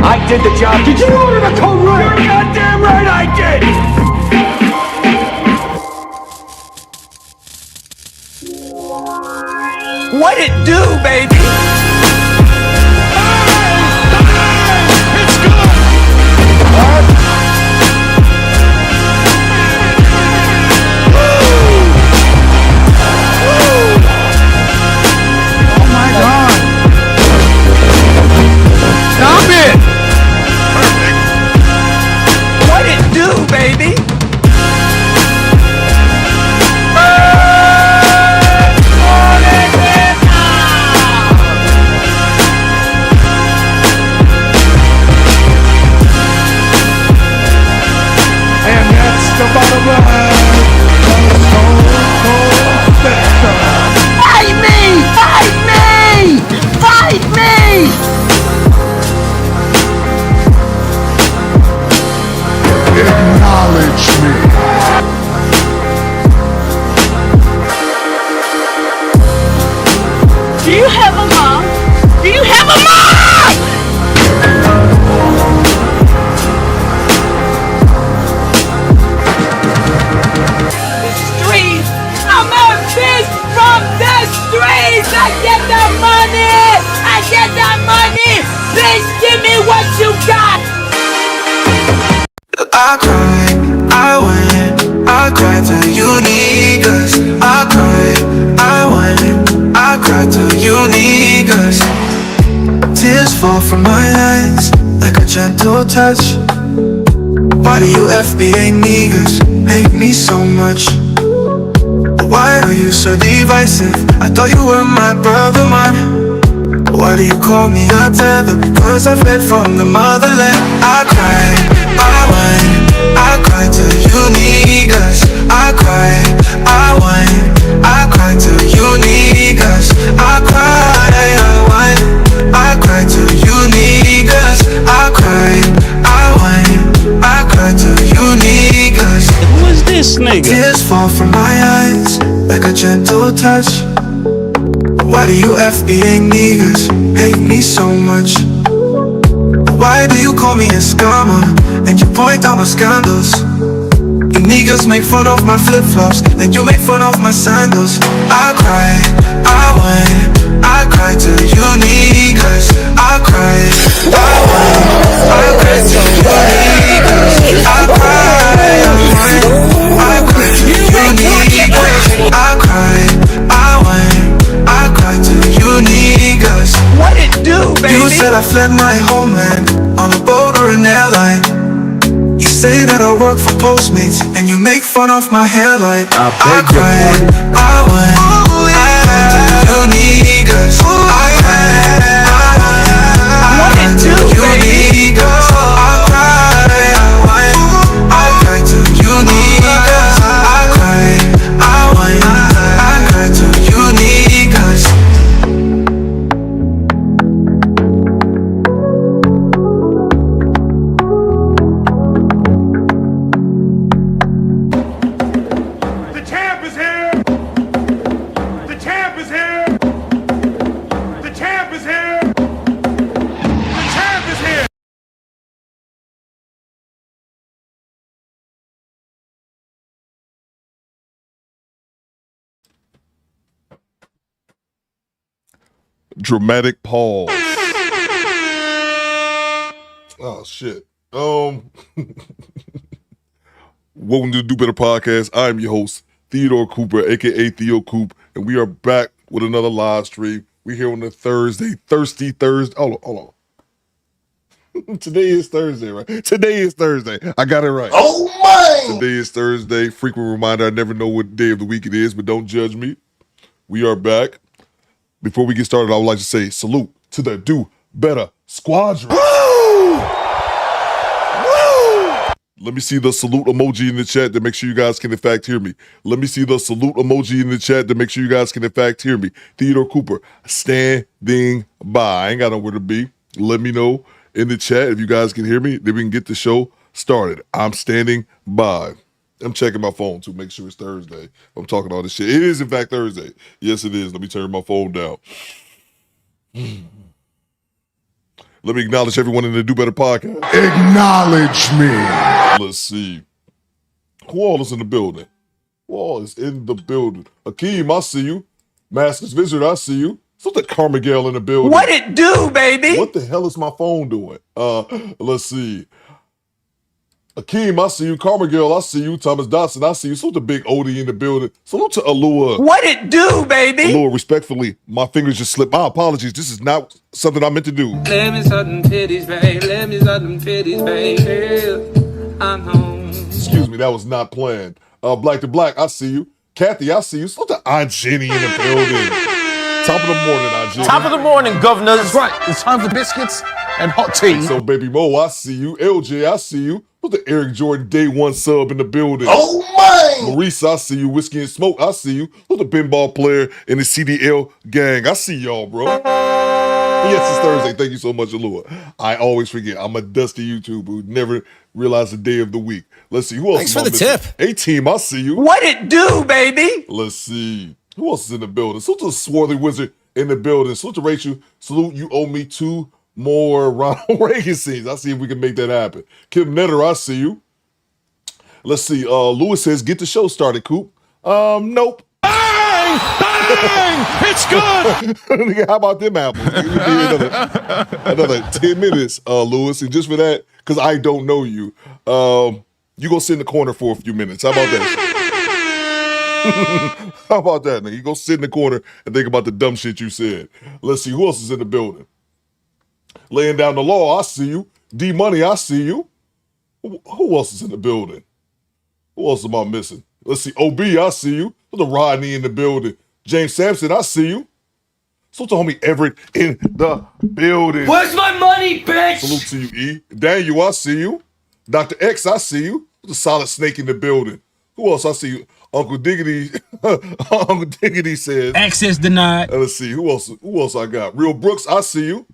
I did the job. Did you order the code red? You're goddamn right I did! What it do, baby? It's good! Oh my God! Stop it! Perfect. What it do, baby? And that's the bottom line. Fight me! Fight me! Fight me! Acknowledge me. Do you have a mom? Do you have a mom? The streets. I'm a bitch from the streets. I get the money. I get the money. Bitch, give me what you got. I cry, I win, I cry till you need us. I cry, I win, I cry till you need us. Tears fall from my eyes like a gentle touch. Why do you FBA niggas hate me so much? Why are you so divisive? I thought you were my brother, man. Why do you call me a tether? Because I fled from the motherland. I cry, I whine, I cry till you need us. I cry, I whine, I cry till you need us. I cry, I whine, I cry till you need us. I cry, I whine, I cry till you need us. Who is this nigga? Tears fall from my eyes like a gentle touch. Why do you FBA niggas hate me so much? Why do you call me a scammer and you point out my scandals? You niggas make fun of my flip-flops and you make fun of my sandals. I cry, I whine, I cry till you niggas. I cry, I whine, I cry till you niggas. I cry, I whine, I cry till you niggas. I cry, I whine, I cry till you niggas. What it do, baby? You said I fled my homeland on a boat or an airline. You say that I work for Postmates and you make fun of my hairline. I cry, I whine, I cry till you niggas. I cry, I cry till you niggas. I cry, I whine, I cry till you niggas. I cry, I whine, I cry till you niggas. The champ is here. The champ is here. The champ is here. The champ is here. Dramatic pause. Oh shit. Welcome to the Do Better Podcast. I'm your host, Theodore Cooper, aka Theo Coop, and we are back with another live stream. We're here on the Thursday, Thirsty Thursday. Hold on. Today is Thursday, right? Today is Thursday. I got it right. Oh my! Today is Thursday. Frequent reminder, I never know what day of the week it is, but don't judge me. We are back. Before we get started, I would like to say salute to the Do Better Squadron. Let me see the salute emoji in the chat to make sure you guys can in fact hear me. Let me see the salute emoji in the chat to make sure you guys can in fact hear me. Theodore Cooper, standing by. I ain't got nowhere to be. Let me know in the chat if you guys can hear me. Then we can get the show started. I'm standing by. I'm checking my phone to make sure it's Thursday. I'm talking all this shit. It is in fact Thursday. Yes, it is. Let me turn my phone down. Let me acknowledge everyone in the Do Better podcast. Acknowledge me. Let's see. Who all is in the building? Who all is in the building? Akeem, I see you. Maskers Visitor, I see you. So the Carmigale in the building. What it do, baby? What the hell is my phone doing? Let's see. Akeem, I see you. Carmigale, I see you. Thomas Dotson, I see you. Salute to Big Odie in the building. Salute to Alua. What it do, baby? Alua, respectfully, my fingers just slipped. My apologies. This is not something I meant to do. Let me suck them titties, babe. Let me suck them titties, babe. I'm home. Excuse me, that was not planned. Black to Black, I see you. Kathy, I see you. Salute to Aunt Jenny in the building. Top of the morning, Aunt Jenny. Top of the morning, governors. That's right. It's time for biscuits and hot tea. So, Baby Mo, I see you. LJ, I see you. Look at Eric Jordan, day one sub in the building. Oh, man. Maurice, I see you. Whiskey and Smoke, I see you. Look at the pinball player in the CDL gang. I see y'all, bro. Yes, it's Thursday. Thank you so much, Alua. I always forget. I'm a dusty YouTuber who never realized the day of the week. Let's see. Who else? Thanks for the tip. A-Team, I see you. What it do, baby? Let's see. Who else is in the building? Salute to the Swarthy Wizard in the building. Salute to Rachel. Salute, you owe me 2 more Ronald Reagan scenes. I'll see if we can make that happen. Kim Netter, I see you. Let's see. Lewis says, get the show started, Coop. Nope. Bang! Bang! It's good! How about them apples? Another 10 minutes, Lewis. And just for that, because I don't know you, you go sit in the corner for a few minutes. How about that? How about that, nigga? You go sit in the corner and think about the dumb shit you said. Let's see. Who else is in the building? Laying down the law, I see you. D-Money, I see you. Who else is in the building? Who else am I missing? Let's see. OB, I see you. There's a Rodney in the building. James Sampson, I see you. So to homie Everett in the building. Where's my money, bitch? Salute to you, E. Daniel, I see you. Dr. X, I see you. There's a solid snake in the building. Who else? I see you. Uncle Diggity. Uncle Diggity says. Access denied. Let's see. Who else I got? Real Brooks, I see you.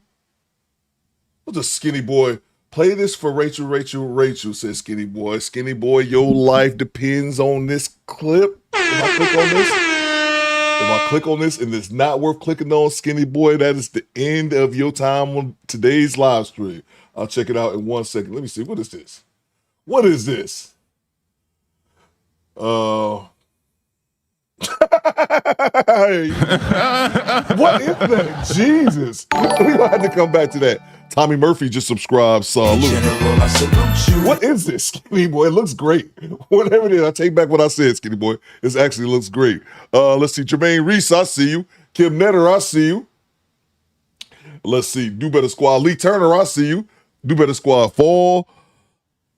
What's a Skinny Boy? Play this for Rachel, says Skinny Boy. Skinny Boy, your life depends on this clip. If I click on this and it's not worth clicking on, Skinny Boy, that is the end of your time on today's live stream. I'll check it out in 1 second. Let me see. What is this? What is this? What is that? Jesus. We're going to have to come back to that. Tommy Murphy just subscribed. Salute. What is this, Skinny Boy? It looks great. Whatever it is, I take back what I said, Skinny Boy. It actually looks great. Let's see. Jermaine Reese, I see you. Kim Netter, I see you. Let's see. Do Better Squad. Lee Turner, I see you. Do Better Squad. Fall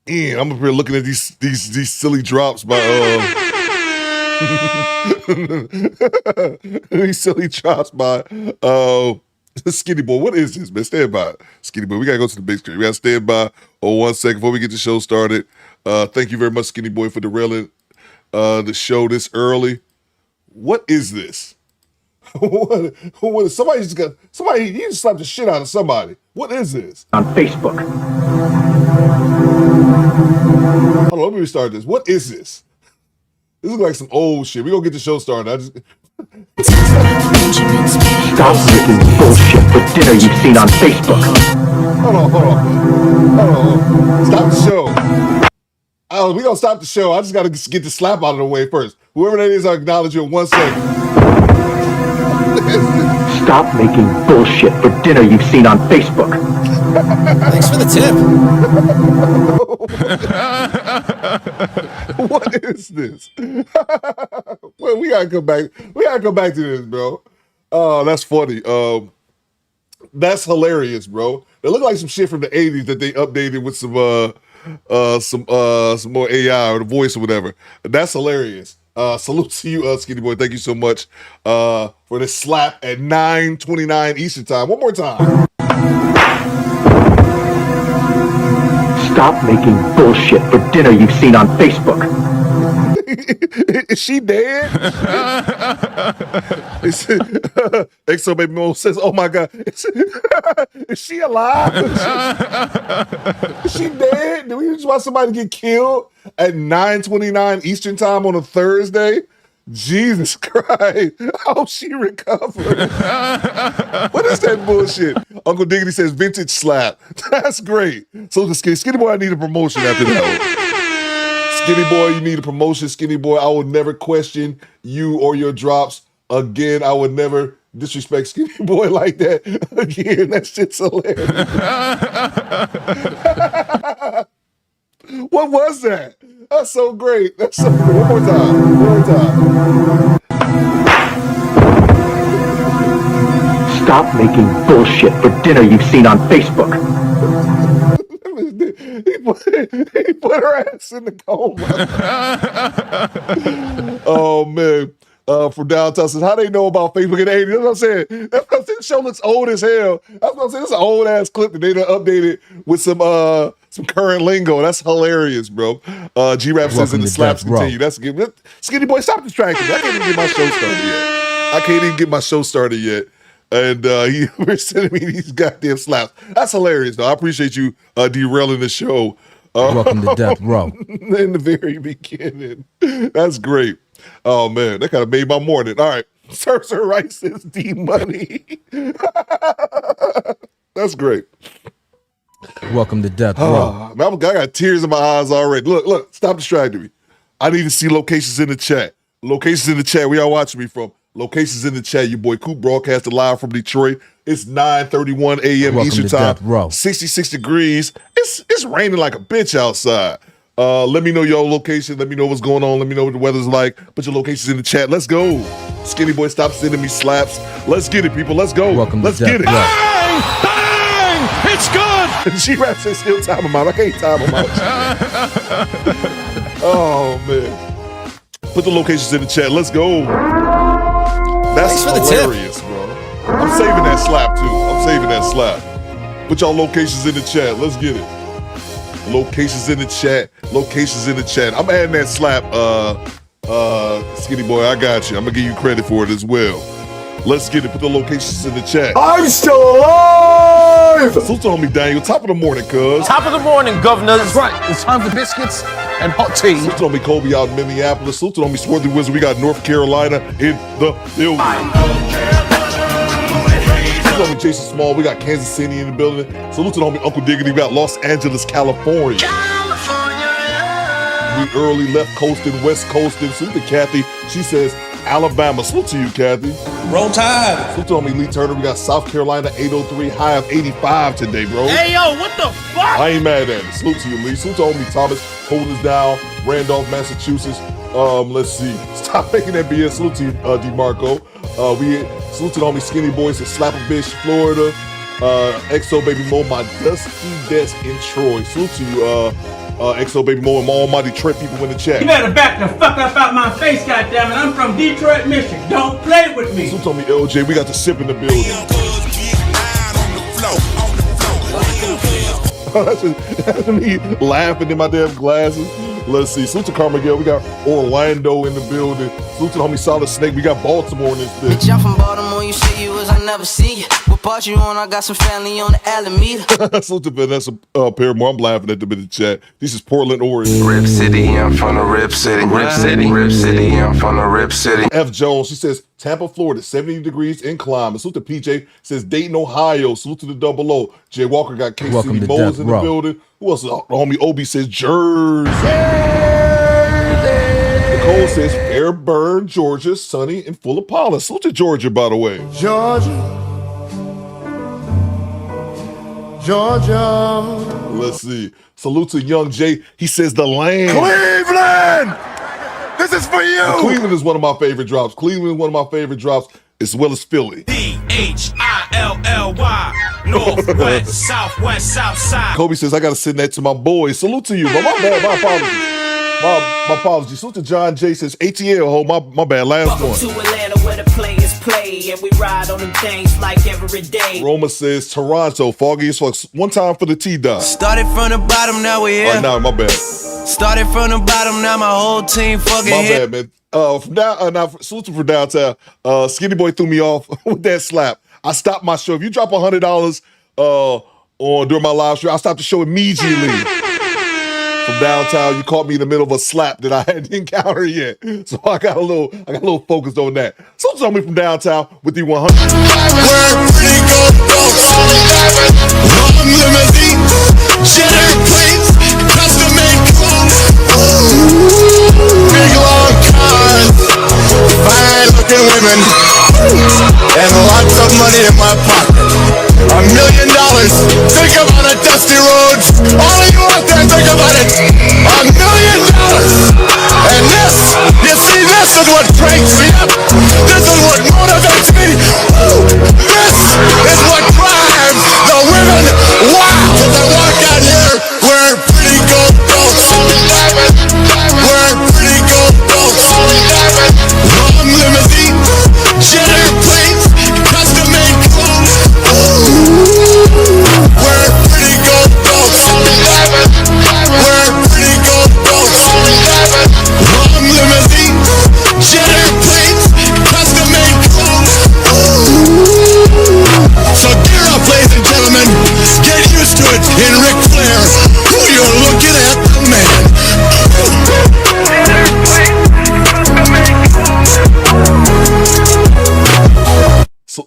in. I'm up here looking at these silly drops by these silly drops by Skinny Boy. What is this, man? Stand by. Skinny Boy. We gotta go to the big screen. We gotta stand by 1 second before we get the show started. Thank you very much, Skinny Boy, for derailing the show this early. What is this? Somebody he just slapped the shit out of somebody. What is this? On Facebook. Hold on, let me restart this. What is this? This looks like some old shit. We gonna get the show started. Stop making bullshit for dinner you've seen on Facebook. Hold on. Stop the show. We gonna stop the show. I just gotta get the slap out of the way first. Whoever that is, I'll acknowledge you in 1 second. Stop making bullshit for dinner you've seen on Facebook. Thanks for the tip. What is this? Well, we gotta come back. We gotta come back to this, bro. Oh, that's funny. That's hilarious, bro. They look like some shit from the 80s that they updated with some more AI or the voice or whatever. That's hilarious. Salute to you, Skinny Boy. Thank you so much for this slap at 9:29 Eastern time. One more time. Stop making bullshit for dinner you've seen on Facebook. Is she dead? XO Baby Mo says, oh my God. Is she alive? Is she dead? Did we just watch somebody get killed at 9:29 Eastern time on a Thursday? Jesus Christ. I hope she recovered. What is that bullshit? Uncle Diggity says vintage slap. That's great. So the Skinny Boy, I need a promotion after that. Skinny Boy, you need a promotion. Skinny Boy, I will never question you or your drops again. I would never disrespect Skinny Boy like that again. That shit's hilarious. What was that? That's so great. That's so great. One more time. One more time. Stop making bullshit for dinner you've seen on Facebook. He put her ass in the coma. Oh, man. From downtown says, how they know about Facebook in the 80s? That's what I'm saying. That's what I'm saying. The show looks old as hell. That's what I'm saying. It's an old ass clip that they done updated with some current lingo. That's hilarious, bro. G-Rap says, and the slaps continue. That's good. Skinny Boy, stop distracting me. I can't even get my show started yet. And he was sending me these goddamn slaps. That's hilarious, though. I appreciate you derailing the show. Welcome to Death Row. In the very beginning. That's great. Oh, man, that kind of made my morning. All right. Sir Rice says D-Money. That's great. Welcome to Death Row. Man, I got tears in my eyes already. Look, stop distracting me. I need to see locations in the chat. Locations in the chat. Where y'all watching me from? Locations in the chat. Your boy Coop broadcasted live from Detroit. It's 9:31 a.m. Eastern time. 66 degrees. It's raining like a bitch outside. Let me know your location. Let me know what's going on. Let me know what the weather's like. Put your locations in the chat. Let's go. Skinny Boy, stop sending me slaps. Let's get it, people. Let's go. Let's get it. Bang! Bang! It's good! G-Rap says still time him out. I can't time him out. Oh, man. Put the locations in the chat. Let's go. That's hilarious, bro. I'm saving that slap, too. I'm saving that slap. Put y'all locations in the chat. Let's get it. Locations in the chat. Locations in the chat. I'm adding that slap, Skinny Boy. I got you. I'm going to give you credit for it as well. Let's get it. Put the locations in the chat. I'm still alive! Salute on me, Daniel. Top of the morning, cuz. Top of the morning, governor. That's right. It's time for biscuits and hot tea. Salute on me, Kobe out in Minneapolis. Salute on me, Swarthy Wizard. We got North Carolina in the building. Salute on me, Jason Small. We got Kansas City in the building. Salute on me, Uncle Diggity. We got Los Angeles, California. We early left coasting, west coasting. Salute to Kathy. She says Alabama. Salute to you, Kathy. Roll Tide. Salute on me, Lee Turner. We got South Carolina, 803, high of 85 today, bro. Hey, yo, what the fuck? I ain't mad at it. Salute to you, Lee. Salute to me, Thomas. Holding us down. Randolph, Massachusetts. Let's see. Stop making that BS. Salute to you, DeMarco. We salute on me, Skinny Boys in Slap a Bitch, Florida. XO Baby Mo, my dusty desk in Troy. Salute to you, XO Baby Mo, and all my Detroit people in the chat. You better back the fuck up out my face, goddammit. I'm from Detroit, Michigan. Don't play with me. Salute on me, LJ. We got the sip in the building. That's me laughing in my damn glasses. Let's see. Salute to Carmigel. We got Orlando in the building. Salute to the homie Solid Snake. We got Baltimore in this bitch. Bitch, I'm from Baltimore. You say you was, I never see you. What part you on? I got some family on the Alameda. Salute to Vanessa Paramore. I'm laughing at them in the chat. This is Portland, Oregon. Rip City, I'm from the Rip City. Rip City, Rip City, I'm from the Rip City. F. Jones, she says Tampa, Florida, 70 degrees in climate. Salute to PJ, says Dayton, Ohio. Salute to the Double O. Jay Walker got KC Moles in the building. Who else? Homie Obi says Jersey. Nicole says Fairburn, Georgia, sunny and full of pollen. Salute to Georgia, by the way. Georgia. Let's see. Salute to Young Jay. He says the land. Cleveland! This is for you! Cleveland is one of my favorite drops. Cleveland is one of my favorite drops, as well as Philly. D-H-I-L-L-Y. Northwest, southwest, southside. Kobe says, I got to send that to my boys. Salute to you, but my bad, my apologies. My apologies. Salute to John J. says, ATL, ho, my bad, last one. To Atlanta where the players play, and we ride on them things like every day. Roma says Toronto, foggy as fuck. One time for the T-Dot. Started from the bottom, now we're here. All right, now my bad. Started from the bottom, now my whole team fucking My here. bad, man. From now, salute from downtown. Skinny Boy threw me off with that slap. I stopped my show. If you drop $100 on during my live stream, I stopped the show immediately. From downtown, you caught me in the middle of a slap that I hadn't encountered yet. So I got a little focused on that. So tell me from downtown with the 100. We're pretty good folks. Long limousine, jet airplanes, custom made clothes. Big long cars, fine looking women, and lots of money in my pocket. $1 million. Think about it, dusty roads. All of you out there, think about it. $1 million. And this, you see, this is what cranks me up. This is what motivates me. This is what drives the women wild as I walk out here. We're pretty gold folks. We're pretty gold folks. Long limousine, jet airplanes, custom made clothes. We're pretty gold folks. We're pretty gold folks. Long limousine, jet airplanes, custom made clothes. So gear up, ladies and gentlemen. Get used to it in Ric Flair. Who you're looking at, the man.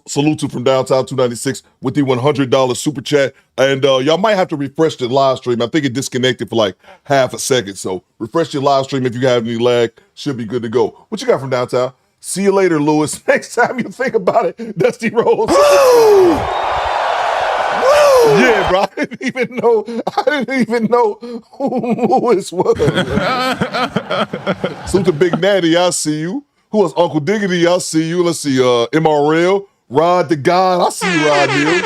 Salute to from downtown 296 with the $100 super chat. And y'all might have to refresh the live stream. I think it disconnected for like half a second. So refresh your live stream if you have any lag. Should be good to go. What you got from downtown? See you later, Lewis. Next time you think about it, Dusty Rose. Yeah, bro. I didn't even know who Lewis was. Salute to Big Natty. I see you. Who else? Uncle Diggity. I see you. Let's see. MRL. Rod the God. I see you, Rod Neal.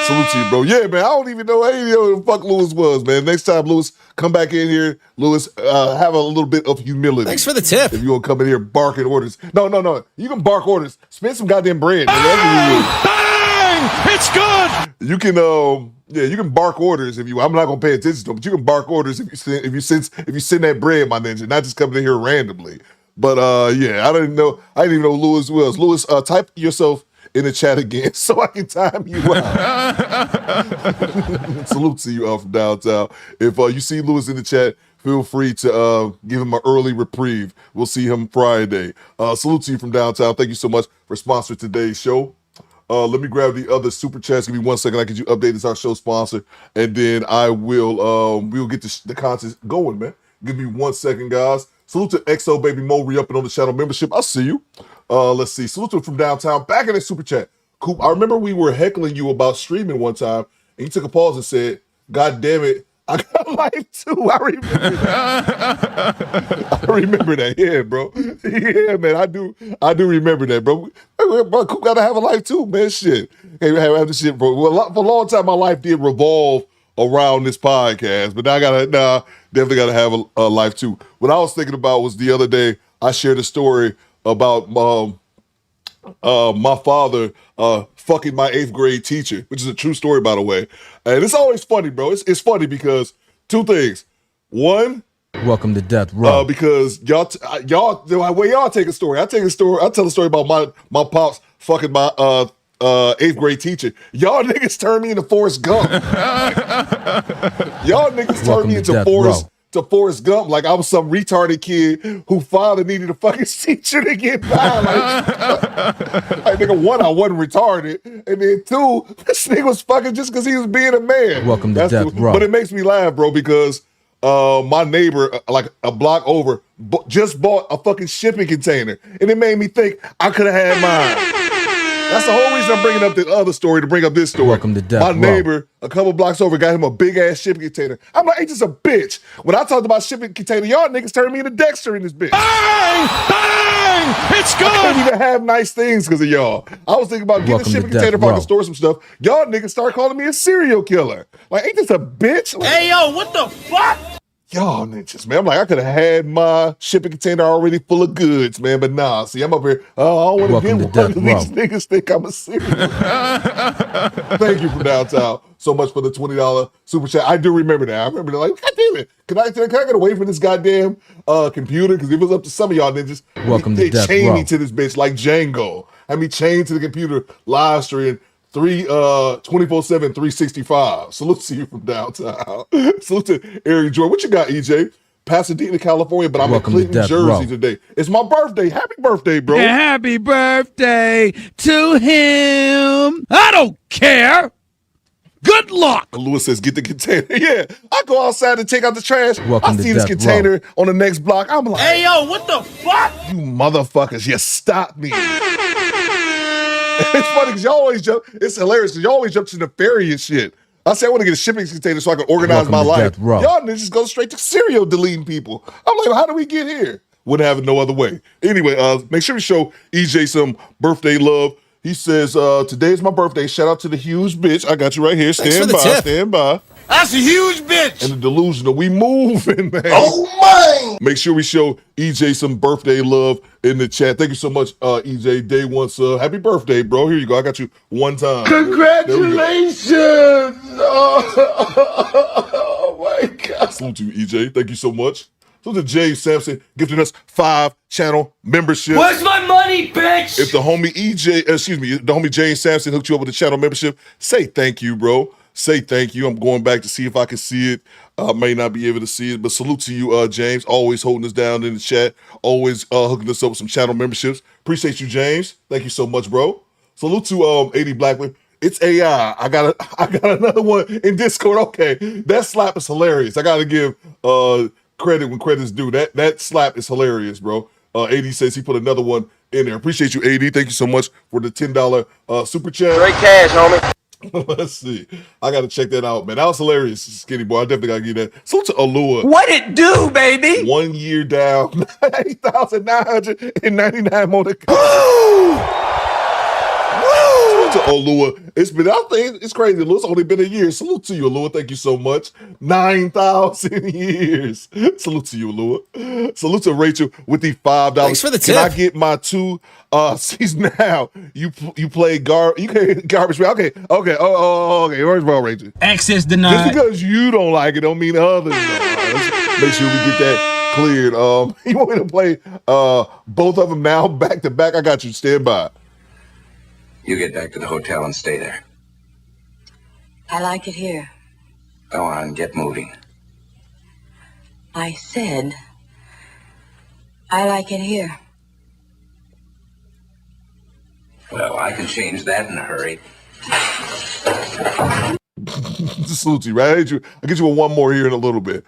Salute to you, bro. Yeah, man. I don't even know who the fuck Lewis was, man. Next time, Lewis, come back in here. Lewis, have a little bit of humility. Thanks for the tip. If you gonna come in here barking orders. No. You can bark orders. Spend some goddamn bread. Bang! It's good! You can you can bark orders if you. I'm not gonna pay attention to them, but you can bark orders if you send that bread, my ninja, not just coming in here randomly. But yeah, I didn't even know who Lewis was. Lewis, type yourself in the chat again so I can time you out. Salute to you from downtown. If you see Lewis in the chat, feel free to give him an early reprieve. We'll see him Friday. Salute to you from downtown. Thank you so much for sponsoring today's show. Let me grab the other super chats. Give me 1 second. I get you updated as our show sponsor, and then I will we'll get the content going, man. Give me 1 second, guys. Salute to XO Baby Mo re-upping on the channel membership. I see you. Let's see. Salute to from downtown. Back in the super chat. Coop, I remember we were heckling you about streaming one time, and you took a pause and said, "God damn it, I got life too." I remember that. I remember that. Yeah, bro. Yeah, man. I do remember that, bro. Bro, Coop gotta have a life too, man. Shit. Hey, have this shit, bro. Well, for a long time, my life did revolve around this podcast, but now definitely gotta have a life too. What I was thinking about was the other day, I shared a story about my father fucking my 8th grade teacher, which is a true story, by the way. And it's always funny, bro. It's funny because two things. One, welcome to Death Row. because y'all the way y'all take a story, I tell a story about my pops fucking my 8th grade teacher. Y'all niggas turn me into Forrest Gump. Y'all niggas turn me into Forrest Gump like I was some retarded kid who father needed a fucking teacher to get by. Like nigga, one, I wasn't retarded, and then two, this nigga was fucking just because he was being a man. Welcome to Death Row. But it makes me laugh, bro, because my neighbor, like a block over, just bought a fucking shipping container, and it made me think I could have had mine. That's the whole reason I'm bringing up the other story to bring up this story. Welcome to Death My Row. neighbor, a couple blocks over, got him a big ass shipping container. I'm like, ain't this a bitch? When I talked about shipping container, y'all niggas turned me into Dexter in this bitch. Bang! Bang! It's good! I couldn't even have nice things because of y'all. I was thinking about getting a shipping container if I could store some stuff. Y'all niggas start calling me a serial killer. Like, ain't this a bitch? Like, Hey, yo, what the fuck? Y'all ninjas, man. I'm like, I could have had my shipping container already full of goods, man. But nah, see, I'm up here. I don't want to get one of these niggas think I'm a serious. Thank you from downtown so much for the $20 super chat. I do remember that. I remember that. Like, God damn it. Can I get away from this goddamn computer? Because if it was up to some of y'all ninjas, they chain me to this bitch like Django. Had me chained to the computer, live streaming 24/7, 365. Salute to you from downtown. Salute to Eric Jordan. What you got, EJ? Pasadena, California, but I'm in Clinton, Jersey today. It's my birthday. Happy birthday, bro. And happy birthday to him. I don't care. Good luck. Lewis says, get the container. Yeah, I go outside to take out the trash. I see this container on the next block. I'm like, hey, yo, what the fuck? You motherfuckers, you stop me. It's funny because y'all always jump. It's hilarious because y'all always jump to nefarious shit. I say I want to get a shipping container so I can organize my life. Y'all niggas go straight to serial deleting people. I'm like, how do we get here? Wouldn't have it no other way. Anyway, make sure we show EJ some birthday love. He says, today is my birthday. Shout out to the huge bitch. I got you right here. Stand by, stand by. That's a huge bitch. And the delusional. We moving, man. Oh, man. Make sure we show EJ some birthday love in the chat. Thank you so much, EJ. Day one, sir. Happy birthday, bro. Here you go. I got you one time. Congratulations. Oh, my God. Salute to you, EJ. Thank you so much. Salute to James Sampson gifting us 5-channel membership. Where's my money, bitch? If the homie the homie James Sampson hooked you up with a channel membership, say thank you, bro. Say thank you. I'm going back to see if I can see it. I may not be able to see it, but salute to you, James. Always holding us down in the chat. Always hooking us up with some channel memberships. Appreciate you, James. Thank you so much, bro. Salute to 80 Blackman. It's AI. I got another one in Discord. Okay, that slap is hilarious. I gotta give credit when credit's due. That slap is hilarious, bro. 80 says he put another one in there. Appreciate you, 80. Thank you so much for the $10 super chat. Great cash, homie. Let's see. I got to check that out, man. That was hilarious, skinny boy. I definitely got to give that. Salute to Alua. What it do, baby? 1 year down, 8,999 more to go. Salute to Alua. It's crazy. Alua's only been a year. Salute to you, Alua. Thank you so much. 9,000 years. Salute to you, Alua. Salute to Rachel with the $5. Thanks for the tip. Can I get my two season now? You play garbage. Okay. Okay. Where's ball, Rachel? Access denied. Just because you don't like it don't mean others don't. Let's make sure we get that cleared. You want me to play both of them now back to back? I got you. Stand by. You get back to the hotel and stay there. I like it here. Go on, get moving. I said, I like it here. Well, I can change that in a hurry. Salute to you, right? I'll get you one more here in a little bit.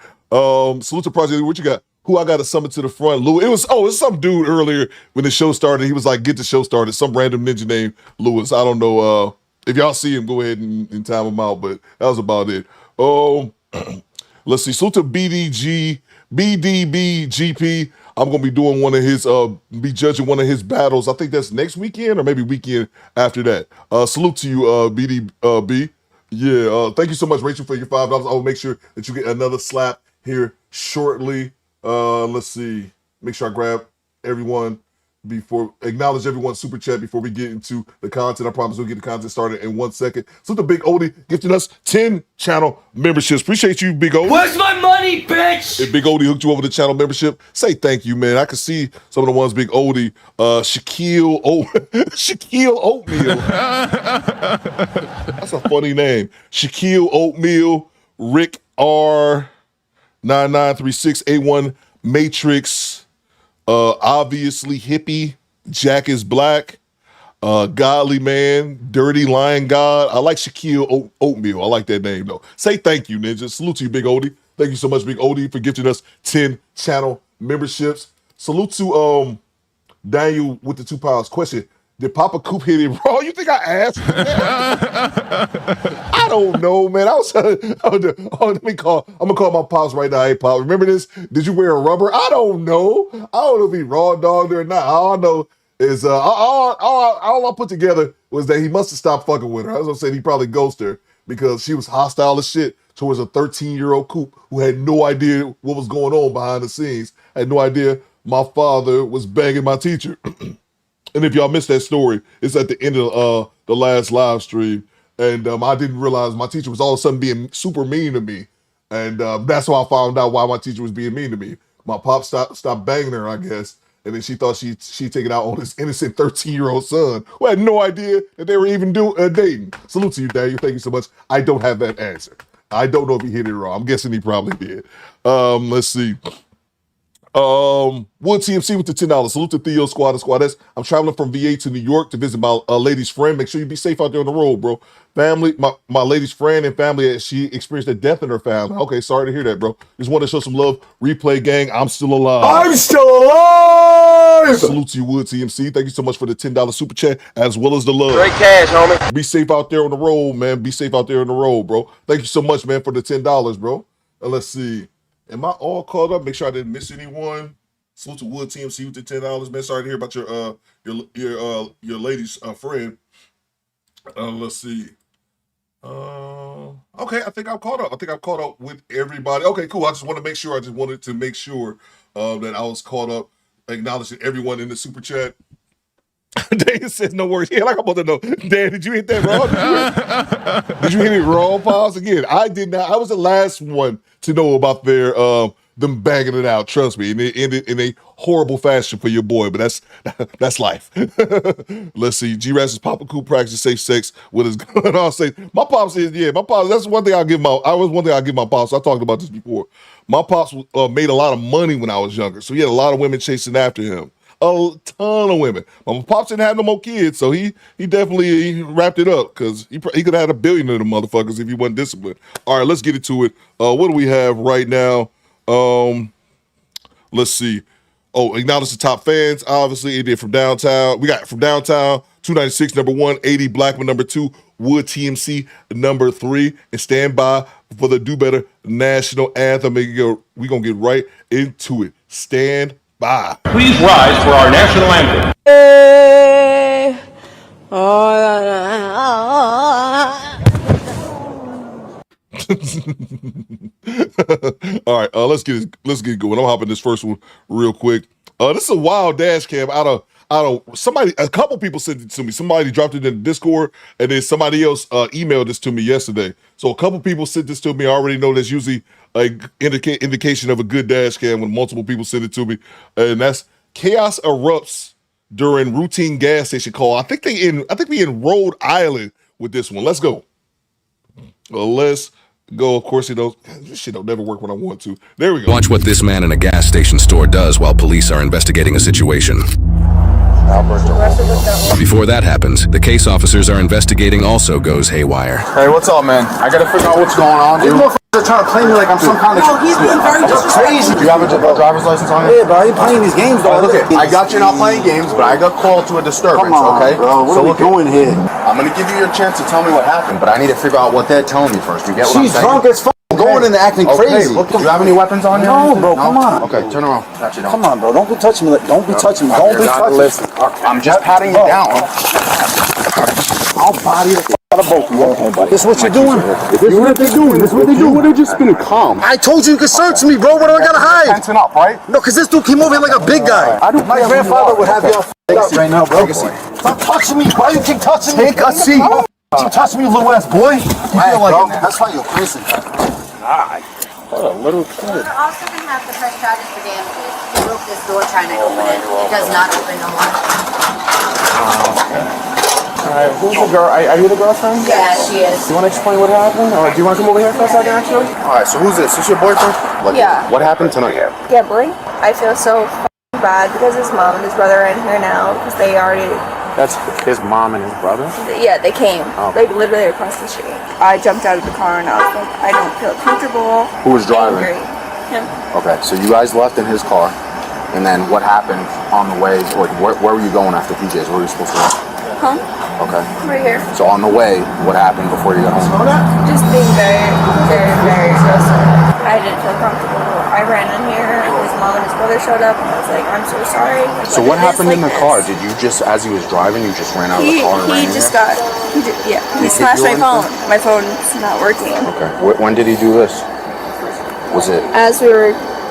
Salute to Project. What you got? Who I got to summon to the front? Lou. It was some dude earlier when the show started. He was like, get the show started. Some random ninja named Lewis. I don't know. If y'all see him, go ahead and time him out. But that was about it. Let's see. Salute to BDBGP. I'm gonna be doing one of his be judging one of his battles. I think that's next weekend or maybe weekend after that. Salute to you, BDB. Yeah, thank you so much, Rachel, for your $5. I will make sure that you get another slap here shortly. Let's see. Make sure I grab everyone acknowledge everyone's super chat before we get into the content. I promise we'll get the content started in 1 second. So the Big Odie gifting us 10 channel memberships. Appreciate you, Big Odie. Where's my money, bitch? If Big Odie hooked you over the channel membership, say thank you, man. I can see some of the ones Big Odie, Shaquille Oatmeal. That's a funny name. Shaquille Oatmeal, Rick R9936, A1 Matrix, obviously hippie, Jack is black, godly man, dirty lion god. I like Shaquille Oatmeal. I like that name though. Say thank you, ninja. Salute to you, Big Odie. Thank you so much, Big Odie, for gifting us 10 channel memberships. Salute to Daniel with the £2. Question: did Papa Coop hit it raw? You think I asked? I don't know, man. I'm gonna call my pops right now. Hey, Pop, remember this? Did you wear a rubber? I don't know. I don't know if he raw dogged her or not. All I know is all I put together was that he must have stopped fucking with her. I was gonna say he probably ghosted her. because she was hostile as shit towards a 13-year-old Coop who had no idea what was going on behind the scenes, had no idea my father was banging my teacher. And if y'all missed that story, it's at the end of the last live stream. And I didn't realize my teacher was all of a sudden being super mean to me. And that's how I found out why my teacher was being mean to me. My pop stopped banging her, I guess. And then she thought she'd take it out on this innocent 13-year-old son who had no idea that they were even dating. Salute to you, Daniel. Thank you so much. I don't have that answer. I don't know if he hit it wrong. I'm guessing he probably did. Let's see. Wood TMC with the $10. Salute to Theo, squad and squadess. I'm traveling from VA to New York to visit my lady's friend. Make sure you be safe out there on the road, bro. Family, my lady's friend and family, she experienced a death in her family. Okay, sorry to hear that, bro. Just want to show some love. Replay gang, I'm still alive. I'm still alive! Salute to you, Wood TMC. Thank you so much for the $10 super chat, as well as the love. Great cash, homie. Be safe out there on the road, man. Be safe out there on the road, bro. Thank you so much, man, for the $10, bro. Let's see. Am I all caught up? Make sure I didn't miss anyone. Salute to Wood TMC with the $10, man. Sorry to hear about your lady's friend. Let's see. Okay, I think I'm caught up. I think I'm caught up with everybody. Okay, cool. I just wanted to make sure that I was caught up, acknowledging everyone in the super chat. Dave says no worries. Yeah, like I'm about to know. Dan, did you hit that wrong? Did you hit it wrong, Pause? Again, I did not. I was the last one to know about their them bagging it out. Trust me, and it ended in a horrible fashion for your boy. But that's life. Let's see. G-Rass's Papa Coop practices safe sex with his gun. I'll say my pops says, yeah, my pops. That's one thing I'll give my. I'll give my pops. I talked about this before. My pops made a lot of money when I was younger, so he had a lot of women chasing after him. A ton of women. My pops didn't have no more kids, so he definitely wrapped it up because he could have had 1 billion of them motherfuckers if he wasn't disciplined. All right, let's get into it. What do we have right now? Let's see. Oh, acknowledge the top fans. Obviously, it did from downtown. We got from downtown 296 number 1, 80 Blackman number 2, Wood TMC number 3, and stand by for the Do Better national anthem. We're gonna get right into it. Stand by. Please rise for our national anthem. All right, let's get going. I'm hopping this first one real quick. This is a wild dash cam out of somebody. A couple people sent it to me. Somebody dropped it in Discord, and then somebody else emailed this to me yesterday. So a couple people sent this to me. I already know that's usually an indication of a good dash cam when multiple people send it to me, and that's chaos erupts during routine gas station call. I think we in Rhode Island with this one. Let's go. Let's go. Of course, this shit don't never work when I want to. There we go. Watch what this man in a gas station store does while police are investigating a situation. Before that happens, the case officers are investigating also goes haywire. Hey, what's up, man? I gotta figure out what's going on, dude. These motherfuckers are trying to play me like I'm some kind of... No, he's being very disrespectful. Do you have a driver's license on you? Yeah, bro, I ain't playing these games, though. Look at, I got you not playing games, but I got called to a disturbance, Come on, okay? Bro, what are we doing here? I'm gonna give you your chance to tell me what happened, but I need to figure out what they're telling me first. You get what I'm saying? She's drunk as fuck. Going into acting crazy. Look, do you have any weapons on you? No, bro, come on. Okay, turn around. Come on, bro. Don't be touching me. Don't be touching me. Don't be touching me. I'm just patting you down. I'll body the fuck out of both of you. This is what you're doing. This is what they're doing. This is what they do. They're just spinning calm. I told you you could search me, bro. What do I gotta hide? Tension up, right? No, because this dude came over here like a big guy. My grandfather would have y'all f***ed right now, bro. Stop touching me. Why you keep touching me? Take a seat. Keep touching me, little ass boy. That's why you're prison. What a little kid. We're also going to have to press charges for damages. He broke this door trying to open it. It does not open no more. Alright, who's the girl? Are you the girlfriend? Yeah, she is. Do you want to explain what happened? Or do you want to come over here for a second, actually? Alright, so who's this? Is this your boyfriend? Yeah. What happened tonight? Yeah, boy. I feel so bad because his mom and his brother are in here now because they already... That's his mom and his brother? Yeah, they came. Like literally across the street. I jumped out of the car and I was like, I don't feel comfortable. Who was driving? Angry. Him. Okay, so you guys left in his car, and then what happened on the way? Like, where were you going after PJ's? Where were you supposed to go? Huh? Okay. Right here. So on the way, what happened before you got home? Just being very, very, very stressful. I didn't feel comfortable. I ran in here. His mom and his brother showed up, and I was like, I'm so sorry. So what happened in the car? Did you just, as he was driving, you just ran out of the car and ran in there? He smashed my phone. My phone's not working. Okay. When did he do this? Was it?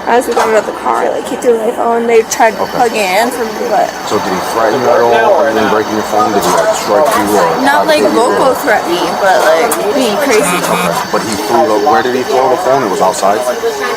As we got out of the car, like, he threw my phone. They tried plugging it in for me, but... So did he threaten you at all other than breaking your phone? Did he, like, strike you or... Not, like, vocal threat me, but, like, being crazy. But he threw the... Where did he throw the phone? It was outside?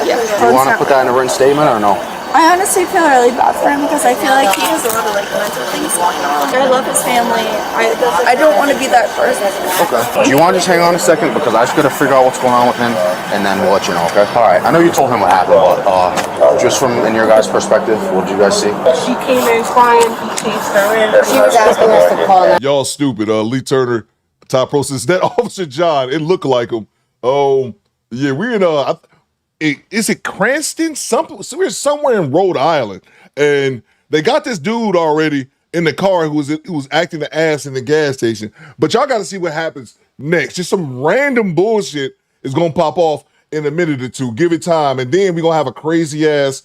Yeah. Do you want to put that in a written statement or no? I honestly feel really bad for him because I feel like he has a lot of, like, mental things going on. I love his family. I don't want to be that person. Okay. Do you want to just hang on a second? Because I just got to figure out what's going on with him, and then we'll let you know, okay? All right. I know you told him what happened, but just from in your guys' perspective, what did you guys see? She came in crying. He chased her in. She was asking us to call that. Y'all stupid. Lee Turner, top process. That Officer John, it looked like him. Yeah, we're in is it Cranston? So we're somewhere in Rhode Island, and they got this dude already in the car who was acting the ass in the gas station. But y'all got to see what happens next. Just some random bullshit is gonna pop off in a minute or two. Give it time, and then we're gonna have a crazy ass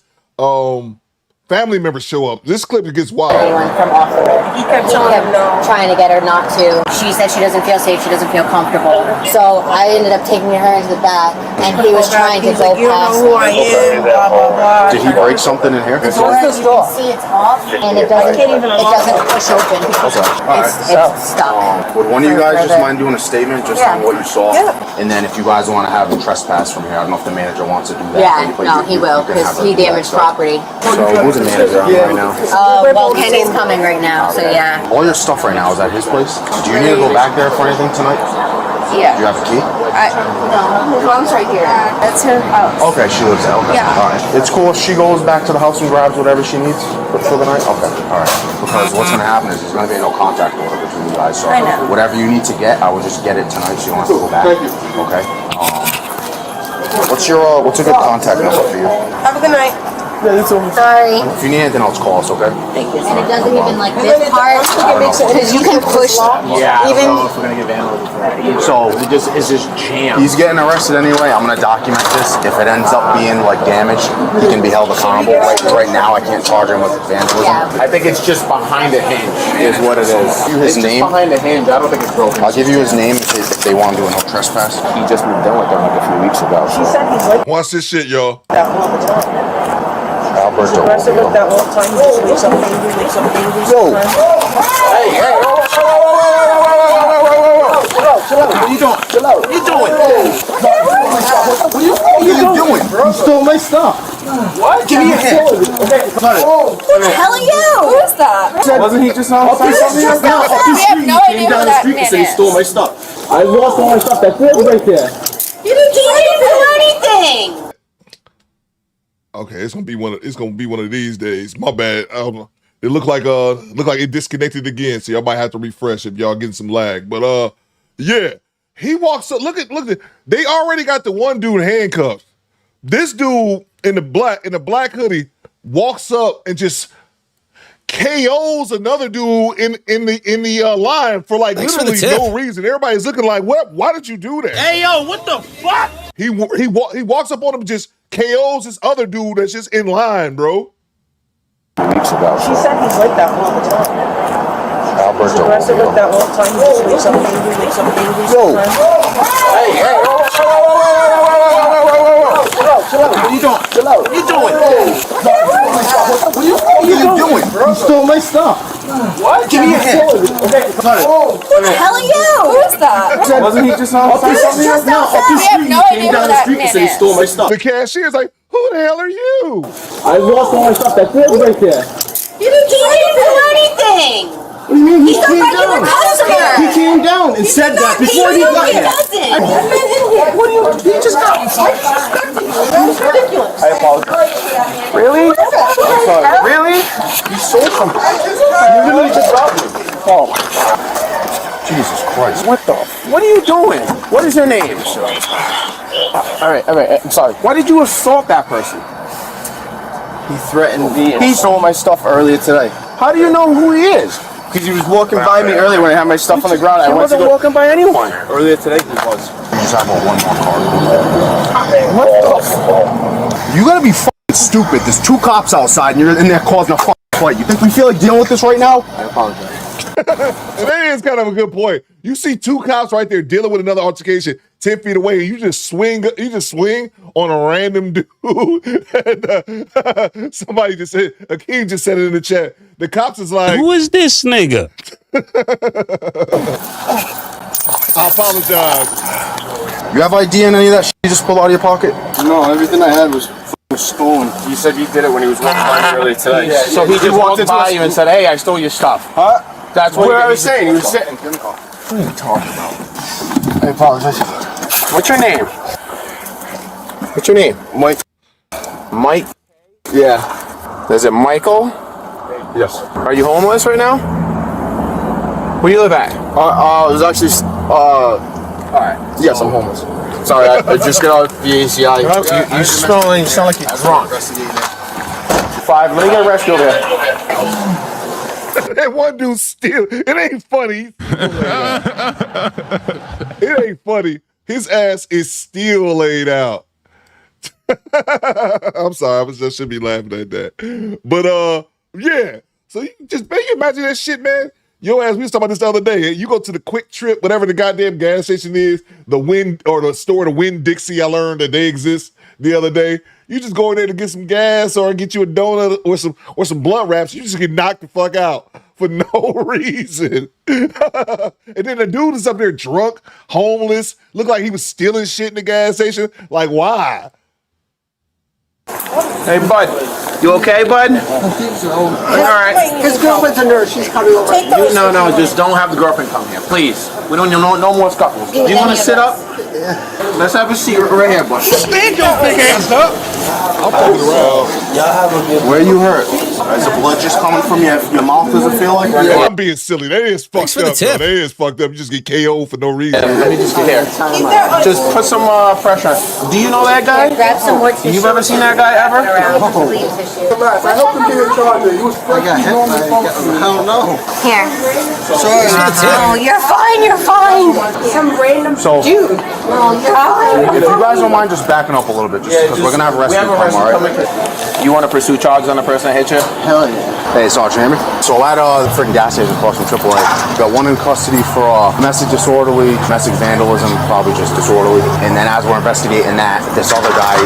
family members show up. This clip gets wild. Anyone from off the road. He kept telling him no. Trying to get her not to. She said she doesn't feel safe. She doesn't feel comfortable. So I ended up taking her into the back, and he was trying to go past. You don't know who I am. Blah blah blah. Did he break something in here? The door, you can see it's off, and it doesn't push open. It's stuck. Would one of you guys just mind doing a statement just on what you saw? Yeah. And then if you guys want to have him trespass from here, I don't know if the manager wants to do that. Yeah, no, he will, because he damaged property. So who's the manager on right now? Well, Kenny's coming right now, so yeah. All your stuff right now is at his place? Do you need to go back there for anything tonight? Yeah. Do you have a key? No, his mom's right here. That's her house. Okay, she lives there. Okay. Yeah. All right. It's cool if she goes back to the house and grabs whatever she needs for the night? Okay. All right. Because what's going to happen is there's going to be no contact order between you guys. So I know. whatever you need to get, I will just get it tonight so you don't have to go back. Okay. What's a good contact number for you? Have a good night. Sorry. If you need anything else, call us, okay? Thank you. And it doesn't even like this part, because you can push even. If we're gonna get vandalism for that. So it's just jam. He's getting arrested anyway. I'm gonna document this. If it ends up being like damaged, he can be held accountable. Right now, I can't charge him with vandalism. I think it's just behind a hinge, is what it is. His name. Behind a hinge. I don't think it's broken. I'll give you his name if they want to do a no trespass. He just moved in with them like a few weeks ago. She said he's like Watch this shit, y'all. that all the time. Alberto. Aggressive like that all the time. He just wakes up angry, wakes up angry. Yo. Hey, chill out. What are you doing? Chill out. What are you doing? What are you doing, bro? You stole my stuff. What? Give me a hand. Who the hell are you? Who is that? Wasn't he just on We have no idea who that man He is. stole my stuff. I lost all my stuff. That's it right there. You didn't do anything. Okay, it's gonna be one of these days. My bad. It looked like it disconnected again, so y'all might have to refresh if y'all getting some lag. But yeah, he walks up. Look at. They already got the one dude handcuffed. This dude in the black hoodie walks up and just KOs another dude in the line for like literally no reason. Everybody's looking like, what? Why did you do that? Hey yo, what the fuck? He walks up on him and just KOs this other dude that's just in line, bro. Weeks ago. She said he's like that all the time. Alberto. He's aggressive like that all the time. He just wakes up angry, wakes up angry. Yo. Hey, chill out. What are you doing? Chill out. What are you doing? What are you doing, bro? You stole my stuff. What? Give me a hand. Who the hell are you? Who is that? Wasn't he just on We have no idea who that man is. He stole my stuff. The cashier's like, who the hell are you? I lost all my stuff. That's it right there. You didn't do anything. What do you mean? He He's a came regular down. customer. He came down and said that before he got here. What do you? He just got That's ridiculous. I apologize. Really? I'm sorry. Really? You sold something. You literally just robbed me. Oh my God. Jesus Christ. What the? What are you doing? What is your name, sir? All right. I'm sorry. Why did you assault that person? He threatened me. He stole my stuff earlier today. How do you know who he is? Because he was walking by me earlier when I had my stuff on the ground. I wasn't walking by anyone. Earlier today he was. You just have one more card. What the fuck? You gotta be fucking stupid. There's 2 cops outside and you're in there causing a fucking fight. You think we feel like dealing with this right now? I apologize. And that is kind of a good point. You see 2 cops right there dealing with another altercation 10 feet away, and you just swing on a random dude. And, somebody just said, Akeem just said it in the chat. The cops is like, who is this nigga? I apologize. You have ID in any of that shit you just pulled out of your pocket? No, everything I had was stolen. You said you did it when he was walking by me earlier today. Yeah, so he just walked by you and said, "Hey, I stole your stuff." Huh? That's what I was saying. He was sitting. What are you talking about? I apologize. What's your name? What's your name? Mike. Mike? Yeah. Is it Michael? Yes. Are you homeless right now? Where do you live at? It was actually, alright. Yes, I'm homeless. Sorry, I just got out the ACI. You sound like you're drunk. 5, let me get a rescue over here. That one dude still, it ain't funny. It ain't funny. His ass is still laid out. I'm sorry, I should be laughing at that. But yeah. So you just man, you imagine that shit, man. Your ass, we was talking about this the other day. You go to the Quick Trip, whatever the goddamn gas station is, the store, the Winn-Dixie, I learned that they exist the other day. You just go in there to get some gas or get you a donut or some blunt wraps. You just get knocked the fuck out for no reason. And then the dude is up there drunk, homeless, looked like he was stealing shit in the gas station. Like, why? Hey, bud. You okay, bud? I think so. All right. His girlfriend's a nurse. She's coming over. No, just don't have the girlfriend come here, please. We don't no more scuffles. Do you want to sit up? Yeah. Let's have a seat right here, bud. Stand your big ass up. I'll pull it around. Where you hurt? Is the blood just coming from your mouth? Does it feel like? Yeah, I'm being silly. That is fucked up. That is fucked up. You just get KO for no reason. Let me just get here. Just put some pressure on. Do you know that guy? Grab some more tissue. You've ever seen that guy ever? I helped him get in charge. He was I don't know. Here. Sorry. Oh, you're fine. You're fine. Some random dude. Oh, God. If you guys don't mind just backing up a little bit, just because we're gonna have a rescue come, all right? You want to pursue charges on the person that hit you? Hell yeah. Hey, Sergeant Hammer. So at the freaking gas station across from AAA, got one in custody for domestic disorderly, domestic vandalism, probably just disorderly. And then as we're investigating that, this other guy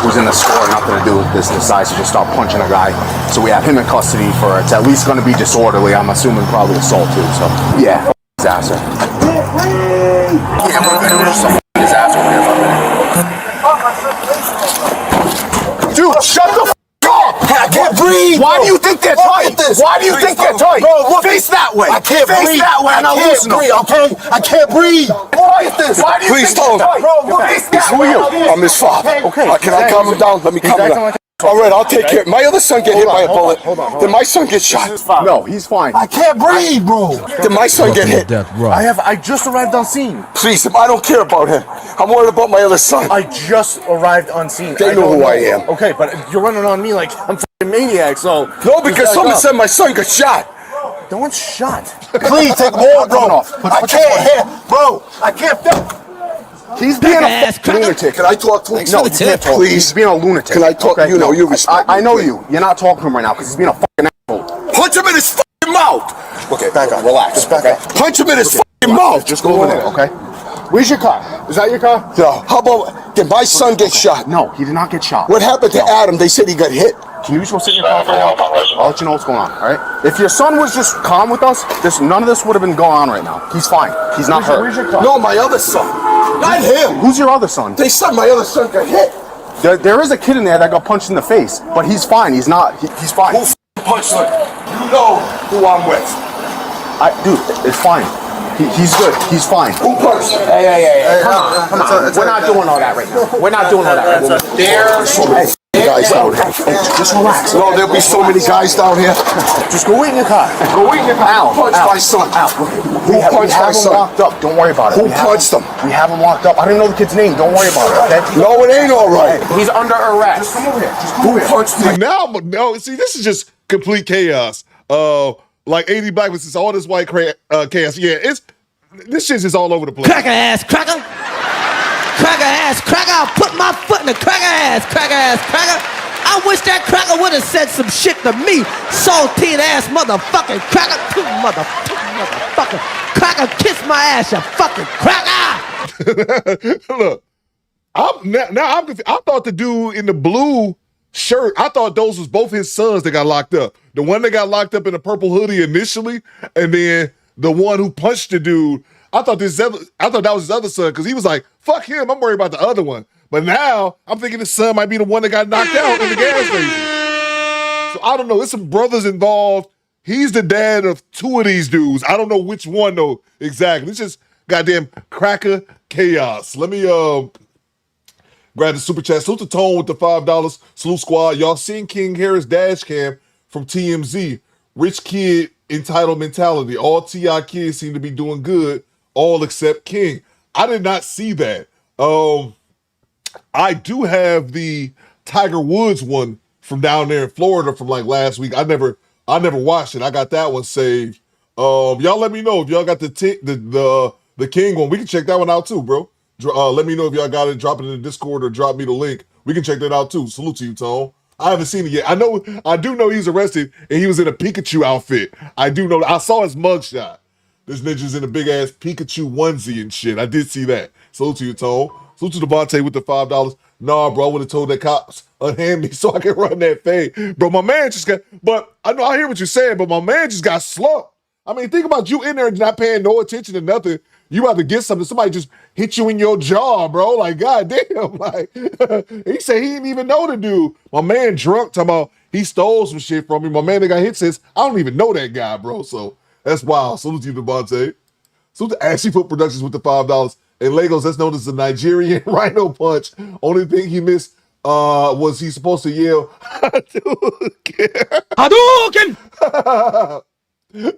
who's in the store, nothing to do with this, decides to just start punching a guy. So we have him in custody for it's at least going to be disorderly. I'm assuming probably assault too. So yeah, his ass. Yeah, we're gonna do some his ass over there. Dude, shut the f up! I can't breathe. Why do you think they're tight? Why do you think they're tight? Bro, look, face that way. I can't face breathe. that way. I can't breathe. Okay, I can't breathe. Why is this? Why do you Please think tell him. they're tight? Bro, face that Who are way. you? I'm his father. Okay. Can I calm him down? Let me calm him down. All right, I'll take care. My other son get hit by a bullet. Then my son gets shot. No, he's fine. I can't breathe, bro. Then my son get hit. I just arrived on scene. Please, I don't care about him. I'm worried about my other son. I just arrived on scene. They know who I am. Okay, but you're running on me like I'm a maniac, so... No, because someone said my son got shot. No one's shot. Please, take more, bro. I can't hit. Bro, I can't feel... He's being a lunatic. Can I talk to him? No, you can't talk. Please. He's being a lunatic. Can I talk? Okay, You know, you respect me. I know you. You're not talking to him right now because he's being a fucking asshole. Punch him in his fucking mouth. Okay, back up. Relax. Just back up. Punch him in his fucking mouth. Just go over there, okay? Where's your car? Is that your car? No. How about, did my son get shot? No, he did not get shot. What happened to Adam? They said he got hit. Can you just go sit in your car for a while? I'll let you know what's going on, all right? If your son was just calm with us, none of this would have been going on right now. He's fine. He's not hurt. Where's your car? No, my other son. Not him. Who's your other son? They said my other son got hit. There is a kid in there that got punched in the face, but he's fine. He's not. He's fine. Who punched him? You know who I'm with. Dude, it's fine. He's good. He's fine. Who punched him? Hey. Come on. We're not doing all that right now. We're not doing all that right now. There's so many guys down here. Hey, just relax. No, there'll be so many guys down here. Just go wait in your car. Go wait in your car. Who punched my son? Who punched my son? Locked up. Don't worry about it. Who punched him? We have him locked up. I don't even know the kid's name. Don't worry about it, okay? No, it ain't all right. He's under arrest. Just come over here. Who punched me? See, this is just complete chaos. like 80 black versus all this white chaos. Yeah, this shit's just all over the place. Cracker ass cracker. Cracker ass cracker. I'll put my foot in the cracker ass cracker. I wish that cracker would have said some shit to me. Saltine ass motherfucking cracker. Motherfucker. Cracker, kiss my ass, you fucking cracker. Look, I'm confused. I thought the dude in the blue shirt, I thought those was both his sons that got locked up. The one that got locked up in the purple hoodie initially, and then the one who punched the dude, I thought that was his other son, because he was like, fuck him, I'm worried about the other one. But now, I'm thinking his son might be the one that got knocked out in the gas station. So I don't know, there's some brothers involved. He's the dad of two of these dudes. I don't know which one though, exactly. It's just goddamn cracker chaos. Let me grab the super chat. Salute to Tone with the $5. Salute squad. Y'all seen King Harris dash cam from TMZ. Rich kid entitled mentality. All T.I. kids seem to be doing good, all except King. I did not see that. I do have the Tiger Woods one from down there in Florida from like last week. I never watched it. I got that one saved. Y'all let me know if y'all got the King one. We can check that one out too, bro. Let me know if y'all got it. Drop it in the Discord or drop me the link. We can check that out too. Salute to you, Tone. I haven't seen it yet. I do know he's arrested and he was in a Pikachu outfit. I do know. I saw his mugshot. This ninja's in a big ass Pikachu onesie and shit. I did see that. Salute to you, Tone. Salute to Devontae with the $5. Nah, bro, I would have told that cops unhand me so I could run that fade. Bro, my man just got, but I know I hear what you're saying, but my man just got slumped. I mean, think about you in there not paying no attention to nothing. You about to get something. Somebody just hit you in your jaw, bro. Like, goddamn. Like, he said he didn't even know the dude. My man drunk talking about he stole some shit from me. My man that got hit says, I don't even know that guy, bro. So that's wild. Salute to you, Devontae. Salute to Ashley Foot Productions with the $5. And Legos, that's known as the Nigerian Rhino Punch. Only thing he missed was he supposed to yell, Hadouken!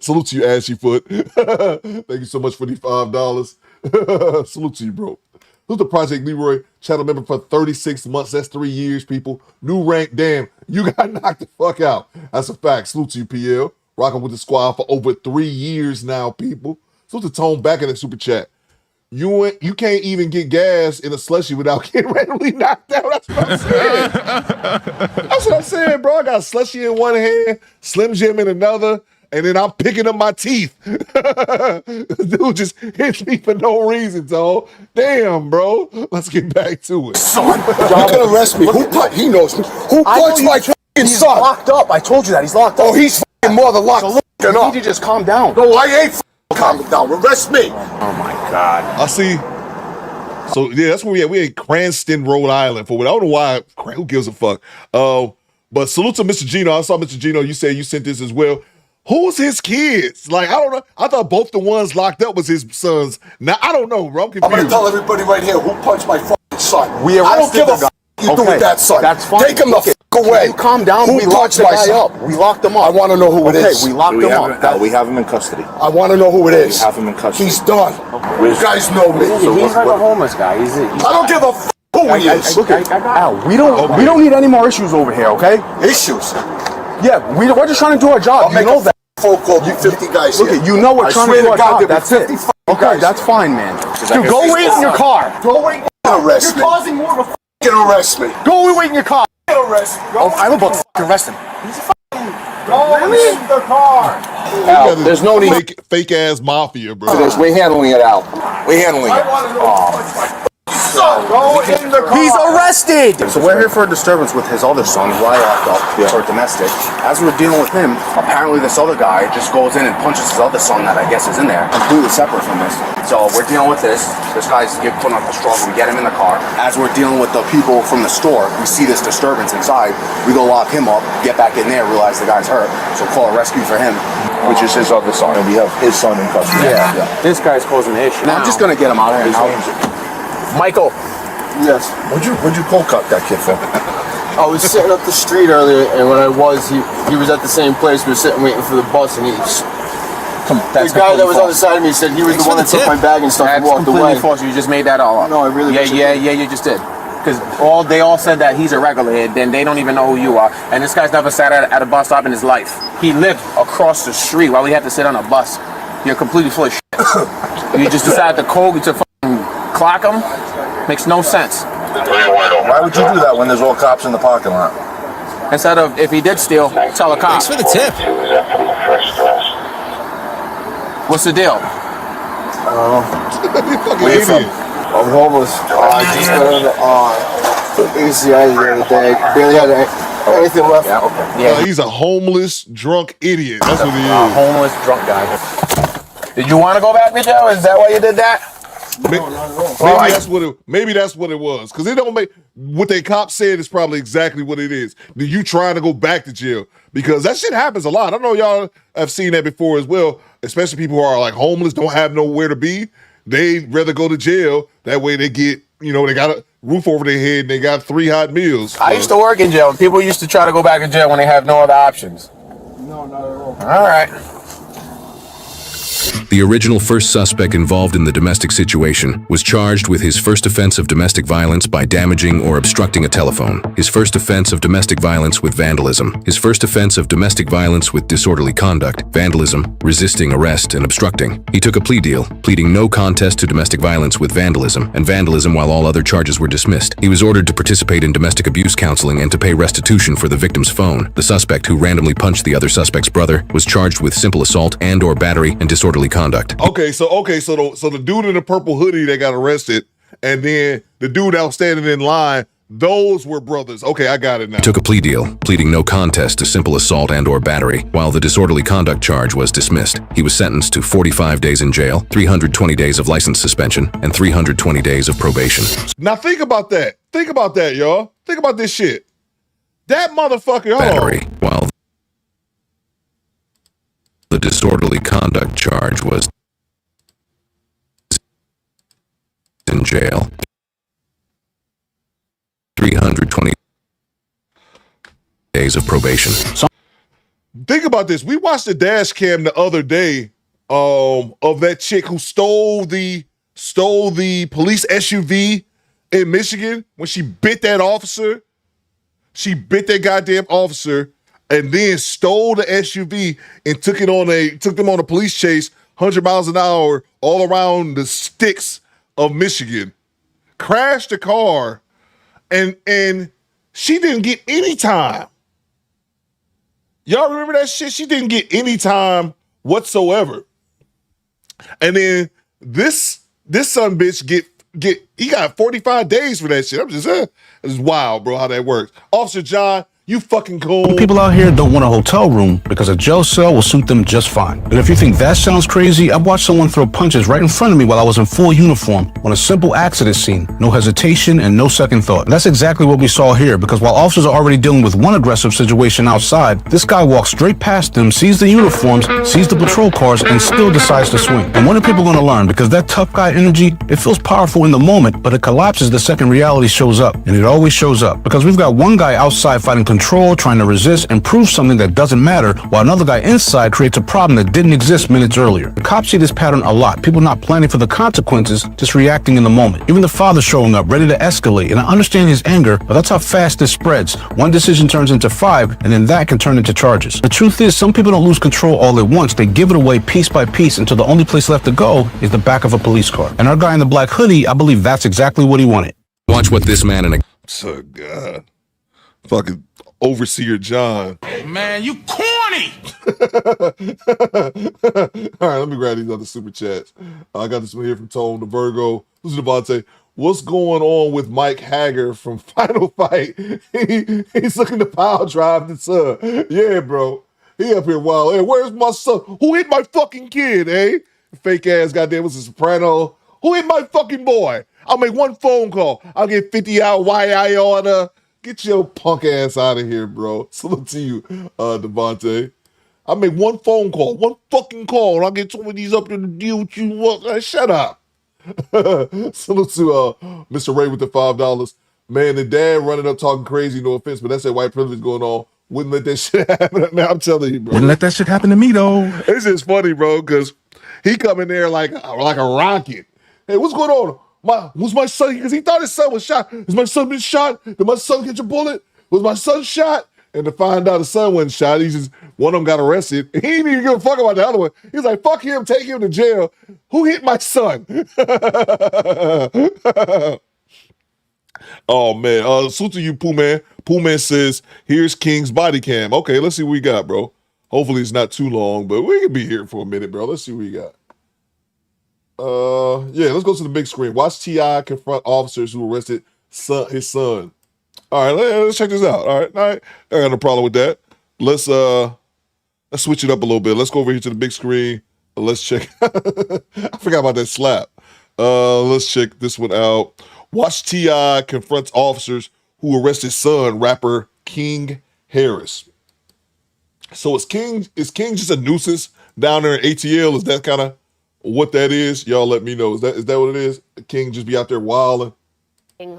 Salute to you, Ashy Foot. Thank you so much for the $5. Salute to you, bro. Who's the Project Leroy channel member for 36 months? That's 3 years, people. New rank, damn. You got knocked the fuck out. That's a fact. Salute to you, PL. Rocking with the squad for over 3 years now, people. Salute to Tone back in the super chat. You can't even get gas in a slushie without getting randomly knocked out. That's what I'm saying. That's what I'm saying, bro. I got a slushie in one hand, Slim Jim in another, and then I'm picking up my teeth. Dude just hits me for no reason, so damn, bro. Let's get back to it. Son, you can arrest me. He knows me. Who punched my fucking son? He's locked up. I told you that. He's locked up. Oh, he's fucking more than locked up. So you need to just calm down. No, I ain't calm down. Arrest me. Oh my God. I see. So yeah, that's where we at. We at Cranston, Rhode Island. For what I don't know why. Who gives a fuck? But salute to Mr. Gino. I saw Mr. Gino. You said you sent this as well. Who's his kids? Like, I don't know. I thought both the ones locked up was his sons. Now I don't know, bro. I'm confused. I'm gonna tell everybody right here who punched my fucking son. We arrested I don't give a fuck you do with that son. That's fine. Take him the fuck away. You calm down. Who We locked the guy up. We locked him up. I want to know who it is. We locked him up. We have him in custody. I want to know who it is. We have him in custody. He's done. You guys know me. He's like a homeless guy. He's I don't give a fuck who he is. Look at Al. We don't need any more issues over here, okay? Issues. Yeah, we're just trying to do our job. You know that. Folk called you 50 guys. Look at you know we're trying to do our job. That's it. Okay, that's fine, man. Dude, go wait in your car. Go wait. Arrest me. You're causing more of a fucking arrest me. Go wait in your car. Arrest me. I'm about to fucking arrest him. Go in the car. Al, there's no need. Fake ass mafia, bro. We're handling it, Al. We're handling it. I want to know go in the car. He's arrested. So we're here for a disturbance with his other son, who I locked up for domestic. As we're dealing with him, apparently this other guy just goes in and punches his other son that I guess is in there, completely separate from this. So we're dealing with this. This guy's putting up a struggle. We get him in the car. As we're dealing with the people from the store, we see this disturbance inside. We go lock him up, get back in there, realize the guy's hurt. So call a rescue for him, which is his other son. And we have his son in custody. Yeah. This guy's causing the issue. Now I'm just gonna get him out of here now. Michael. Yes. What'd you cold cut that kid for? I was sitting up the street earlier, and when I was, he was at the same place. We were sitting waiting for the bus, and the guy that was on the side of me said he was the one that took my bag and stuff and walked away. That's completely false. You just made that all up. No, I really you just did. Because they all said that he's a regular here, then they don't even know who you are. And this guy's never sat at a bus stop in his life. He lived across the street. Why we had to sit on a bus? You're completely full of shit. You just decided to fucking clock him? Makes no sense. Why would you do that when there's all cops in the parking lot? Instead of, if he did steal, tell a cop. Thanks for the tip. What's the deal? Where you from? I'm homeless. I just got on the ACI the other day. Barely had anything left. Yeah, okay. Yeah. He's a homeless, drunk idiot. That's what he is. A homeless, drunk guy. Did you want to go back to jail? Is that why you did that? No, not at all. Maybe that's what it was. Because it don't make what they cop said is probably exactly what it is. You trying to go back to jail because that shit happens a lot. I know y'all have seen that before as well. Especially people who are like homeless, don't have nowhere to be. They'd rather go to jail. That way they get, they got a roof over their head and they got 3 hot meals. I used to work in jail and people used to try to go back in jail when they have no other options. No, not at all. All right. The original first suspect involved in the domestic situation was charged with his first offense of domestic violence by damaging or obstructing a telephone, his first offense of domestic violence with vandalism, his first offense of domestic violence with disorderly conduct, vandalism, resisting arrest, and obstructing. He took a plea deal, pleading no contest to domestic violence with vandalism, and vandalism while all other charges were dismissed. He was ordered to participate in domestic abuse counseling and to pay restitution for the victim's phone. The suspect, who randomly punched the other suspect's brother, was charged with simple assault and/or battery and disorderly conduct. Okay, so the dude in the purple hoodie that got arrested, and then the dude out standing in line, those were brothers. Okay, I got it now. Took a plea deal, pleading no contest to simple assault and/or battery, while the disorderly conduct charge was dismissed. He was sentenced to 45 days in jail, 320 days of license suspension, and 320 days of probation. Now think about that. Think about that, y'all. Think about this shit. That motherfucker. Battery, while the disorderly conduct charge was in jail. 320 days of probation. Think about this. We watched the dash cam the other day of that chick who stole the police SUV in Michigan when she bit that officer. She bit that goddamn officer and then stole the SUV and took them on a police chase 100 miles an hour all around the sticks of Michigan. Crashed the car and she didn't get any time. Y'all remember that shit? She didn't get any time whatsoever. And then this son bitch he got 45 days for that shit. I'm just it's wild, bro, how that works. Officer John, you fucking cool. People out here don't want a hotel room because a jail cell will suit them just fine. But if you think that sounds crazy, I've watched someone throw punches right in front of me while I was in full uniform on a simple accident scene. No hesitation and no second thought. And that's exactly what we saw here, because while officers are already dealing with one aggressive situation outside, this guy walks straight past them, sees the uniforms, sees the patrol cars, and still decides to swing. And when are people going to learn? Because that tough guy energy, it feels powerful in the moment, but it collapses the second reality shows up. And it always shows up. Because we've got one guy outside fighting control, trying to resist and prove something that doesn't matter, while another guy inside creates a problem that didn't exist minutes earlier. The cops see this pattern a lot. People not planning for the consequences, just reacting in the moment. Even the father showing up, ready to escalate. And I understand his anger, but that's how fast this spreads. One decision turns into 5, and then that can turn into charges. The truth is, some people don't lose control all at once. They give it away piece by piece until the only place left to go is the back of a police car. And our guy in the black hoodie, I believe that's exactly what he wanted. Watch what this man in a... So God. Fucking Overseer John. Man, you corny! All right, let me grab these other super chats. I got this one here from Tone the Virgo. This is Devontae. What's going on with Mike Hager from Final Fight? He's looking to pile drive the son. Yeah, bro. He up here wild. Hey, where's my son? Who hit my fucking kid, eh? Fake ass goddamn, was a soprano. Who hit my fucking boy? I'll make one phone call. I'll get 50 out YI order. Get your punk ass out of here, bro. Salute to you, Devontae. I make one phone call, one fucking call, and I'll get some of these up there to deal with you. Shut up. Salute to Mr. Ray with the $5. Man, the dad running up talking crazy, no offense, but that's that white privilege going on. Wouldn't let that shit happen. Man, I'm telling you, bro. Wouldn't let that shit happen to me, though. It's just funny, bro, because he come in there like a rocket. Hey, what's going on? Was my son, because he thought his son was shot. Has my son been shot? Did my son catch a bullet? Was my son shot? And to find out his son wasn't shot, one of them got arrested. He didn't even give a fuck about the other one. He's like, fuck him, take him to jail. Who hit my son? Oh, man. Salute to you, Pooh Man. Pooh Man says, here's King's body cam. Okay, let's see what we got, bro. Hopefully it's not too long, but we can be here for a minute, bro. Let's see what we got. Yeah, let's go to the big screen. Watch T.I. confront officers who arrested his son. All right, let's check this out. All right. I got no problem with that. Let's switch it up a little bit. Let's go over here to the big screen. Let's check. I forgot about that slap. Let's check this one out. Watch T.I. confronts officers who arrested son, rapper King Harris. So is King just a nuisance down there in ATL? Is that kind of what that is? Y'all let me know. Is that what it is? King just be out there wilding?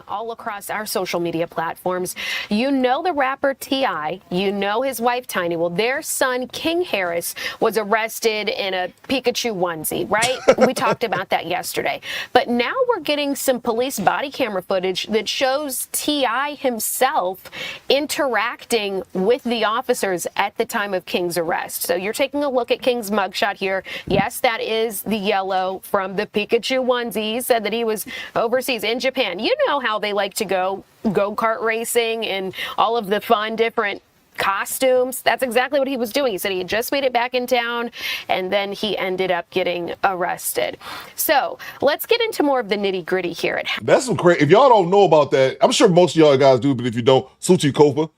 All across our social media platforms. You know the rapper T.I., you know his wife Tiny. Well, their son King Harris was arrested in a Pikachu onesie, right? We talked about that yesterday. But now we're getting some police body camera footage that shows T.I. himself interacting with the officers at the time of King's arrest. So you're taking a look at King's mugshot here. Yes, that is the yellow from the Pikachu onesie. He said that he was overseas in Japan. You know how they like to go-kart racing and all of the fun different costumes. That's exactly what he was doing. He said he had just made it back in town, and then he ended up getting arrested. So let's get into more of the nitty-gritty here. That's some crazy. If y'all don't know about that, I'm sure most of y'all guys do, but if you don't, Suchi Kofa,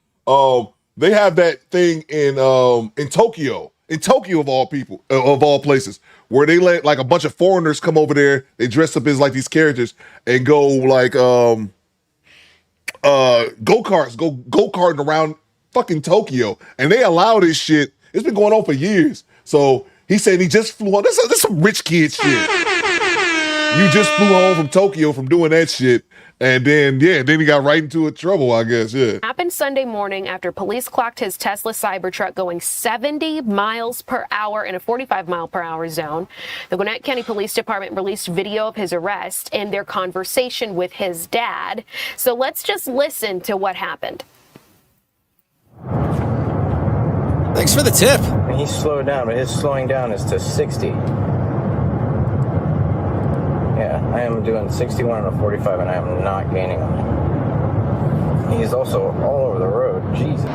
they have that thing in Tokyo. In Tokyo, of all people, of all places, where they let like a bunch of foreigners come over there. They dress up as like these characters and go like go-karting around fucking Tokyo. And they allow this shit. It's been going on for years. So he said he just flew on. This is some rich kid shit. You just flew home from Tokyo from doing that shit. And then he got right into trouble, I guess, yeah. Happened Sunday morning after police clocked his Tesla Cybertruck going 70 miles per hour in a 45 mile per hour zone. The Gwinnett County Police Department released video of his arrest and their conversation with his dad. So let's just listen to what happened. Thanks for the tip. He slowed down, but his slowing down is to 60. Yeah, I am doing 61 on a 45, and I am not gaining on him. He's also all over the road. Jesus.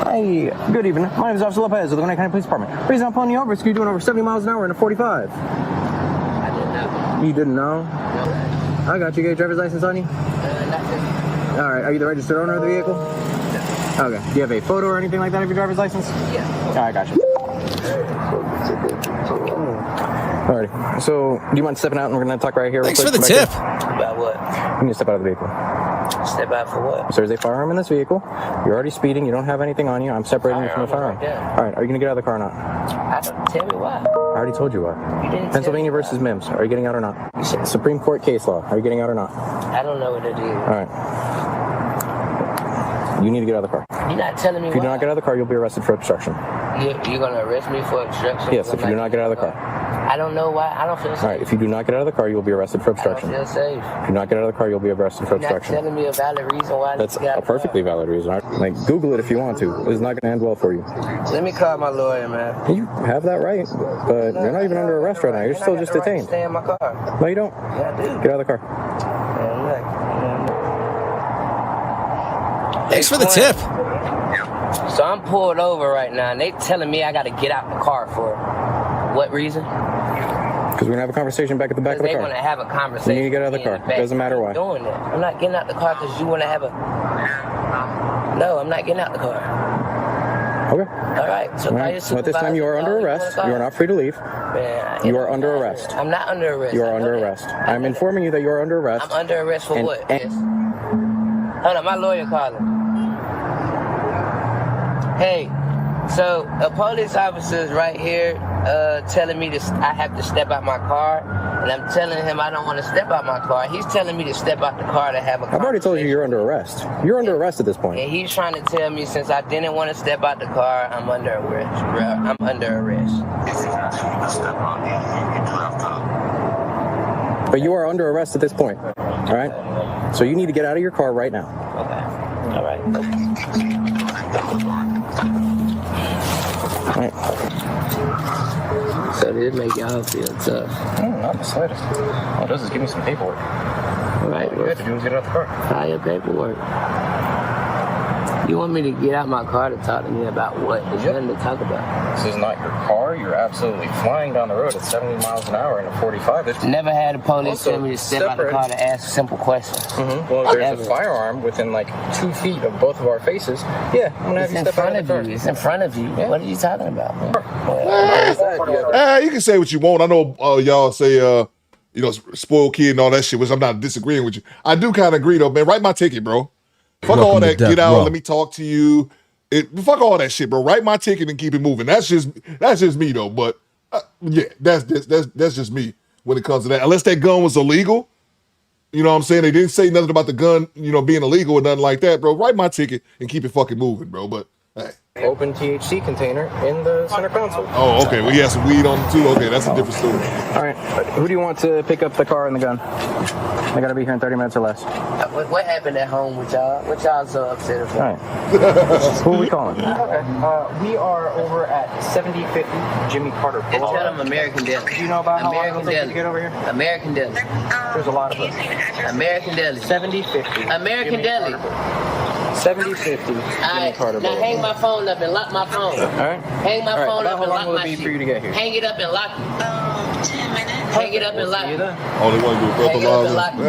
Hi, good evening. My name is Officer Lopez of the Gwinnett County Police Department. The reason I'm pulling you over is because you're doing over 70 miles an hour in a 45. I didn't know. You didn't know? No. I got you. Get a driver's license on you? Nothing. All right, are you the registered owner of the vehicle? No. Okay. Do you have a photo or anything like that of your driver's license? Yeah. All right, gotcha. Alrighty. So, do you mind stepping out and we're going to talk right here? Thanks for the tip. About what? You need to step out of the vehicle. Step out for what? So there's a firearm in this vehicle. You're already speeding. You don't have anything on you. I'm separating you from the firearm. Right. Alright, are you going to get out of the car or not? I don't tell me why. I already told you why. You didn't Pennsylvania versus Mims. Are you getting out or not? Supreme Court case law. Are you getting out or not? I don't know what it is. Alright. You need to get out of the car. You're not telling me If you why. do not get out of the car, you'll be arrested for obstruction. You're going to arrest me for obstruction? Yes, if you do not get out of the car. I don't know why. I don't feel safe. Alright, if you do not get out of the car, you'll be arrested for obstruction. I don't feel safe. If you do not get out of the car, you'll be arrested for You're not obstruction. telling me a valid reason why. That's a perfectly valid reason. Like, Google it if you want to. It's not going to end well for you. Let me call my lawyer, man. You have that right, but you're not even under arrest right now. You're still just detained. Stay in my car. No, you don't. Yeah, I do. Get out of the car. Thanks for the tip. So I'm pulled over right now, and they telling me I got to get out the car for what reason? Because we're going to have a conversation back at the back of the car. They want to have a conversation. You need to get out of the car. It doesn't matter why. I'm doing that. I'm not getting out the car because you want to have a... No, I'm not getting out the car. Okay. All right. So All right. At this time, you are under arrest. You are not free to leave. Man, you are under arrest. I'm not under arrest. You are under arrest. I'm informing you that you are under arrest. I'm under arrest for what? Yes. Hold on, my lawyer calling. Hey, so a police officer is right here telling me I have to step out my car, and I'm telling him I don't want to step out my car. He's telling me to step out the car to have a conversation. I've already told you you're under arrest. You're under arrest at this point. And he's trying to tell me since I didn't want to step out the car, I'm under arrest. I'm under arrest. But you are under arrest at this point, all right? So you need to get out of your car right now. Okay. All right. So did it make y'all feel tough? Not the slightest. All it does is give me some paperwork. All right. All you have to do is get out the car. File your paperwork. You want me to get out my car to talk to me about what? There's nothing to talk about. This is not your car. You're absolutely flying down the road at 70 miles an hour in a 45. Never had a police Also, tell me to step out the car to ask simple questions. Well, there's a firearm within like 2 feet of both of our faces. Yeah, I'm gonna have you step out of the car. It's in front of you. Yeah. What are you talking about? You can say what you want. I know y'all say, spoiled kid and all that shit, which I'm not disagreeing with you. I do kind of agree though, man. Write my ticket, bro. Fuck all that. Get out. Let me talk to you. Fuck all that shit, bro. Write my ticket and keep it moving. That's just me though. But yeah, that's just me when it comes to that. Unless that gun was illegal, you know what I'm saying? They didn't say nothing about the gun, being illegal or nothing like that, bro. Write my ticket and keep it fucking moving, bro. But hey. Open THC container in the center console. Oh, okay. Well, he has some weed on him too. Okay, that's a different story. All right. Who do you want to pick up the car and the gun? I gotta be here in 30 minutes or less. What happened at home with y'all? What y'all so upset about? All right. Who are we calling? Okay. We are over at 7050 Jimmy Carter Boulevard. Tell them American Deli. Do you know about how long it'll take to get over here? American Deli. There's a lot of us. American Deli. 7050. American Deli. 7050 Jimmy Carter Now Boulevard. hang my phone up and lock my phone. All right. Hang my phone up and lock How long will my it be shit. for you to get here? Hang it up and lock it. 10 minutes. Hang it up and lock it. All they want to do is Hang it up and breathalyzer. lock it.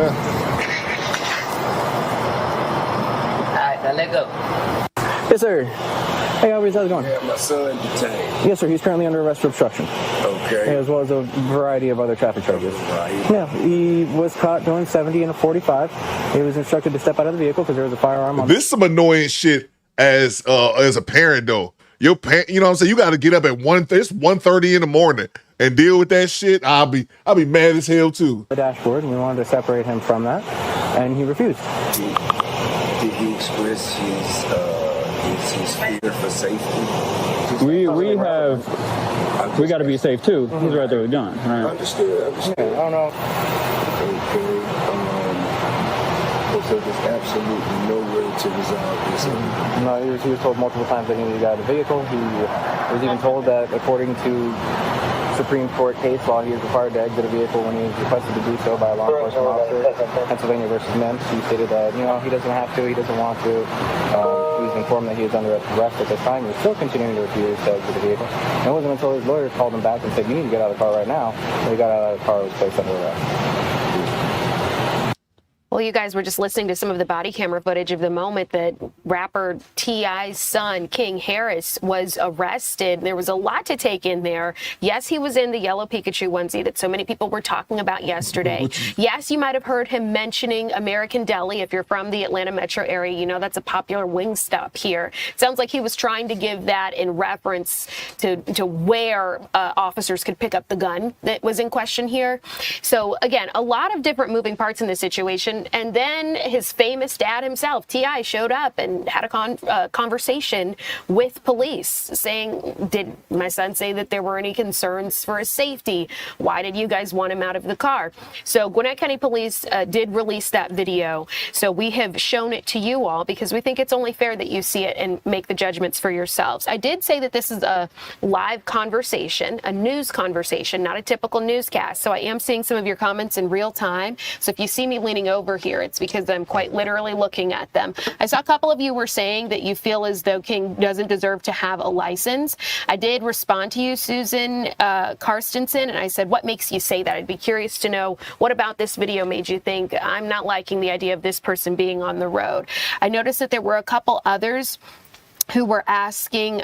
All right, now let go. Yes, sir. Hey, Albert, how's it going? Yeah, my son detained. Yes, sir. He's currently under arrest for obstruction. Okay. As well as a variety of other traffic charges. Yeah, he was caught doing 70 in a 45. He was instructed to step out of the vehicle because there was a firearm on. This is some annoying shit as a parent though. Your parent, you know what I'm saying? You got to get up at 1:30 in the morning and deal with that shit. I'll be mad as hell too. The dashboard, and we wanted to separate him from that, and he refused. Did he express his fear for safety? We got to be safe too. He's right there with a gun. Right? Understood. Yeah, I don't know. Okay. So there's absolutely no way to resolve this. No, he was told multiple times that he needed to get out of the vehicle. He was even told that according to Supreme Court case law, he is required to exit a vehicle when he is requested to do so by a law enforcement officer. Pennsylvania versus Mims. He stated that, he doesn't have to, he doesn't want to. He was informed that he was under arrest at this time. He was still continuing to refuse to exit the vehicle. And it wasn't until his lawyers called him back and said, you need to get out of the car right now. When he got out of the car, he was placed under arrest. Well, you guys were just listening to some of the body camera footage of the moment that rapper T.I.'s son, King Harris, was arrested. There was a lot to take in there. Yes, he was in the yellow Pikachu onesie that so many people were talking about yesterday. Yes, you might have heard him mentioning American Deli. If you're from the Atlanta metro area, you know that's a popular wing stop here. It sounds like he was trying to give that in reference to where officers could pick up the gun that was in question here. So, again, a lot of different moving parts in this situation. And then his famous dad himself, T.I., showed up and had a conversation with police saying, did my son say that there were any concerns for his safety? Why did you guys want him out of the car? So Gwinnett County Police did release that video. So we have shown it to you all because we think it's only fair that you see it and make the judgments for yourselves. I did say that this is a live conversation, a news conversation, not a typical newscast. So I am seeing some of your comments in real time. So if you see me leaning over here, it's because I'm quite literally looking at them. I saw a couple of you were saying that you feel as though King doesn't deserve to have a license. I did respond to you, Susan Karstensen, and I said, what makes you say that? I'd be curious to know what about this video made you think I'm not liking the idea of this person being on the road. I noticed that there were a couple others who were asking,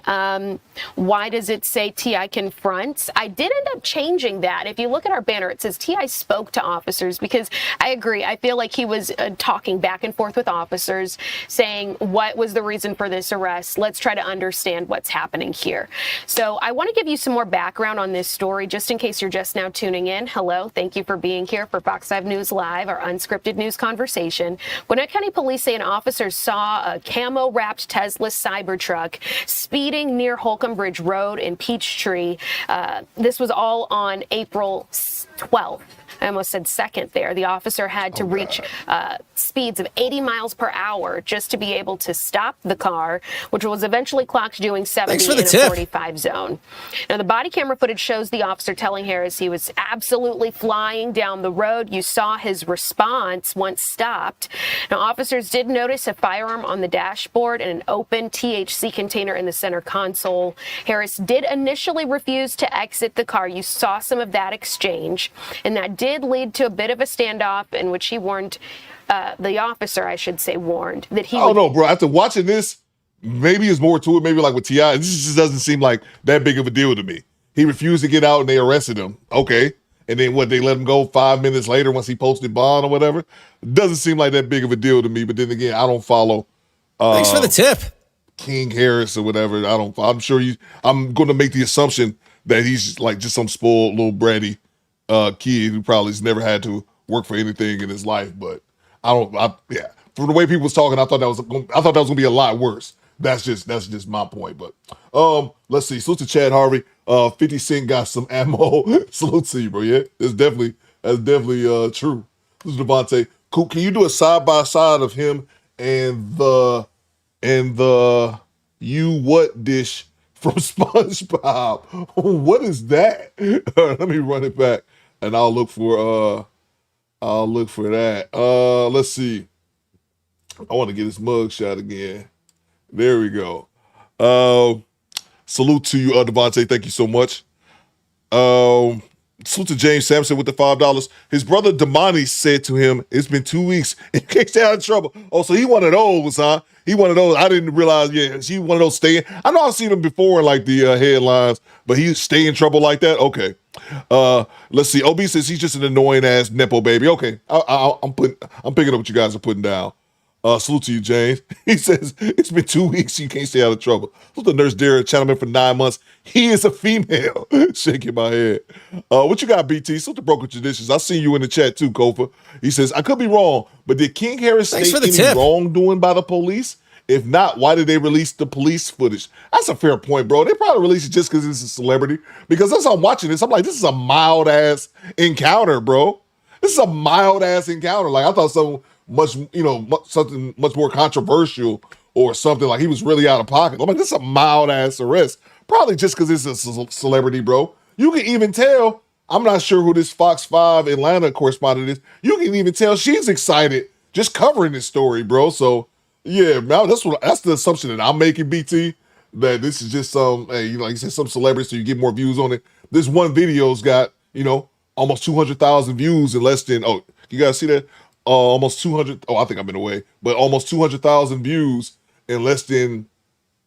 why does it say T.I. confronts? I did end up changing that. If you look at our banner, it says T.I. spoke to officers because I agree. I feel like he was talking back and forth with officers saying, what was the reason for this arrest? Let's try to understand what's happening here. So I want to give you some more background on this story, just in case you're just now tuning in. Hello. Thank you for being here for Fox 5 News Live, our unscripted news conversation. Gwinnett County Police say an officer saw a camo-wrapped Tesla Cybertruck speeding near Holcomb Bridge Road in Peachtree. This was all on April 12th. I almost said second there. The officer had to reach speeds of 80 miles per hour just to be able to stop the car, which was eventually clocked doing 70 in a 45 zone. Now, the body camera footage shows the officer telling Harris he was absolutely flying down the road. You saw his response once stopped. Now, officers did notice a firearm on the dashboard and an open THC container in the center console. Harris did initially refuse to exit the car. You saw some of that exchange, and that did lead to a bit of a standoff in which he warned, the officer, I should say, warned that he I don't know, bro. After watching this, maybe it's more to it. Maybe like with T.I., this just doesn't seem like that big of a deal to me. He refused to get out and they arrested him. Okay. And then what, they let him go 5 minutes later once he posted bond or whatever? Doesn't seem like that big of a deal to me. But then again, I don't follow. Thanks for the tip. King Harris or whatever. I'm sure I'm going to make the assumption that he's like just some spoiled little bratty kid who probably has never had to work for anything in his life. But yeah. From the way people was talking, I thought that was gonna be a lot worse. That's just my point. But let's see. Salute to Chad Harvey. 50 Cent got some ammo. Salute to you, bro. Yeah, that's definitely true. This is Devontae. Coop, can you do a side by side of him and the you what dish from SpongeBob? What is that? Let me run it back and I'll look for that. Let's see. I want to get his mug shot again. There we go. Salute to you, Devontae. Thank you so much. Salute to James Sampson with the $5. His brother Damani said to him, "It's been 2 weeks. You can't stay out of trouble." Oh, so he one of those, huh? He one of those. I didn't realize. Yeah, he one of those staying. I know I've seen him before in like the headlines, but he stay in trouble like that. Okay. Let's see. OB says he's just an annoying ass nepo baby. Okay, I'm picking up what you guys are putting down. Salute to you, James. He says, it's been 2 weeks, you can't stay out of trouble. Salute to Nurse Dara, channelman for 9 months. He is a female. Shaking my head. What you got, BT? Salute to Broker Traditions. I see you in the chat too, Kofa. He says, I could be wrong, but did King Harris state any wrongdoing by the police? If not, why did they release the police footage? That's a fair point, bro. They probably released it just because it's a celebrity. Because as I'm watching this, I'm like, this is a mild-ass encounter, bro. This is a mild-ass encounter. Like, I thought something much more controversial or something like he was really out of pocket. I'm like, this is a mild ass arrest. Probably just because it's a celebrity, bro. You can even tell, I'm not sure who this Fox 5 Atlanta correspondent is. You can even tell she's excited just covering this story, bro. So yeah, man, that's the assumption that I'm making, BT, that this is just like you said, some celebrity, so you get more views on it. This one video's got, almost 200,000 views in less than, you guys see that? Almost 200, I think I'm in the way, but almost 200,000 views in less than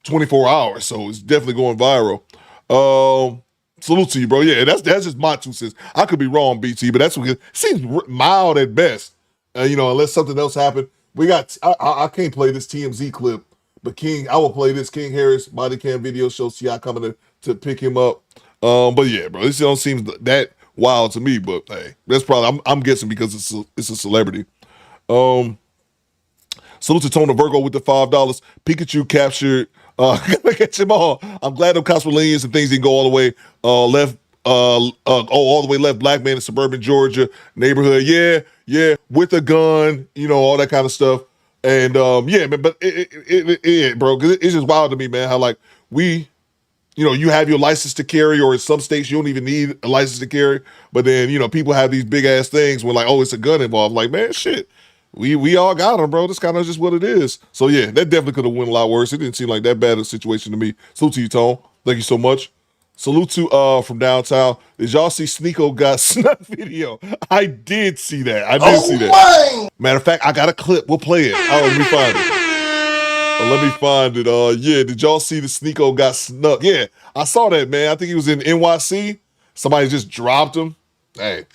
24 hours. So it's definitely going viral. Salute to you, bro. Yeah, that's just my 2 cents. I could be wrong, BT, but that's what it seems mild at best. Unless something else happened. I can't play this TMZ clip, but I will play this King Harris body cam video shows T.I. coming to pick him up. But yeah, bro, this don't seem that wild to me, but hey, that's probably I'm guessing because it's a celebrity. Salute to Tona Virgo with the $5. Pikachu captured. Gotta catch them all. I'm glad them cops were lenient and things didn't go all the way left. All the way left. Black man in suburban Georgia neighborhood. Yeah, with a gun. All that kind of stuff. And yeah, man. But it bro, cause it's just wild to me, man. How like you have your license to carry, or in some states you don't even need a license to carry. But then, people have these big ass things where like, oh, it's a gun involved. Like, man, shit, we all got them, bro. That's kind of just what it is. So yeah, that definitely could have went a lot worse. It didn't seem like that bad a situation to me. Salute to you, Tone. Thank you so much. Salute to from downtown. Did y'all see Sneeko got snuck video? I did see that. See that. Matter of fact, I got a clip. We'll play it. Let me find it. Let me find it. Yeah, did y'all see the Sneeko got snuck? Yeah, I saw that, man. I think he was in NYC. Somebody just dropped him. Hey,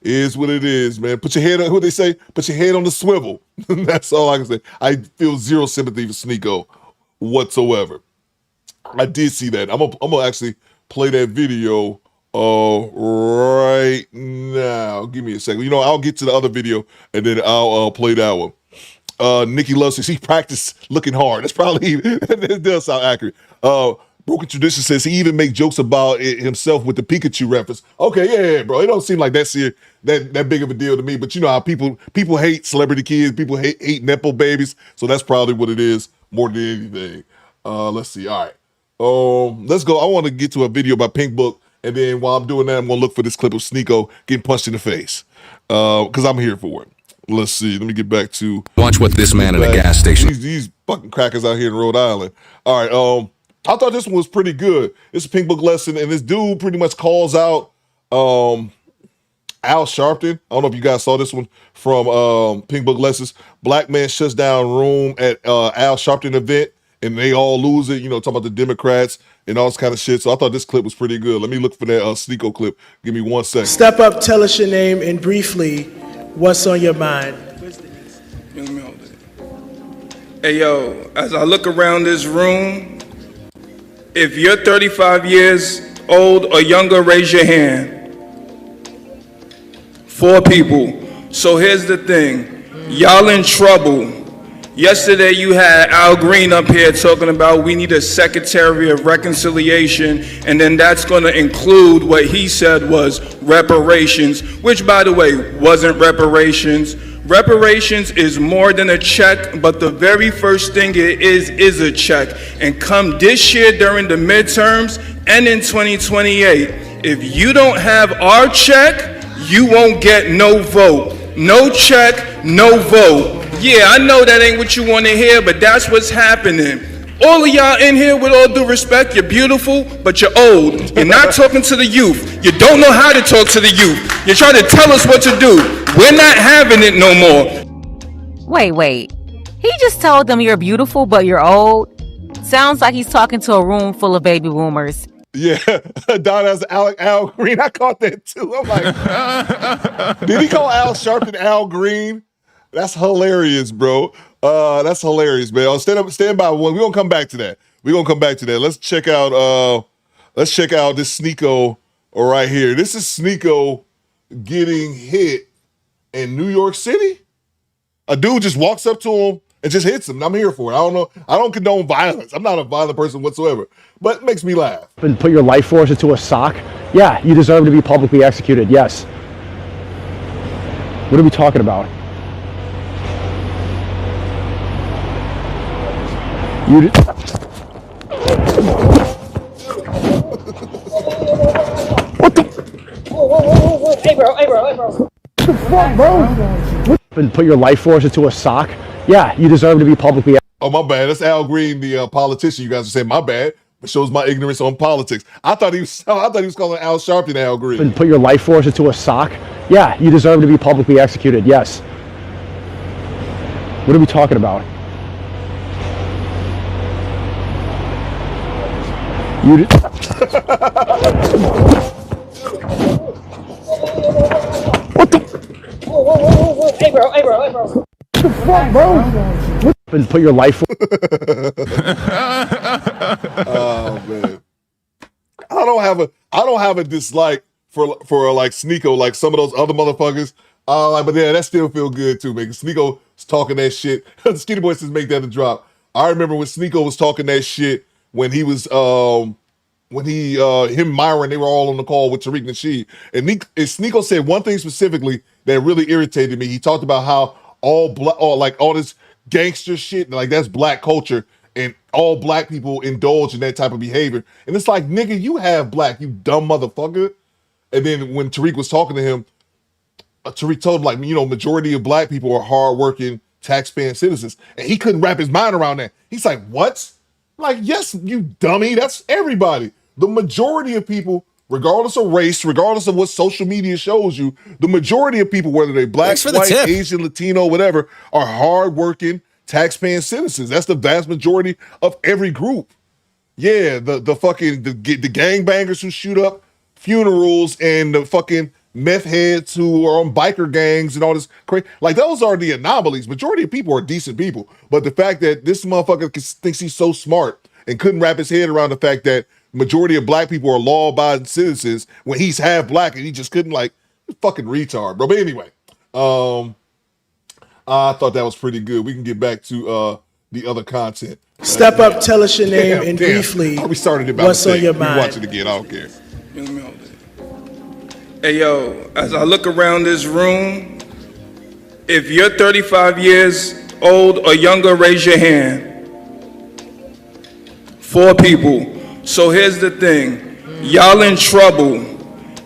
is what it is, man. Put your head on, what they say, put your head on the swivel. That's all I can say. I feel zero sympathy for Sneeko whatsoever. I did see that. I'm gonna actually play that video right now. Give me a second. I'll get to the other video and then I'll play that one. Nikki loves to see practice looking hard. That's probably, it does sound accurate. Broken Tradition says he even make jokes about it himself with the Pikachu reference. Okay, yeah, bro. It don't seem like that big of a deal to me. But you know how people hate celebrity kids, people hate nepo babies. So that's probably what it is more than anything. Let's see. All right. Let's go. I want to get to a video by Pink Book, and then while I'm doing that, I'm gonna look for this clip of Sneeko getting punched in the face. Because I'm here for it. Let's see. Let me get back to Watch what this man in a gas station. These fucking crackers out here in Rhode Island. All right. I thought this one was pretty good. It's a Pink Book lesson, and this dude pretty much calls out Al Sharpton. I don't know if you guys saw this one from Pink Book Lessons. Black man shuts down room at Al Sharpton event, and they all lose it. You know, talking about the Democrats and all this kind of shit. So I thought this clip was pretty good. Let me look for that Sneeko clip. Give me 1 second. Step up, tell us your name, and briefly, what's on your mind? Hey, yo, as I look around this room, if you're 35 years old or younger, raise your hand. 4 people. So here's the thing. Y'all in trouble. Yesterday you had Al Green up here talking about we need a Secretary of Reconciliation, and then that's going to include what he said was reparations, which, by the way, wasn't reparations. Reparations is more than a check, but the very first thing it is a check. And come this year during the midterms and in 2028, if you don't have our check, you won't get no vote. No check, no vote. Yeah, I know that ain't what you want to hear, but that's what's happening. All of y'all in here, with all due respect, you're beautiful, but you're old. You're not talking to the youth. You don't know how to talk to the youth. You're trying to tell us what to do. We're not having it no more. Wait. He just told them you're beautiful, but you're old? Sounds like he's talking to a room full of baby boomers. Yeah, Donna's Al Green. I caught that too. I'm like, did he call Al Sharpton Al Green? That's hilarious, bro. That's hilarious, man. Stand by one. We're gonna come back to that. Let's check out this Sneeko right here. This is Sneeko getting hit in New York City. A dude just walks up to him and just hits him. I'm here for it. I don't know. I don't condone violence. I'm not a violent person whatsoever, but it makes me laugh. And put your life force into a sock? Yeah, you deserve to be publicly executed, yes. What are we talking about? What the? Whoa. Hey, bro. What, bro? And put your life force into a sock? Yeah, you deserve to be publicly. Oh, my bad. That's Al Green, the politician. You guys are saying my bad. It shows my ignorance on politics. I thought he was calling Al Sharpton Al Green. And put your life force into a sock? Yeah, you deserve to be publicly executed, yes. What are we talking about? What the? Whoa. Hey, bro. What, bro? And put your life. Oh man, I don't have a dislike for like Sneeko, like some of those other motherfuckers. But yeah, that still feel good too, man. Sneeko's talking that shit. Skinny Boy says make that a drop. I remember when Sneeko was talking that shit when he was him, Myron, they were all on the call with Tariq Nasheed. And Sneeko said one thing specifically that really irritated me. He talked about how all this gangster shit, like that's black culture, and all black people indulge in that type of behavior. And it's like, nigga, you have black, you dumb motherfucker. And then when Tariq was talking to him, Tariq told him, like, you know, majority of black people are hardworking, tax-paying citizens. And he couldn't wrap his mind around that. He's like, what? Like, yes, you dummy, that's everybody. The majority of people, regardless of race, regardless of what social media shows you, the majority of people, whether they're black, white, Asian, Latino, whatever, are hardworking, tax-paying citizens. That's the vast majority of every group. Yeah, the gangbangers who shoot up funerals and the fucking meth heads who are on biker gangs and all this crazy, like those are the anomalies. Majority of people are decent people, but the fact that this motherfucker thinks he's so smart and couldn't wrap his head around the fact that majority of black people are law-abiding citizens when he's half black and he just couldn't, like, fucking retard, bro. But anyway, I thought that was pretty good. We can get back to the other content. Step up, tell us your name, and briefly, we started about what's on your mind? Watch it again. I don't care. Hey, yo, as I look around this room, if you're 35 years old or younger, raise your hand. 4 people. So here's the thing. Y'all in trouble.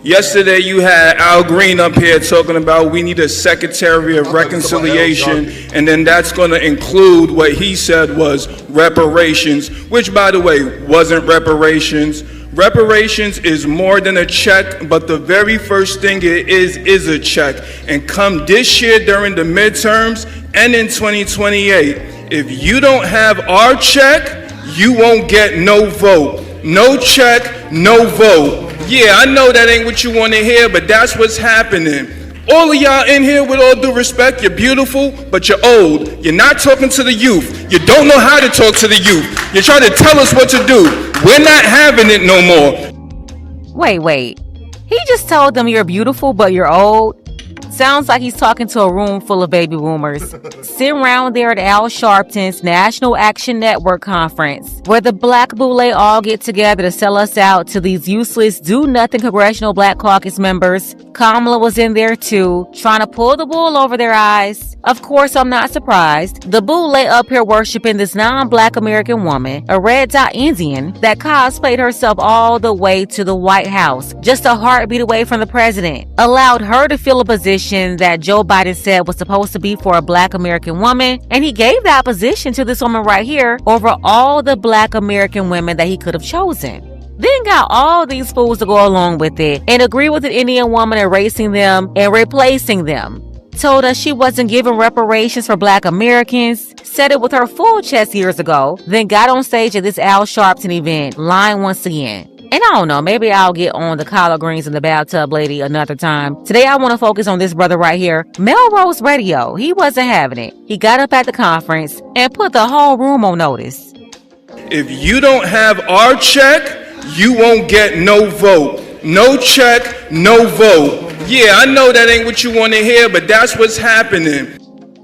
Yesterday you had Al Green up here talking about we need a Secretary of Reconciliation, and then that's going to include what he said was reparations, which, by the way, wasn't reparations. Reparations is more than a check, but the very first thing it is a check. And come this year during the midterms and in 2028, if you don't have our check, you won't get no vote. No check, no vote. Yeah, I know that ain't what you want to hear, but that's what's happening. All of y'all in here, with all due respect, you're beautiful, but you're old. You're not talking to the youth. You don't know how to talk to the youth. You're trying to tell us what to do. We're not having it no more. Wait. He just told them you're beautiful, but you're old. Sounds like he's talking to a room full of baby boomers. Sitting around there at Al Sharpton's National Action Network conference, where the Black Boule all get together to sell us out to these useless, do-nothing Congressional Black Caucus members. Kamala was in there too, trying to pull the wool over their eyes. Of course, I'm not surprised. The Boule up here worshiping this non-Black American woman, a red dot Indian, that cosplayed herself all the way to the White House, just a heartbeat away from the president, allowed her to fill a position that Joe Biden said was supposed to be for a Black American woman, and he gave that position to this woman right here over all the Black American women that he could have chosen. Then got all these fools to go along with it and agree with an Indian woman erasing them and replacing them. Told us she wasn't giving reparations for Black Americans, said it with her full chest years ago, then got on stage at this Al Sharpton event, lying once again. And I don't know, maybe I'll get on the collard greens in the bathtub lady another time. Today I want to focus on this brother right here, Melrose Radio. He wasn't having it. He got up at the conference and put the whole room on notice. If you don't have our check, you won't get no vote. No check, no vote. Yeah, I know that ain't what you want to hear, but that's what's happening.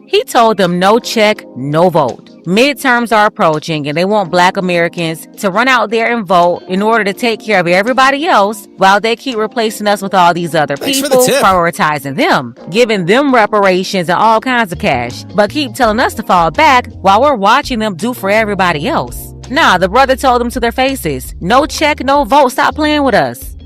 He told them no check, no vote. Midterms are approaching and they want Black Americans to run out there and vote in order to take care of everybody else while they keep replacing us with all these other people, prioritizing them, giving them reparations and all kinds of cash, but keep telling us to fall back while we're watching them do for everybody else. Nah, the brother told them to their faces, no check, no vote, stop playing with us.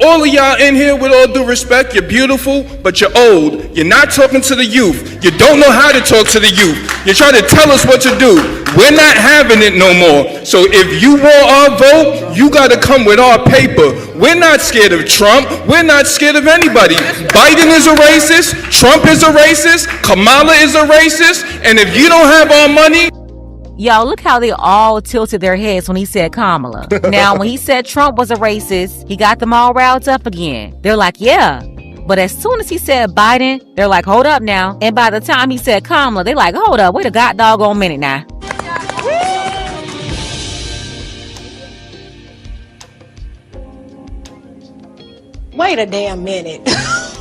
All of y'all in here, with all due respect, you're beautiful, but you're old. You're not talking to the youth. You don't know how to talk to the youth. You're trying to tell us what to do. We're not having it no more. So if you want our vote, you got to come with our paper. We're not scared of Trump. We're not scared of anybody. Biden is a racist. Trump is a racist. Kamala is a racist. And if you don't have our money... Y'all, look how they all tilted their heads when he said Kamala. Now, when he said Trump was a racist, he got them all riled up again. They're like, yeah. But as soon as he said Biden, they're like, hold up now. And by the time he said Kamala, they're like, hold up, wait a god doggone minute now. Wait a damn minute.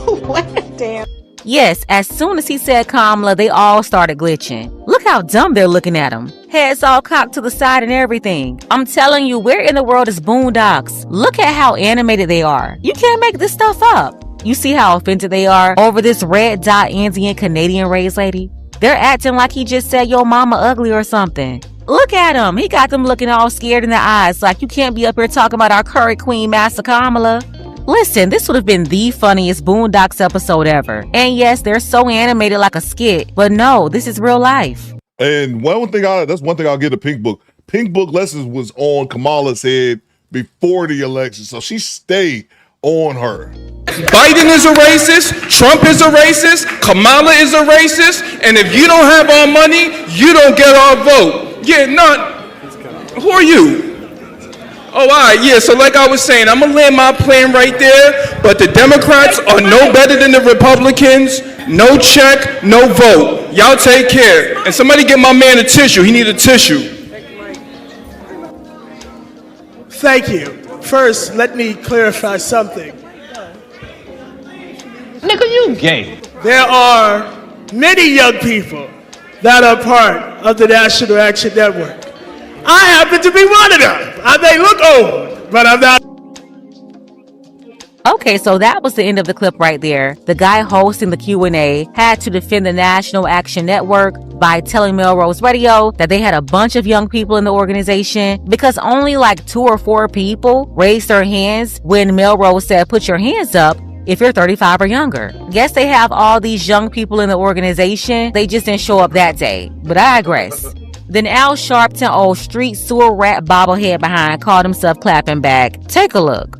Wait a damn. Yes, as soon as he said Kamala, they all started glitching. Look how dumb they're looking at him. Heads all cocked to the side and everything. I'm telling you, where in the world is Boondocks? Look at how animated they are. You can't make this stuff up. You see how offended they are over this red dot Indian Canadian race lady? They're acting like he just said your mama ugly or something. Look at him. He got them looking all scared in the eyes like you can't be up here talking about our curry queen, Master Kamala. Listen, this would have been the funniest Boondocks episode ever. And yes, they're so animated like a skit, but no, this is real life. And that's one thing I'll give to Pink Book. Pink Book lessons was on Kamala's head before the election, so she stayed on her. Biden is a racist, Trump is a racist, Kamala is a racist, and if you don't have our money, you don't get our vote. Yeah, who are you? Oh, all right, yeah, so like I was saying, I'm going to land my plane right there, but the Democrats are no better than the Republicans. No check, no vote. Y'all take care. And somebody get my man a tissue. He need a tissue. Thank you. First, let me clarify something. Nigga, you gay. There are many young people that are part of the National Action Network. I happen to be one of them. They look old, but I'm not. Okay, so that was the end of the clip right there. The guy hosting the Q&A had to defend the National Action Network by telling Melrose Radio that they had a bunch of young people in the organization because only like 2 or 4 people raised their hands when Melrose said, put your hands up if you're 35 or younger. Guess they have all these young people in the organization. They just didn't show up that day. But I digress. Then Al Sharpton, old street sewer rat bobblehead behind, called himself clapping back. Take a look.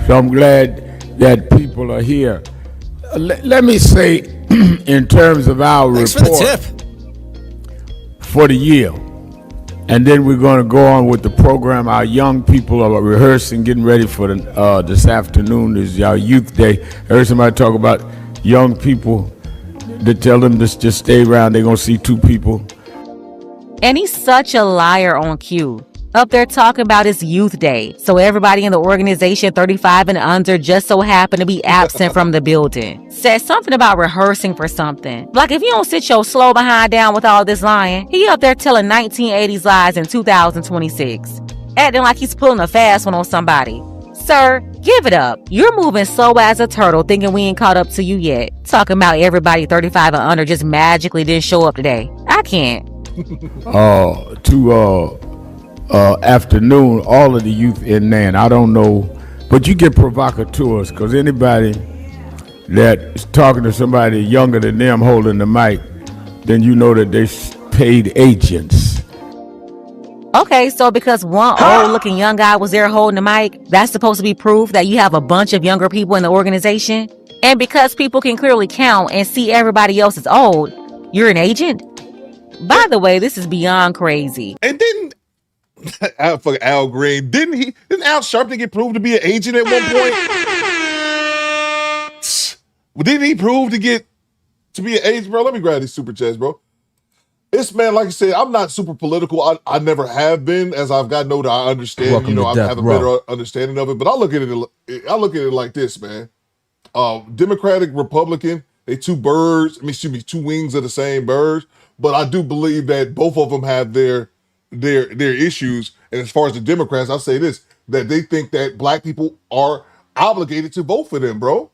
So I'm glad that people are here. Let me say, in terms of our report for the year, and then we're going to go on with the program. Our young people are rehearsing, getting ready for this afternoon is our youth day. I heard somebody talk about young people that tell them to just stay around. They're going to see 2 people. And he's such a liar on cue. Up there talking about his youth day. So everybody in the organization 35 and under just so happened to be absent from the building. Said something about rehearsing for something. Like if you don't sit your slow behind down with all this lying, he up there telling 1980s lies in 2026. Acting like he's pulling a fast one on somebody. Sir, give it up. You're moving slow as a turtle thinking we ain't caught up to you yet. Talking about everybody 35 and under just magically didn't show up today. I can't. Afternoon, all of the youth in there, and I don't know, but you get provocateurs because anybody that's talking to somebody younger than them holding the mic, then you know that they paid agents. Okay, so because one old looking young guy was there holding the mic, that's supposed to be proof that you have a bunch of younger people in the organization? And because people can clearly count and see everybody else is old, you're an agent? By the way, this is beyond crazy. And didn't Al Green, didn't Al Sharpton get proved to be an agent at one point? Well, didn't he prove to be an agent, bro? Let me grab these super chats, bro. This man, like I said, I'm not super political. I never have been. As I've gotten older, I understand. Welcome to I Death have a Row. better understanding of it. But I look at it like this, man. Democratic, Republican, they two wings of the same bird. But I do believe that both of them have their issues. And as far as the Democrats, I'll say this, that they think that black people are obligated to vote for them, bro.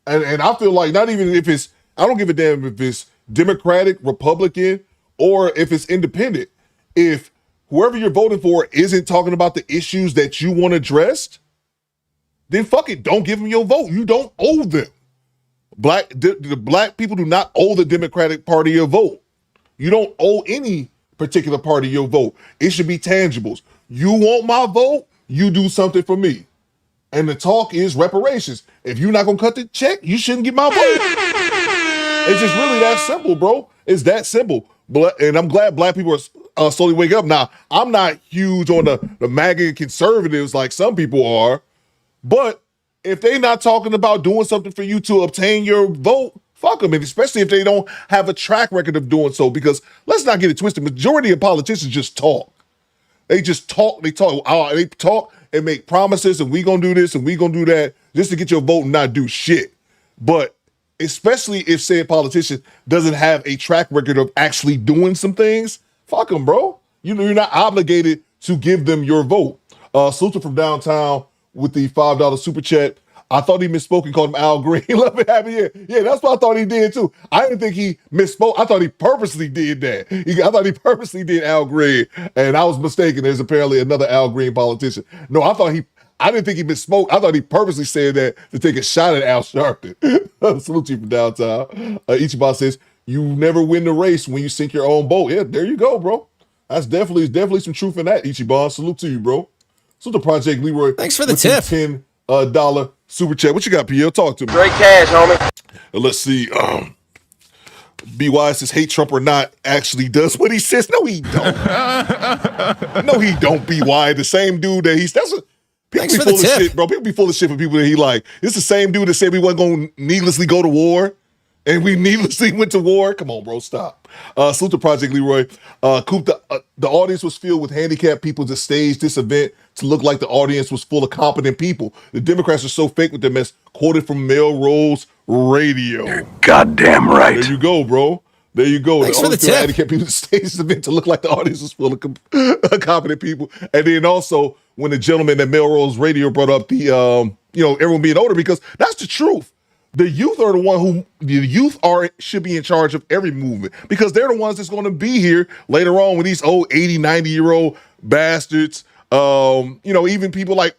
And I feel like not even if it's, I don't give a damn if it's Democratic, Republican, or if it's independent. If whoever you're voting for isn't talking about the issues that you want addressed, then fuck it, don't give them your vote. You don't owe them. The black people do not owe the Democratic Party your vote. You don't owe any particular party your vote. It should be tangibles. You want my vote, you do something for me. And the talk is reparations. If you're not gonna cut the check, you shouldn't get my vote. It's just really that simple, bro. It's that simple. And I'm glad black people are slowly waking up. Now, I'm not huge on the MAGA conservatives like some people are, but if they not talking about doing something for you to obtain your vote, fuck them. And especially if they don't have a track record of doing so, because let's not get it twisted. Majority of politicians just talk. They just talk. They talk and make promises, and we gonna do this and we gonna do that just to get your vote and not do shit. But especially if said politician doesn't have a track record of actually doing some things, fuck them, bro. You know, you're not obligated to give them your vote. Salute from downtown with the $5 super chat. I thought he misspoke and called him Al Green. Love it, happy year. Yeah, that's what I thought he did too. I didn't think he misspoke. I thought he purposely did that. I thought he purposely did Al Green, and I was mistaken. There's apparently another Al Green politician. No, I didn't think he misspoke. I thought he purposely said that to take a shot at Al Sharpton. Salute you from downtown. Ichiban says, you never win the race when you sink your own boat. Yeah, there you go, bro. That's definitely some truth in that, Ichiban. Salute to you, bro. Salute to Project Leroy. Thanks for the tip. $10 super chat. What you got, Pierre? Talk to me. Great cash, homie. Let's see. BY says hate Trump or not actually does what he says. No, he don't. No, he don't, BY. The same dude that people Thanks be for full the of tip. shit, bro. People be full of shit for people that he like. It's the same dude that said we wasn't going to needlessly go to war, and we needlessly went to war. Come on, bro, stop. Salute to Project Leroy. Coop, the audience was filled with handicapped people to stage this event to look like the audience was full of competent people. The Democrats are so fake with their mess. Quoted from Melrose Radio. You're goddamn right. There you go, bro. There you go. Thanks for the tip. Handicapped people stage the event to look like the audience was full of competent people. And then also when the gentleman at Melrose Radio brought up the everyone being older, because that's the truth. The youth are should be in charge of every movement, because they're the ones that's going to be here later on when these old 80, 90-year-old bastards, even people like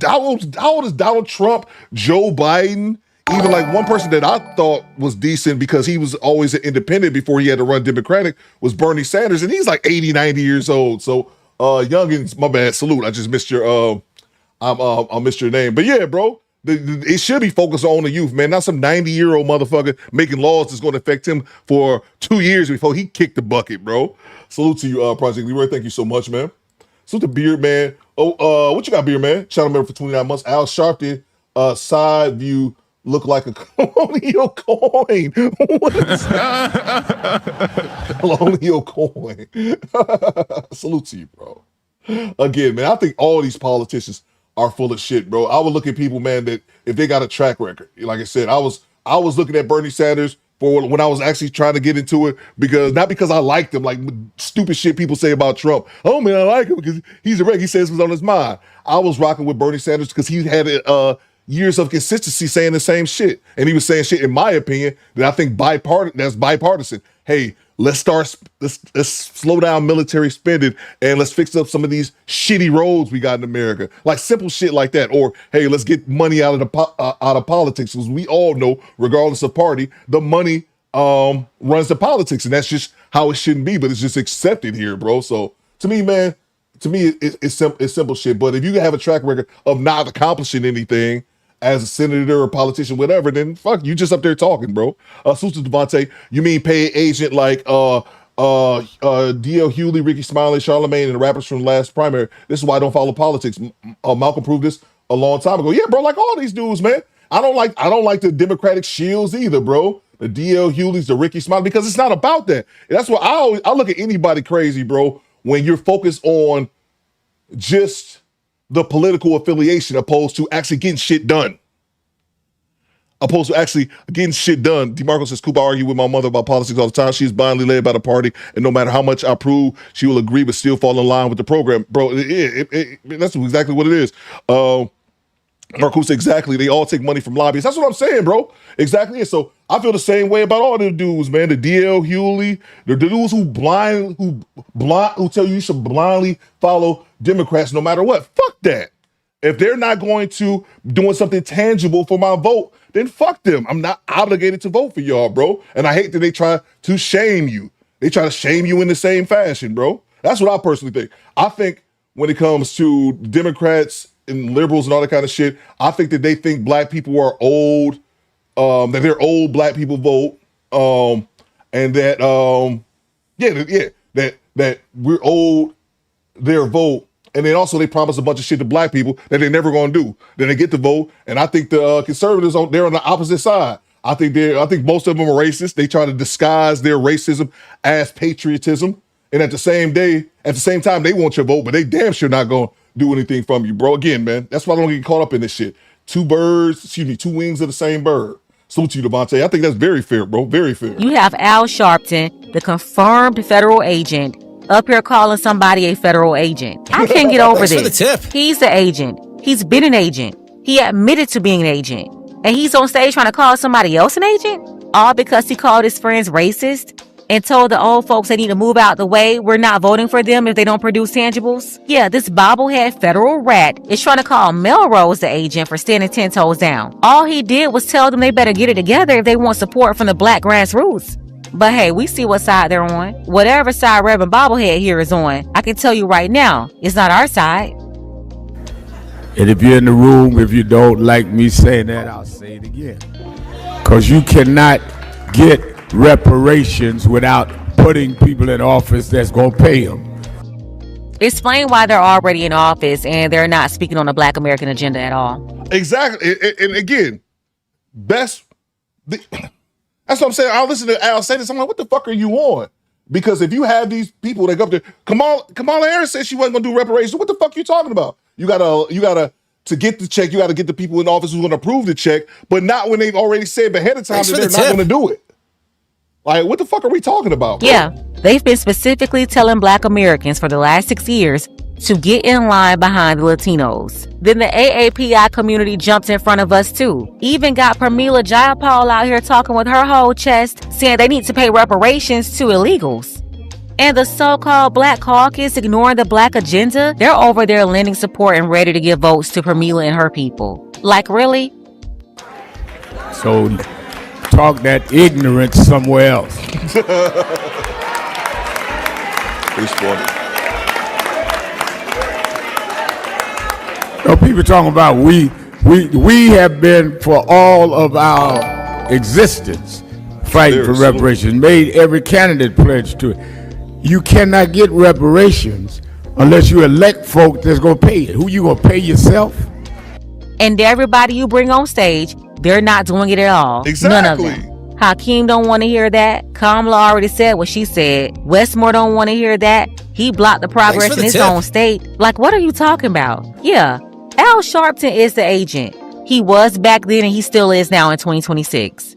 how old is Donald Trump, Joe Biden, even like one person that I thought was decent because he was always an independent before he had to run Democratic was Bernie Sanders, and he's like 80, 90 years old. So youngins, my bad, salute. I just missed your I missed your name. But yeah, bro, it should be focused on the youth, man. Not some 90-year-old motherfucker making laws that's going to affect him for 2 years before he kicked the bucket, bro. Salute to you, Project Leroy. Thank you so much, man. Salute to Beard Man. What you got, Beard Man? Channel member for 29 months. Al Sharpton, side view. Look like a colonial coin. What is that? Colonial coin. Salute to you, bro. Again, man, I think all these politicians are full of shit, bro. I would look at people, man, that if they got a track record, like I said, I was looking at Bernie Sanders for when I was actually trying to get into it, not because I liked him, like stupid shit people say about Trump. Oh man, I like him because he's a wreck. He says what's on his mind. I was rocking with Bernie Sanders because he had years of consistency saying the same shit. And he was saying shit, in my opinion, that I think that's bipartisan. Hey, let's slow down military spending and let's fix up some of these shitty roads we got in America. Like simple shit like that. Or, hey, let's get money out of politics, because we all know, regardless of party, the money runs the politics, and that's just how it shouldn't be, but it's just accepted here, bro. So to me, man, it's simple shit. But if you have a track record of not accomplishing anything as a senator or politician, whatever, then fuck, you just up there talking, bro. Susan Devontae, you mean pay agent like D.L. Hewley, Ricky Smiley, Charlamagne, and the rappers from the last primary. This is why I don't follow politics. Malcolm proved this a long time ago. Yeah, bro, like all these dudes, man. I don't like the Democratic shields either, bro. The D.L. Hewleys, the Ricky Smiley, because it's not about that. And that's why I look at anybody crazy, bro, when you're focused on just the political affiliation opposed to actually getting shit done. DeMarco says, Coop, I argue with my mother about politics all the time. She's blindly led by the party, and no matter how much I prove, she will agree but still fall in line with the program. Bro, that's exactly what it is. Marcus, exactly. They all take money from lobbyists. That's what I'm saying, bro. Exactly. So I feel the same way about all the dudes, man. The D.L. Hewley, the dudes who tell you should blindly follow Democrats no matter what. Fuck that. If they're not going to doing something tangible for my vote, then fuck them. I'm not obligated to vote for y'all, bro. And I hate that they try to shame you. They try to shame you in the same fashion, bro. That's what I personally think. I think when it comes to Democrats and liberals and all that kind of shit, I think that they think black people are old, that they're old black people vote, and that that we're old their vote, and then also they promise a bunch of shit to black people that they're never gonna do. Then they get the vote, and I think the conservatives they're on the opposite side. I think most of them are racist. They try to disguise their racism as patriotism, and at the same time, they want your vote, but they damn sure not gonna do anything from you, bro. Again, man, that's why I don't get caught up in this shit. Two wings of the same bird. Salute to you, Devontae. I think that's very fair, bro. Very fair. You have Al Sharpton, the confirmed federal agent, up here calling somebody a federal agent. I can't get over this. For the tip. He's the agent. He's been an agent. He admitted to being an agent. And he's on stage trying to call somebody else an agent? All because he called his friends racist and told the old folks they need to move out the way. We're not voting for them if they don't produce tangibles. Yeah, this bobblehead federal rat is trying to call Melrose the agent for standing 10 toes down. All he did was tell them they better get it together if they want support from the black grassroots. But hey, we see what side they're on. Whatever side Reverend Bobblehead here is on, I can tell you right now, it's not our side. And if you're in the room, if you don't like me saying that, I'll say it again. Because you cannot get reparations without putting people in office that's going to pay them. Explain why they're already in office and they're not speaking on the Black American agenda at all. Exactly. And again, that's what I'm saying. I'll listen to Al say this. I'm like, what the fuck are you on? Because if you have these people that go up there, Kamala Harris said she wasn't going to do reparations. What the fuck are you talking about? You gotta to get the check, you got to get the people in office who's going to approve the check, but not when they've already said ahead of time that they're not going to do it. Like, what the fuck are we talking about, bro? Yeah, they've been specifically telling Black Americans for the last 6 years to get in line behind the Latinos. Then the AAPI community jumped in front of us too. Even got Pramila Jayapal out here talking with her whole chest, saying they need to pay reparations to illegals. And the so-called Black Caucus ignoring the Black agenda, they're over there lending support and ready to give votes to Pramila and her people. Like, really? So, talk that ignorance somewhere else. No, people talking about we have been for all of our existence fighting for reparations, made every candidate pledge to it. You cannot get reparations unless you elect folk that's going to pay it. Who you going to pay yourself? And everybody you bring on stage, they're not doing it at all. Exactly. None of them. Hakeem don't want to hear that. Kamala already said what she said. Westmore don't want to hear that. He blocked the progress in his own state. Like, what are you talking about? Yeah, Al Sharpton is the agent. He was back then and he still is now in 2026.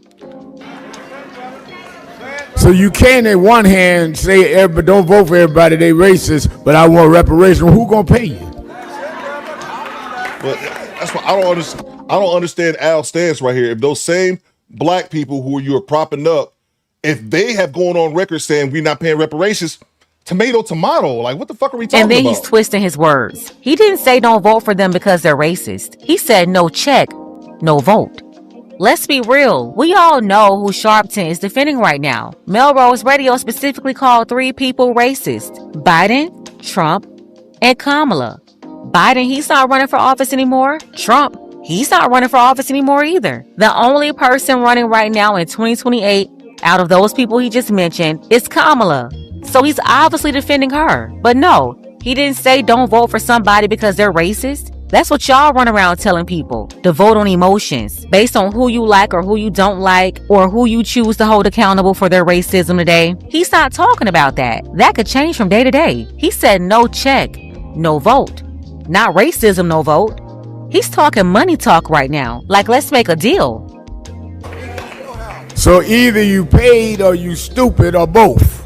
So you can't, at one hand, say don't vote for everybody, they racist, but I want reparations. Who gonna pay you? But that's what I don't understand Al's stance right here. If those same Black people who you are propping up, if they have gone on record saying we're not paying reparations, tomato, like what the fuck are we talking about? And then he's twisting his words. He didn't say don't vote for them because they're racist. He said no check, no vote. Let's be real. We all know who Sharpton is defending right now. Melrose Radio specifically called 3 people racist: Biden, Trump, and Kamala. Biden, he's not running for office anymore. Trump, he's not running for office anymore either. The only person running right now in 2028 out of those people he just mentioned is Kamala. So he's obviously defending her. But no, he didn't say don't vote for somebody because they're racist. That's what y'all run around telling people, to vote on emotions, based on who you like or who you don't like, or who you choose to hold accountable for their racism today. He's not talking about that. That could change from day to day. He said no check, no vote. Not racism, no vote. He's talking money talk right now. Like, let's make a deal. So either you paid or you stupid or both.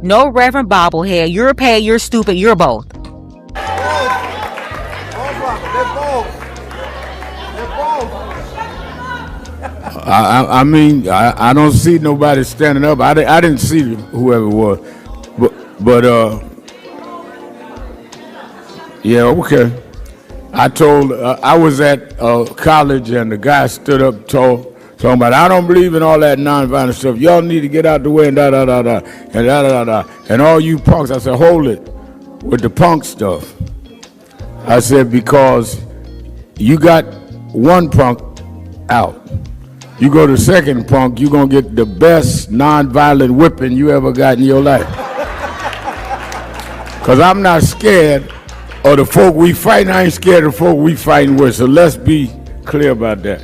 No, Reverend Bobblehead, you're paid, you're stupid, you're both. I mean, I don't see nobody standing up. I didn't see whoever it was, but yeah, okay. I told I was at college and the guy stood up talking about I don't believe in all that nonviolent stuff. Y'all need to get out the way and da da da da and da da da da. And all you punks, I said, hold it with the punk stuff. I said, because you got one punk out. You go to second punk, you're going to get the best nonviolent whipping you ever got in your life. Because I'm not scared of the folk we fighting. I ain't scared of the folk we fighting with. So let's be clear about that.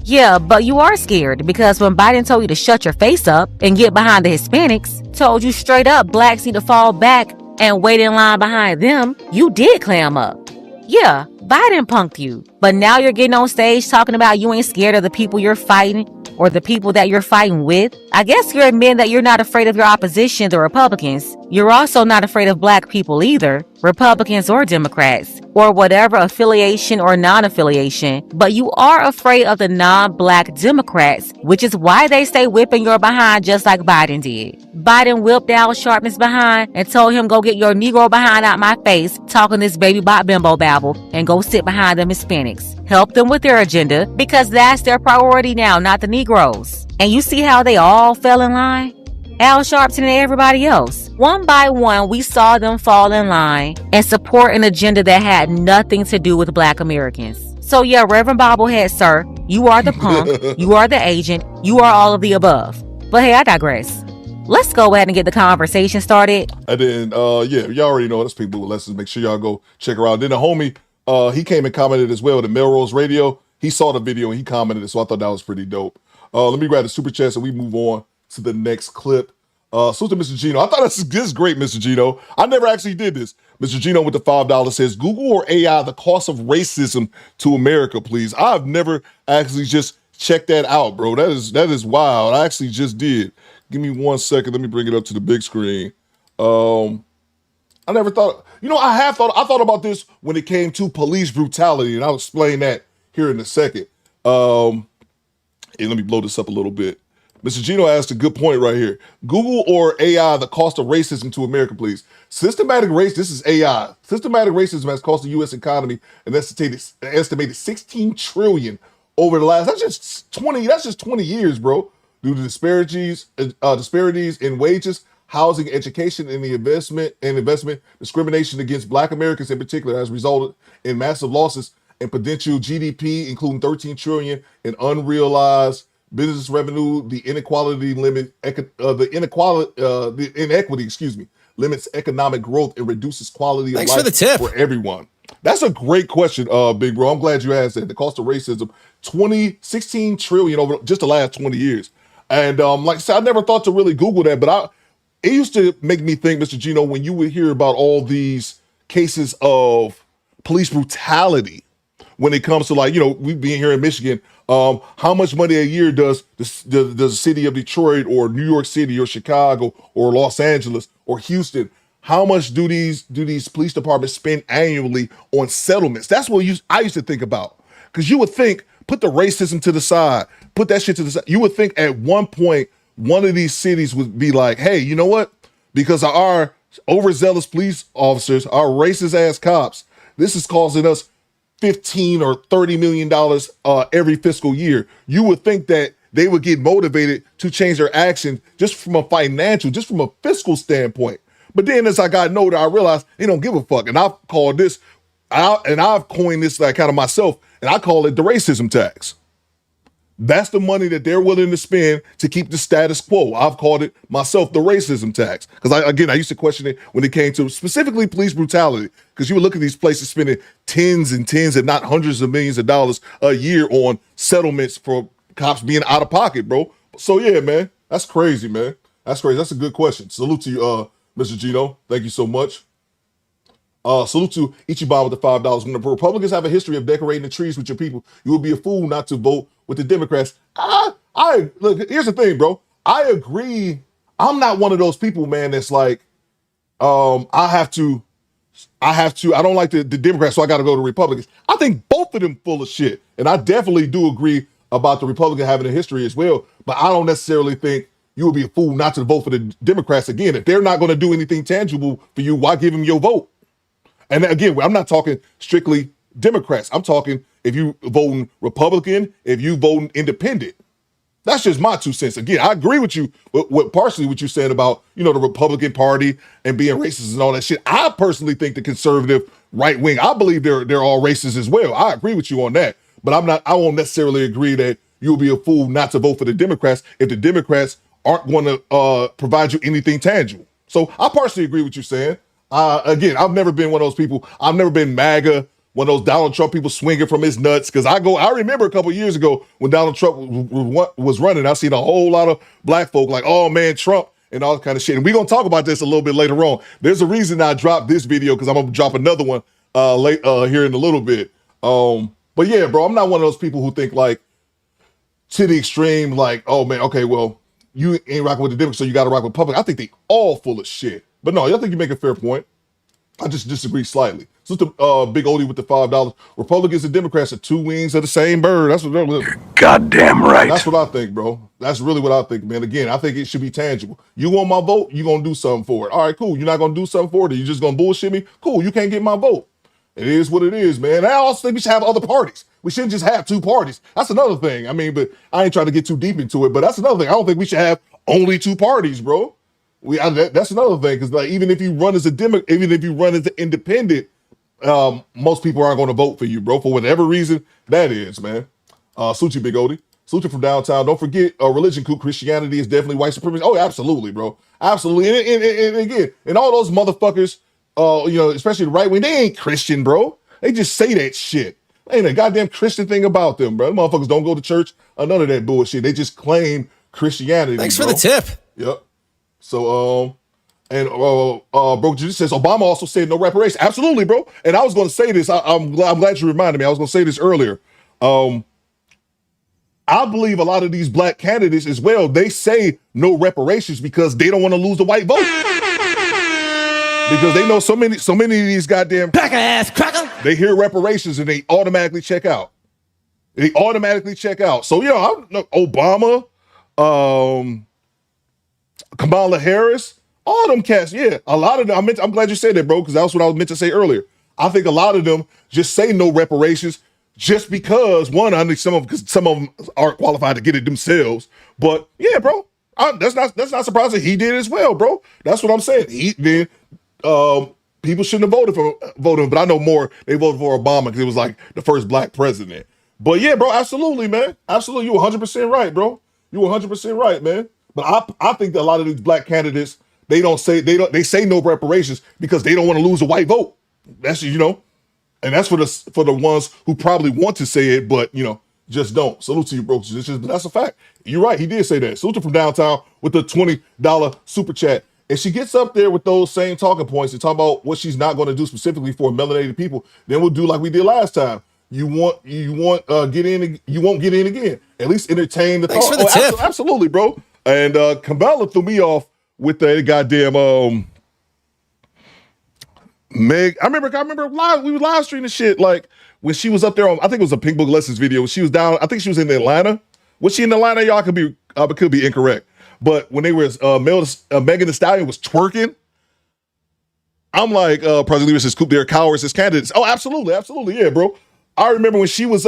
Yeah, but you are scared because when Biden told you to shut your face up and get behind the Hispanics, told you straight up blacks need to fall back and wait in line behind them, you did clam up. Yeah, Biden punked you. But now you're getting on stage talking about you ain't scared of the people you're fighting or the people that you're fighting with. I guess you're admitting that you're not afraid of your opposition, the Republicans. You're also not afraid of black people either, Republicans or Democrats, or whatever affiliation or non-affiliation. But you are afraid of the non-black Democrats, which is why they stay whipping your behind just like Biden did. Biden whipped Al Sharpton's behind and told him, go get your Negro behind out my face, talking this baby bot bimbo babble, and go sit behind them Hispanics. Help them with their agenda, because that's their priority now, not the Negroes. And you see how they all fell in line? Al Sharpton and everybody else. One by one, we saw them fall in line and support an agenda that had nothing to do with black Americans. So yeah, Reverend Bobblehead, sir, you are the punk, you are the agent, you are all of the above. But hey, I digress. Let's go ahead and get the conversation started. And then, yeah, y'all already know that's people with lessons. Make sure y'all go check her out. Then the homie, he came and commented as well to Melrose Radio. He saw the video and he commented it, so I thought that was pretty dope. Let me grab the super chat and we move on to the next clip. Salute to Mr. Gino. I thought this is great, Mr. Gino. I never actually did this. Mr. Gino with the $5 says, Google or AI, the cost of racism to America, please. I've never actually just check that out, bro. That is wild. I actually just did. Give me 1 second. Let me bring it up to the big screen. I never thought, I thought about this when it came to police brutality, and I'll explain that here in a second. And let me blow this up a little bit. Mr. Gino asked a good point right here. Google or AI, the cost of racism to America, please. Systematic race, this is AI. Systematic racism has cost the U.S. economy an estimated 16 trillion over the last, that's just 20 years, bro. Due to disparities in wages, housing, education, and investment, discrimination against Black Americans in particular has resulted in massive losses in potential GDP, including 13 trillion in unrealized business revenue. The inequity, limits economic growth and reduces quality of life for everyone. That's a great question, big bro. I'm glad you asked that. The cost of racism, 16 trillion over just the last 20 years. And like I said, I never thought to really Google that, but it used to make me think, Mr. Gino, when you would hear about all these cases of police brutality, when it comes to, like, we being here in Michigan, how much money a year does the city of Detroit or New York City or Chicago or Los Angeles or Houston, how much do these police departments spend annually on settlements? That's what I used to think about. Because you would think, put the racism to the side, put that shit to the side. You would think at one point, one of these cities would be like, hey, you know what? Because of our overzealous police officers, our racist ass cops, this is causing us $15 or $30 million every fiscal year. You would think that they would get motivated to change their action just from a fiscal standpoint. But then as I got older, I realized they don't give a fuck. And I've coined this like kind of myself, and I call it the racism tax. That's the money that they're willing to spend to keep the status quo. I've called it myself the racism tax. Because I used to question it when it came to specifically police brutality. Because you would look at these places spending tens and tens, if not hundreds of millions of dollars a year on settlements for cops being out of pocket, bro. So yeah, man, that's crazy, man. That's crazy. That's a good question. Salute to you, Mr. Gino. Thank you so much. Salute to Ichiban with the $5. When the Republicans have a history of decorating the trees with your people, you would be a fool not to vote with the Democrats. Look, here's the thing, bro. I agree. I'm not one of those people, man, that's like, I don't like the Democrats, so I got to go to Republicans. I think both of them full of shit. And I definitely do agree about the Republican having a history as well. But I don't necessarily think you would be a fool not to vote for the Democrats again. If they're not going to do anything tangible for you, why give them your vote? And again, I'm not talking strictly Democrats. I'm talking if you voting Republican, if you voting independent. That's just my 2 cents. Again, I agree with you, partially what you said about, the Republican Party and being racist and all that shit. I personally think the conservative right wing, I believe they're all racist as well. I agree with you on that. But I won't necessarily agree that you'll be a fool not to vote for the Democrats if the Democrats aren't going to provide you anything tangible. So I partially agree with you saying. Again, I've never been one of those people. I've never been MAGA, one of those Donald Trump people swinging from his nuts. Because I remember a couple of years ago when Donald Trump was running, I seen a whole lot of black folk like, oh man, Trump and all that kind of shit. And we're going to talk about this a little bit later on. There's a reason I dropped this video because I'm going to drop another one here in a little bit. But yeah, bro, I'm not one of those people who think like to the extreme, like, oh man, okay, well, you ain't rocking with the Democrats, so you got to rock with Republicans. I think they all full of shit. But no, I think you make a fair point. I just disagree slightly. So the big oldie with the $5. Republicans and Democrats are two wings of the same bird. That's what they're living. Goddamn right. That's what I think, bro. That's really what I think, man. Again, I think it should be tangible. You want my vote? You're going to do something for it. All right, cool. You're not going to do something for it? Or you just going to bullshit me? Cool. You can't get my vote. It is what it is, man. I also think we should have other parties. We shouldn't just have two parties. That's another thing. I mean, but I ain't trying to get too deep into it, but that's another thing. I don't think we should have only two parties, bro. That's another thing, because like even if you run as an independent, most people aren't going to vote for you, bro, for whatever reason that is, man. Suchi Big Odie. Suchi from downtown. Don't forget, religion, Coop. Christianity is definitely white supremacy. Oh, absolutely, bro. Absolutely. And again, and all those motherfuckers, especially the right wing, they ain't Christian, bro. They just say that shit. Ain't a goddamn Christian thing about them, bro. The motherfuckers don't go to church or none of that bullshit. They just claim Christianity. Thanks for the tip. Yep. So, bro, just says Obama also said no reparations. Absolutely, bro. And I was going to say this. I'm glad you reminded me. I was going to say this earlier. I believe a lot of these black candidates as well, they say no reparations because they don't want to lose the white vote. Because they know so many of these goddamn cracker ass cracker. They hear reparations and they automatically check out. So Obama, Kamala Harris, all them cats, yeah. A lot of them, I'm glad you said that, bro, because that's what I was meant to say earlier. I think a lot of them just say no reparations just because, one, I think some of them aren't qualified to get it themselves. But yeah, bro, that's not surprising. He did as well, bro. That's what I'm saying. He did. People shouldn't have voted for him, but I know more. They voted for Obama because it was like the first black president. But yeah, bro, absolutely, man. Absolutely, you 100% right, bro. You 100% right, man. But I think that a lot of these black candidates, they say no reparations because they don't want to lose a white vote. That's, and that's for the ones who probably want to say it, but just don't. Salute to you, bro. That's a fact. You're right. He did say that. Salute to from downtown with the $20 super chat. And she gets up there with those same talking points and talk about what she's not going to do specifically for melanated people. Then we'll do like we did last time. You won't get in again. At least entertain the Thanks thought. For the tip. Absolutely, bro. And Kamala threw me off with the goddamn Meg. I remember we were live streaming shit like when she was up there on, I think it was a Pink Book Lessons video. She was down. I think she was in Atlanta. Was she in Atlanta? Y'all could be incorrect. But when they were Megan Thee Stallion was twerking, I'm like, President Leader says, Coop, they're cowards as candidates. Oh, absolutely, yeah, bro. I remember when she was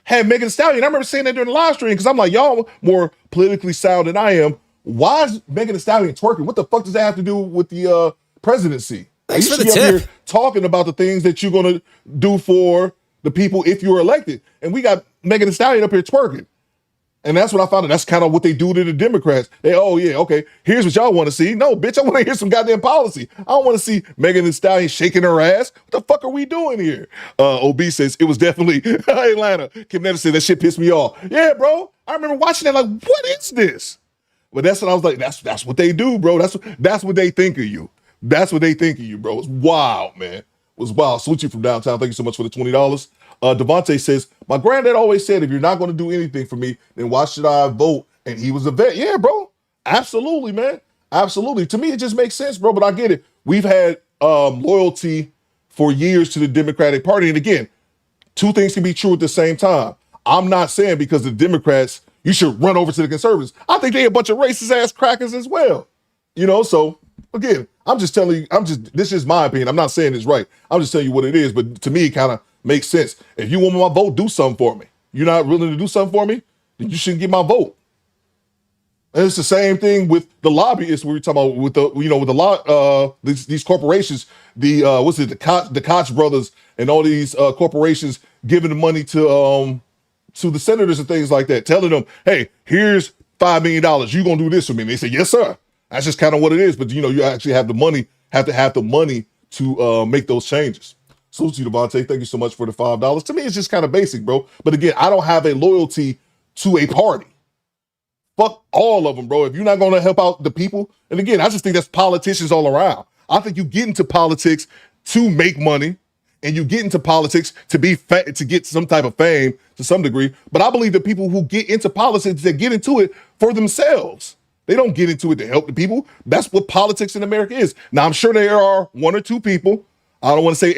had Megan Thee Stallion. I remember saying that during the live stream because I'm like, y'all more politically sound than I am. Why is Megan Thee Stallion twerking? What the fuck does that have to do with the presidency? Thanks you for should the be up tip. here talking about the things that you're gonna do for the people if you're elected. And we got Megan Thee Stallion up here twerking. And that's what I found out. That's kind of what they do to the Democrats. Here's what y'all want to see. No, bitch, I want to hear some goddamn policy. I don't want to see Megan Thee Stallion shaking her ass. What the fuck are we doing here? OB says, it was definitely Atlanta. Kim Netta said, that shit pissed me off. Yeah, bro. I remember watching that like, what is this? But that's what I was like, that's what they do, bro. That's what they think of you. That's what they think of you, bro. It's wild, man. It was wild. Salute you from downtown. Thank you so much for the $20. Devontae says, my granddad always said, if you're not going to do anything for me, then why should I vote? And he was a vet. Yeah, bro. Absolutely, man. Absolutely. To me, it just makes sense, bro. But I get it. We've had loyalty for years to the Democratic Party. And again, two things can be true at the same time. I'm not saying because the Democrats, you should run over to the conservatives. I think they a bunch of racist ass crackers as well. So again, this is my opinion. I'm not saying it's right. I'm just telling you what it is. But to me, it kind of makes sense. If you want my vote, do something for me. You're not willing to do something for me, then you shouldn't get my vote. And it's the same thing with the lobbyists we were talking about with these corporations, the Koch brothers and all these corporations giving the money to the senators and things like that, telling them, hey, here's $5 million. You gonna do this for me? And they say, yes, sir. That's just kind of what it is. But you actually have to have the money to make those changes. Salute to you, Devontae. Thank you so much for the $5. To me, it's just kind of basic, bro. But again, I don't have a loyalty to a party. Fuck all of them, bro. If you're not going to help out the people, and again, I just think that's politicians all around. I think you get into politics to make money, and you get into politics to get some type of fame to some degree. But I believe the people who get into politics, they get into it for themselves. They don't get into it to help the people. That's what politics in America is. Now, I'm sure there are one or two people. I don't want to say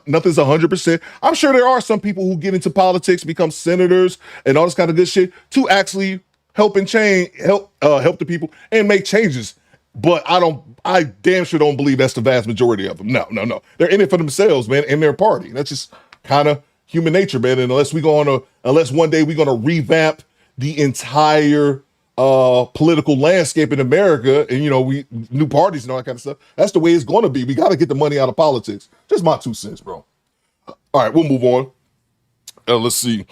nothing's 100%. I'm sure there are some people who get into politics, become senators and all this kind of good shit to actually help the people and make changes. But I damn sure don't believe that's the vast majority of them. No. They're in it for themselves, man, and their party. That's just kind of human nature, man. And unless one day we're going to revamp the entire political landscape in America, and we new parties and all that kind of stuff, that's the way it's going to be. We got to get the money out of politics. Just my 2 cents, bro. All right, we'll move on. Let's see.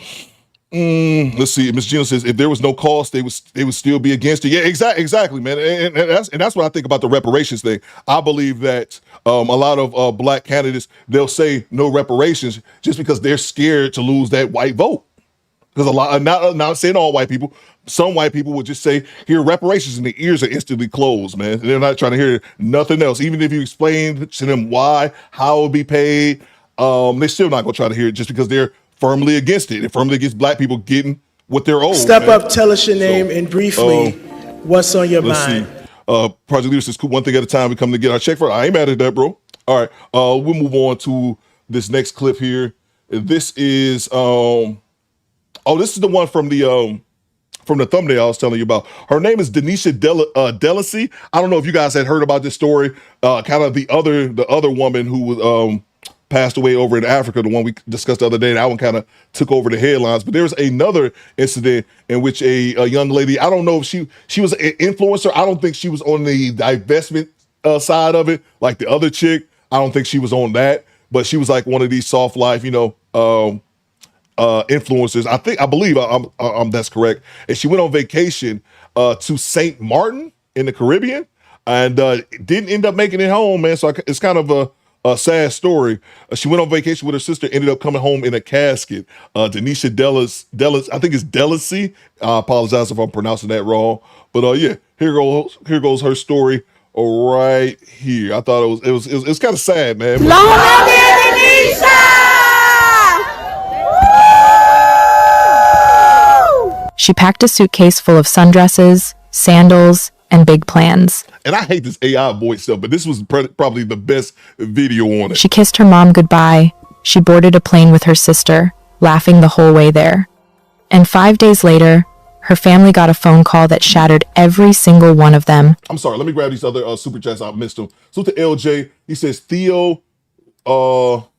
Miss Gina says, if there was no cost, they would still be against it. Yeah, exactly, man. And that's what I think about the reparations thing. I believe that a lot of black candidates, they'll say no reparations just because they're scared to lose that white vote. Because not saying all white people, some white people would just say, here, reparations, and their ears are instantly closed, man. They're not trying to hear nothing else. Even if you explain to them why, how it will be paid, they're still not going to try to hear it just because they're firmly against it. They're firmly against black people getting what they're owed. Step up, tell us your name, and briefly, what's on your mind? Project Leader says, one thing at a time. We come to get our check for it. I ain't mad at that, bro. All right, we'll move on to this next clip here. This is this is the one from the thumbnail I was telling you about. Her name is Denisha Delacy. I don't know if you guys had heard about this story. Kind of the other woman who was passed away over in Africa, the one we discussed the other day. That one kind of took over the headlines. But there's another incident in which a young lady, I don't know if she was an influencer. I don't think she was on the divestment side of it, like the other chick. I don't think she was on that, but she was like one of these soft life, influencers. I believe that's correct. And she went on vacation to St. Martin in the Caribbean and didn't end up making it home, man. So it's kind of a sad story. She went on vacation with her sister, ended up coming home in a casket. Denisha Delis, I think it's Delacy. I apologize if I'm pronouncing that wrong. But yeah, here goes her story right here. I thought it was kind of sad, man. She packed a suitcase full of sundresses, sandals, and big plans. And I hate this AI voice stuff, but this was probably the best video on it. She kissed her mom goodbye. She boarded a plane with her sister, laughing the whole way there. And 5 days later, her family got a phone call that shattered every single one of them. I'm sorry, let me grab these other super chats. I missed them. So to LJ, he says, Theo, oh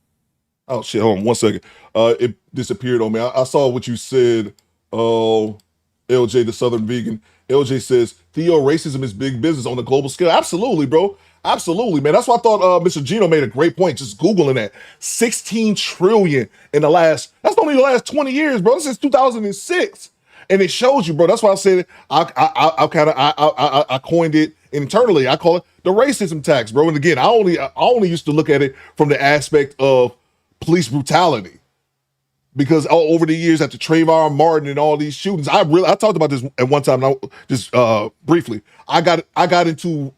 shit, hold on 1 second. It disappeared on me. I saw what you said, LJ, the Southern Vegan. LJ says, Theo, racism is big business on a global scale. Absolutely, bro. Absolutely, man. That's why I thought Mr. Gino made a great point, just Googling that. 16 trillion in that's only the last 20 years, bro. This is 2006. And it shows you, bro. That's why I said I coined it internally. I call it the racism tax, bro. And again, I only used to look at it from the aspect of police brutality, because over the years after Trayvon Martin and all these shootings, I talked about this at one time. Just briefly, I got into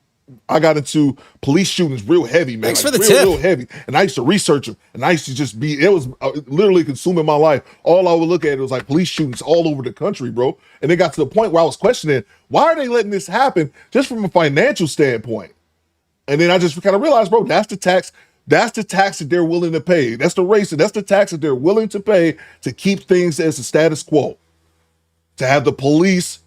police shootings real heavy, man. Thanks for the tip. Real heavy. And I used to research them, and I used to just it was literally consuming my life. All I would look at was like police shootings all over the country, bro. And it got to the point where I was questioning, why are they letting this happen just from a financial standpoint? And then I just kind of realized, bro, that's the tax. That's the tax that they're willing to pay. That's the race. That's the tax that they're willing to pay to keep things as the status quo. To have the police,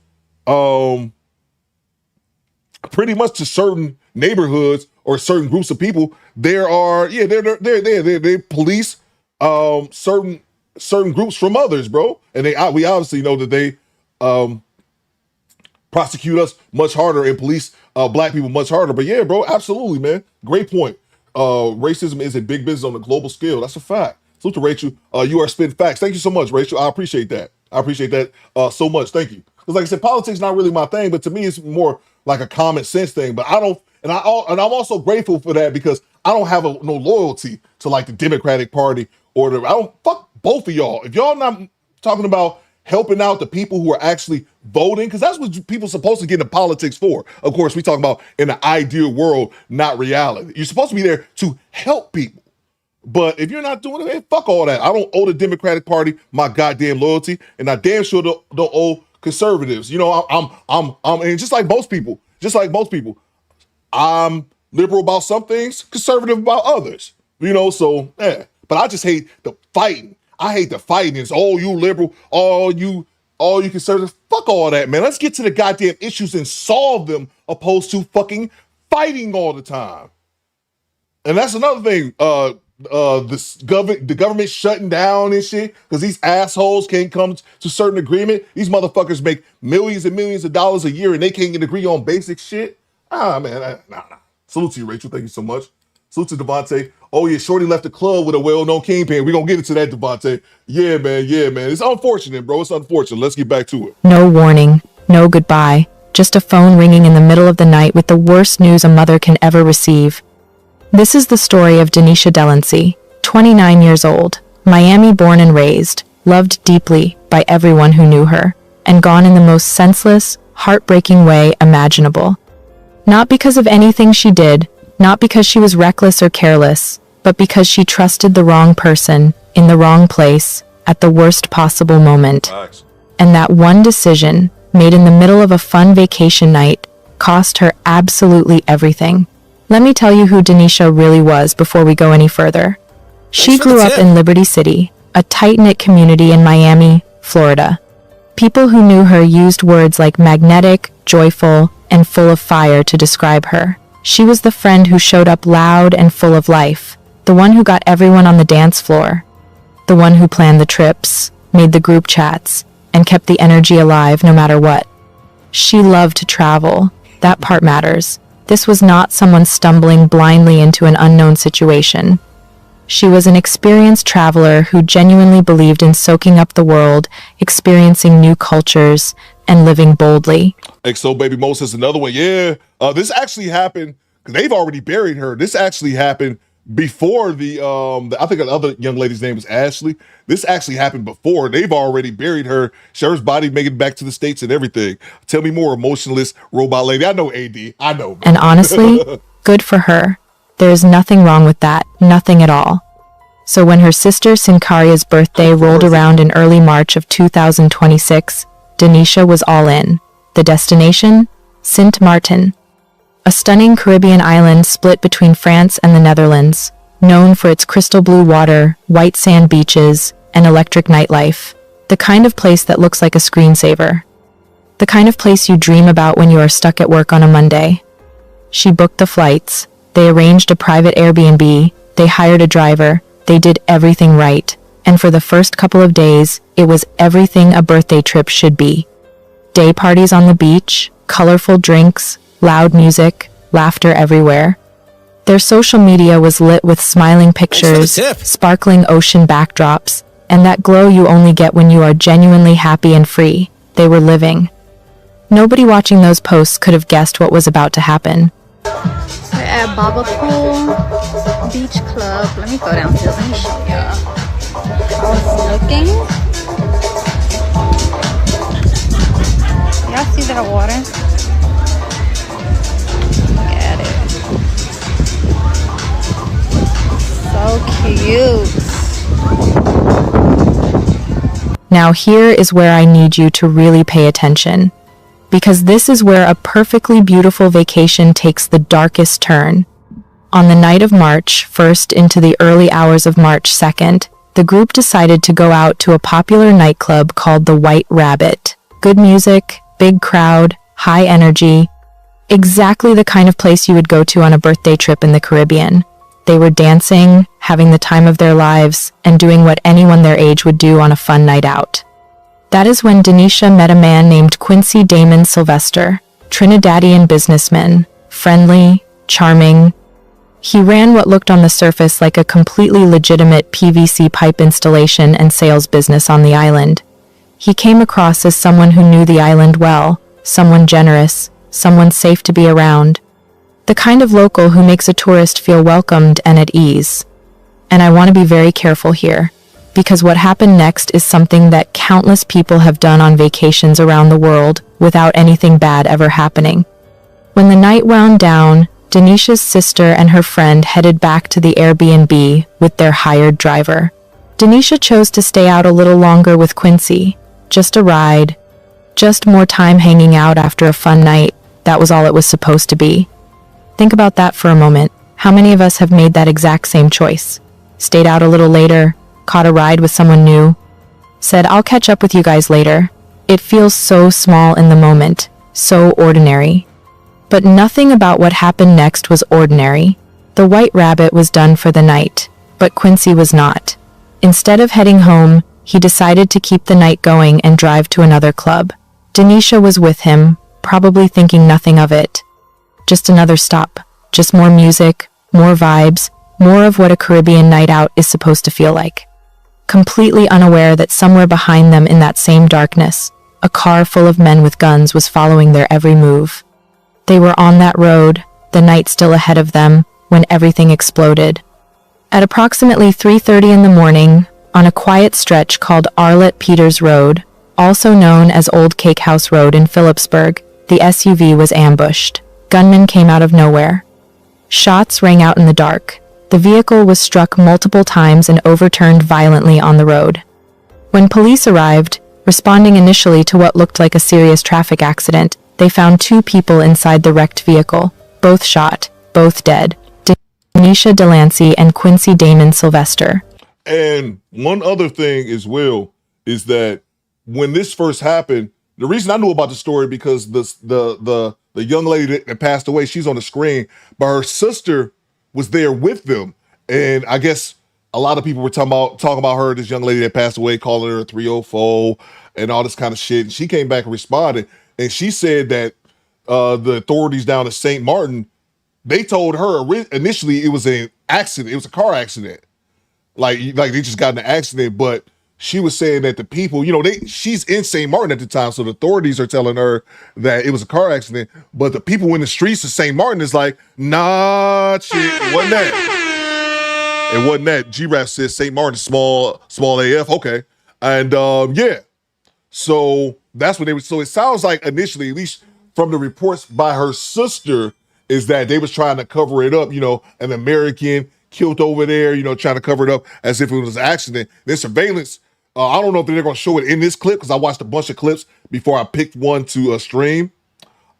pretty much to certain neighborhoods or certain groups of people, they police certain groups from others, bro. And we obviously know that they prosecute us much harder and police black people much harder. But yeah, bro, absolutely, man. Great point. Racism is a big business on a global scale. That's a fact. Salute to Rachel. You are spitting facts. Thank you so much, Rachel. I appreciate that. So much. Thank you. Because like I said, politics is not really my thing, but to me, it's more like a common sense thing. But I'm also grateful for that, because I don't have no loyalty to like the Democratic Party or fuck both of y'all. If y'all not talking about helping out the people who are actually voting, because that's what people are supposed to get into politics for. Of course, we talk about in the ideal world, not reality. You're supposed to be there to help people. But if you're not doing it, fuck all that. I don't owe the Democratic Party my goddamn loyalty, and I damn sure don't owe conservatives. You know, I'm and just like most people, I'm liberal about some things, conservative about others. You know, so yeah. But I just hate the fighting. I hate the fighting. It's all you liberal, all you conservatives. Fuck all that, man. Let's get to the goddamn issues and solve them, opposed to fucking fighting all the time. And that's another thing. The government shutting down and shit because these assholes can't come to certain agreement. These motherfuckers make millions and millions of dollars a year and they can't get agree on basic shit. Man, nah. Salute to you, Rachel. Thank you so much. Salute to Devontae. Oh yeah, Shorty left the club with a well-known kingpin. We're gonna get into that, Devontae. Yeah, man. It's unfortunate, bro. It's unfortunate. Let's get back to it. No warning, no goodbye, just a phone ringing in the middle of the night with the worst news a mother can ever receive. This is the story of Denisha Delacy, 29 years old, Miami born and raised, loved deeply by everyone who knew her, and gone in the most senseless, heartbreaking way imaginable. Not because of anything she did, not because she was reckless or careless, but because she trusted the wrong person, in the wrong place, at the worst possible moment. And that one decision, made in the middle of a fun vacation night, cost her absolutely everything. Let me tell you who Denisha really was before we go any further. She grew up in Liberty City, a tight-knit community in Miami, Florida. People who knew her used words like magnetic, joyful, and full of fire to describe her. She was the friend who showed up loud and full of life, the one who got everyone on the dance floor, the one who planned the trips, made the group chats, and kept the energy alive no matter what. She loved to travel. That part matters. This was not someone stumbling blindly into an unknown situation. She was an experienced traveler who genuinely believed in soaking up the world, experiencing new cultures, and living boldly. XO Baby Mo says another one. Yeah, this actually happened because they've already buried her. This actually happened before the I think the other young lady's name was Ashley. This actually happened before. They've already buried her. Cher's body making it back to the States and everything. Tell me more, emotionless robot lady. I know AD. I know. And honestly, good for her. There is nothing wrong with that. Nothing at all. So when her sister Sincaria's birthday rolled around in early March of 2026, Denisha was all in. The destination? Sint Maarten. A stunning Caribbean island split between France and the Netherlands, known for its crystal blue water, white sand beaches, and electric nightlife. The kind of place that looks like a screensaver. The kind of place you dream about when you are stuck at work on a Monday. She booked the flights. They arranged a private Airbnb. They hired a driver. They did everything right. And for the first couple of days, it was everything a birthday trip should be. Day parties on the beach, colorful drinks, loud music, laughter everywhere. Their social media was lit with smiling pictures, sparkling ocean backdrops, and that glow you only get when you are genuinely happy and free. They were living. Nobody watching those posts could have guessed what was about to happen. We're at Baba Pool Beach Club. Let me go downstairs. Let me show y'all how it's looking. Y'all see that water? Look at it. So cute. Now here is where I need you to really pay attention, because this is where a perfectly beautiful vacation takes the darkest turn. On the night of March 1st into the early hours of March 2nd, the group decided to go out to a popular nightclub called the White Rabbit. Good music, big crowd, high energy. Exactly the kind of place you would go to on a birthday trip in the Caribbean. They were dancing, having the time of their lives, and doing what anyone their age would do on a fun night out. That is when Denisha met a man named Quincy Damon Sylvester, Trinidadian businessman, friendly, charming. He ran what looked on the surface like a completely legitimate PVC pipe installation and sales business on the island. He came across as someone who knew the island well, someone generous, someone safe to be around. The kind of local who makes a tourist feel welcomed and at ease. And I want to be very careful here, because what happened next is something that countless people have done on vacations around the world without anything bad ever happening. When the night wound down, Denisha's sister and her friend headed back to the Airbnb with their hired driver. Denisha chose to stay out a little longer with Quincy. Just a ride. Just more time hanging out after a fun night. That was all it was supposed to be. Think about that for a moment. How many of us have made that exact same choice? Stayed out a little later, caught a ride with someone new, said, "I'll catch up with you guys later." It feels so small in the moment, so ordinary. But nothing about what happened next was ordinary. The White Rabbit was done for the night, but Quincy was not. Instead of heading home, he decided to keep the night going and drive to another club. Denisha was with him, probably thinking nothing of it. Just another stop, just more music, more vibes, more of what a Caribbean night out is supposed to feel like. Completely unaware that somewhere behind them in that same darkness, a car full of men with guns was following their every move. They were on that road, the night still ahead of them, when everything exploded. At approximately 3:30 in the morning, on a quiet stretch called Arlette Peters Road, also known as Old Cake House Road in Phillipsburg, the SUV was ambushed. Gunmen came out of nowhere. Shots rang out in the dark. The vehicle was struck multiple times and overturned violently on the road. When police arrived, Responding initially to what looked like a serious traffic accident, they found 2 people inside the wrecked vehicle, both shot, both dead. Denisha Delancey and Quincy Damon Sylvester. And one other thing as well is that when this first happened, the reason I knew about the story because the young lady that passed away, she's on the screen, but her sister was there with them. And I guess a lot of people were talking about her, this young lady that passed away, calling her a 304 and all this kind of shit. And she came back and responded. And she said that the authorities down in St. Martin, they told her initially it was an accident. It was a car accident. Like they just got in an accident. But she was saying that the people, she's in St. Martin at the time. So the authorities are telling her that it was a car accident. But the people in the streets of St. Martin is like, nah, shit, it wasn't that. It wasn't that. G-Rap says St. Martin, small AF. Okay. And yeah. So that's what they were. So it sounds like initially, at least from the reports by her sister, is that they was trying to cover it up, an American killed over there, trying to cover it up as if it was an accident. Then surveillance, I don't know if they're going to show it in this clip because I watched a bunch of clips before I picked one to stream.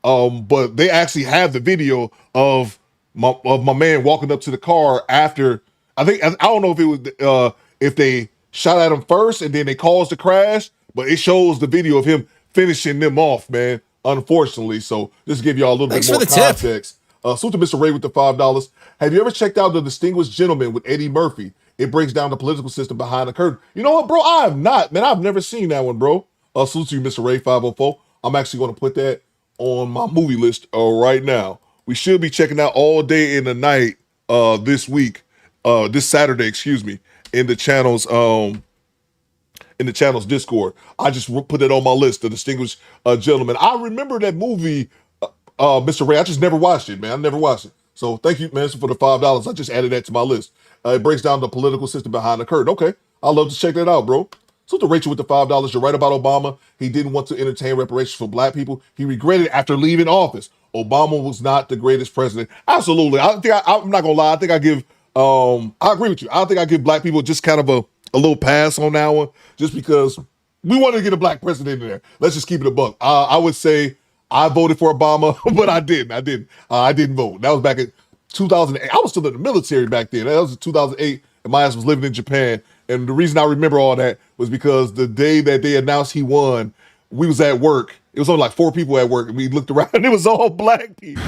But they actually have the video of my man walking up to the car after, I don't know if it was, if they shot at him first and then they caused the crash, but it shows the video of him finishing them off, man, unfortunately. So just to give y'all a little bit more context. Salute to Mr. Ray with the $5. Have you ever checked out The Distinguished Gentleman with Eddie Murphy? It breaks down the political system behind the curtain. You know what, bro? I have not, man. I've never seen that one, bro. Salute to you, Mr. Ray 504. I'm actually going to put that on my movie list right now. We should be checking out All Day and the Night this week, this Saturday, in the channel's Discord. I just put it on my list, The Distinguished Gentleman. I remember that movie, Mr. Ray. I just never watched it, man. I never watched it. So thank you, man, for the $5. I just added that to my list. It breaks down the political system behind the curtain. Okay, I'd love to check that out, bro. So to Rachel with the $5. You're right about Obama. He didn't want to entertain reparations for black people. He regretted it after leaving office. Obama was not the greatest president. Absolutely. I'm not gonna lie. I think I agree with you. I think I give black people just kind of a little pass on that one, just because we wanted to get a black president in there. Let's just keep it a buck. I would say I voted for Obama, but I didn't. I didn't vote. That was back in 2008. I was still in the military back then. That was in 2008, and my ass was living in Japan. And the reason I remember all that was because the day that they announced he won, we was at work. It was only like 4 people at work, and we looked around, and it was all black people.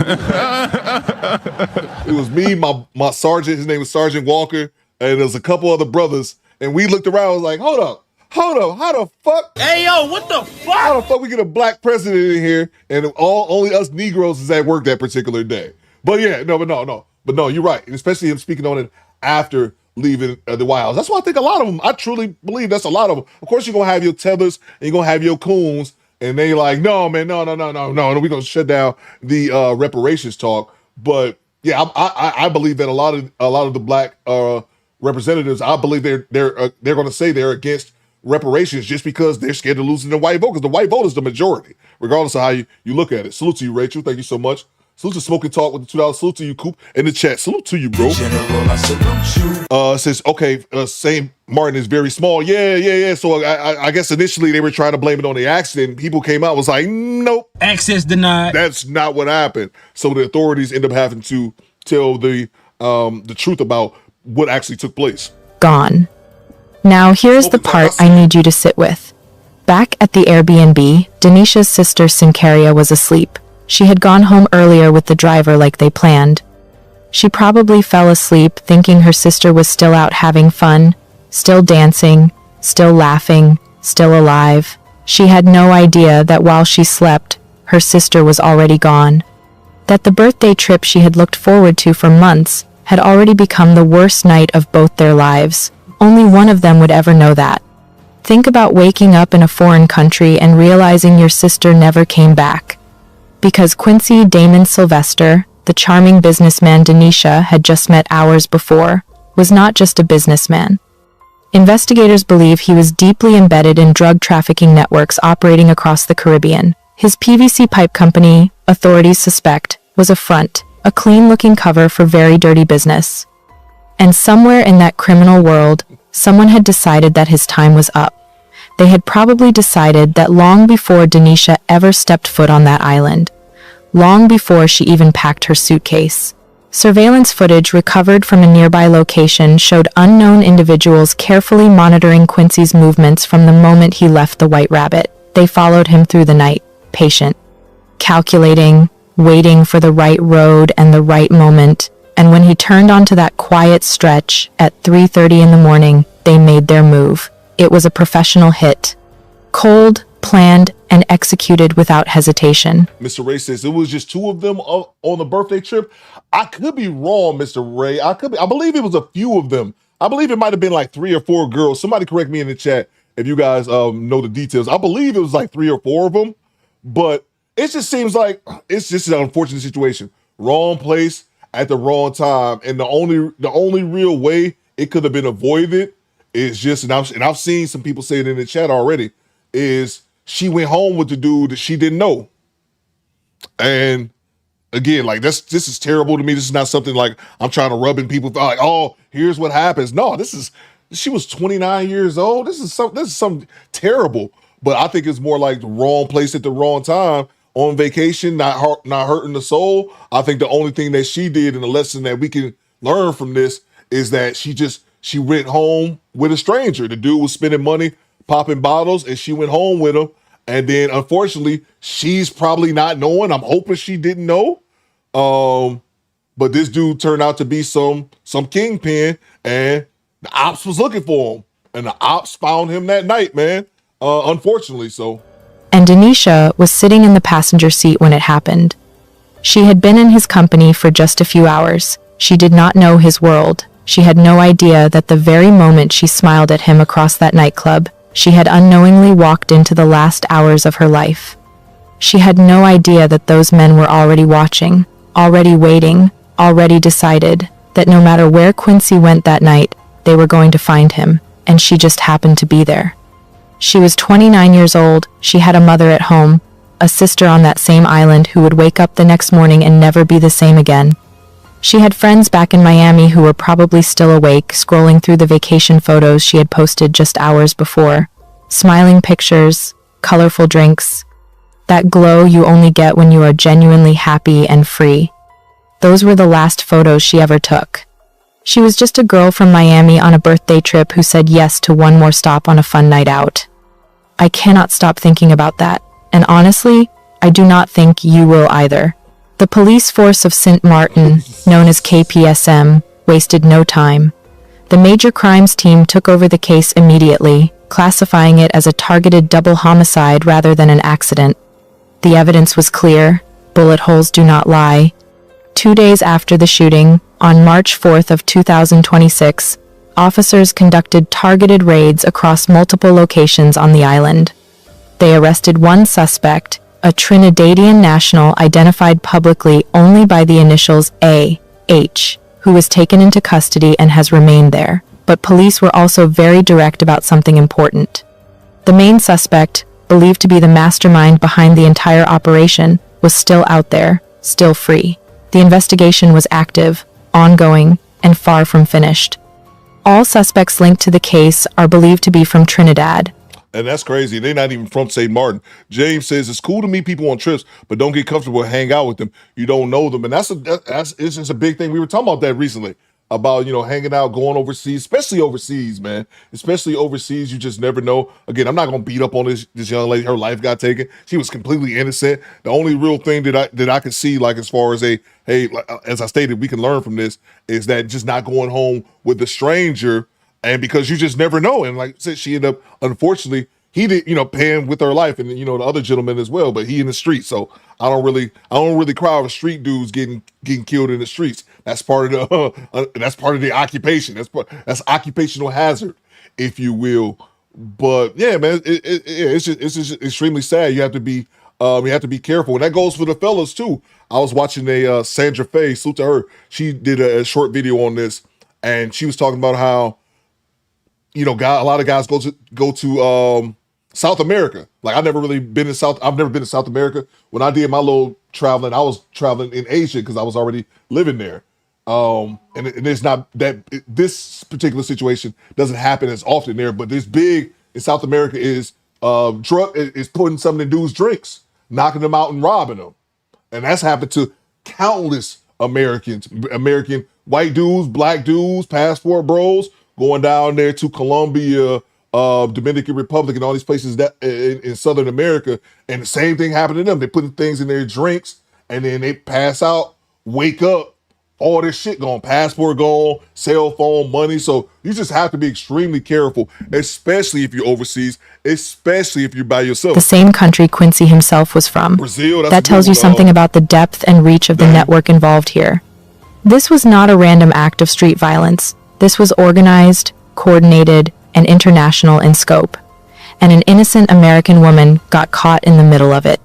It was me, my sergeant. His name was Sergeant Walker, and there was a couple other brothers. And we looked around. I was like, hold up, how the fuck? Hey, yo, what the fuck? How the fuck we get a black president in here and only us Negroes is at work that particular day? But yeah, no, you're right. And especially him speaking on it after leaving the White House. That's why I think a lot of them, I truly believe that's a lot of them. Of course, you're going to have your tethers and you're going to have your coons. And they like, no, man, no. We're going to shut down the reparations talk. But yeah, I believe that a lot of the black representatives, I believe they're going to say they're against reparations just because they're scared of losing the white vote, because the white vote is the majority, regardless of how you look at it. Salute to you, Rachel. Thank you so much. Salute to Smoking Talk with the $2. Salute to you, Coop, in the chat. Salute to you, bro. Says, okay, St. Martin is very small. Yeah. So I guess initially they were trying to blame it on the accident. People came out and was like, nope. Access denied. That's not what happened. So the authorities end up having to tell the truth about what actually took place. Gone. Now here's the part I need you to sit with. Back at the Airbnb, Denisha's sister Sincaria was asleep. She had gone home earlier with the driver like they planned. She probably fell asleep thinking her sister was still out having fun, still dancing, still laughing, still alive. She had no idea that while she slept, her sister was already gone. That the birthday trip she had looked forward to for months had already become the worst night of both their lives. Only one of them would ever know that. Think about waking up in a foreign country and realizing your sister never came back. Because Quincy Damon Sylvester, the charming businessman Denisha had just met hours before, was not just a businessman. Investigators believe he was deeply embedded in drug trafficking networks operating across the Caribbean. His PVC pipe company, authorities suspect, was a front, a clean-looking cover for very dirty business. And somewhere in that criminal world, someone had decided that his time was up. They had probably decided that long before Denisha ever stepped foot on that island, long before she even packed her suitcase. Surveillance footage recovered from a nearby location showed unknown individuals carefully monitoring Quincy's movements from the moment he left the White Rabbit. They followed him through the night, patient, calculating, waiting for the right road and the right moment, and when he turned onto that quiet stretch at 3:30 in the morning, they made their move. It was a professional hit. Cold, planned, and executed without hesitation. Mr. Ray says it was just two of them on the birthday trip. I could be wrong, Mr. Ray. I believe it was a few of them. I believe it might have been like 3 or 4 girls. Somebody correct me in the chat if you guys know the details. I believe it was like 3 or 4 of them, but it just seems like it's just an unfortunate situation. Wrong place at the wrong time, and the only real way it could have been avoided is just, and I've seen some people say it in the chat already, is she went home with the dude that she didn't know. And again, like this is terrible to me. This is not something like I'm trying to rub in people like, oh, here's what happens. No, she was 29 years old. This is something terrible. But I think it's more like the wrong place at the wrong time on vacation, not hurting the soul. I think the only thing that she did and the lesson that we can learn from this is that she went home with a stranger. The dude was spending money, popping bottles, and she went home with him. And then, unfortunately, she's probably not knowing. I'm hoping she didn't know. But this dude turned out to be some kingpin, and the ops was looking for him. And the ops found him that night, man. Unfortunately, so. And Denisha was sitting in the passenger seat when it happened. She had been in his company for just a few hours. She did not know his world. She had no idea that the very moment she smiled at him across that nightclub, she had unknowingly walked into the last hours of her life. She had no idea that those men were already watching, already waiting, already decided that no matter where Quincy went that night, they were going to find him, and she just happened to be there. She was 29 years old, she had a mother at home, a sister on that same island who would wake up the next morning and never be the same again. She had friends back in Miami who were probably still awake, scrolling through the vacation photos she had posted just hours before. Smiling pictures, colorful drinks, that glow you only get when you are genuinely happy and free. Those were the last photos she ever took. She was just a girl from Miami on a birthday trip who said yes to one more stop on a fun night out. I cannot stop thinking about that, and honestly, I do not think you will either. The police force of St. Martin, known as KPSM, wasted no time. The major crimes team took over the case immediately, classifying it as a targeted double homicide rather than an accident. The evidence was clear. Bullet holes do not lie. 2 days after the shooting, on March 4th of 2026, officers conducted targeted raids across multiple locations on the island. They arrested one suspect, a Trinidadian national identified publicly only by the initials A.H., who was taken into custody and has remained there. But police were also very direct about something important. The main suspect, believed to be the mastermind behind the entire operation, was still out there, still free. The investigation was active, ongoing, and far from finished. All suspects linked to the case are believed to be from Trinidad. And that's crazy. They're not even from St. Martin. James says it's cool to meet people on trips, but don't get comfortable and hang out with them. You don't know them. And it's just a big thing. We were talking about that recently, about, hanging out, going overseas, especially overseas, man. Especially overseas, you just never know. Again, I'm not going to beat up on this young lady. Her life got taken. She was completely innocent. The only real thing that I could see, like, as far as as I stated, we can learn from this, is that just not going home with a stranger. And because you just never know. And like I said, she ended up, unfortunately, he did, paying with her life, and the other gentleman as well, but he in the streets. So I don't really cry over street dudes getting killed in the streets. That's part of the occupation. That's occupational hazard, if you will. But yeah, man, it's just extremely sad. You have to be careful. And that goes for the fellas too. I was watching a Sandra Faye, salute to her. She did a short video on this, and she was talking about how, a lot of guys go to South America. Like, I've never been to South America. When I did my little traveling, I was traveling in Asia because I was already living there. And it's not that this particular situation doesn't happen as often there, but it's big in South America is putting something in dudes' drinks, knocking them out and robbing them. And that's happened to countless Americans, American white dudes, black dudes, passport bros, going down there to Colombia, Dominican Republic, and all these places that in Southern America. And the same thing happened to them. They putting things in their drinks and then they pass out, wake up, all this shit gone, passport gone, cell phone, money. So you just have to be extremely careful, especially if you're overseas, especially if you're by yourself. The same country Quincy himself was from. Brazil, that tells you something about the depth and reach of the network involved here. This was not a random act of street violence. This was organized, coordinated, and international in scope. And an innocent American woman got caught in the middle of it.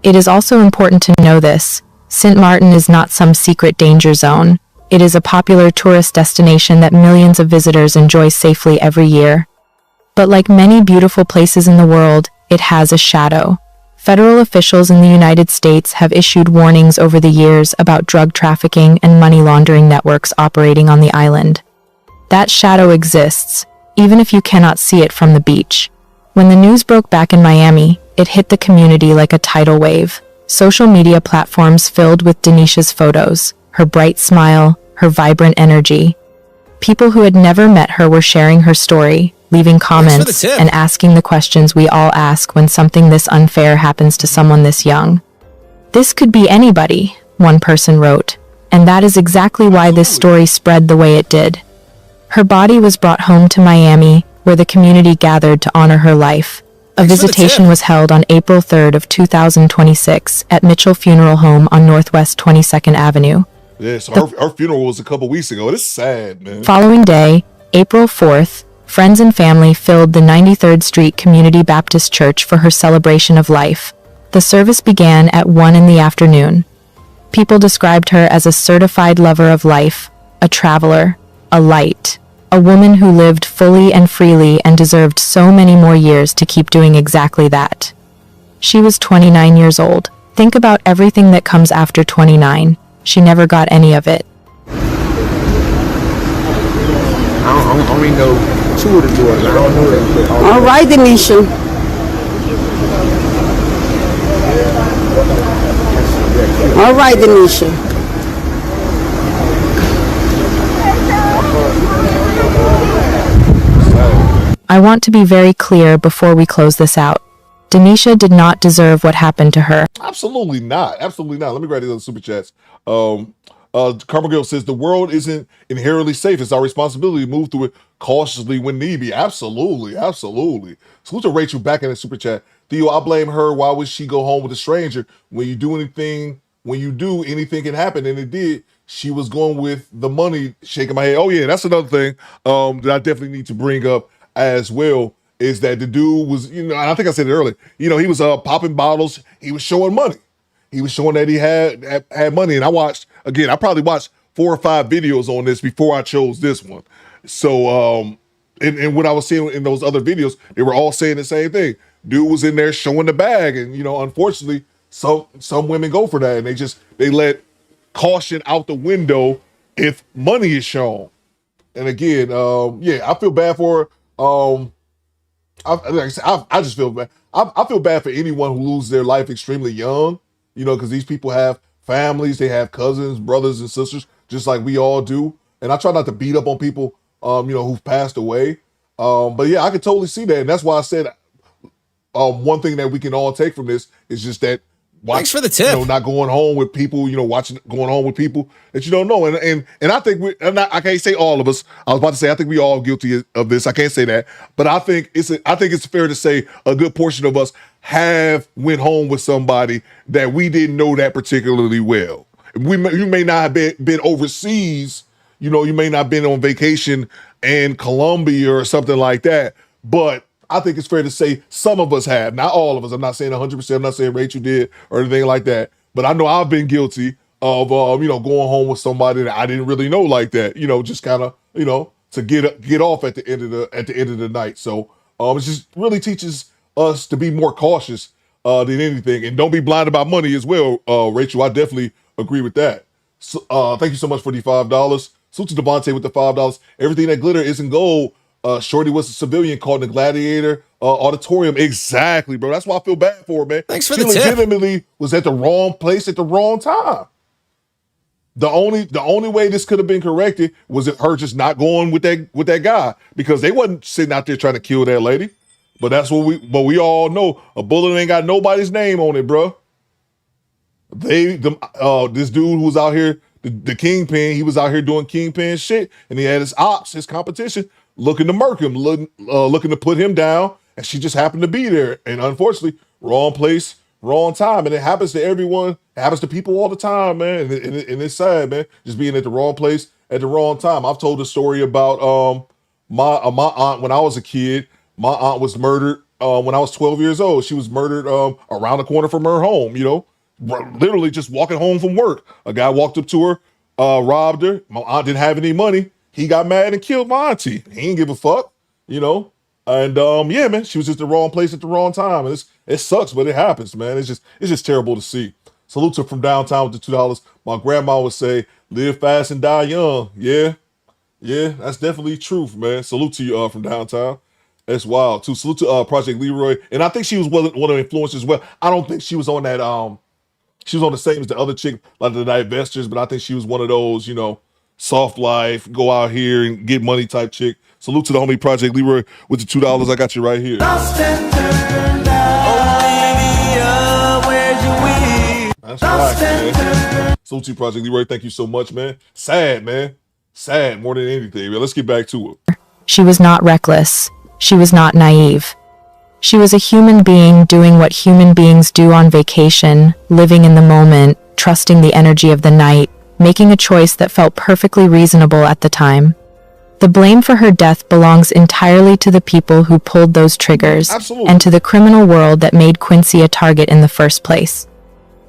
It is also important to know this. St. Martin is not some secret danger zone. It is a popular tourist destination that millions of visitors enjoy safely every year. But like many beautiful places in the world, it has a shadow. Federal officials in the United States have issued warnings over the years about drug trafficking and money laundering networks operating on the island. That shadow exists, even if you cannot see it from the beach. When the news broke back in Miami, it hit the community like a tidal wave. Social media platforms filled with Denisha's photos, her bright smile, her vibrant energy. People who had never met her were sharing her story, leaving comments, and asking the questions we all ask when something this unfair happens to someone this young. This could be anybody, one person wrote, and that is exactly why this story spread the way it did. Her body was brought home to Miami, where the community gathered to honor her life. A visitation was held on April 3rd of 2026 at Mitchell Funeral Home on Northwest 22nd Avenue. Yeah, so her funeral was a couple weeks ago. It's sad, man. Following day, April 4th, friends and family filled the 93rd Street Community Baptist Church for her celebration of life. The service began at 1 in the afternoon. People described her as a certified lover of life, a traveler, a light, a woman who lived fully and freely and deserved so many more years to keep doing exactly that. She was 29 years old. Think about everything that comes after 29. She never got any of it. I only know two of the Jordans. I don't know that. All right, Denisha. All right, Denisha. I want to be very clear before we close this out. Denisha did not deserve what happened to her. Absolutely not. Absolutely not. Let me grab these other super chats. Karma Girl says, the world isn't inherently safe. It's our responsibility to move through it cautiously when need be. Absolutely. Absolutely. Salute to Rachel back in the super chat. Theo, I blame her. Why would she go home with a stranger? When you do, anything can happen. And it did. She was going with the money, shaking my head. Oh, yeah, that's another thing that I definitely need to bring up as well, is that the dude was, and I think I said it earlier, he was popping bottles. He was showing money. He was showing that he had money. And I probably watched 4 or 5 videos on this before I chose this one. So, and what I was seeing in those other videos, they were all saying the same thing. Dude was in there showing the bag. And, unfortunately, some women go for that. And they let caution out the window if money is shown. And again, I feel bad for her. I just feel bad. I feel bad for anyone who loses their life extremely young, because these people have families, they have cousins, brothers and sisters, just like we all do. And I try not to beat up on people, who've passed away. But yeah, I can totally see that. And that's why I said one thing that we can all take from this is just that thanks for the tip. Not going home with people, going home with people that you don't know. And I think I can't say all of us. I was about to say I think we all guilty of this. I can't say that, but I think it's fair to say a good portion of us have went home with somebody that we didn't know that particularly well. You may not have been overseas. You may not have been on vacation in Colombia or something like that, but I think it's fair to say some of us have, not all of us. I'm not saying 100%. I'm not saying Rachel did or anything like that. But I know I've been guilty of, going home with somebody that I didn't really know like that. Just kind of, to get off at the end of the night. So it just really teaches us to be more cautious than anything, and don't be blind about money as well. Rachel, I definitely agree with that. So, thank you so much for the $5. Salute to Devontae with the $5. Everything that glitter isn't gold. Shorty was a civilian caught in the Gladiator auditorium. Exactly, bro. That's why I feel bad for her, man. Thanks for she the tip. legitimately was at the wrong place at the wrong time. The only way this could have been corrected was if her just not going with that guy, because they wasn't sitting out there trying to kill that lady. But that's what we all know. A bullet ain't got nobody's name on it, bro. This dude who was out here, the kingpin, he was out here doing kingpin shit, and he had his ops, his competition, looking to murk him, looking to put him down, and she just happened to be there. And unfortunately, wrong place, wrong time. And it happens to everyone. It happens to people all the time, man. And it's sad, man. Just being at the wrong place at the wrong time. I've told a story about my aunt when I was a kid. My aunt was murdered when I was 12 years old. She was murdered around the corner from her home, you know, literally just walking home from work. A guy walked up to her, robbed her. My aunt didn't have any money. He got mad and killed my auntie. He didn't give a fuck, you know. And yeah, man, she was just the wrong place at the wrong time. And it sucks, but it happens, man. It's just terrible to see. Salute to from downtown with the $2. My grandma would say, "Live fast and die young." Yeah, that's definitely truth, man. Salute to you from downtown. That's wild too. Salute to Project Leroy, and I think she was one of the influencers as well. I don't think she was on that. She was on the same as the other chick, like the Divestors, but I think she was one of those, you know, soft life, go out here and get money type chick. Salute to the homie Project Leroy with the $2. I got you right here. That's right, man. Salute to you, Project Leroy. Thank you so much, man. Sad, man. Sad more than anything, man. Let's get back to it. She was not reckless. She was not naive. She was a human being doing what human beings do on vacation, living in the moment, trusting the energy of the night, making a choice that felt perfectly reasonable at the time. The blame for her death belongs entirely to the people who pulled those triggers. Absolutely. And to the criminal world that made Quincy a target in the first place.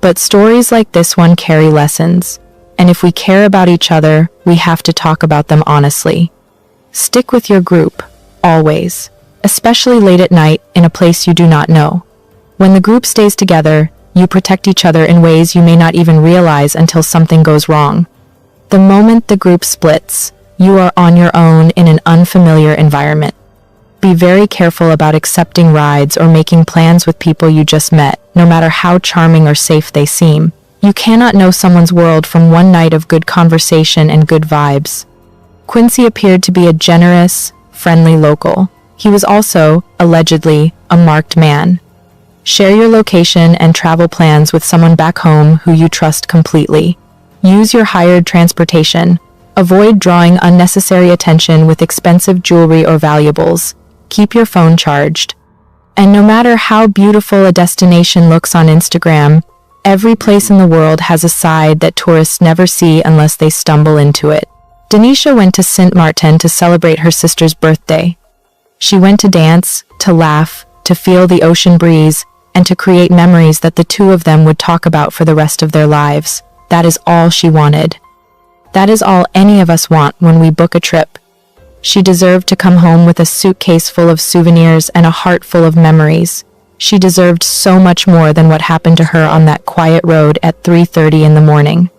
But stories like this one carry lessons, and if we care about each other, we have to talk about them honestly. Stick with your group, always, especially late at night in a place you do not know. When the group stays together, you protect each other in ways you may not even realize until something goes wrong. The moment the group splits, you are on your own in an unfamiliar environment. Be very careful about accepting rides or making plans with people you just met, no matter how charming or safe they seem. You cannot know someone's world from one night of good conversation and good vibes. Quincy appeared to be a generous, friendly local. He was also, allegedly, a marked man. Share your location and travel plans with someone back home who you trust completely. Use your hired transportation. Avoid drawing unnecessary attention with expensive jewelry or valuables. Keep your phone charged. And no matter how beautiful a destination looks on Instagram, every place in the world has a side that tourists never see unless they stumble into it. Denisha went to Saint Martin to celebrate her sister's birthday. She went to dance, to laugh, to feel the ocean breeze, and to create memories that the two of them would talk about for the rest of their lives. That is all she wanted. That is all any of us want when we book a trip. She deserved to come home with a suitcase full of souvenirs and a heart full of memories. She deserved so much more than what happened to her on that quiet road at 3:30 in the morning.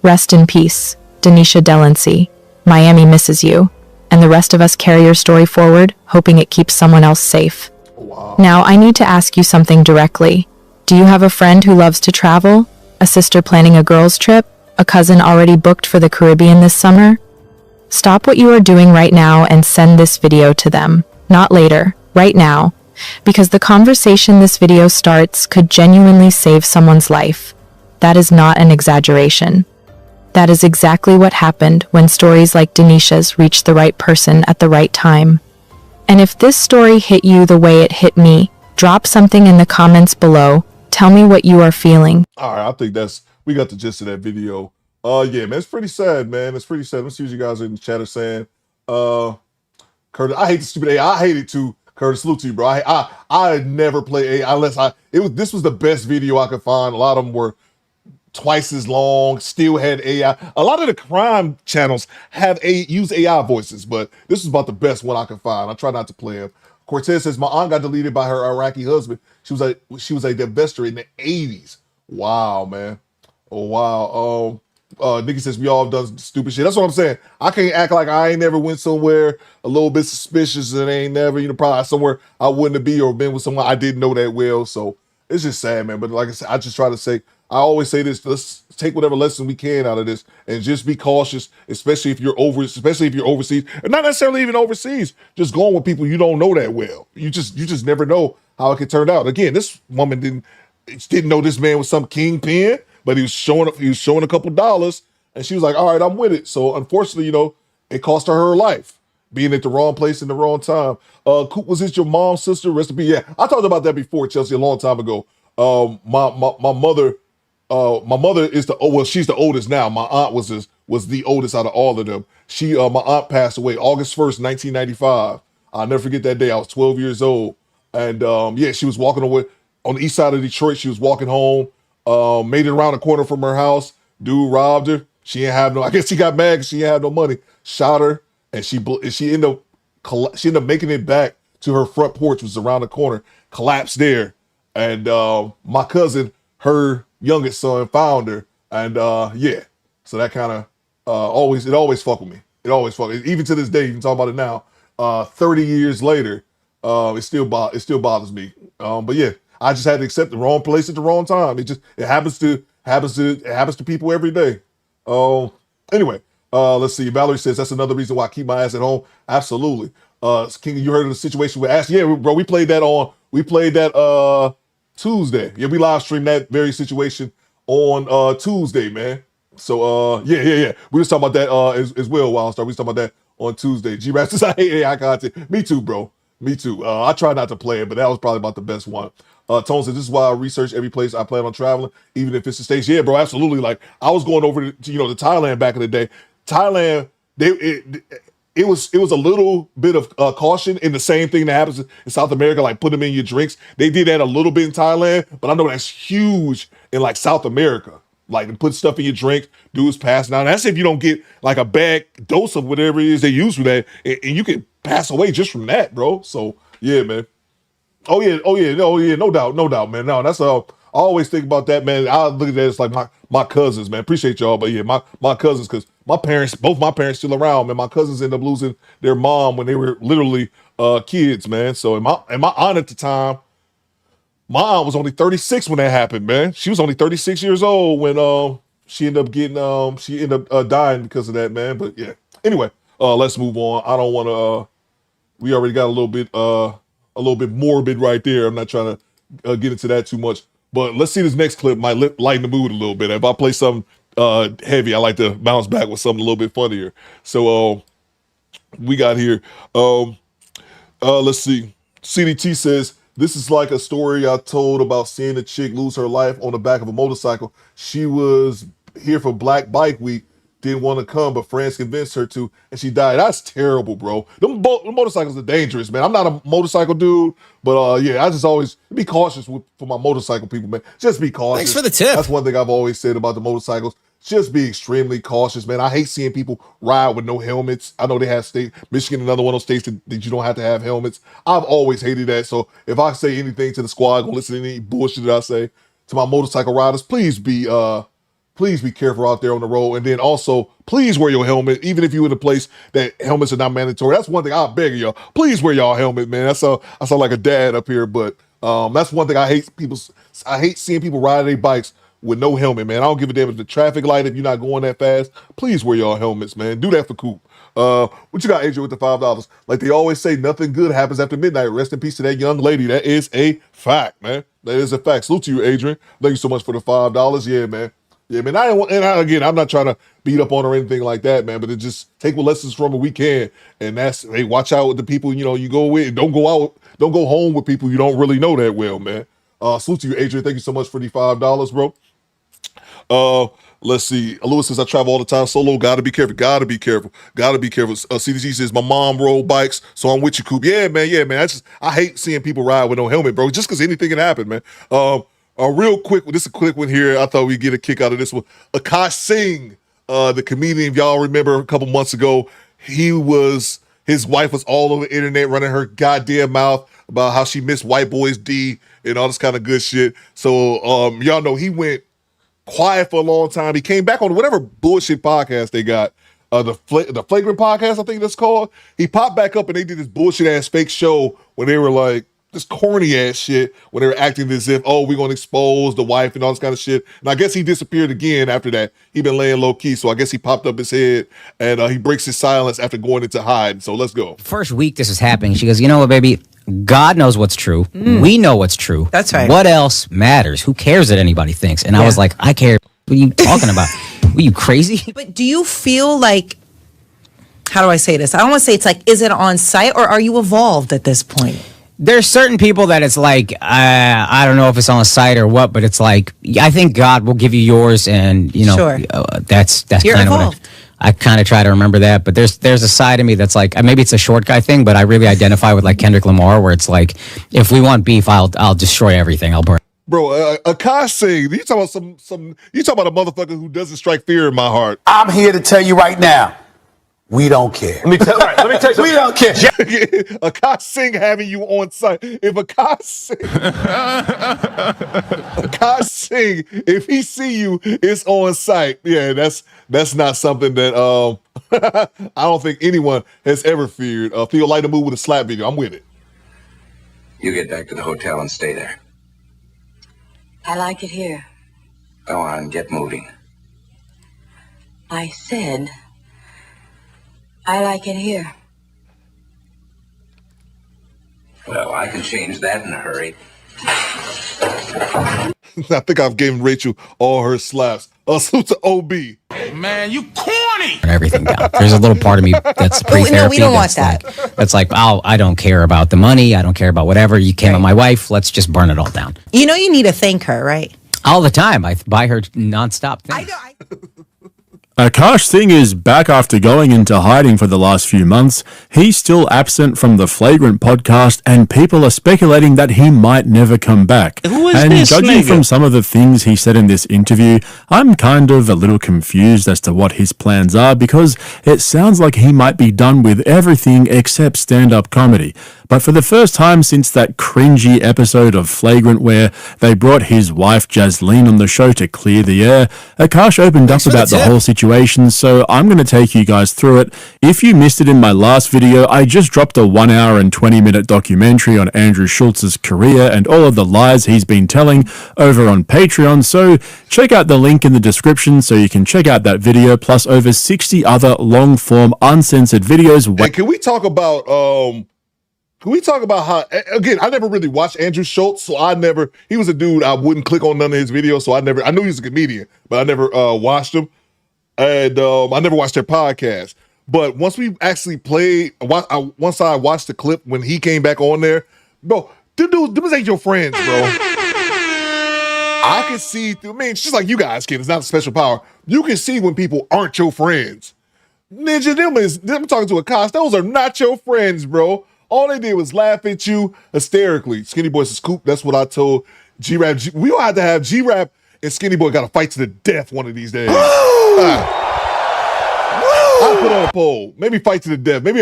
Rest in peace, Denisha Delancey. Miami misses you. And the rest of us carry your story forward, hoping it keeps someone else safe. Wow. Now, I need to ask you something directly. Do you have a friend who loves to travel? A sister planning a girls' trip? A cousin already booked for the Caribbean this summer? Stop what you are doing right now and send this video to them. Not later, right now. Because the conversation this video starts could genuinely save someone's life. That is not an exaggeration. That is exactly what happened when stories like Denisha's reach the right person at the right time. And if this story hit you the way it hit me, drop something in the comments below. Tell me what you are feeling. All right, I think we got the gist of that video. Yeah, man, it's pretty sad, man. It's pretty sad. Let's see what you guys in the chat are saying. Curtis, I hate the stupid AI. I hate it too. Curtis, salute to you, bro. I never play AI unless this was the best video I could find. A lot of them were twice as long, still had AI. A lot of the crime channels use AI voices, but this is about the best one I could find. I try not to play them. Cortez says, my aunt got deleted by her Iraqi husband. She was a investor in the 80s. Wow, man. Oh, wow. Nikki says we all done stupid shit. That's what I'm saying. I can't act like I ain't never went somewhere a little bit suspicious and ain't never, probably somewhere I wouldn't be or been with someone I didn't know that well. So it's just sad, man. But like I said, I just try to say, I always say this: let's take whatever lesson we can out of this, and just be cautious, especially if you're overseas, and not necessarily even overseas. Just going with people you don't know that well. You just never know how it could turn out. Again, this woman didn't know this man was some kingpin, but he was showing a couple dollars, and she was like, "All right, I'm with it." So unfortunately, it cost her life being at the wrong place in the wrong time. Coop, was this your mom's sister? Rest in peace. Yeah, I talked about that before, Chelsea, a long time ago. My mother is she's the oldest now. My aunt was the oldest out of all of them. My aunt passed away August 1st, 1995. I'll never forget that day. I was 12 years old. And she was walking away on the east side of Detroit. She was walking home, made it around the corner from her house. Dude robbed her. She didn't have I guess she got mad because she didn't have no money. Shot her, and she ended up making it back to her front porch, which was around the corner, collapsed there. And my cousin, her youngest son, found her. And so that kind of always fuck with me. It always fuck. Even to this day, you can talk about it now. 30 years later, it still bothers me. But yeah, I just had to accept the wrong place at the wrong time. It happens to people every day. Anyway, let's see. Valerie says that's another reason why I keep my ass at home. Absolutely. King, you heard of the situation with Ash? Yeah, bro, we played that Tuesday. Yeah, we live streamed that very situation on Tuesday, man. So yeah. We was talking about that as well, Wildstar. We was talking about that on Tuesday. G-Rap says I hate AI content. Me too, bro. Me too. I try not to play it, but that was probably about the best one. Tone says, this is why I research every place I plan on traveling, even if it's the States. Yeah, bro, absolutely. Like, I was going over to Thailand back in the day. Thailand, it was a little bit of caution in the same thing that happens in South America, like put them in your drinks. They did that a little bit in Thailand, but I know that's huge in like South America. Like, to put stuff in your drink, dudes passing out. That's if you don't get like a bad dose of whatever it is they use for that, and you can pass away just from that, bro. So yeah, man. Oh yeah, no doubt, man. No, that's I always think about that, man. I look at that as like my cousins, man. Appreciate y'all, but yeah, my cousins, because both my parents still around, man. My cousins ended up losing their mom when they were literally kids, man. So and my aunt at the time, my aunt was only 36 when that happened, man. She was only 36 years old when she ended up dying because of that, man. But yeah. Anyway, let's move on. I don't want to. We already got a little bit morbid right there. I'm not trying to get into that too much. But let's see this next clip. Might lighten the mood a little bit. If I play something heavy, I like to bounce back with something a little bit funnier. So we got here. Let's see. CDT says, this is like a story I told about seeing a chick lose her life on the back of a motorcycle. She was here for Black Bike Week, didn't want to come, but friends convinced her to, and she died. That's terrible, bro. Them motorcycles are dangerous, man. I'm not a motorcycle dude, but yeah, I just always be cautious for my motorcycle people, man. Just be cautious. Thanks for the tip. That's one thing I've always said about the motorcycles. Just be extremely cautious, man. I hate seeing people ride with no helmets. I know they have Michigan, another one of those states that you don't have to have helmets. I've always hated that. So if I say anything to the squad, go listen to any bullshit that I say to my motorcycle riders, please be careful out there on the road. And then also, please wear your helmet, even if you're in a place that helmets are not mandatory. That's one thing I beg of y'all. Please wear y'all helmet, man. I sound like a dad up here, but that's one thing I hate. I hate seeing people ride their bikes with no helmet, man. I don't give a damn if the traffic light, if you're not going that fast. Please wear y'all helmets, man. Do that for Coop. What you got, Adrian, with the $5? Like they always say, nothing good happens after midnight. Rest in peace to that young lady. That is a fact, man. That is a fact. Salute to you, Adrian. Thank you so much for the $5. Yeah, man. Yeah, man. Again, I'm not trying to beat up on her or anything like that, man. But it just take what lessons from it we can, and that's watch out with the people you go with. Don't go home with people you don't really know that well, man. Salute to you, Adrian. Thank you so much for the $5, bro. Let's see. Lewis says I travel all the time solo. Gotta be careful. CDG says my mom rode bikes, so I'm with you, Coop. Yeah, man. I hate seeing people ride with no helmet, bro. Just because anything can happen, man. Real quick, this is a quick one here. I thought we'd get a kick out of this one. Akash Singh, the comedian, if y'all remember a couple months ago, his wife was all over the internet running her goddamn mouth about how she missed white boys D and all this kind of good shit. So y'all know he went quiet for a long time. He came back on whatever bullshit podcast they got. The Flagrant podcast, I think that's called. He popped back up and they did this bullshit ass fake show when they were like this corny ass shit when they were acting as if, oh, we're gonna expose the wife and all this kind of shit. And I guess he disappeared again after that. He been laying low key, so I guess he popped up his head and he breaks his silence after going into hide. So let's go. First week this is happening, she goes, you know what, baby? God knows what's true. We know what's true. That's right. What else matters? Who cares what anybody thinks? And I was like, I care. What are you talking about? Were you crazy? But do you feel like, how do I say this? I don't want to say it's like, is it on site or are you evolved at this point? There's certain people that it's like, I don't know if it's on site or what, but it's like, I think God will give you yours, and you know, Sure. That's You're kind of evolved. what I kind of try to remember that. But there's a side of me that's like, maybe it's a short guy thing, but I really identify with like Kendrick Lamar, where it's like, if we want beef, I'll destroy everything. I'll burn. Bro, Akash Singh, you talking about you talking about a motherfucker who doesn't strike fear in my heart. I'm here to tell you right now, we don't care. Let me tell you, we don't care. Akash Singh having you on site. If Akash Singh, if he see you, it's on site. Yeah, that's not something that I don't think anyone has ever feared. Theo, light a move with a slap video. I'm with it. You get back to the hotel and stay there. I like it here. Go on, get moving. I said, I like it here. Well, I can change that in a hurry. I think I've given Rachel all her slaps. Salute to OB. Man, you corny. And everything down. There's a little part of me that's pre-therapy. No, we don't want that's that. Like, that's like, I don't care about the money. I don't care about whatever. You came at my wife. Let's just burn it all down. You know you need to thank her, right? All the time. I buy her nonstop things. Akash Singh is back after going into hiding for the last few months. He's still absent from the Flagrant podcast, and people are speculating that he might never come back. Who is and this judging nigga? from some of the things he said in this interview, I'm kind of a little confused as to what his plans are, because it sounds like he might be done with everything except stand-up comedy. But for the first time since that cringy episode of Flagrant where they brought his wife Jasleen on the show to clear the air, Akash opened up about the whole situation, so I'm going to take you guys through it. If you missed it in my last video, I just dropped a 1 hour and 20-minute documentary on Andrew Schultz's career and all of the lies he's been telling over on Patreon, so check out the link in the description so you can check out that video, plus over 60 other long-form uncensored videos. Hey, can we talk about how, again, I never really watched Andrew Schultz, so he was a dude I wouldn't click on none of his videos, so I knew he was a comedian, but I never watched him, and I never watched their podcast. But once we actually once I watched the clip when he came back on there, bro, them ain't your friends, bro. I can see through, it's just like you guys can, it's not a special power. You can see when people aren't your friends. Ninja, them talking to Akash, those are not your friends, bro. All they did was laugh at you hysterically. Skinny Boy says, Coop, that's what I told G-Rap. We don't have to have G-Rap and Skinny Boy got to fight to the death one of these days. I'll put on a poll. Maybe fight to the death. Maybe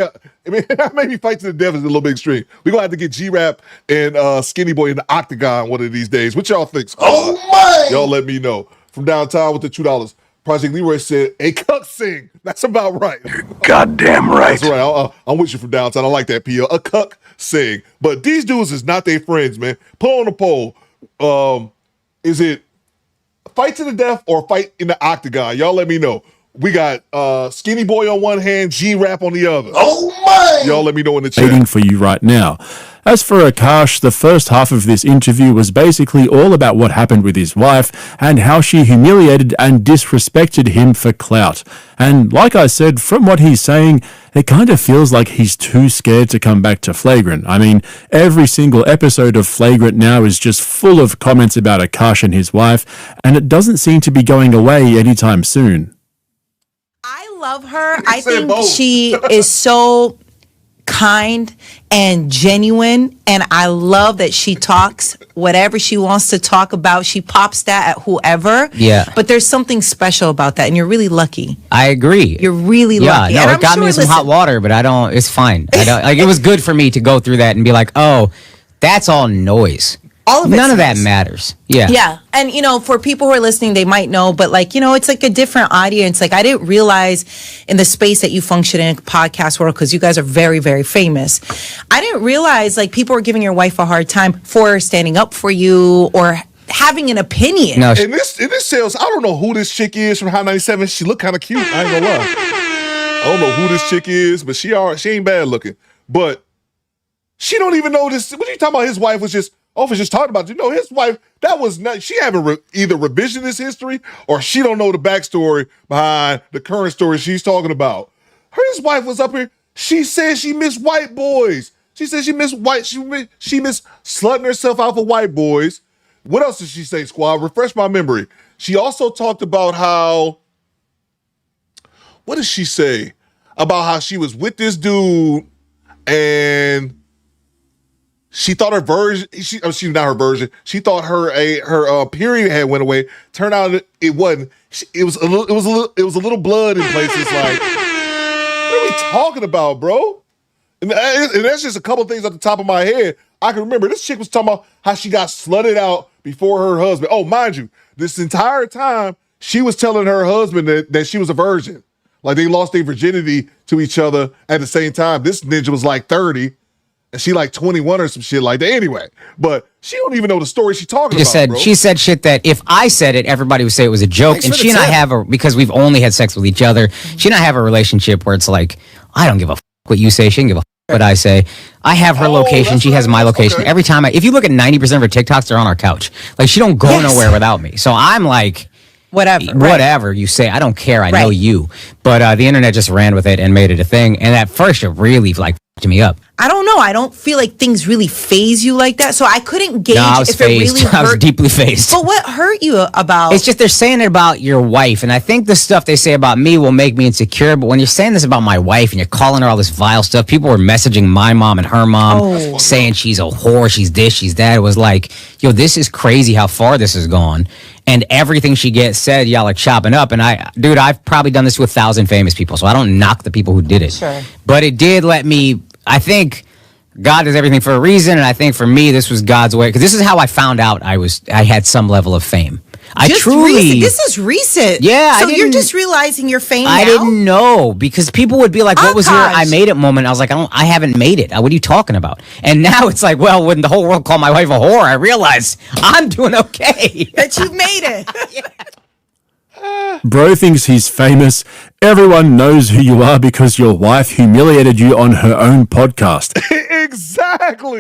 fight to the death is a little bit extreme. We're going to have to get G-Rap and Skinny Boy in the octagon one of these days. What y'all think? Oh, my! Y'all let me know. From downtown with the $2. Project Leroy said, a cuck sing. That's about right. You're goddamn right. That's right. I'm with you from downtown. I like that, PL. A cuck sing. But these dudes is not their friends, man. Put on the poll. Is it fight to the death or fight in the octagon? Y'all let me know. We got Skinny Boy on one hand, G-Rap on the other. Oh, my! Y'all let me know in the chat. Waiting for you right now. As for Akash, the first half of this interview was basically all about what happened with his wife and how she humiliated and disrespected him for clout. And like I said, from what he's saying, it kind of feels like he's too scared to come back to Flagrant. I mean, every single episode of Flagrant now is just full of comments about Akash and his wife, and it doesn't seem to be going away anytime soon. I love her. I think she is so kind and genuine, and I love that she talks whatever she wants to talk about. She pops that at whoever. Yeah. But there's something special about that, and you're really lucky. I agree. You're really lucky. Yeah, And no, I'm it got sure, me in some hot water, but it's fine. Like, it was good for me to go through that and be like, oh, that's all noise. All of None of that matters. Yeah. Yeah. And, for people who are listening, they might know, but it's like a different audience. Like, I didn't realize in the space that you function in, podcast world, because you guys are very, very famous. I didn't realize, like, people were giving your wife a hard time for standing up for you or having an opinion. No, in this sales, I don't know who this chick is from Hot 97. She look kind of cute. I ain't gonna lie. I don't know who this chick is, but she ain't bad looking. But she don't even know this. What are you talking about? His wife was just talking about. His wife, that was not, she having either revisionist history or she don't know the backstory behind the current story she's talking about. His wife was up here. She said she missed white boys. She said she missed she missed slutting herself out for white boys. What else did she say, squad? Refresh my memory. She also talked about how, what did she say? About how she was with this dude and she thought her version, she's not her version. She thought her period had went away. Turned out it wasn't. It was a little blood in places. Like, what are we talking about, bro? And that's just a couple things at the top of my head. I can remember this chick was talking about how she got slutted out before her husband. Oh, mind you, this entire time she was telling her husband that she was a virgin. Like, they lost their virginity to each other at the same time. This ninja was like 30 and she like 21 or some shit like that. Anyway, but she don't even know the story she's talking about, bro. She said shit that if I said it, everybody would say it was a joke. And she and I have because we've only had sex with each other, she and I have a relationship where it's like, I don't give a what you say. She can give a what I say. I have her location. She has my location. Okay. Every time if you look at 90% of her TikToks, they're on our couch. Like, she don't go nowhere without me. So I'm like, whatever you say, I don't care. I know you. But the internet just ran with it and made it a thing. And at first, it really f***ed me up. I don't know. I don't feel like things really faze you like that. So I couldn't gauge if it really hurt. I was deeply fazed. But what hurt you about? It's just they're saying it about your wife. And I think the stuff they say about me will make me insecure. But when you're saying this about my wife and you're calling her all this vile stuff, people were messaging my mom and her mom saying she's a whore, she's this, she's that. It was like, yo, this is crazy how far this has gone. And everything she gets said, y'all are chopping up. And I've probably done this to 1,000 famous people. So I don't knock the people who did it. Sure. But it did let me, I think God does everything for a reason, and I think for me this was God's way, because this is how I found out I had some level of fame. This is recent. Yeah. So you're just realizing your fame now? I didn't know, because people would be like, what was your I made it moment? I was like, I haven't made it. What are you talking about? And now it's like, well, when the whole world called my wife a whore, I realized I'm doing okay. That you've made it. Bro thinks he's famous. Everyone knows who you are because your wife humiliated you on her own podcast. Exactly.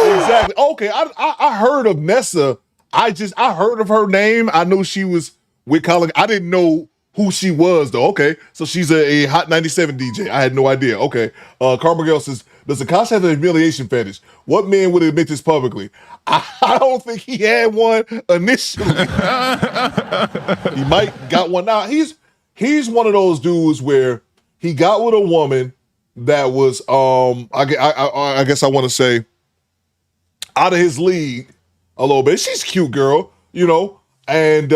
Exactly. Okay, I heard of Nessa. I heard of her name. I knew she was with Colin. I didn't know who she was though. Okay, so she's a Hot 97 DJ. I had no idea. Okay, Carmen Girl says, does Akash have a humiliation fetish? What man would admit this publicly? I don't think he had one initially. He might got one now. He's one of those dudes where he got with a woman that was I guess I want to say out of his league a little bit. She's a cute girl, and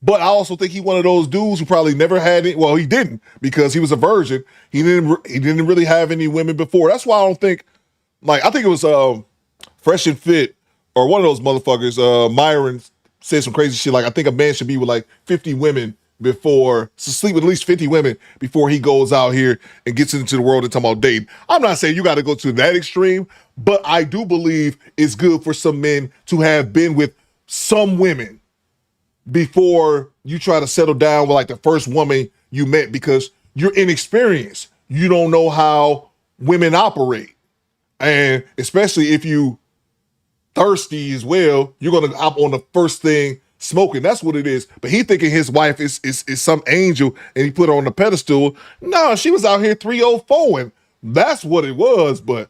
but I also think he one of those dudes who probably never had it. Well, he didn't, because he was a virgin. He didn't really have any women before. That's why I don't think, I think it was Fresh and Fit or one of those motherfuckers. Myron said some crazy shit. Like, I think a man should be with 50 women sleep with at least 50 women before he goes out here and gets into the world and talking about dating. I'm not saying you got to go to that extreme, but I do believe it's good for some men to have been with some women before you try to settle down with the first woman you met, because you're inexperienced. You don't know how women operate. And especially if you thirsty as well, you're going to opt on the first thing smoking. That's what it is. But he thinking his wife is some angel and he put her on the pedestal. No, she was out here 304ing. That's what it was. But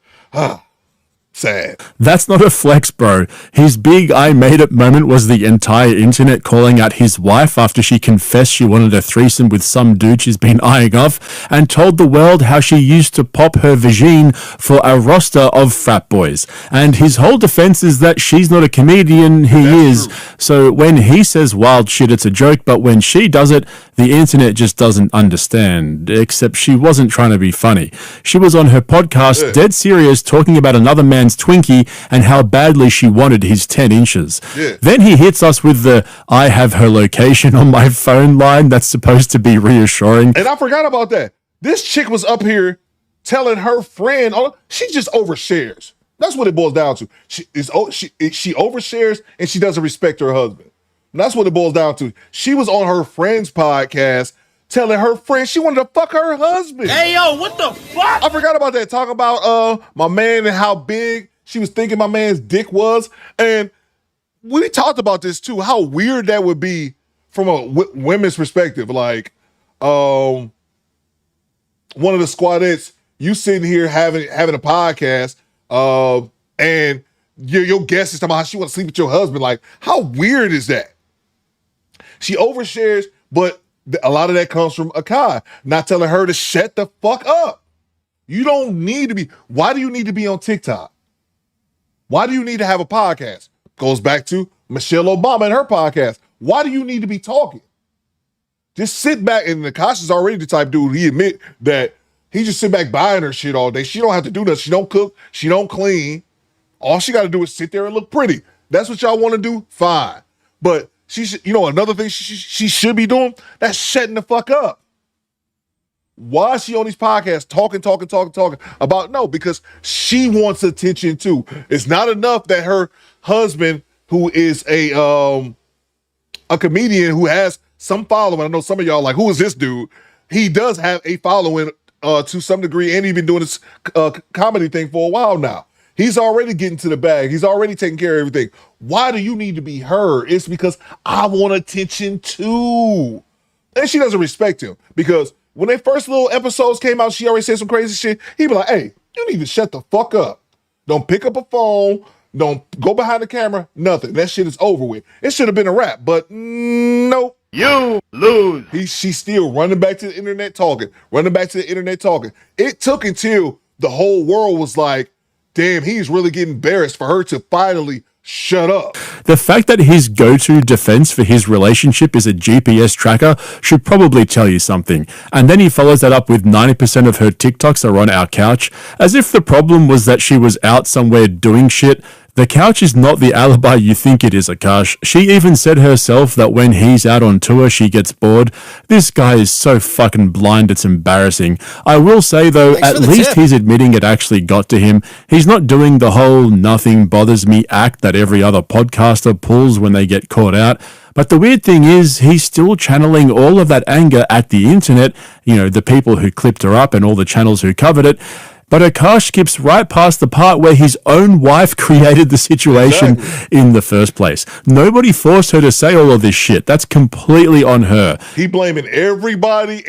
Sad. That's not a flex, bro. His big I made it moment was the entire internet calling out his wife after she confessed she wanted a threesome with some dude she's been eyeing off and told the world how she used to pop her vagine for a roster of frat boys. And his whole defense is that she's not a comedian, he is. True. So when he says wild shit, it's a joke, but when she does it, the internet just doesn't understand. Except she wasn't trying to be funny. She was on her podcast, dead serious, talking about another man's Twinkie and how badly she wanted his 10 inches. Yeah. Then he hits us with the I have her location on my phone line that's supposed to be reassuring. And I forgot about that. This chick was up here telling her friend, she just overshares. That's what it boils down to. She overshares and she doesn't respect her husband. And that's what it boils down to. She was on her friend's podcast telling her friend she wanted to fuck her husband. Hey, yo, what the fuck? I forgot about that. Talking about my man and how big she was thinking my man's dick was. And we talked about this too, how weird that would be from a women's perspective. Like, one of the squadettes, you sitting here having a podcast, and your guest is talking about how she want to sleep with your husband. Like, how weird is that? She overshares, but a lot of that comes from Akash not telling her to shut the fuck up. You don't need to be. Why do you need to be on TikTok? Why do you need to have a podcast? Goes back to Michelle Obama and her podcast. Why do you need to be talking? Just sit back. And Akash is already the type of dude, he admit that he just sit back buying her shit all day. She don't have to do nothing. She don't cook. She don't clean. All she got to do is sit there and look pretty. That's what y'all want to do? Fine. But she should, another thing she should be doing, that's shutting the fuck up. Why is she on these podcasts talking about no? Because she wants attention too. It's not enough that her husband, who is a comedian who has some following. I know some of y'all like, who is this dude? He does have a following to some degree, and he's been doing this comedy thing for a while now. He's already getting to the bag. He's already taking care of everything. Why do you need to be her? It's because I want attention too. And she doesn't respect him because when their first little episodes came out, she already said some crazy shit. He'd be like, hey, you need to shut the fuck up. Don't pick up a phone. Don't go behind the camera. Nothing. That shit is over with. It should have been a wrap, but nope. You lose. She's still running back to the internet talking. It took until the whole world was like, damn, he's really getting embarrassed for her to finally shut up. The fact that his go-to defense for his relationship is a GPS tracker should probably tell you something. And then he follows that up with 90% of her TikToks are on our couch, as if the problem was that she was out somewhere doing shit. The couch is not the alibi you think it is, Akash. She even said herself that when he's out on tour, she gets bored. This guy is so fucking blind, it's embarrassing. I will say, though, at least he's admitting it actually got to him. He's not doing the whole nothing bothers me act that every other podcaster pulls when they get caught out. But the weird thing is, he's still channeling all of that anger at the internet, the people who clipped her up and all the channels who covered it. But Akash skips right past the part where his own wife created the situation in the first place. Nobody forced her to say all of this shit. That's completely on her. He blaming everybody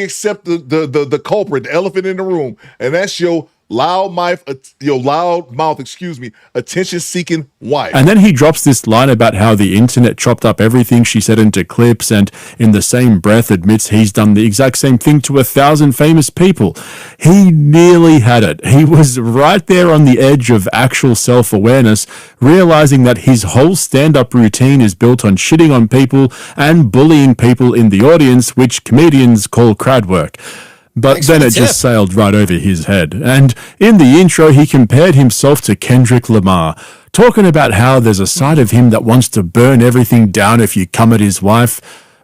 except the culprit, the elephant in the room. And that's your loudmouth, attention-seeking wife. And then he drops this line about how the internet chopped up everything she said into clips, and in the same breath admits he's done the exact same thing to 1,000 famous people. He nearly had it. He was right there on the edge of actual self-awareness, realizing that his whole stand-up routine is built on shitting on people and bullying people in the audience, which comedians call crowd work. But then it just sailed right over his head. And in the intro, he compared himself to Kendrick Lamar, talking about how there's a side of him that wants to burn everything down if you come at his wife.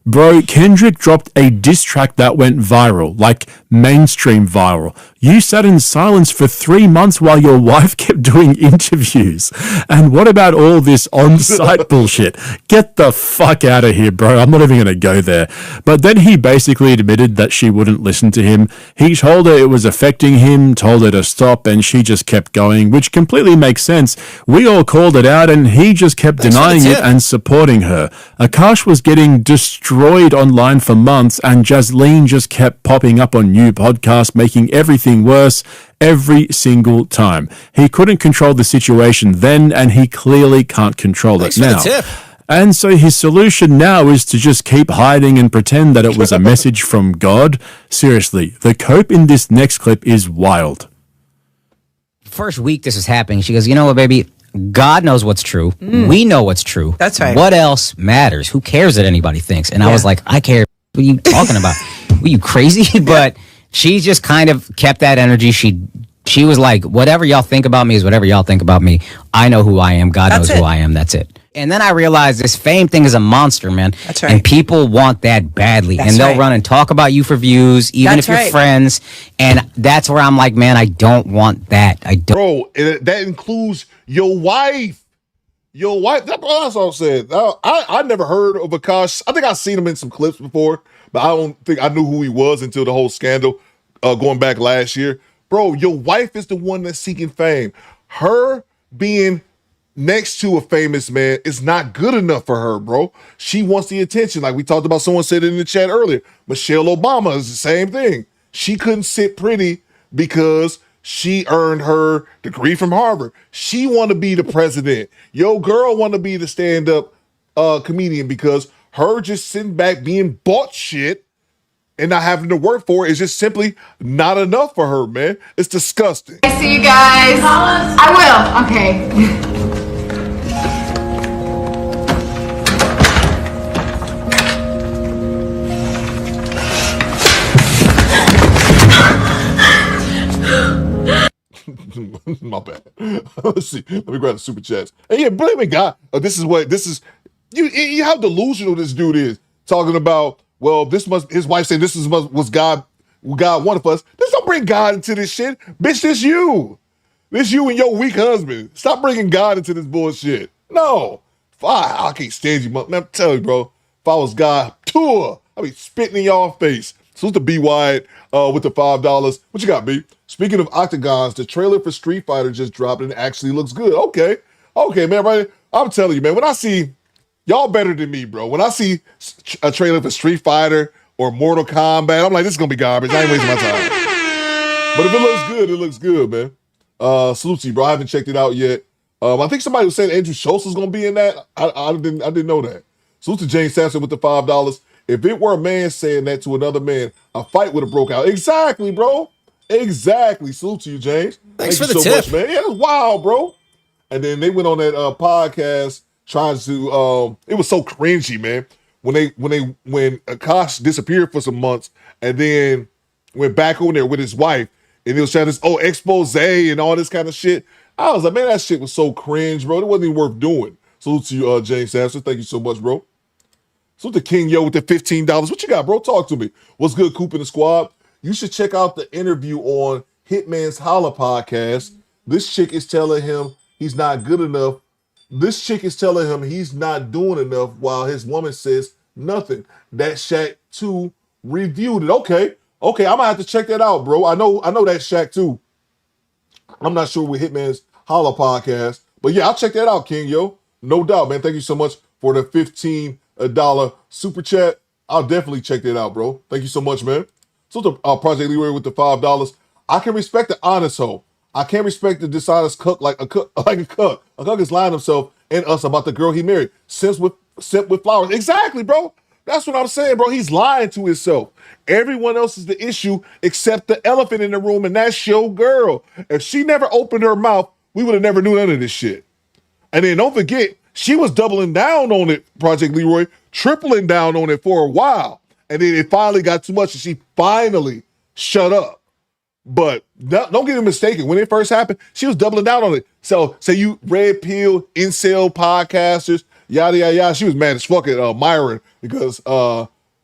Bro, Kendrick dropped a diss track that went viral, like mainstream viral. You sat in silence for 3 months while your wife kept doing interviews. And what about all this on-site bullshit? Get the fuck out of here, bro. I'm not even going to go there. But then he basically admitted that she wouldn't listen to him. He told her it was affecting him, told her to stop, and she just kept going, which completely makes sense. We all called it out, and he just kept denying it and supporting her. Akash was getting destroyed online for months, and Jasleen just kept popping up on new podcasts, making everything worse. every single time. He couldn't control the situation then, and he clearly can't control it now. And so his solution now is to just keep hiding and pretend that it was a message from God. Seriously, the Coop in this next clip is wild. First week this is happening, she goes, you know what, baby? God knows what's true. We know what's true. That's right. What else matters? Who cares what anybody thinks? And I was like, I care. What are you talking about? Were you crazy? But she just kind of kept that energy. She was like, whatever y'all think about me is whatever y'all think about me. I know who I am. God knows who I am. That's it. And then I realized this fame thing is a monster, man. That's right. And people want that badly. And they'll run and talk about you for views, even if you're friends. And that's where I'm like, man, I don't want that. I don't. Bro, that includes your wife. Your wife. That's what I'm saying. I never heard of Akash. I think I've seen him in some clips before, but I don't think I knew who he was until the whole scandal going back last year. Bro, your wife is the one that's seeking fame. Her being next to a famous man is not good enough for her, bro. She wants the attention. Like we talked about, someone said it in the chat earlier. Michelle Obama is the same thing. She couldn't sit pretty because she earned her degree from Harvard. She want to be the president. Your girl want to be the stand-up comedian because her just sitting back being bought shit and not having to work for it is just simply not enough for her, man. It's disgusting. I see you guys. I will. Okay. My bad. Let's see. Let me grab the super chats. And yeah, blaming God. This is you how delusional this dude is. Talking about, well, his wife said this was God wanted for us. Let's not bring God into this shit. Bitch, this you. This you and your weak husband. Stop bringing God into this bullshit. No. I can't stand you, man. I'm telling you, bro. If I was God, I'd be spitting in y'all face. So it's the B Wyatt with the $5. What you got, B? Speaking of octagons, the trailer for Street Fighter just dropped and it actually looks good. Okay, man, right? I'm telling you, man, when I see, y'all better than me, bro. When I see a trailer for Street Fighter or Mortal Kombat, I'm like, this is gonna be garbage. I ain't wasting my time. But if it looks good, it looks good, man. Salute to you, bro. I haven't checked it out yet. I think somebody was saying Andrew Schultz was gonna be in that. I didn't know that. Salute to James Sampson with the $5. If it were a man saying that to another man, a fight would have broke out. Exactly, bro. Exactly. Salute to you, James. Thanks Thank for you the so tip. much, man. Yeah, that's wild, bro. And then they went on that podcast trying to. It was so cringy, man. When Akash disappeared for some months and then went back on there with his wife and he was trying to expose and all this kind of shit. I was like, man, that shit was so cringe, bro. It wasn't even worth doing. Salute to you, James Sampson. Thank you so much, bro. So the King Yo with the $15. What you got, bro? Talk to me. What's good, Coop and the squad? You should check out the interview on Hitman's Holla podcast. This chick is telling him he's not good enough. This chick is telling him he's not doing enough while his woman says nothing. That Shaq 2 reviewed it. Okay, I'm gonna have to check that out, bro. I know that Shaq 2. I'm not sure with Hitman's Holla podcast, but yeah, I'll check that out, King Yo. No doubt, man. Thank you so much for the $15 super chat. I'll definitely check that out, bro. Thank you so much, man. So the Project Leroy with the $5. I can respect the honest hoe. I can't respect the dishonest cook like a cook. A cook is lying himself and us about the girl he married. Simp with flowers. Exactly, bro. That's what I'm saying, bro. He's lying to himself. Everyone else is the issue except the elephant in the room, and that's your girl. If she never opened her mouth, we would have never knew none of this shit. And then don't forget, she was doubling down on it, Project Leroy, tripling down on it for a while. And then it finally got too much and she finally shut up. But don't get it mistaken. When it first happened, she was doubling down on it. So say you red pill, incel podcasters, yada, yada, yada. She was mad as fuck at Myron because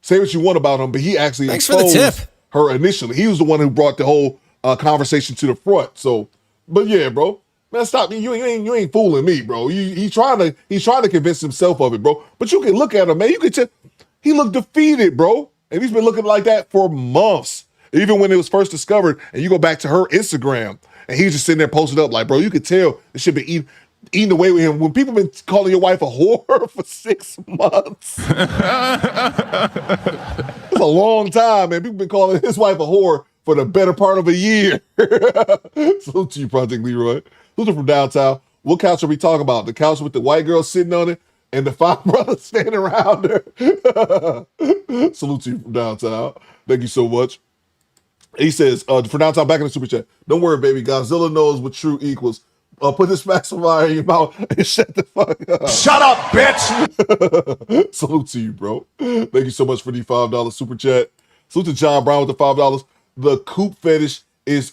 say what you want about him, but he actually exposed her initially. He was the one who brought the whole conversation to the front. So, but yeah, bro. Man, stop me. You ain't fooling me, bro. He's trying to convince himself of it, bro. But you can look at him, man. You can tell he looked defeated, bro. And he's been looking like that for months. Even when it was first discovered, and you go back to her Instagram, and he's just sitting there posted up like, bro, you could tell this shit been eating away with him. When people been calling your wife a whore for 6 months. It's a long time, man. People been calling his wife a whore for the better part of a year. Salute to you, Project Leroy. Salute from downtown. What couch are we talking about? The couch with the white girl sitting on it and the 5 brothers standing around her. Salute to you from downtown. Thank you so much. He says, for downtown, back in the super chat, don't worry, baby. Godzilla knows what true equals. Put this pacifier in your mouth and shut the fuck up. Shut up, bitch! Salute to you, bro. Thank you so much for the $5 super chat. Salute to John Brown with the $5. The Coop fetish is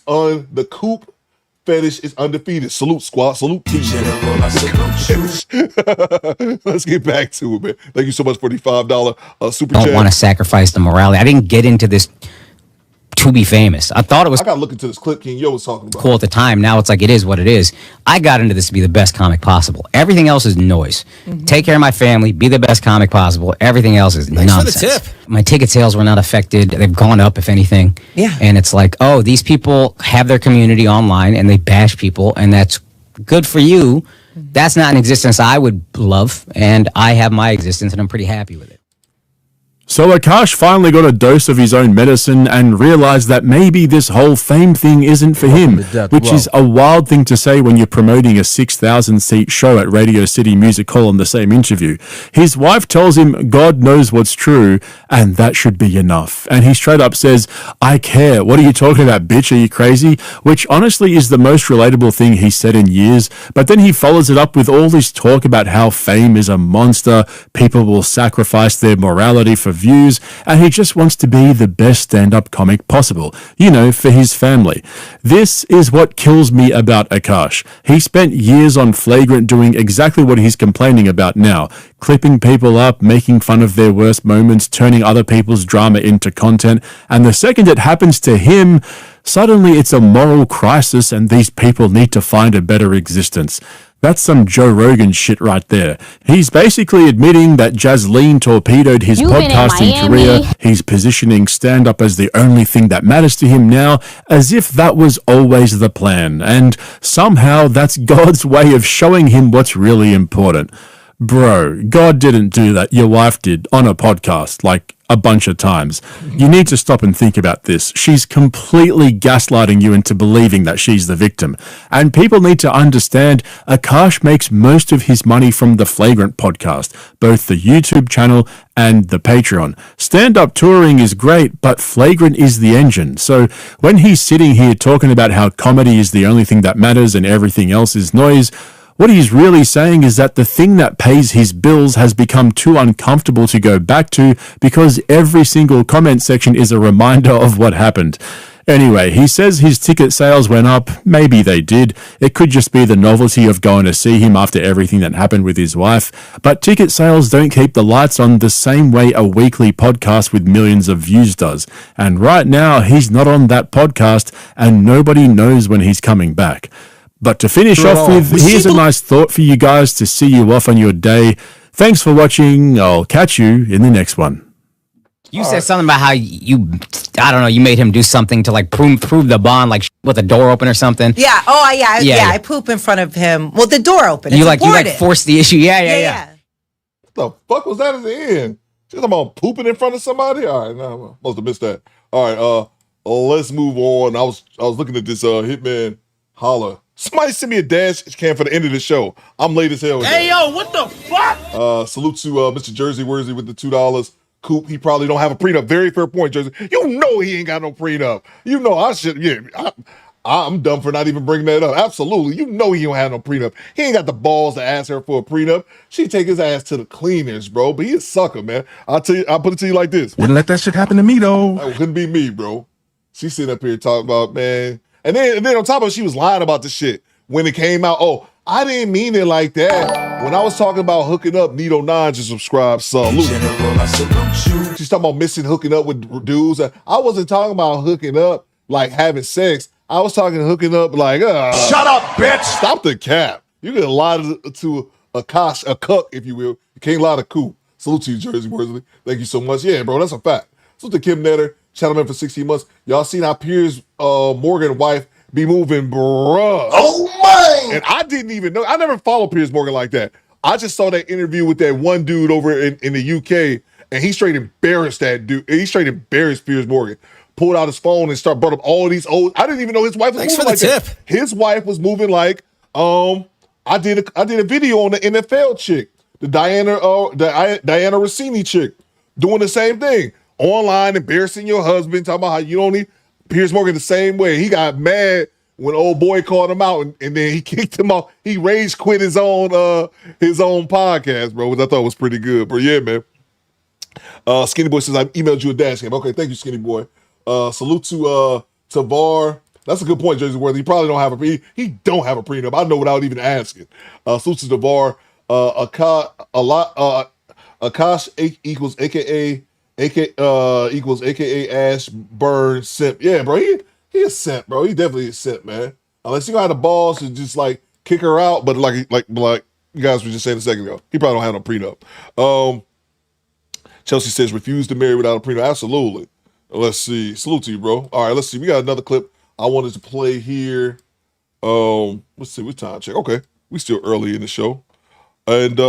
undefeated. Salute, squad. Salute to you. Let's get back to it, man. Thank you so much for the $5 super chat. Don't want to sacrifice the morality. I didn't get into this to be famous. I thought it was I gotta look into this clip King Yo was talking about. cool at the time. Now it's like it is what it is. I got into this to be the best comic possible. Everything else is noise. Take care of my family, be the best comic possible. Everything else is nonsense. For the tip. My ticket sales were not affected. They've gone up, if anything. Yeah. And it's like, oh, these people have their community online and they bash people, and that's good for you. That's not an existence I would love, and I have my existence, and I'm pretty happy with it. So Akash finally got a dose of his own medicine and realized that maybe this whole fame thing isn't for him, which is a wild thing to say when you're promoting a 6,000-seat show at Radio City Music Hall in the same interview. His wife tells him God knows what's true, and that should be enough. And he straight up says, I care. What are you talking about, bitch? Are you crazy? Which honestly is the most relatable thing he's said in years. But then he follows it up with all this talk about how fame is a monster, people will sacrifice their morality for views, and he just wants to be the best stand-up comic possible, you know, for his family. This is what kills me about Akash. He spent years on Flagrant doing exactly what he's complaining about now, clipping people up, making fun of their worst moments, turning other people's drama into content, and the second it happens to him, suddenly it's a moral crisis and these people need to find a better existence. That's some Joe Rogan shit right there. He's basically admitting that Jasleen torpedoed his podcasting career. He's positioning stand-up as the only thing that matters to him now, as if that was always the plan. And somehow that's God's way of showing him what's really important. Bro, God didn't do that. Your wife did on a podcast, like a bunch of times. You need to stop and think about this. She's completely gaslighting you into believing that she's the victim. And people need to understand Akash makes most of his money from the Flagrant podcast, both the YouTube channel and the Patreon. Stand-up touring is great, but Flagrant is the engine. So when he's sitting here talking about how comedy is the only thing that matters and everything else is noise, what he's really saying is that the thing that pays his bills has become too uncomfortable to go back to because every single comment section is a reminder of what happened. Anyway, he says his ticket sales went up. Maybe they did. It could just be the novelty of going to see him after everything that happened with his wife. But ticket sales don't keep the lights on the same way a weekly podcast with millions of views does. And right now, he's not on that podcast, and nobody knows when he's coming back. But to finish off with, here's a nice thought for you guys to see you off on your day. Thanks for watching. I'll catch you in the next one. You said something about how you made him do something to like prove the bond, like with a door open or something. Yeah. Oh, yeah. I poop in front of him. Well, the door open. You forced the issue. Yeah. What the fuck was that at the end? She's talking about pooping in front of somebody? All right, no, must have missed that. All right, let's move on. I was looking at this Hitman Holla. Somebody send me a dash can for the end of the show. I'm late as hell. Hey, yo, what the fuck? Salute to Mr. Jersey Worthy with the $2. Coop, he probably don't have a prenup. Very fair point, Jersey. You know he ain't got no prenup. You know I should, I'm dumb for not even bringing that up. Absolutely. You know he don't have no prenup. He ain't got the balls to ask her for a prenup. She take his ass to the cleaners, bro. But he a sucker, man. I'll put it to you like this. Wouldn't let that shit happen to me, though. That couldn't be me, bro. She sitting up here talking about, man. And then on top of it, she was lying about the shit when it came out. Oh, I didn't mean it like that. When I was talking about hooking up, Nito 9 just subscribed. Salute. She's talking about missing hooking up with dudes. I wasn't talking about hooking up like having sex. I was talking hooking up like, shut up, bitch. Stop the cap. You can lie to a cuck, if you will. You can't lie to Coop. Salute to you, Jersey Worsley. Thank you so much. Yeah, bro, that's a fact. Salute to Kim Netter. Channel man for 16 months. Y'all seen how Piers Morgan wife be moving, bruh. Oh, man. And I didn't even know. I never followed Piers Morgan like that. I just saw that interview with that one dude over in the UK, and he straight embarrassed that dude. He straight embarrassed Piers Morgan. pulled out his phone and brought up all these old. I didn't even know his wife was moving like that. His wife was moving like I did a video on the NFL chick, the Diana Rossini chick, doing the same thing online, embarrassing your husband, talking about how you don't need. Piers Morgan the same way. He got mad when old boy called him out, and then he kicked him off. He rage quit his own podcast, bro, which I thought was pretty good. But yeah, man. Skinny Boy says I emailed you a dash cam. Okay, thank you, Skinny Boy. Salute to VAR. That's a good point, Jersey Worthy. He probably don't have he don't have a prenup. I know without even asking. Salute to the VAR. Akash equals AKA Ash Burn Simp. Yeah, bro. He a simp, bro. He definitely a simp, man. Unless you got the balls to just like kick her out, but like you guys were just saying a second ago, he probably don't have no prenup. Chelsea says refuse to marry without a prenup. Absolutely. Let's see. Salute to you, bro. All right, let's see. We got another clip I wanted to play here. Let's see. What time check? Okay, we still early in the show, and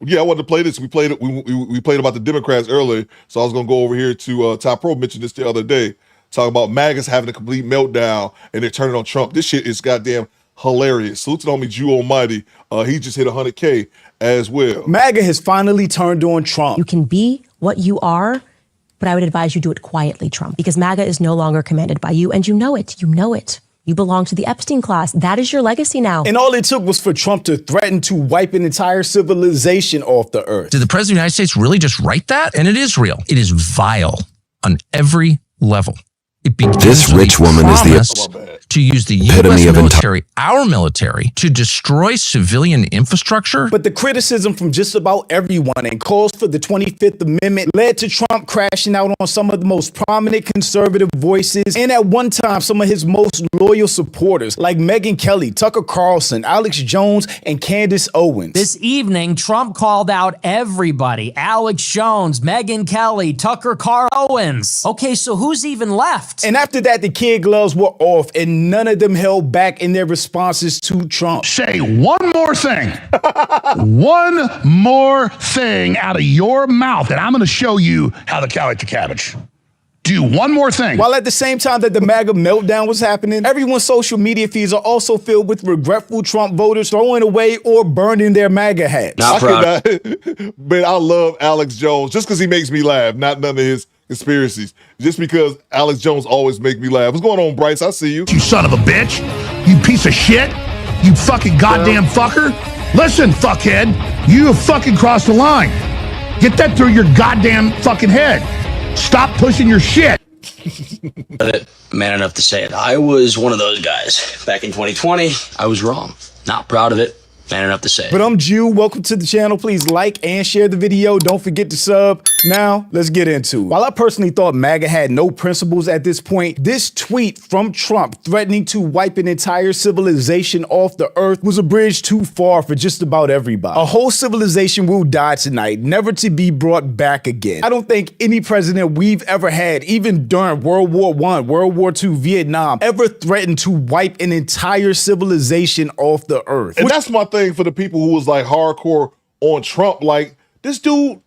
yeah, I wanted to play this. We played it. We played about the Democrats earlier, so I was gonna go over here to Top Pro mentioned this the other day, talking about MAGA's having a complete meltdown and they're turning on Trump. This shit is goddamn hilarious. Salute to homie Jew Almighty. He just hit 100K as well. MAGA has finally turned on Trump. You can be what you are, but I would advise you do it quietly, Trump, because MAGA is no longer commanded by you, and you know it. You know it. You belong to the Epstein class. That is your legacy now. And all it took was for Trump to threaten to wipe an entire civilization off the earth. Did the President of the United States really just write that? And it is real. It is vile on every level. This rich woman is the to use the U.S. military, our military, to destroy civilian infrastructure. But the criticism from just about everyone and calls for the 25th Amendment led to Trump crashing out on some of the most prominent conservative voices and at one time some of his most loyal supporters like Megyn Kelly, Tucker Carlson, Alex Jones, and Candace Owens. This evening, Trump called out everybody. Alex Jones, Megyn Kelly, Tucker Owens. Okay, so who's even left? And after that, the kid gloves were off and none of them held back in their responses to Trump. Say one more thing. One more thing out of your mouth, and I'm going to show you how to cow eat the cabbage. Do one more thing. While at the same time that the MAGA meltdown was happening, everyone's social media feeds are also filled with regretful Trump voters throwing away or burning their MAGA hats. Man, I love Alex Jones just because he makes me laugh, not none of his conspiracies. Just because Alex Jones always make me laugh. What's going on, Bryce? I see you. You son of a bitch. You piece of shit. You fucking goddamn fucker. Listen, fuckhead. You have fucking crossed the line. Get that through your goddamn fucking head. Stop pushing your shit. Man enough to say it. I was one of those guys. Back in 2020, I was wrong. Not proud of it. Man enough to say it. But I'm Jew. Welcome to the channel. Please like and share the video. Don't forget to sub. Now, let's get into it. While I personally thought MAGA had no principles at this point, this tweet from Trump threatening to wipe an entire civilization off the earth was a bridge too far for just about everybody. A whole civilization will die tonight, never to be brought back again. I don't think any president we've ever had, even during World War I, World War II, Vietnam, ever threatened to wipe an entire civilization off the earth. And that's my thing for the people who was like hardcore on Trump. Like, this dude,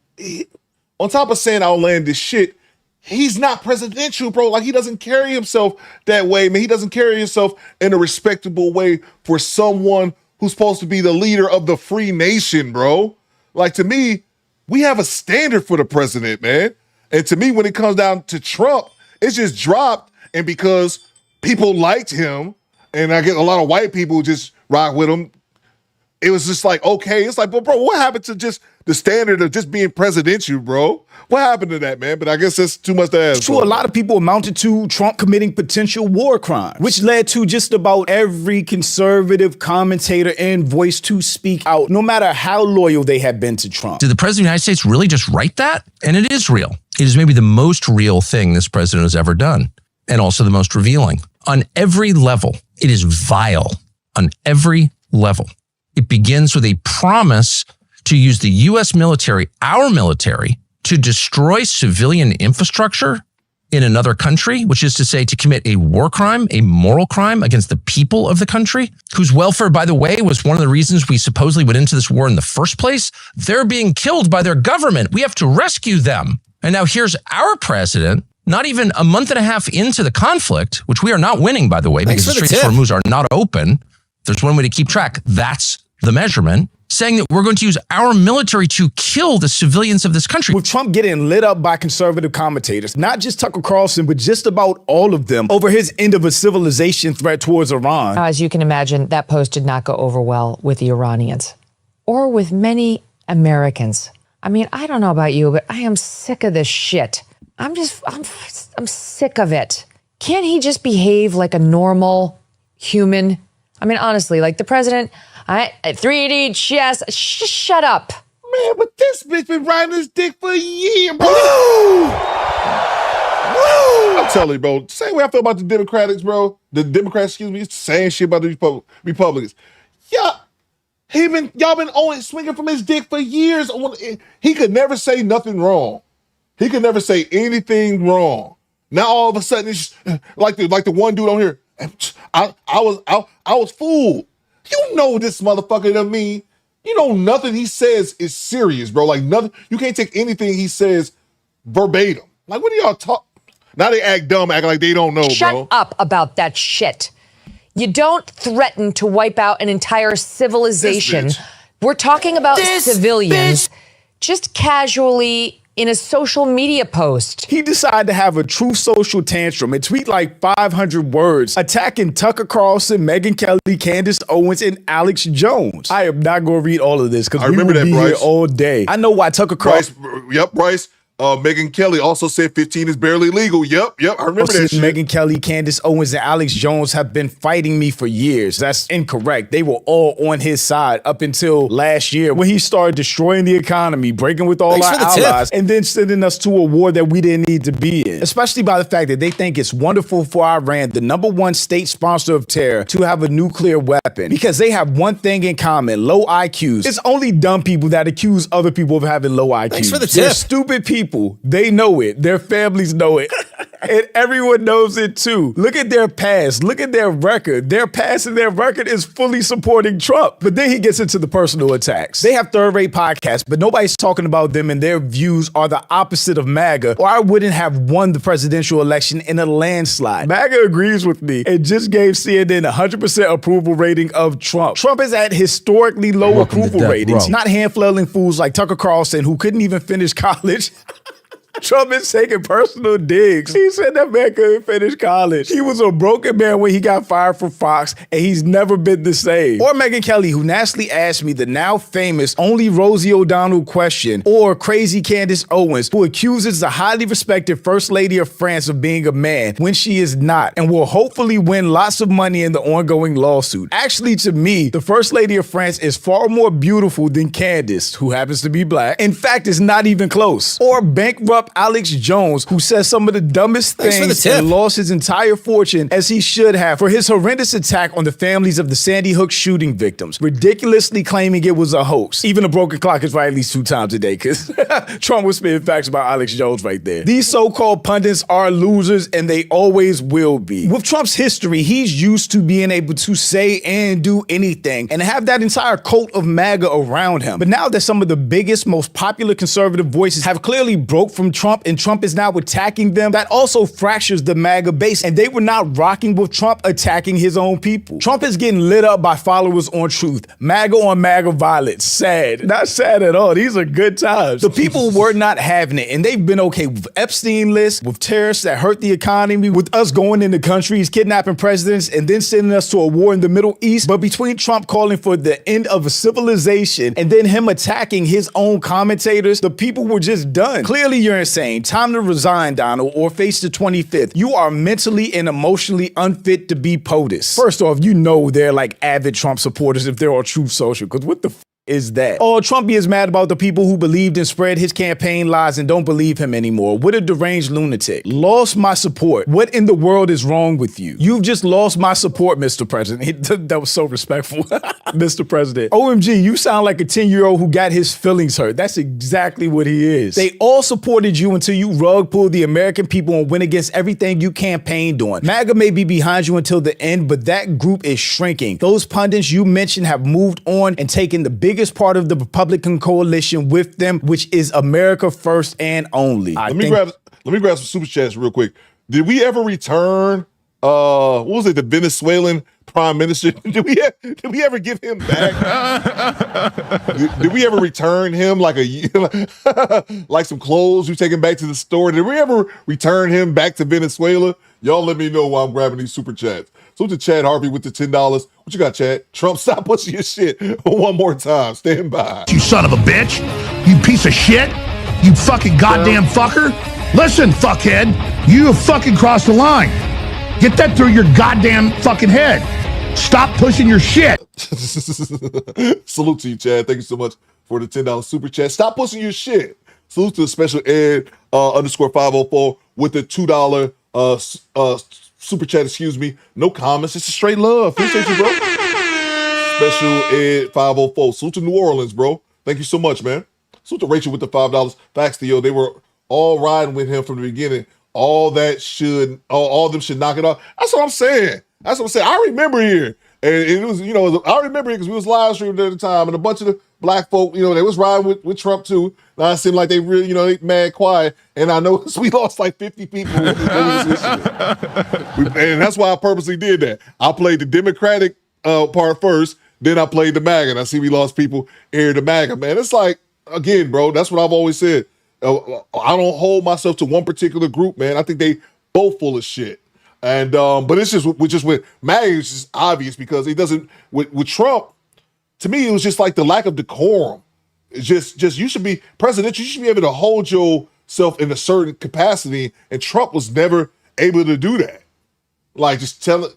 on top of saying outlandish shit, he's not presidential, bro. Like, he doesn't carry himself that way, man. He doesn't carry himself in a respectable way for someone who's supposed to be the leader of the free nation, bro. Like, to me, we have a standard for the president, man. And to me, when it comes down to Trump, it's just dropped. And because people liked him, and I get a lot of white people who just rock with him, it was just like, okay. It's like, well, bro, what happened to just the standard of just being presidential, bro? What happened to that, man? But I guess that's too much to ask. To a lot of people amounted to Trump committing potential war crimes, which led to just about every conservative commentator and voice to speak out, no matter how loyal they have been to Trump. Did the President of the United States really just write that? And it is real. It is maybe the most real thing this president has ever done, and also the most revealing. On every level, it is vile. On every level. It begins with a promise to use the U.S. military, our military, to destroy civilian infrastructure in another country, which is to say to commit a war crime, a moral crime against the people of the country, whose welfare, by the way, was one of the reasons we supposedly went into this war in the first place. They're being killed by their government. We have to rescue them. And now here's our president not even a month and a half into the conflict, which we are not winning, by the way, because the Straits of Hormuz are not open. There's one way to keep track. That's the measurement. Saying that we're going to use our military to kill the civilians of this country. With Trump getting lit up by conservative commentators, not just Tucker Carlson, but just about all of them, over his end of a civilization threat towards Iran. As you can imagine, that post did not go over well with the Iranians or with many Americans. I mean, I don't know about you, but I am sick of this shit. I'm sick of it. Can't he just behave like a normal human? I mean, honestly, like the president, 3D chess, shut up. Man, but this bitch been riding his dick for a year, bro. I'm telling you, bro, same way I feel about the Democrats, bro. The Democrats, excuse me, it's the same shit about the Republicans. Yeah, y'all been swinging from his dick for years. He could never say nothing wrong. He could never say anything wrong. Now all of a sudden, it's like the one dude on here. I was fooled. You know this motherfucker to me. You know nothing he says is serious, bro. Like nothing. You can't take anything he says verbatim. Like what are y'all talk? Now they act dumb, act like they don't know, bro. Shut up about that shit. You don't threaten to wipe out an entire civilization. We're talking about civilians. Just casually in a social media post. He decided to have a true social tantrum and tweet like 500 words, attacking Tucker Carlson, Megyn Kelly, Candace Owens, and Alex Jones. I am not going to read all of this because we will be here all day. I know why Tucker Carlson... Bryce. Megyn Kelly also said 15 is barely legal. Yep, I remember that shit. Megyn Kelly, Candace Owens, and Alex Jones have been fighting me for years. That's incorrect. They were all on his side up until last year when he started destroying the economy, breaking with all our allies, and then sending us to a war that we didn't need to be in. Especially by the fact that they think it's wonderful for Iran, the #1 state sponsor of terror, to have a nuclear weapon because they have one thing in common: low IQs. It's only dumb people that accuse other people of having low IQs. Thanks for the tip. They're stupid people. They know it. Their families know it. And everyone knows it too. Look at their past. Look at their record. Their past and their record is fully supporting Trump. But then he gets into the personal attacks. They have third-rate podcasts, but nobody's talking about them, and their views are the opposite of MAGA, or I wouldn't have won the presidential election in a landslide. MAGA agrees with me and just gave CNN 100% approval rating of Trump. Trump is at historically low approval ratings, not hand-flailing fools like Tucker Carlson, who couldn't even finish college. Trump is taking personal digs. He said that man couldn't finish college. He was a broken man when he got fired from Fox, and he's never been the same. Or Megyn Kelly, who nastily asked me the now famous only Rosie O'Donnell question, or crazy Candace Owens, who accuses the highly respected First Lady of France of being a man when she is not, and will hopefully win lots of money in the ongoing lawsuit. Actually, to me, the First Lady of France is far more beautiful than Candace, who happens to be black. In fact, it's not even close. Or bankrupt Alex Jones, who says some of the dumbest things and lost his entire fortune, as he should have, for his horrendous attack on the families of the Sandy Hook shooting victims, ridiculously claiming it was a hoax. Even a broken clock is right at least 2 times a day, because Trump was spitting facts about Alex Jones right there. These so-called pundits are losers, and they always will be. With Trump's history, he's used to being able to say and do anything, and have that entire cult of MAGA around him. But now that some of the biggest, most popular conservative voices have clearly broke from Trump, and Trump is now attacking them, that also fractures the MAGA base, and they were not rocking with Trump attacking his own people. Trump is getting lit up by followers on truth. MAGA on MAGA violence. Sad. Not sad at all. These are good times. The people were not having it, and they've been okay with Epstein lists, with terrorists that hurt the economy, with us going into countries, kidnapping presidents, and then sending us to a war in the Middle East. But between Trump calling for the end of a civilization and then him attacking his own commentators, the people were just done. Clearly, you're insane. Time to resign, Donald, or face the 25th. You are mentally and emotionally unfit to be POTUS. First off, you know they're like avid Trump supporters if they're on Truth Social, because what the is that? Oh, Trumpy is mad about the people who believed and spread his campaign lies and don't believe him anymore. What a deranged lunatic. Lost my support. What in the world is wrong with you? You've just lost my support, Mr. President. That was so respectful. Mr. President. OMG, you sound like a 10-year-old who got his feelings hurt. That's exactly what he is. They all supported you until you rug pulled the American people and went against everything you campaigned on. MAGA may be behind you until the end, but that group is shrinking. Those pundits you mentioned have moved on and taken the big biggest part of the Republican coalition with them, which is America first and only. Let me grab some super chats real quick. Did we ever return what was it, the Venezuelan prime minister? Did we ever give him back? did we ever return him like like some clothes we take him back to the store? Did we ever return him back to Venezuela? Y'all let me know while I'm grabbing these super chats. So to Chad Harvey with the $10. What you got, Chad? Trump, stop pushing your shit one more time. Stand by. You son of a bitch. You piece of shit. You fucking goddamn fucker. Listen, fuckhead. You have fucking crossed the line. Get that through your goddamn fucking head. Stop pushing your shit. Salute to you, Chad. Thank you so much for the $10 super chat. Stop pushing your shit. Salute to Special Ed _504 with the $2 super chat, excuse me. No comments, it's a straight love. Appreciate you, bro. Special Ed 504. Salute to New Orleans, bro. Thank you so much, man. Salute to Rachel with the $5. Facts, Theo. They were all riding with him from the beginning. All them should knock it off. That's what I'm saying. I remember here. And it was, I remember it because we was live streaming at the time, and a bunch of the black folk, they was riding with Trump too. Now it seemed like they really, they mad quiet. And I noticed we lost like 50 people. And that's why I purposely did that. I played the Democratic part first, then I played the MAGA. And I see we lost people here to MAGA, man. It's like, again, bro, that's what I've always said. I don't hold myself to one particular group, man. I think they both full of shit. And but it's just with MAGA, it's just obvious because it doesn't with Trump. To me, it was just like the lack of decorum. It's just you should be president. You should be able to hold yourself in a certain capacity, and Trump was never able to do that. Like just telling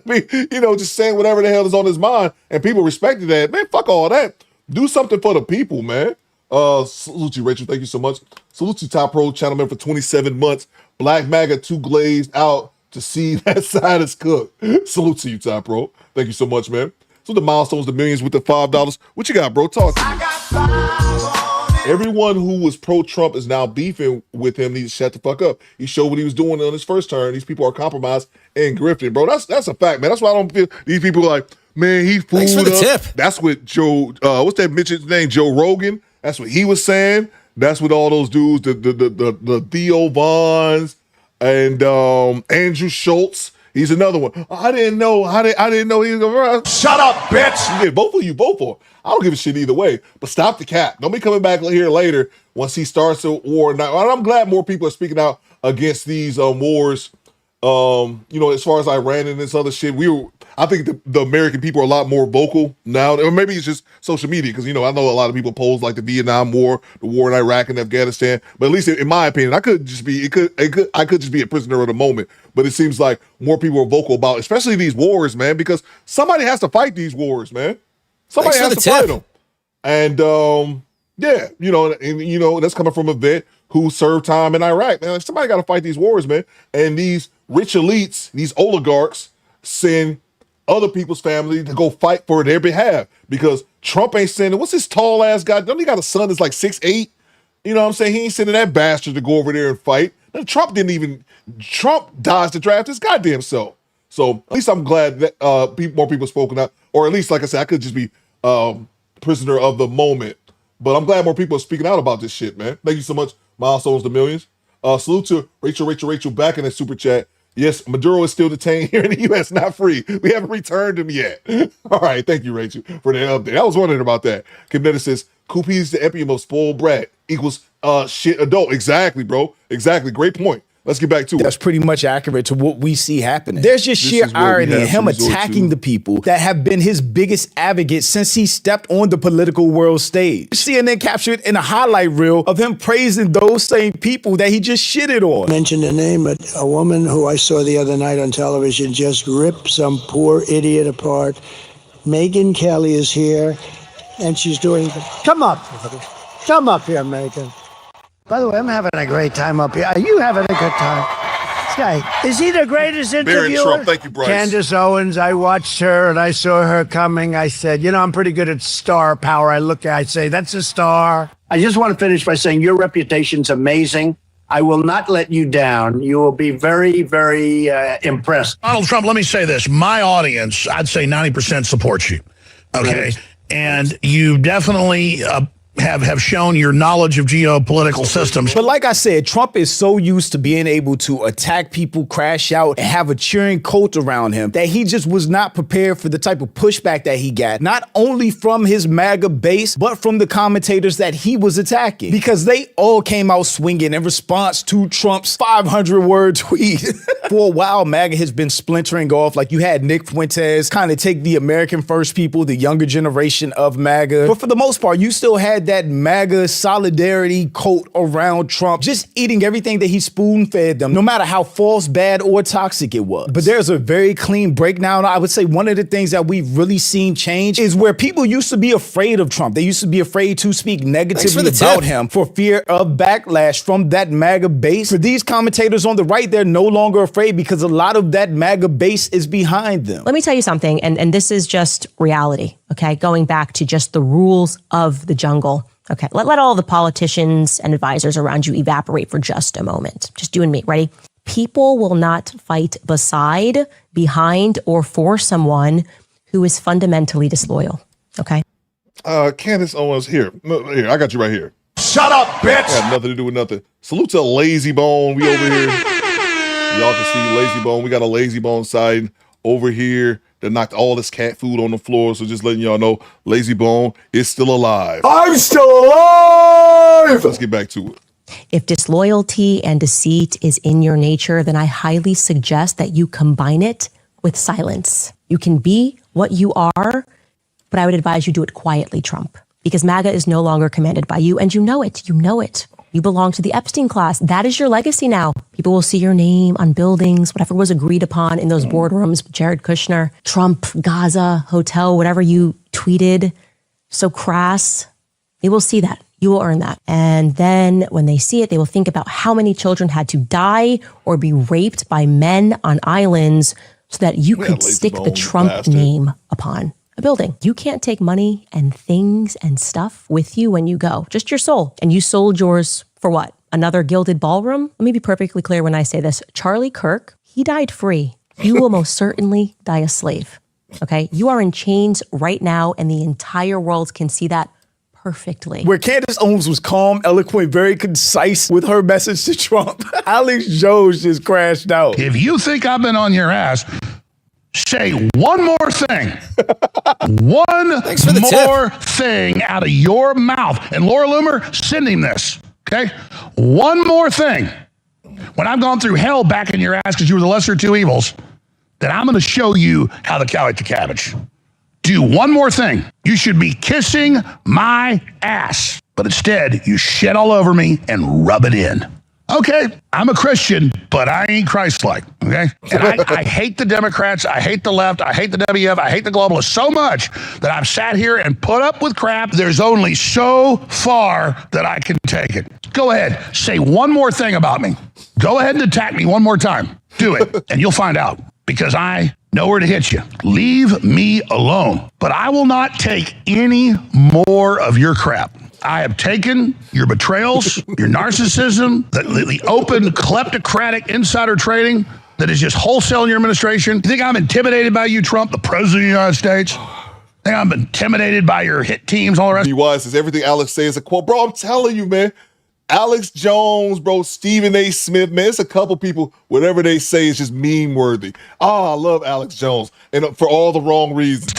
me, just saying whatever the hell is on his mind, and people respected that. Man, fuck all that. Do something for the people, man. Salute you, Rachel. Thank you so much. Salute to Top Pro channel member for 27 months. Black MAGA too glazed out to see that side is cooked. Salute to you, Top Pro. Thank you so much, man. So the milestones, the millions with the $5. What you got, bro? Talk to me. Everyone who was pro-Trump is now beefing with him. Needs to shut the fuck up. He showed what he was doing on his first term. These people are compromised and grifting, bro. That's a fact, man. That's why I don't feel these people are like, man, he fooled us. Thanks for the tip. That's what Joe, what's that bitch's name? Joe Rogan. That's what he was saying. That's what all those dudes, the Theo Vons and Andrew Schultz. He's another one. I didn't know. I didn't know he was going to shut up, bitch. Yeah, both of you, both for. I don't give a shit either way. But stop the cap. Don't be coming back here later once he starts a war. Now, I'm glad more people are speaking out against these wars. As far as Iran and this other shit, I think the American people are a lot more vocal now, or maybe it's just social media, because I know a lot of people oppose like the Vietnam War, the war in Iraq and Afghanistan. But at least in my opinion, I could just be a prisoner of the moment. But it seems like more people are vocal about, especially these wars, man, because somebody has to fight these wars, man. Somebody has to fight them. And that's coming from a vet who served time in Iraq, man. Like, somebody got to fight these wars, man. And these rich elites, these oligarchs, send other people's family to go fight for their behalf, because Trump ain't sending, what's his tall ass guy? Don't he got a son that's like 6'8"? You know what I'm saying? He ain't sending that bastard to go over there and fight. And Trump dodged the draft his goddamn self. So at least I'm glad that more people spoken out, or at least, like I said, I could just be prisoner of the moment. But I'm glad more people are speaking out about this shit, man. Thank you so much, Milestones to Millions. Salute to Rachel back in the super chat. Yes, Maduro is still detained here in the U.S., not free. We haven't returned him yet. All right, thank you, Rachel, for the update. I was wondering about that. Kimnetta says, Coop, he's the epitome of spoiled brat equals shit adult. Exactly, bro. Exactly. Great point. Let's get back to it. That's pretty much accurate to what we see happening. There's just sheer irony in him attacking the people that have been his biggest advocates since he stepped on the political world stage. CNN captured in a highlight reel of him praising those same people that he just shitted on. Mentioned a name, but a woman who I saw the other night on television just ripped some poor idiot apart. Megyn Kelly is here, and she's doing... Come up here, Megan. By the way, I'm having a great time up here. Are you having a good time? This guy, is he the greatest interviewer? Trump. Thank you, Bryce. Candace Owens, I watched her and I saw her coming. I said, I'm pretty good at star power. I say, that's a star. I just want to finish by saying your reputation's amazing. I will not let you down. You will be very, very impressed. Donald Trump, let me say this. My audience, I'd say 90% supports you. Okay? and you definitely have shown your knowledge of geopolitical systems. But like I said, Trump is so used to being able to attack people, crash out, and have a cheering cult around him that he just was not prepared for the type of pushback that he got, not only from his MAGA base, but from the commentators that he was attacking, because they all came out swinging in response to Trump's 500-word tweet. For a while, MAGA has been splintering off. Like, you had Nick Fuentes kind of take the American First people, the younger generation of MAGA. But for the most part, you still had that MAGA solidarity cult around Trump, just eating everything that he spoon-fed them, no matter how false, bad, or toxic it was. But there's a very clean breakdown. I would say one of the things that we've really seen change is where people used to be afraid of Trump. They used to be afraid to speak negatively about him for fear of backlash from that MAGA base. For these commentators on the right, they're no longer afraid because a lot of that MAGA base is behind them. Let me tell you something, and this is just reality, okay? Going back to just the rules of the jungle. Okay, let all the politicians and advisors around you evaporate for just a moment. Just you and me, ready? People will not fight beside, behind, or for someone who is fundamentally disloyal, okay? Candace Owens, here, I got you right here. Shut up, bitch! Got nothing to do with nothing. Salute to Lazy Bone. We over here. Y'all can see Lazy Bone. We got a Lazy Bone side over here that knocked all this cat food on the floor. So just letting y'all know, Lazy Bone is still alive. I'm still alive! Let's get back to it. If disloyalty and deceit is in your nature, then I highly suggest that you combine it with silence. You can be what you are, but I would advise you do it quietly, Trump, because MAGA is no longer commanded by you, and you know it. You know it. You belong to the Epstein class. That is your legacy now. People will see your name on buildings, whatever was agreed upon in those boardrooms with Jared Kushner, Trump, Gaza, hotel, whatever you tweeted, so crass. They will see that. You will earn that. And then when they see it, they will think about how many children had to die or be raped by men on islands so that you could stick the Trump name upon a building. You can't take money and things and stuff with you when you go, just your soul. And you sold yours for what? Another gilded ballroom? Let me be perfectly clear when I say this. Charlie Kirk, he died free. You will most certainly die a slave. Okay? You are in chains right now, and the entire world can see that perfectly. Where Candace Owens was calm, eloquent, very concise with her message to Trump, Alex Jones just crashed out. If you think I've been on your ass, say one more thing. One more thing out of your mouth. And Laura Loomer, send him this, okay? One more thing. When I've gone through hell back in your ass because you were the lesser of two evils, then I'm going to show you how to cow eat the cabbage. Do one more thing. You should be kissing my ass. But instead, you shit all over me and rub it in. Okay, I'm a Christian, but I ain't Christ-like, okay? And I hate the Democrats, I hate the left, I hate the WF, I hate the globalists so much that I've sat here and put up with crap. There's only so far that I can take it. Go ahead, say one more thing about me. Go ahead and attack me one more time. Do it, and you'll find out, because I know where to hit you. Leave me alone. But I will not take any more of your crap. I have taken your betrayals, your narcissism, the open kleptocratic insider trading that is just wholesale in your administration. You think I'm intimidated by you, Trump, the president of the United States? Think I'm intimidated by your hit teams, all the rest? Wise says everything Alex says is a quote. Bro, I'm telling you, man. Alex Jones, bro, Stephen A. Smith, man, it's a couple people, whatever they say is just meme-worthy. Oh, I love Alex Jones, and for all the wrong reasons.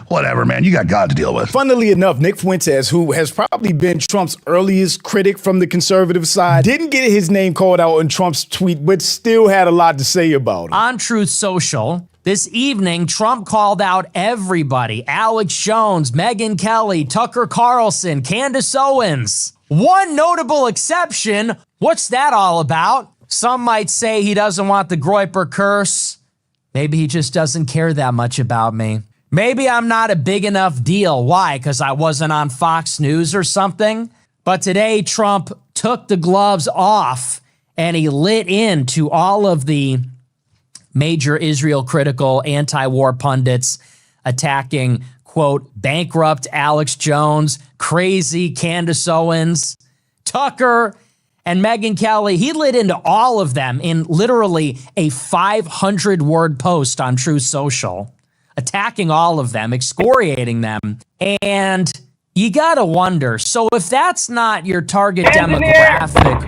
Whatever, man, you got God to deal with. Funnily enough, Nick Fuentes, who has probably been Trump's earliest critic from the conservative side, didn't get his name called out in Trump's tweet, but still had a lot to say about it. On Truth Social, this evening, Trump called out everybody. Alex Jones, Megyn Kelly, Tucker Carlson, Candace Owens. One notable exception. What's that all about? Some might say he doesn't want the Groyper curse. Maybe he just doesn't care that much about me. Maybe I'm not a big enough deal. Why? Because I wasn't on Fox News or something? But today, Trump took the gloves off and he lit into all of the major Israel-critical anti-war pundits attacking, quote, bankrupt Alex Jones, crazy Candace Owens, Tucker, and Megyn Kelly. He lit into all of them in literally a 500-word post on Truth Social. attacking all of them, excoriating them. And you gotta wonder, so if that's not your target demographic,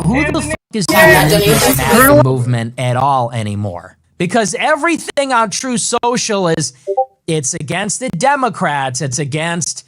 who the fuck is even in this MAGA movement at all anymore? Because everything on True Social is, it's against the Democrats, it's against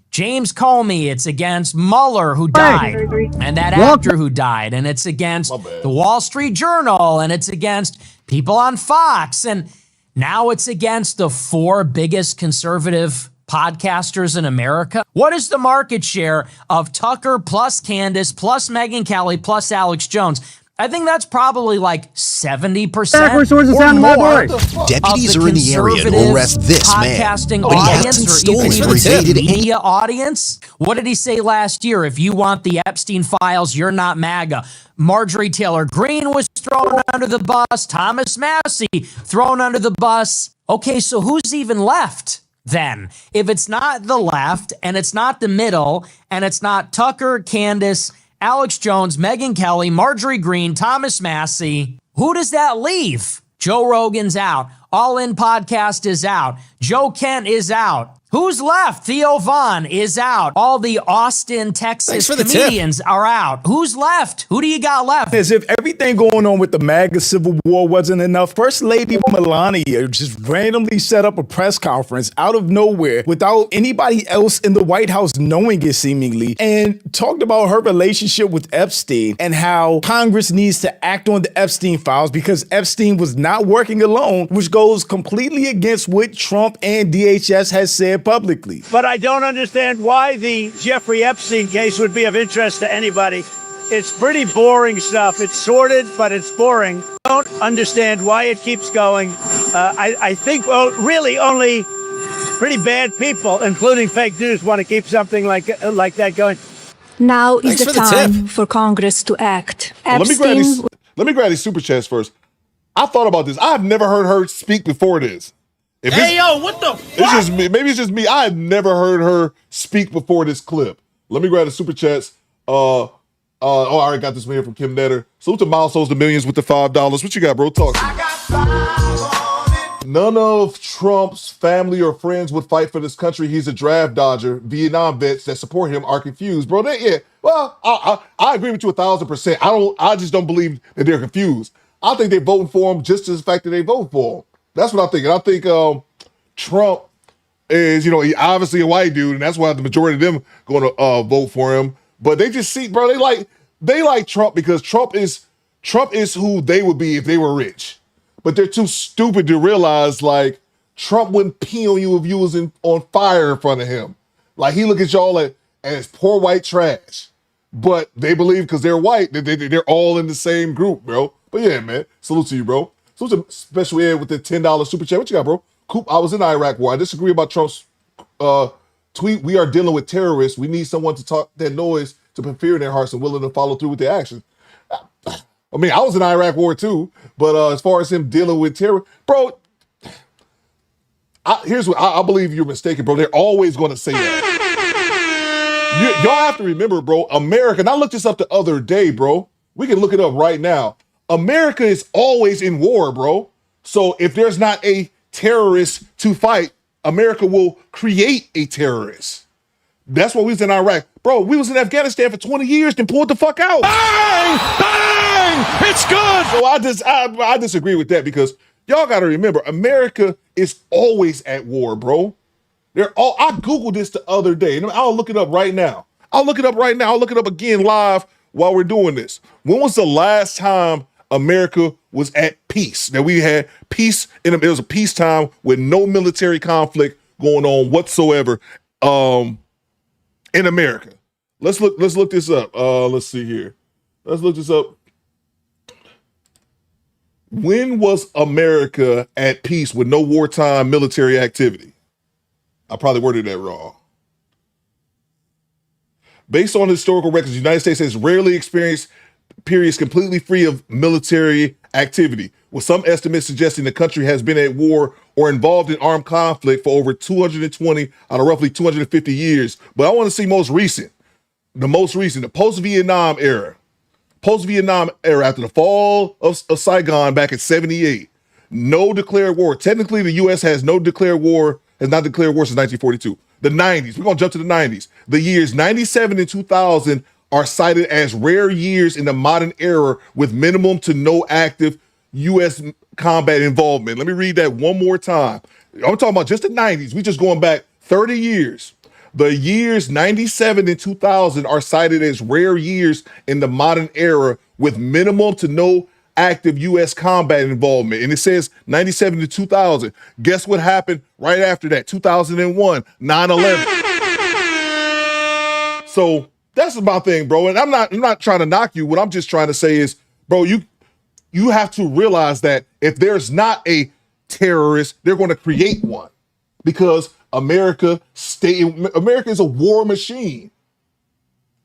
James Comey, it's against Mueller, who died, and that actor who died, and it's against the Wall Street Journal, and it's against people on Fox, and now it's against the 4 biggest conservative podcasters in America. What is the market share of Tucker plus Candace plus Megyn Kelly plus Alex Jones? I think that's probably like 70% or more. Deputies are in the area to arrest this man, podcasting but he hasn't audience, or stolen even or evaded media audience. What did he say last year? If you want the Epstein files, you're not MAGA. Marjorie Taylor Greene was thrown under the bus. Thomas Massey thrown under the bus. Okay, so who's even left then? If it's not the left, and it's not the middle, and it's not Tucker, Candace, Alex Jones, Megyn Kelly, Marjorie Greene, Thomas Massey, who does that leave? Joe Rogan's out. All In Podcast is out. Joe Kent is out. Who's left? Theo Vaughn is out. All the Austin, Texas comedians are out. Who's left? Who do you got left? As if everything going on with the MAGA Civil War wasn't enough, First Lady Melania just randomly set up a press conference out of nowhere without anybody else in the White House knowing it seemingly, and talked about her relationship with Epstein and how Congress needs to act on the Epstein files because Epstein was not working alone, which goes completely against what Trump and DHS has said publicly. But I don't understand why the Jeffrey Epstein case would be of interest to anybody. It's pretty boring stuff. It's sordid, but it's boring. I don't understand why it keeps going. I think, well, really only pretty bad people, including fake news, want to keep something like that going. Now is the time for Congress to act. Well, let me grab these super chats first. I thought about this. I've never heard her speak before this. Hey, yo, what the fuck? It's just me. Maybe it's just me. I had never heard her speak before this clip. Let me grab the super chats. I already got this one here from Kim Netter. Salute to Milestones to Millions with the $5. What you got, bro? Talk to me. None of Trump's family or friends would fight for this country. He's a draft dodger. Vietnam vets that support him are confused, bro. Well, I agree with you 1,000%. I just don't believe that they're confused. I think they're voting for him just as the fact that they vote for him. That's what I'm thinking. I think Trump is, he obviously a white dude, and that's why the majority of them going to vote for him. But they just see, bro, they like Trump because Trump is who they would be if they were rich. But they're too stupid to realize, like, Trump wouldn't pee on you if you was on fire in front of him. Like, he look at y'all as poor white trash. But they believe because they're white, they're all in the same group, bro. But yeah, man, salute to you, bro. So it's a special ed with the $10 super chat. What you got, bro? Coop, I was in the Iraq war. I disagree about Trump's tweet. We are dealing with terrorists. We need someone to talk that noise to put fear in their hearts and willing to follow through with their actions. I mean, I was in the Iraq war too, but as far as him dealing with terror, bro, here's what I believe you're mistaken, bro. They're always going to say that. Y'all have to remember, bro, America, and I looked this up the other day, bro. We can look it up right now. America is always in war, bro. So if there's not a terrorist to fight, America will create a terrorist. That's why we was in Iraq. Bro, we was in Afghanistan for 20 years and pulled the fuck out. Bang! Bang! It's good! So I disagree with that because y'all got to remember, America is always at war, bro. I Googled this the other day, and I'll look it up right now. I'll look it up again live while we're doing this. When was the last time America was at peace? That we had peace, and it was a peacetime with no military conflict going on whatsoever in America. Let's look this up. Let's see here. Let's look this up. When was America at peace with no wartime military activity? I probably worded that wrong. Based on historical records, the United States has rarely experienced periods completely free of military activity, with some estimates suggesting the country has been at war or involved in armed conflict for over 220 out of roughly 250 years. But I want to see the post-Vietnam era. Post-Vietnam era, after the fall of Saigon back in 78, no declared war. Technically, the U.S. has not declared war since 1942. The 90s, we're going to jump to the 90s. The years 97 and 2000 are cited as rare years in the modern era with minimum to no active U.S. combat involvement. Let me read that one more time. I'm talking about just the 90s. We just going back 30 years. The years 97 and 2000 are cited as rare years in the modern era with minimal to no active U.S. combat involvement. And it says 97 to 2000. Guess what happened right after that? 2001, 9/11. So that's my thing, bro. And I'm not trying to knock you. What I'm just trying to say is, bro, you have to realize that if there's not a terrorist, they're going to create one, because America is a war machine.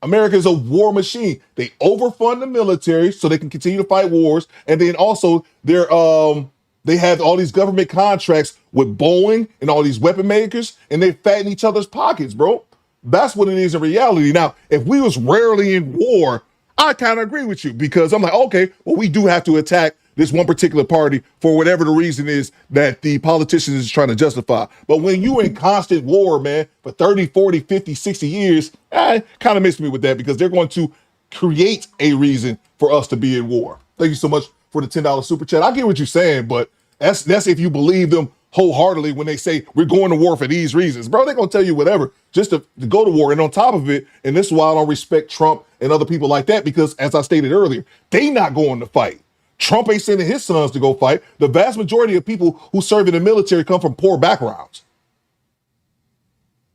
America is a war machine. They overfund the military so they can continue to fight wars, and then also they have all these government contracts with Boeing and all these weapon makers, and they fatten each other's pockets, bro. That's what it is in reality. Now, if we was rarely in war, I kind of agree with you, because I'm like, okay, well, we do have to attack this one particular party for whatever the reason is that the politicians is trying to justify. But when you in constant war, man, for 30, 40, 50, 60 years, kind of miss me with that, because they're going to create a reason for us to be in war. Thank you so much for the $10 super chat. I get what you're saying, but that's if you believe them wholeheartedly when they say we're going to war for these reasons. Bro, they're going to tell you whatever just to go to war. And on top of it, and this is why I don't respect Trump and other people like that, because as I stated earlier, they not going to fight. Trump ain't sending his sons to go fight. The vast majority of people who serve in the military come from poor backgrounds.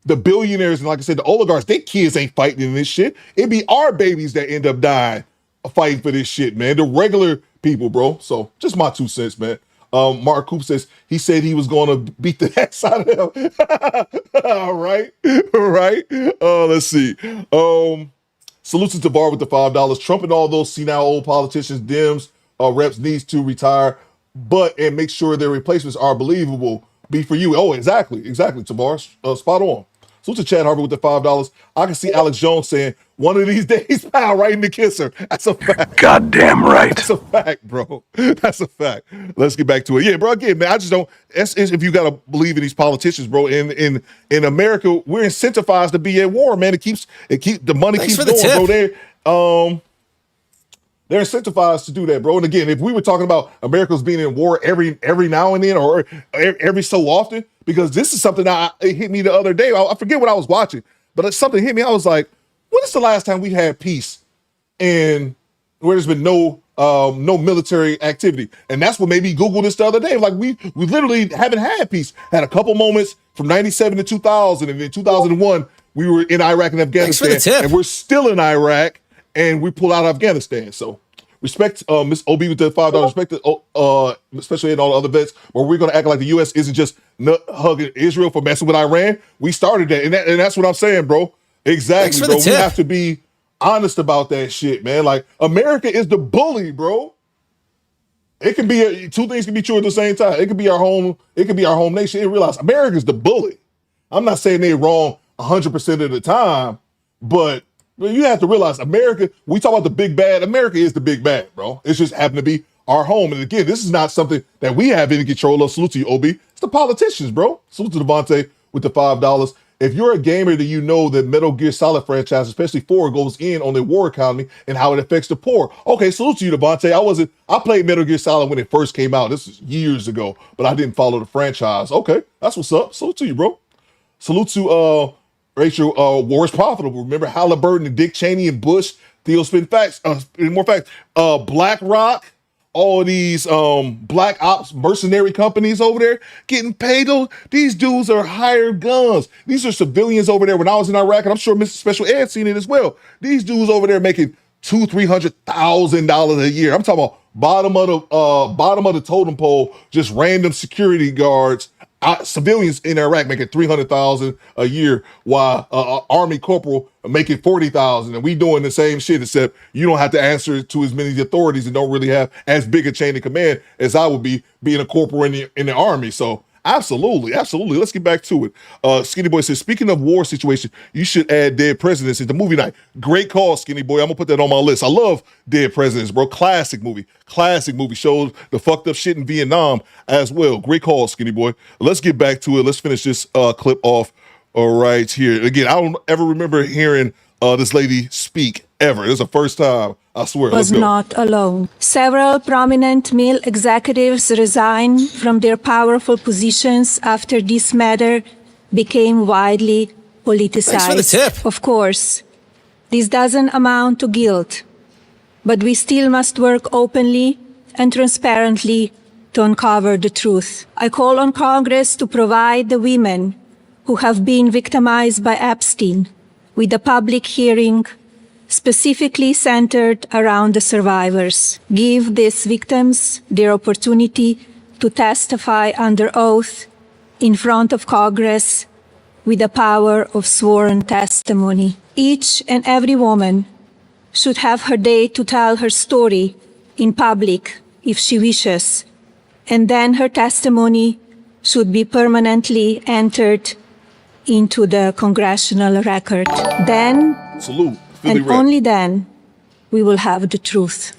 The billionaires and, like I said, the oligarchs, their kids ain't fighting in this shit. It be our babies that end up dying fighting for this shit, man. The regular people, bro. So just my 2 cents, man. Mark Coop says he said he was going to beat the heck out of them. All right. Let's see. Salutes to Bar with the $5. Trump and all those senile old politicians, Dems, reps needs to retire, and make sure their replacements are believable. Be for you. Oh, exactly, Tabar. Spot on. So to Chad Harvey with the $5. I can see Alex Jones saying, one of these days, pal, right in the kisser. That's a fact. Goddamn right. That's a fact, bro. That's a fact. Let's get back to it. Yeah, bro, again, man, I just don't, it's if you got to believe in these politicians, bro. In America, we're incentivized to be at war, man. The money keeps going, bro. They're incentivized to do that, bro. And again, if we were talking about America's being in war every now and then, or every so often, because this is something that it hit me the other day. I forget what I was watching, but something hit me. I was like, when is the last time we had peace and where there's been no military activity? And that's what made me Google this the other day. Like we literally haven't had peace. Had a couple moments from 97 to 2000, and then 2001 we were in Iraq and Afghanistan, and we're still in Iraq. And we pull out of Afghanistan. So respect Miss OB with the $5. Respect especially in all the other vets, where we're going to act like the U.S. isn't just hugging Israel for messing with Iran. We started that. And that's what I'm saying, bro. Exactly, bro. We have to be honest about that shit, man. Like, America is the bully, bro. It can be two things can be true at the same time. It could be our home. It could be our home nation. And realize America's the bully. I'm not saying they're wrong 100% of the time, but you have to realize America, we talk about the big bad. America is the big bad, bro. It's just happened to be our home. And again, this is not something that we have any control of. Salute to you, OB. It's the politicians, bro. Salute to Devontae with the $5. If you're a gamer, then you know that Metal Gear Solid franchise, especially 4, goes in on the war economy and how it affects the poor. Okay, salute to you, Devontae. I played Metal Gear Solid when it first came out. This was years ago, but I didn't follow the franchise. Okay, that's what's up. Salute to you, bro. Salute to Rachel, war is profitable. Remember Halliburton and Dick Cheney and Bush, Theo spin facts, more facts. BlackRock, all these black ops mercenary companies over there getting paid. These dudes are hired guns. These are civilians over there. When I was in Iraq, and I'm sure Mr. Special Ed seen it as well. These dudes over there making $200,000-$300,000 a year. I'm talking about bottom of the totem pole, just random security guards. Civilians in Iraq making $300,000 a year, while Army corporal making $40,000, and we doing the same shit, except you don't have to answer to as many authorities and don't really have as big a chain of command as I would be being a corporal in the Army. So Absolutely. Let's get back to it. Skinny Boy says, speaking of war situation, you should add Dead Presidents into movie night. Great call, Skinny Boy. I'm gonna put that on my list. I love Dead Presidents, bro. Classic movie. Shows the fucked up shit in Vietnam as well. Great call, Skinny Boy. Let's get back to it. Let's finish this clip off right here. Again, I don't ever remember hearing this lady speak ever. It was the first time, I swear. Was not alone. Several prominent male executives resigned from their powerful positions after this matter became widely politicized. Thanks for the tip. Of course, this doesn't amount to guilt, but we still must work openly and transparently to uncover the truth. I call on Congress to provide the women who have been victimized by Epstein with a public hearing specifically centered around the survivors. Give these victims their opportunity to testify under oath in front of Congress with the power of sworn testimony. Each and every woman should have her day to tell her story in public if she wishes, and then her testimony should be permanently entered into the congressional record. Then, salute. and only then, we will have the truth.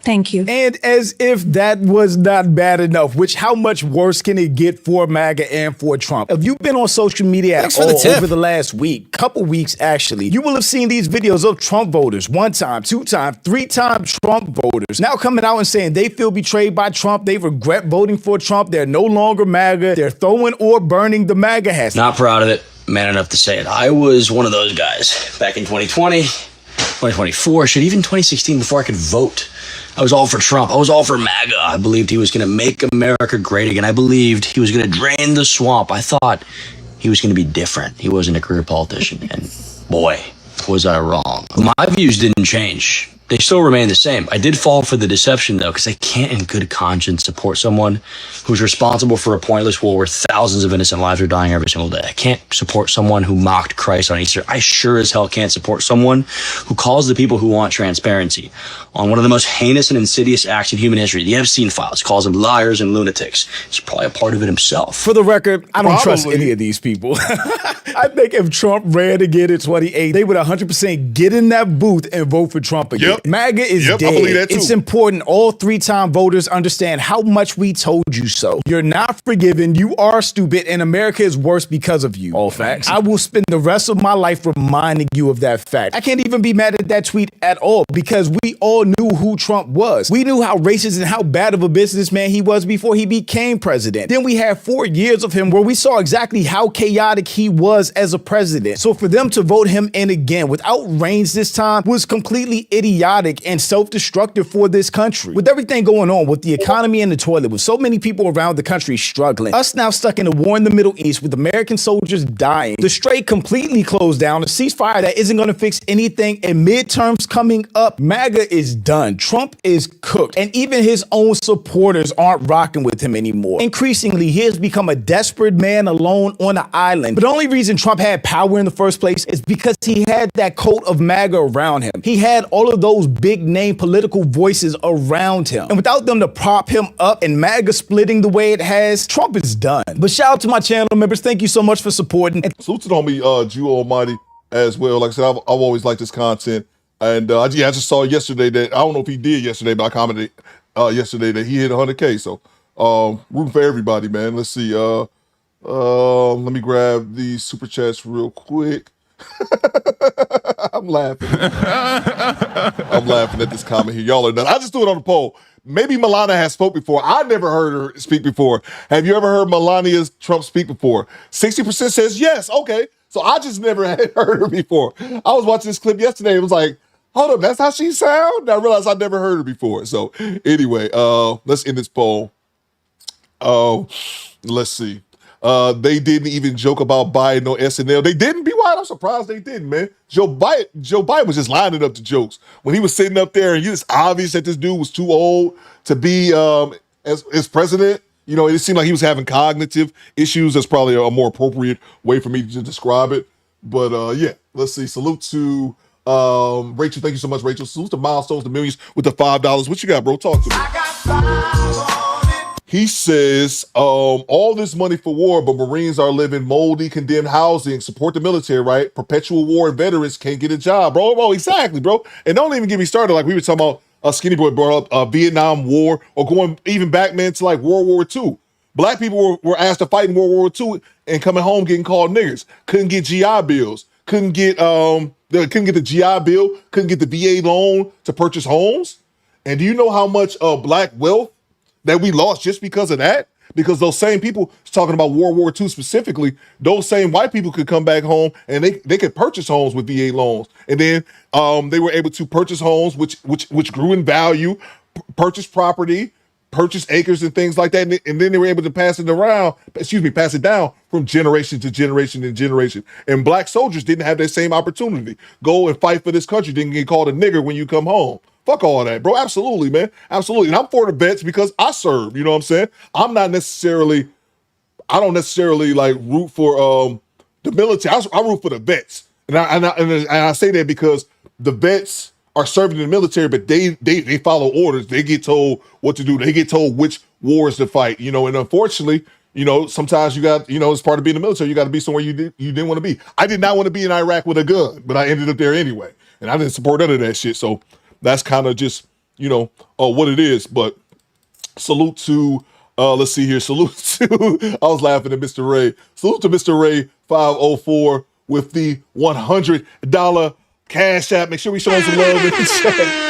Thank you. And as if that was not bad enough, which how much worse can it get for MAGA and for Trump? If you've been on social media at all over the last week, couple weeks actually, you will have seen these videos of Trump voters, 1 time, 2 time, 3 time Trump voters, now coming out and saying they feel betrayed by Trump, they regret voting for Trump, they're no longer MAGA, they're throwing or burning the MAGA hats. Not proud of it, man enough to say it. I was one of those guys back in 2020, 2024, shit, even 2016 before I could vote. I was all for Trump. I was all for MAGA. I believed he was going to make America great again. I believed he was going to drain the swamp. I thought he was going to be different. He wasn't a career politician. And boy, was I wrong. My views didn't change. They still remain the same. I did fall for the deception, though, because I can't in good conscience support someone who's responsible for a pointless war where thousands of innocent lives are dying every single day. I can't support someone who mocked Christ on Easter. I sure as hell can't support someone who calls the people who want transparency on one of the most heinous and insidious acts in human history, the Epstein files, calls them liars and lunatics. He's probably a part of it himself. For the record, I don't trust any of these people. I think if Trump ran again in 2028, they would 100% get in that booth and vote for Trump again. Yep. MAGA is dead. I believe that too. It's important all 3-time voters understand how much we told you so. You're not forgiven. You are stupid, and America is worse because of you. All facts. I will spend the rest of my life reminding you of that fact. I can't even be mad at that tweet at all because we all knew who Trump was. We knew how racist and how bad of a businessman he was before he became president. Then we had 4 years of him where we saw exactly how chaotic he was as a president. So for them to vote him in again without reins this time was completely idiotic and self-destructive for this country. With everything going on with the economy and the toilet, with so many people around the country struggling, us now stuck in a war in the Middle East with American soldiers dying, the Strait completely closed down, a ceasefire that isn't going to fix anything, and midterms coming up, MAGA is done. Trump is cooked, and even his own supporters aren't rocking with him anymore. Increasingly, he has become a desperate man alone on an island. But the only reason Trump had power in the first place is because he had that coat of MAGA around him. He had all of those big name political voices around him. And without them to prop him up and MAGA splitting the way it has, Trump is done. But shout out to my channel members. Thank you so much for supporting. Salute to homie Jew Almighty as well. Like I said, I've always liked this content. And I just saw yesterday that, I don't know if he did yesterday, but I commented yesterday that he hit 100K. So rooting for everybody, man. Let's see. Let me grab these super chats real quick. I'm laughing. I'm laughing at this comment here. Y'all are nuts. I just threw it on the poll. Maybe Melania has spoke before. I never heard her speak before. Have you ever heard Melania Trump speak before? 60% says yes. Okay. So I just never had heard her before. I was watching this clip yesterday. It was like, hold up, that's how she sound? And I realized I never heard her before. So anyway, let's end this poll. Let's see. They didn't even joke about Biden on SNL. They didn't, be wild. I'm surprised they didn't, man. Joe Biden was just lining up the jokes. When he was sitting up there and it's obvious that this dude was too old to be as president, you know, it seemed like he was having cognitive issues. That's probably a more appropriate way for me to describe it. But yeah, let's see. Salute to Rachel. Thank you so much, Rachel. Salute to Milestones, the millions with the $5. What you got, bro? Talk to me. He says, all this money for war, but Marines are living moldy, condemned housing, support the military, right? Perpetual war and veterans can't get a job, bro. Exactly, bro. And don't even get me started. Like we were talking about, Skinny Boy brought up Vietnam War, or going even back, man, to like World War II. Black people were asked to fight in World War II and coming home getting called niggers. Couldn't get GI bills. Couldn't get the GI Bill. Couldn't get the VA loan to purchase homes. And do you know how much black wealth that we lost just because of that? Because those same people, talking about World War II specifically, those same white people could come back home and they could purchase homes with VA loans. And then they were able to purchase homes which grew in value, purchase property, purchase acres and things like that. And then they were able to pass it down from generation to generation and generation. And black soldiers didn't have that same opportunity. Go and fight for this country, didn't get called a nigger when you come home. Fuck all that, bro. Absolutely, man. Absolutely. And I'm for the vets because I serve, you know what I'm saying? I don't necessarily like root for the military. I root for the vets. And I say that because the vets are serving in the military, but they follow orders. They get told what to do. They get told which wars to fight, you know, and unfortunately, you know, sometimes you got, you know, as part of being in the military, you got to be somewhere you didn't want to be. I did not want to be in Iraq with a gun, but I ended up there anyway. And I didn't support none of that shit. So that's kind of just, you know, what it is. But salute to, let's see here. Salute to, I was laughing at Mr. Ray. Salute to Mr. Ray 504 with the $100 Cash App. Make sure we show him some love in the chat.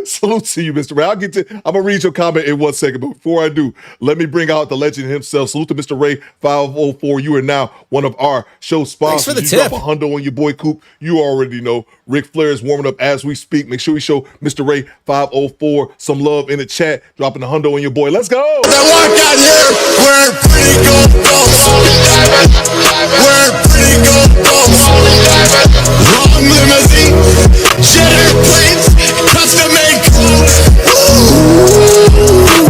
Salute to you, Mr. Ray. I'm gonna read your comment in 1 second, but before I do, let me bring out the legend himself. Salute to Mr. Ray 504. You are now one of our show sponsors. Thanks for the you tip. Drop a hundo on your boy Coop. You already know. Ric Flair is warming up as we speak. Make sure we show Mr. Ray 504 some love in the chat. Dropping the hundo on your boy. Let's go. That walk out here, we're pretty good folks. We're pretty good folks. Long limousine, jet airplanes, custom made clothes.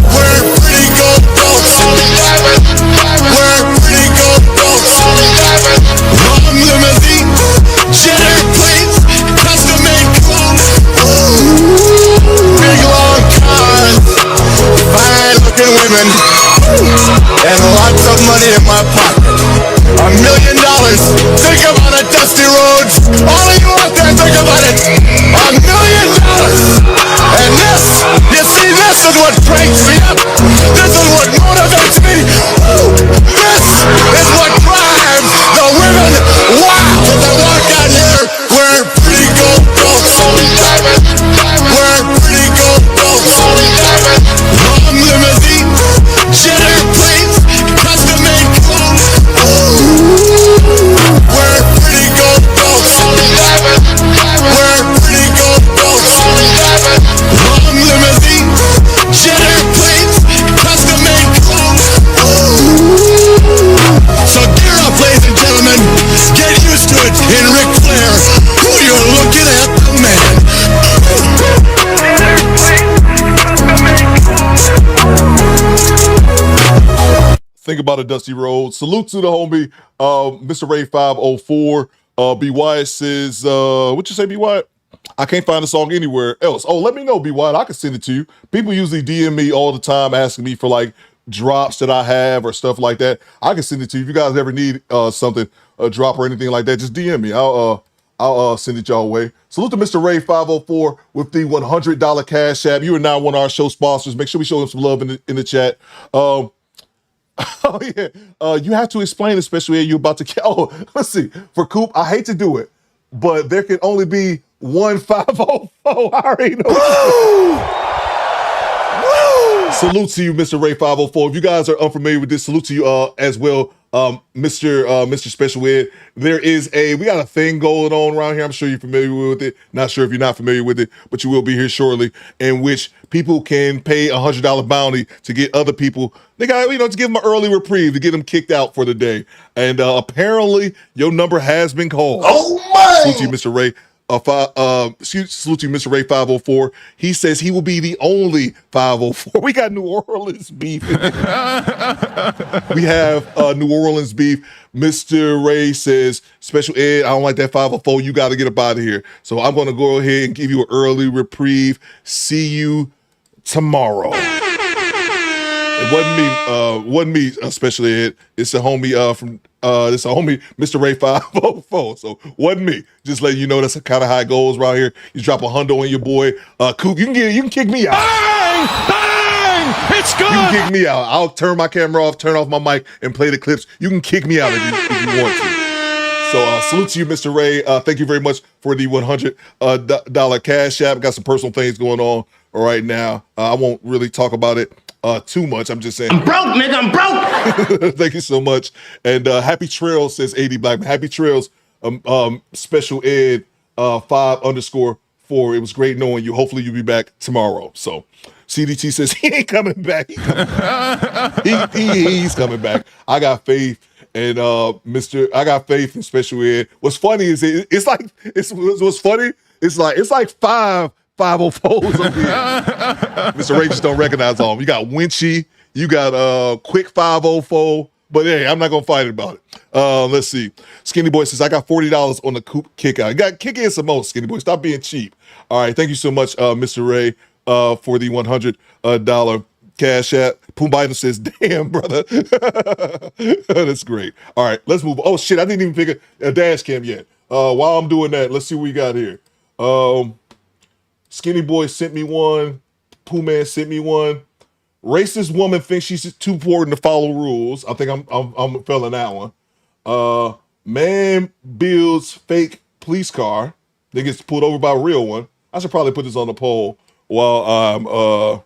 We're pretty good folks. We're pretty good folks. Long limousine, jet airplanes, custom made clothes. Big long cars, fine looking women, and lots of money in my pocket. $1 million. Think about it, dusty roads. All of you out there, think about it. $1 million. And this, you see, this is what cranks me up. This is what motivates me. This is what drives the women wild. As I walk out here, we're pretty gold folks. We're pretty gold folks. Long limousine, jet airplanes, custom made clothes. We're pretty gold folks. We're pretty gold folks. Long limousine, jet airplanes, custom made clothes. So gear up, ladies and gentlemen. Get used to it in Ric Flair. Who you're looking at, the man. Think about a dusty road. Salute to the homie, Mr. Ray 504. B. Wyatt says, what you say, B. Wyatt? I can't find the song anywhere else. Oh, let me know, B. Wyatt. I can send it to you. People usually DM me all the time asking me for like drops that I have or stuff like that. I can send it to you. If you guys ever need something, a drop or anything like that, just DM me. I'll send it y'all way. Salute to Mr. Ray 504 with the $100 Cash App. You are now one of our show sponsors. Make sure we show him some love in the chat. Oh yeah, you have to explain, especially when you're about to. Oh, let's see. For Coop, I hate to do it, but there can only be one 504. I already know. Salute to you, Mr. Ray 504. If you guys are unfamiliar with this, salute to you as well, Mr. Special Ed. We got a thing going on around here. I'm sure you're familiar with it. Not sure if you're not familiar with it, but you will be here shortly, in which people can pay $100 bounty to get other people. They got, to give them an early reprieve, to get them kicked out for the day. And apparently your number has been called. Oh my! Salute to you, Mr. Ray. Salute to you, Mr. Ray 504. He says he will be the only 504. We got New Orleans beef. We have New Orleans beef. Mr. Ray says, Special Ed, I don't like that 504. You got to get up out of here. So I'm going to go ahead and give you an early reprieve. See you tomorrow. It wasn't me, especially Ed. It's a homie Mr. Ray 504. So wasn't me. Just letting you know that's kind of how it goes around here. You drop a hundo on your boy. Coop, you can kick me out. Bang! Bang! It's good! You can kick me out. I'll turn my camera off, turn off my mic, and play the clips. You can kick me out if you want to. So salute to you, Mr. Ray. Thank you very much for the $100 cash app. Got some personal things going on right now. I won't really talk about it too much. I'm just saying. I'm broke, nigga. I'm broke. Thank you so much. And happy trails, says 80 Blackman. Happy trails, special ed 5_4. It was great knowing you. Hopefully you'll be back tomorrow. So CDT says he ain't coming back. He's coming back. I got faith. And I got faith in special ed. What's funny is what's funny. It's like 504s up here. Mr. Ray just don't recognize all of them. You got Winchy, you got Quick 504. But hey, I'm not gonna fight about it. Let's see. Skinny Boy says I got $40 on the Coop kick out. You got kick in some more, Skinny Boy. Stop being cheap. All right, thank you so much, Mr. Ray, for the $100 cash app. Poom Biden says, damn, brother. That's great. All right, let's move. Oh, shit, I didn't even pick a dash cam yet. While I'm doing that, let's see what we got here. Skinny Boy sent me one. Pooh Man sent me one. Racist woman thinks she's too important to follow rules. I think I'm feeling that one. Man builds fake police car. Then gets pulled over by a real one. I should probably put this on the poll while I'm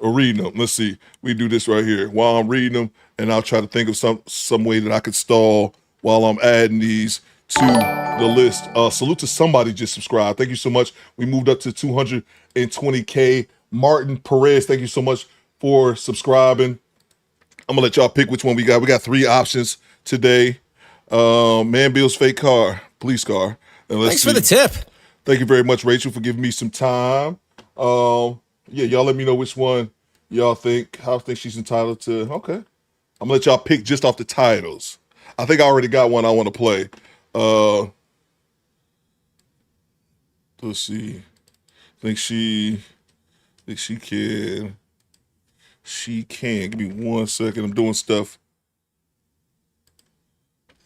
reading them. Let's see. We do this right here while I'm reading them, and I'll try to think of some way that I could stall while I'm adding these to the list. Salute to somebody just subscribed. Thank you so much. We moved up to 220K. Martin Perez, thank you so much for subscribing. I'm gonna let y'all pick which one we got. We got 3 options today. Man builds fake car, police car. And Thanks for the tip. Thank you very much, Rachel, for giving me some time. Yeah, y'all let me know which one y'all think she's entitled to. Okay. I'm gonna let y'all pick just off the titles. I think I already got one I want to play. Let's see. Think she can. She can. Give me 1 second. I'm doing stuff.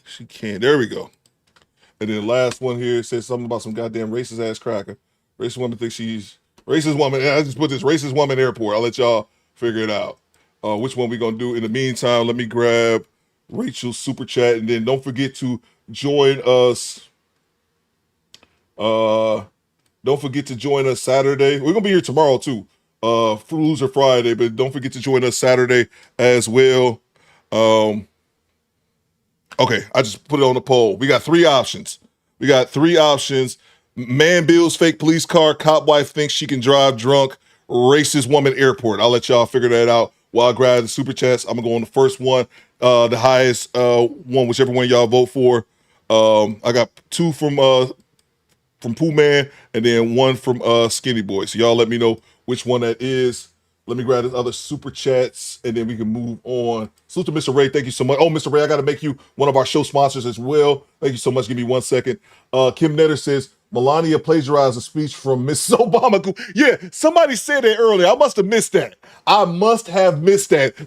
She can. There we go. And then the last one here says something about some goddamn racist ass cracker. Racist woman thinks she's racist woman. I just put this racist woman airport. I'll let y'all figure it out. Which one we gonna do? In the meantime, let me grab Rachel's super chat, and then don't forget to join us. Don't forget to join us Saturday. We're gonna be here tomorrow too. Loser Friday, but don't forget to join us Saturday as well. Okay, I just put it on the poll. We got 3 options. Man builds fake police car. Cop wife thinks she can drive drunk. Racist woman airport. I'll let y'all figure that out while I grab the super chats. I'm gonna go on the first one, the highest one, whichever one y'all vote for. I got 2 from Pooh Man and then 1 from Skinny Boy. So y'all let me know which one that is. Let me grab the other super chats and then we can move on. Salute to Mr. Ray. Thank you so much. Oh, Mr. Ray, I got to make you one of our show sponsors as well. Thank you so much. Give me 1 second. Kim Netter says, Melania plagiarized a speech from Mrs. Obama. Yeah, somebody said that earlier. I must have missed that.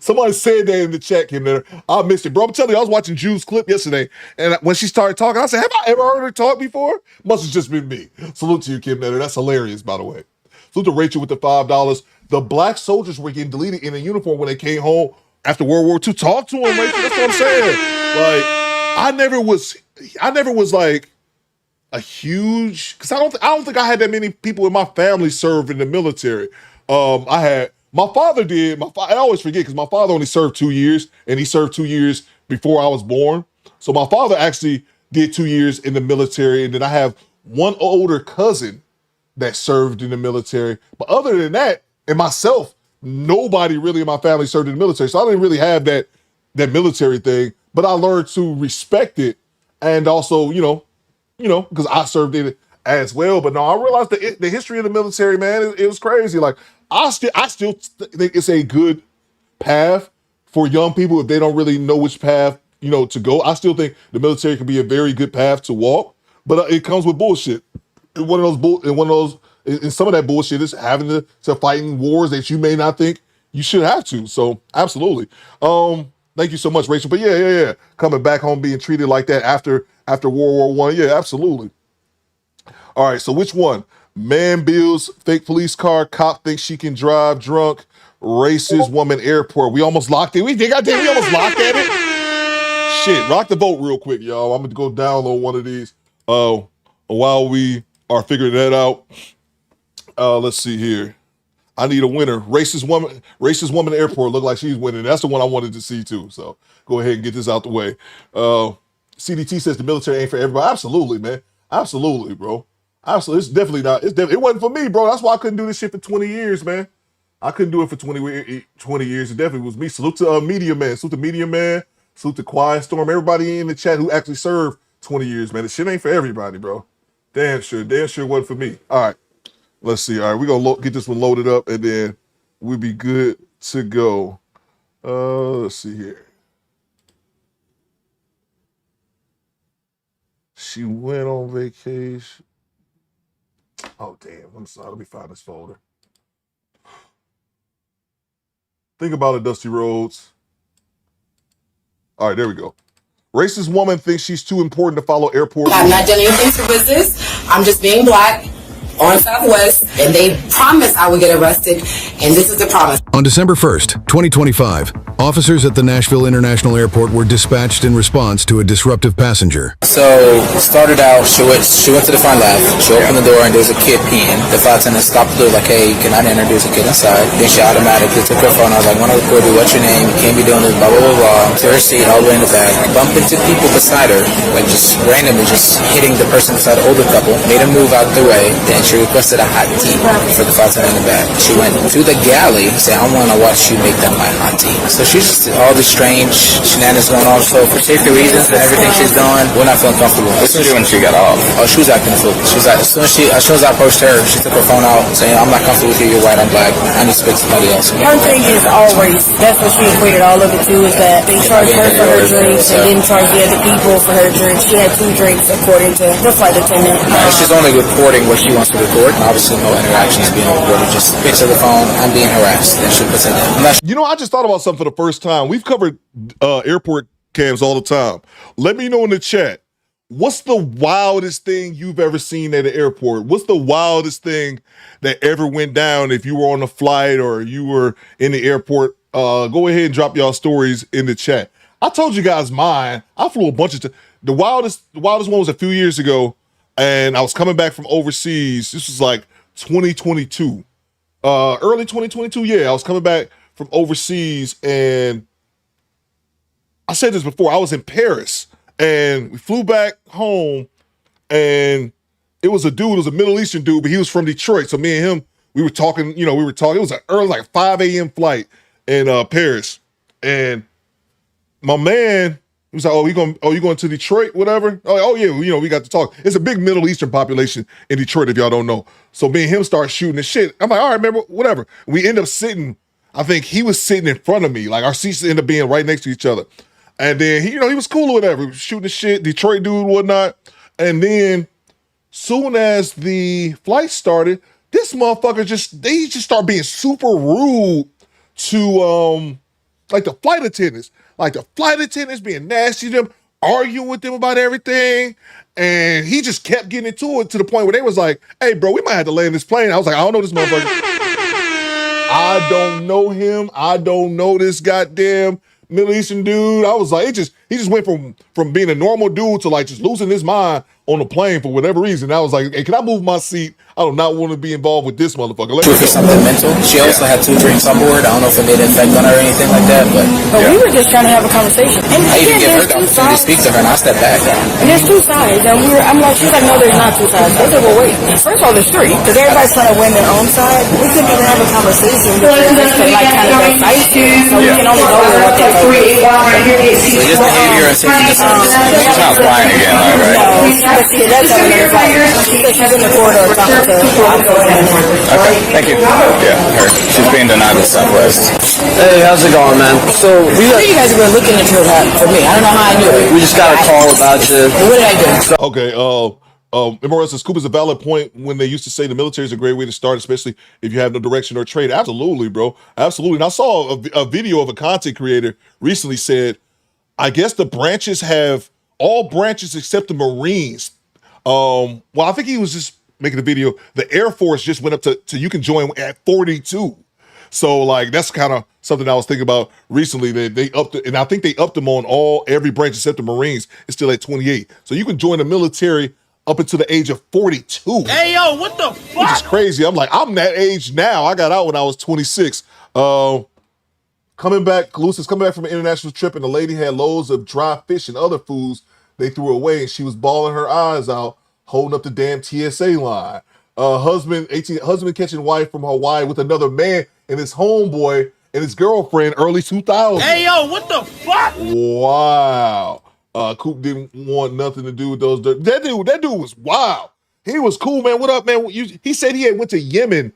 Somebody said that in the chat, Kim Netter. I missed it. Bro, I'm telling you, I was watching June's clip yesterday, and when she started talking, I said, have I ever heard her talk before? Must have just been me. Salute to you, Kim Netter. That's hilarious, by the way. Salute to Rachel with the $5. The black soldiers were getting deleted in a uniform when they came home after World War II. Talk to them, Rachel. That's what I'm saying. Like, I never was like a huge, because I don't think I had that many people in my family serve in the military. My father did. I always forget because my father only served 2 years, and he served 2 years before I was born. So my father actually did 2 years in the military, and then I have one older cousin that served in the military. But other than that, and myself, nobody really in my family served in the military. So I didn't really have that military thing, but I learned to respect it. And also, because I served in it as well. But no, I realized the history of the military, man, it was crazy. Like, I still think it's a good path for young people if they don't really know which path, to go. I still think the military can be a very good path to walk, but it comes with bullshit. And some of that bullshit is having to fight in wars that you may not think you should have to. So absolutely. Thank you so much, Rachel. But yeah. Coming back home being treated like that after World War I. Yeah, absolutely. All right, so which one? Man builds fake police car, cop thinks she can drive drunk, racist woman airport. We almost locked it. We almost locked at it. Shit, rock the vote real quick, y'all. I'm gonna go download one of these while we are figuring that out. Let's see here. I need a winner. Racist woman airport. Look like she's winning. That's the one I wanted to see too. So go ahead and get this out the way. CDT says the military ain't for everybody. Absolutely, man. Absolutely, bro. Absolutely. It's definitely not. It wasn't for me, bro. That's why I couldn't do this shit for 20 years, man. I couldn't do it for 20 years. It definitely was me. Salute to Media Man. Salute to Media Man. Salute to Quiet Storm. Everybody in the chat who actually served 20 years, man. This shit ain't for everybody, bro. Damn sure wasn't for me. All right. Let's see. All right, we're going to get this one loaded up, and then we'll be good to go. Let's see here. She went on vacation. Oh, damn. I'm sorry. Let me find this folder. Think about it, Dusty Rhodes. All right, there we go. Racist woman thinks she's too important to follow airport rules. I'm not doing anything for business. I'm just being black on Southwest, and they promised I would get arrested, and this is the promise. On December 1st, 2025, officers at the Nashville International Airport were dispatched in response to a disruptive passenger. So, started out, she went to the front left, she opened the door, and there was a kid peeing. The flight attendant stopped the door like, hey, can I introduce a kid inside? Then she automatically took her phone. I was like, one other quarter, what's your name? You can't be doing this, blah, blah, blah, blah. To her seat, all the way in the back. Bumped into people beside her, like just randomly just hitting the person beside the older couple. Made him move out the way. Then she requested a hot tea for the flight attendant in the back. She went to the galley, said, I want to watch you make them my hot tea. So she's just all the strange shenanigans going on. So for safety reasons and everything she's doing, we're not feeling comfortable. Especially when she got off. Oh, she was acting a fool. She was like, as soon as I approached her, she took her phone out, saying, I'm not comfortable with you, you're white, I'm black. I need to speak to somebody else. Her thing is all race. That's what she equated all of it to, is that they charged her for her drinks and didn't charge the other people for her drinks. She had 2 drinks according to the flight attendant. She's only reporting what she wants to record. Obviously no interactions being recorded, just picture the phone, I'm being harassed. Then she puts it down. You know, I just thought about something for the first time. We've covered airport cams all the time. Let me know in the chat. What's the wildest thing you've ever seen at an airport? What's the wildest thing that ever went down if you were on a flight or you were in the airport? Go ahead and drop y'all stories in the chat. I told you guys mine. I flew a bunch of the wildest one was a few years ago, and I was coming back from overseas. This was like 2022. Early 2022. Yeah, I was coming back from overseas, and I said this before, I was in Paris. And we flew back home, and it was a Middle Eastern dude, but he was from Detroit. So me and him, we were talking. It was an early, like 5 a.m. flight in Paris. And my man, he was like, you going to Detroit, whatever? Oh yeah, we got to talk. It's a big Middle Eastern population in Detroit, if y'all don't know. So me and him start shooting the shit. I'm like, all right, remember, whatever. We end up sitting, I think he was sitting in front of me. Like our seats ended up being right next to each other. And then he was cool or whatever. He was shooting the shit, Detroit dude, whatnot. And then soon as the flight started, this motherfucker just start being super rude to like the flight attendants. Like the flight attendants being nasty to them, arguing with them about everything. And he just kept getting into it to the point where they was like, hey bro, we might have to land this plane. I was like, I don't know this motherfucker. I don't know him. I don't know this goddamn Middle Eastern dude. I was like, he just went from being a normal dude to like just losing his mind on the plane for whatever reason. I was like, hey, can I move my seat? I do not want to be involved with this motherfucker. For something mental. She also had 2 drinks on board. I don't know if it made an effect on her or anything like that, but we were just trying to have a conversation. And I even give her the opportunity to speak to her, and I stepped back. And there's 2 sides, and I'm like, she's like, no, there's not 2 sides. I said, well, wait. First of all, there's 3, because everybody's trying to win their own side. We couldn't even have a conversation because just to like kind of excite you. So we can only go with what they go with. So just behavior and safety concerns. She's not flying again, right? No, that's how we she's in the corridor talking to Okay, thank you. Yeah, her. She's being denied the Southwest. Hey, how's it going, man? So I knew you guys were looking into that for me. I don't know how I knew it. We just got a call about you. What did I do? Okay, MRS says, Coop is a valid point when they used to say the military is a great way to start, especially if you have no direction or trade. Absolutely, bro. Absolutely. And I saw a video of a content creator recently said, I guess the branches have all branches except the Marines. Well, I think he was just making a video. The Air Force just went up to you can join at 42. So like that's kind of something I was thinking about recently. That they upped it, and I think they upped them on every branch except the Marines. It's still at 28. So you can join the military up until the age of 42. Hey yo, what the fuck? Which is crazy. I'm like, I'm that age now. I got out when I was 26. Coming back, Calusa is coming back from an international trip, and the lady had loads of dry fish and other foods they threw away, and she was bawling her eyes out, holding up the damn TSA line. Husband catching wife from Hawaii with another man and his homeboy and his girlfriend early 2000s. Hey yo, what the fuck? Wow. Coop didn't want nothing to do with those. That dude was wild. He was cool, man. What up, man? He said he had went to Yemen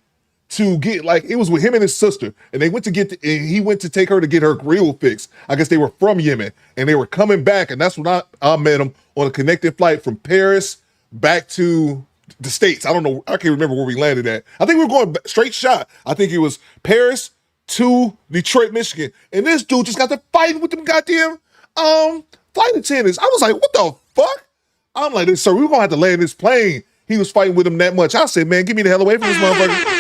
to get, like, it was with him and his sister, and they went to and he went to take her to get her grill fixed. I guess they were from Yemen, and they were coming back, and that's when I met him on a connecting flight from Paris back to the States. I don't know. I can't remember where we landed at. I think we were going straight shot. I think it was Paris to Detroit, Michigan, and this dude just got to fighting with them goddamn flight attendants. I was like, what the fuck? I'm like, sir, we're gonna have to land this plane. He was fighting with them that much. I said, man, get me the hell away from this motherfucker.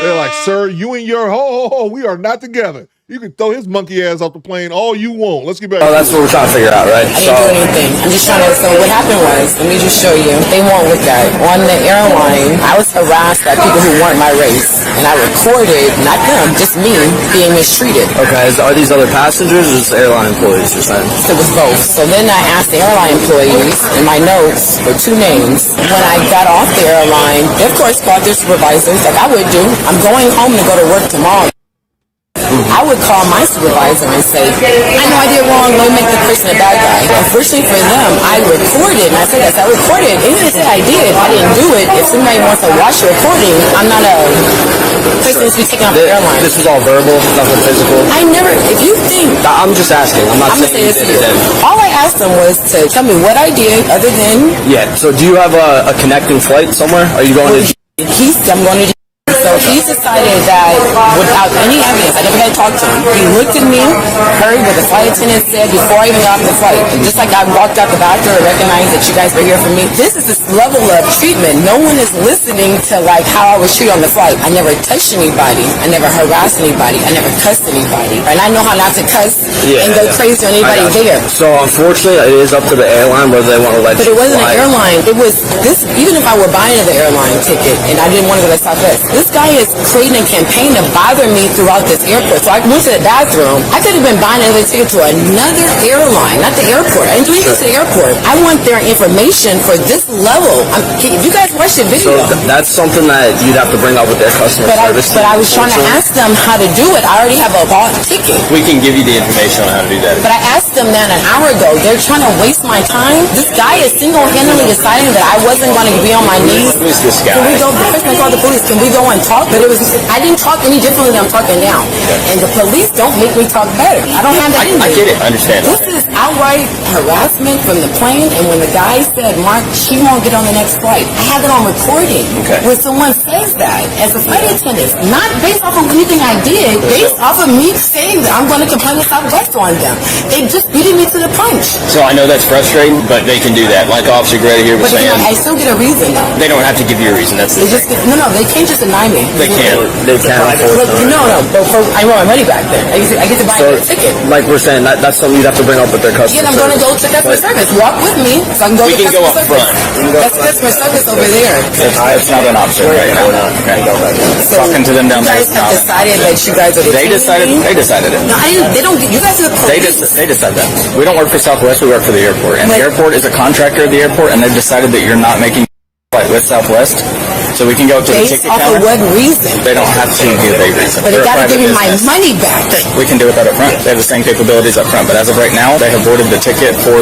They're like, sir, you and your we are not together. You can throw his monkey ass off the plane all you want. Let's get back. Oh, that's what we're trying to figure out, right? I didn't do anything. I'm just trying to, so what happened was, let me just show you. They won't look at it. On the airline, I was harassed by people who weren't my race. And I recorded, not them, just me, being mistreated. Okay, are these other passengers or just airline employees you're saying? It was both. So then I asked the airline employees, and my notes were two names. When I got off the airline, they of course called their supervisors, like I would do. I'm going home to go to work tomorrow. I would call my supervisor and say, I know I did wrong, let me make the person a bad guy. Unfortunately for them, I recorded, and I said that I recorded. Even if I did, I didn't do it. If somebody wants to watch the recording, I'm not a person to be taken off the airline. This was all verbal, nothing physical? I never, if you think... I'm just asking, I'm not saying you did it. All I asked them was to tell me what I did other than... Yeah, so do you have a connecting flight somewhere? Are you going to... I'm going to... So he decided that without any evidence, I never had talked to him. He looked at me, heard what the flight attendant said before I even got off the flight. And just like I walked out the bathroom and recognized that you guys were here for me, this is this level of treatment. No one is listening to like how I was treated on the flight. I never touched anybody. I never harassed anybody. I never cussed anybody. And I know how not to cuss and go crazy on anybody there. So unfortunately, it is up to the airline whether they want to let you fly. But it wasn't an airline. It was this, even if I were buying the airline ticket and I didn't want to go to Southwest, this guy is creating a campaign to bother me throughout this airport. So I went to the bathroom. I could have been buying another ticket to another airline, not the airport. I didn't do anything to the airport. I want their information for this level. If you guys watch the video. So that's something that you'd have to bring up with their customer service. But I was trying to ask them how to do it. I already have a bought ticket. We can give you the information on how to do that. But I asked them that an hour ago. They're trying to waste my time. This guy is single-handedly deciding that I wasn't going to be on my knees. Who is this guy? Can we go? The person called the police. Can we go and talk? But I didn't talk any differently than I'm talking now. And the police don't make me talk better. I don't have that in me. I get it. I understand. This is outright harassment from the plane. And when the guy said, Mark, she won't get on the next flight, I have it on recording. Okay. When someone says that as a flight attendant, not based off of anything I did, based off of me saying that I'm going to complain to Southwest on them. They just beating me to the punch. So I know that's frustrating, but they can do that. Like Officer Greta here was saying. I still get a reason though. They don't have to give you a reason. That's the thing. No, they can't just deny me. They can't. They can't. No, but I want my money back then. I get to buy a ticket. Like we're saying, that's something you'd have to bring up with their customer service. Yeah, I'm going to go to customer service. Walk with me so I can go to customer service. That's customer service over there. It's not an option right now. Okay. Talking to them down there. You guys have decided that you guys are They decided it. No, they don't. You guys are the police. They decide that. We don't work for Southwest, we work for the airport. And the airport is a contractor of the airport, and they've decided that you're not making flight with Southwest. So we can go to the ticket counter. Based off of what reason? They don't have to give a reason. But they got to give me my money back. We can do it that up front. They have the same capabilities up front. But as of right now, they have boarded the ticket for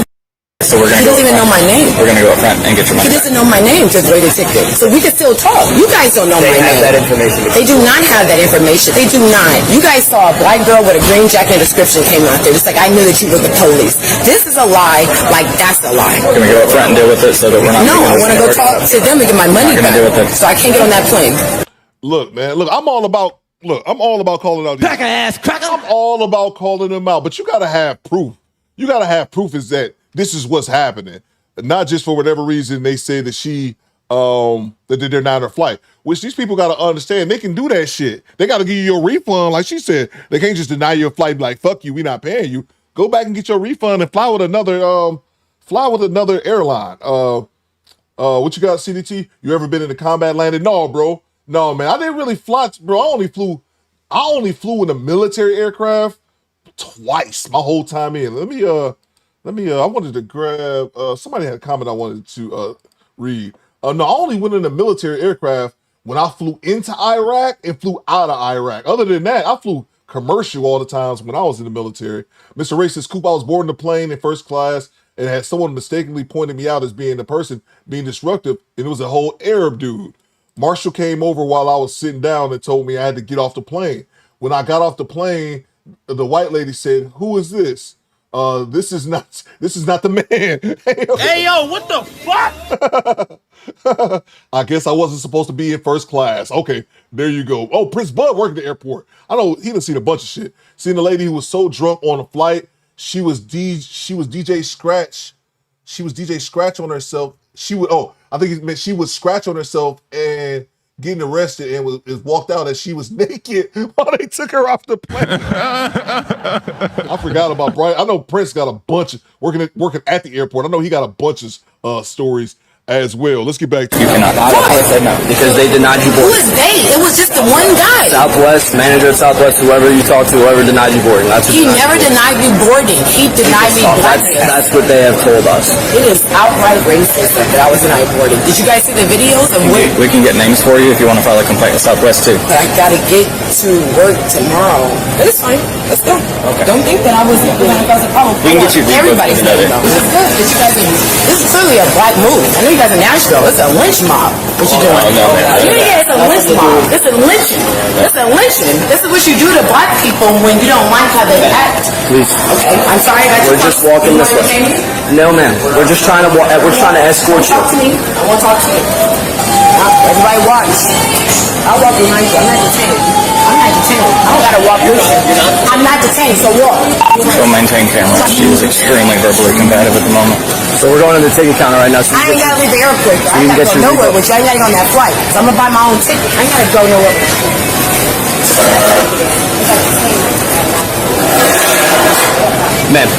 so So we're gonna. He doesn't even know my name. We're gonna go up front and get your money. He doesn't know my name to write a ticket. So we can still talk. You guys don't know my name. They have that information. They do not have that information. They do not. You guys saw a black girl with a green jacket and description came out there. It's like I knew that you were the police. This is a lie. Like that's a lie. We're gonna go up front and deal with it so that we're not. No, I want to go talk to them and get my money back. So I can't get on that plane. Look, man. Look, I'm all about calling out these. Cracker ass cracker. I'm all about calling them out, but you gotta have proof. You gotta have proof is that this is what's happening, not just for whatever reason they say that that they're not on her flight. Which these people gotta understand, they can do that shit. They gotta give you your refund, like she said. They can't just deny your flight, and be like fuck you, we not paying you. Go back and get your refund and fly with another airline. What you got, CDT? You ever been in a combat landing? No, bro. No, man. I didn't really fly, bro. I only flew in a military aircraft twice my whole time in. Let me I wanted to grab somebody had a comment I wanted to read. No, I only went in a military aircraft when I flew into Iraq and flew out of Iraq. Other than that, I flew commercial all the times when I was in the military. Mr. Ray says, Coop, I was boarding the plane in first class and had someone mistakenly pointed me out as being the person being disruptive, and it was a whole Arab dude. Marshall came over while I was sitting down and told me I had to get off the plane. When I got off the plane, the white lady said, "Who is this? This is not the man." Hey, yo, what the fuck? I guess I wasn't supposed to be in first class. Okay, there you go. Oh, Prince Bud worked at the airport. I know he done seen a bunch of shit. Seen the lady who was so drunk on a flight, she was DJ Scratch. She was DJ Scratch on herself. I think it meant she would scratch on herself and getting arrested and was walked out as she was naked while they took her off the plane. I forgot about Brian. I know Prince got a bunch working at the airport. I know he got a bunch of stories as well. Let's get back to you. Cannot. I said no because they denied you boarding. Who is they? It was just the one guy. Southwest, manager of Southwest, whoever you talk to, whoever denied you boarding. That's what he never denied me boarding. He denied me boarding. That's what they have told us. It is outright racist that I was denied boarding. Did you guys see the videos of we can get names for you if you want to file a complaint with Southwest too. But I gotta get to work tomorrow. But it's fine. Let's go. Okay. Don't think that I was gonna cause a problem. We can get you. Everybody's gonna know. This is good. This is clearly a black move. I know you guys in Nashville. It's a lynch mob. What you doing? Yeah, it's a lynch mob. It's a lynching. It's a lynching. This is what you do to black people when you don't like how they act. Please. Okay. I'm sorry. We're just walking this way. No, ma'am. We're just trying to. We're trying to escort you. Talk to me. I want to talk to you. Everybody watch. I'll walk behind you. I'm not detained. I don't gotta walk with you. I'm not detained, so walk. She'll maintain camera. She is extremely verbally combative at the moment. So we're going to the ticket counter right now. So I ain't gotta leave the airport. I ain't gotta go nowhere with you. I ain't gotta go on that flight. So I'm gonna buy my own ticket. I ain't gotta go nowhere with you. Ma'am,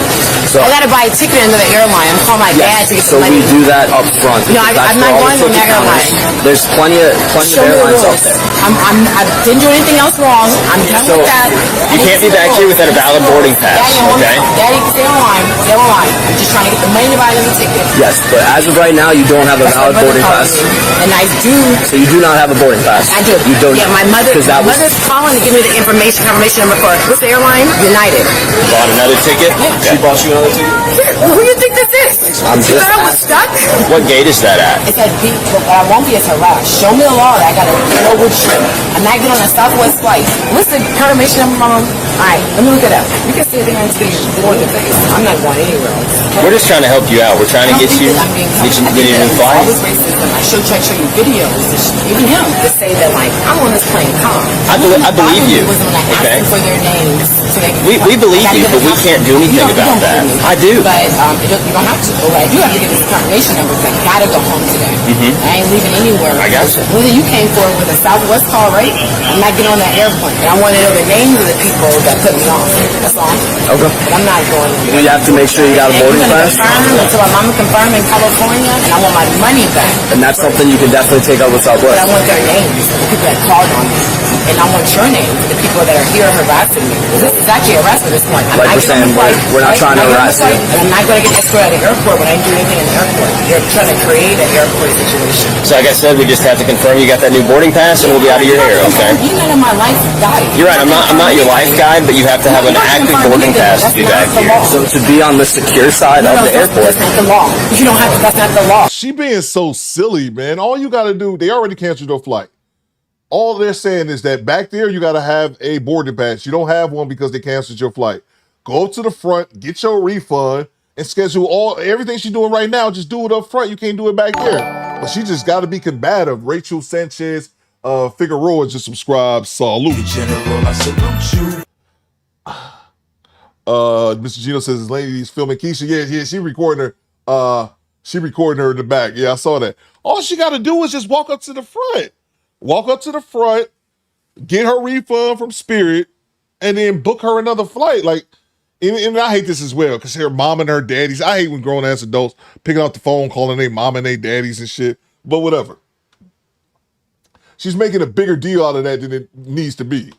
so I gotta buy a ticket into the airline. I'm calling my dad to get so the money. we do that up front. No, I'm not going to MAGA airline. There's plenty of airlines out there. I didn't do anything else wrong. I'm done with that. You can't be back here without a valid boarding pass. Okay? Daddy, stay online. Stay online. I'm just trying to get the money to buy the ticket. Yes, but as of right now, you don't have a valid boarding pass. And I do. So you do not have a boarding pass. I do. You don't. Yeah, my mother's calling to give me the confirmation number for what's the airline? United. Bought another ticket? Yeah. She bought you another ticket? Well, who do you think this is? I'm you thought I was stuck? What gate is that at? It's at B, but I won't be as harassed. Show me the law. I gotta know which ship. I'm not getting on a Southwest flight. What's the confirmation number, Mom? Alright, let me look it up. You can see everything until you board the face. I'm not going anywhere else. We're just trying to help you out. We're trying to get you a new flight. Always racism. I show you videos. Even him to say that like I'm on this plane. Come. I believe you. Okay. For their names. We believe you, but we can't do anything about that. I do. But you don't have to. Well, I do have to get this confirmation number because I gotta go home today. I ain't leaving anywhere. I got you. Whether you came for with a Southwest call, right? I'm not getting on that airplane. And I want to know the names of the people that put me on. That's all. Okay. But I'm not going anywhere. You have to make sure you got a boarding pass. Until my mama confirmed in California, and I want my money back. And that's something you can definitely take up with Southwest. But I want their names, the people that called on me. and I want your name for the people that are here harassing me. This is actually harassment at this point. Like we're saying, we're not trying to harass you. And I'm not going to get escorted at the airport when I do anything in the airport. You're trying to create an airport situation. So like I said, we just have to confirm you got that new boarding pass, and we'll be out of your hair. Okay. You're not in my life guide. You're right. I'm not your life guide, but you have to have an active boarding pass to do that here. So to be on the secure side of the airport. That's not the law. You don't have to. That's not the law. She being so silly, man. All you got to do, they already canceled your flight. All they're saying is that back there, you got to have a boarding pass. You don't have one because they canceled your flight. Go to the front, get your refund, and schedule everything she's doing right now. Just do it up front. You can't do it back there. But she just got to be combative. Rachel Sanchez Figueroa just subscribed. Salute. General, I salute you. Mr. Gino says his lady's filming Keisha. Yeah, she recording her. She recording her in the back. Yeah, I saw that. All she got to do is just walk up to the front. Walk up to the front, get her refund from Spirit, and then book her another flight. Like, and I hate this as well, because her mom and her daddies, I hate when grown-ass adults picking up the phone, calling their mom and their daddies and shit, but whatever. She's making a bigger deal out of that than it needs to be.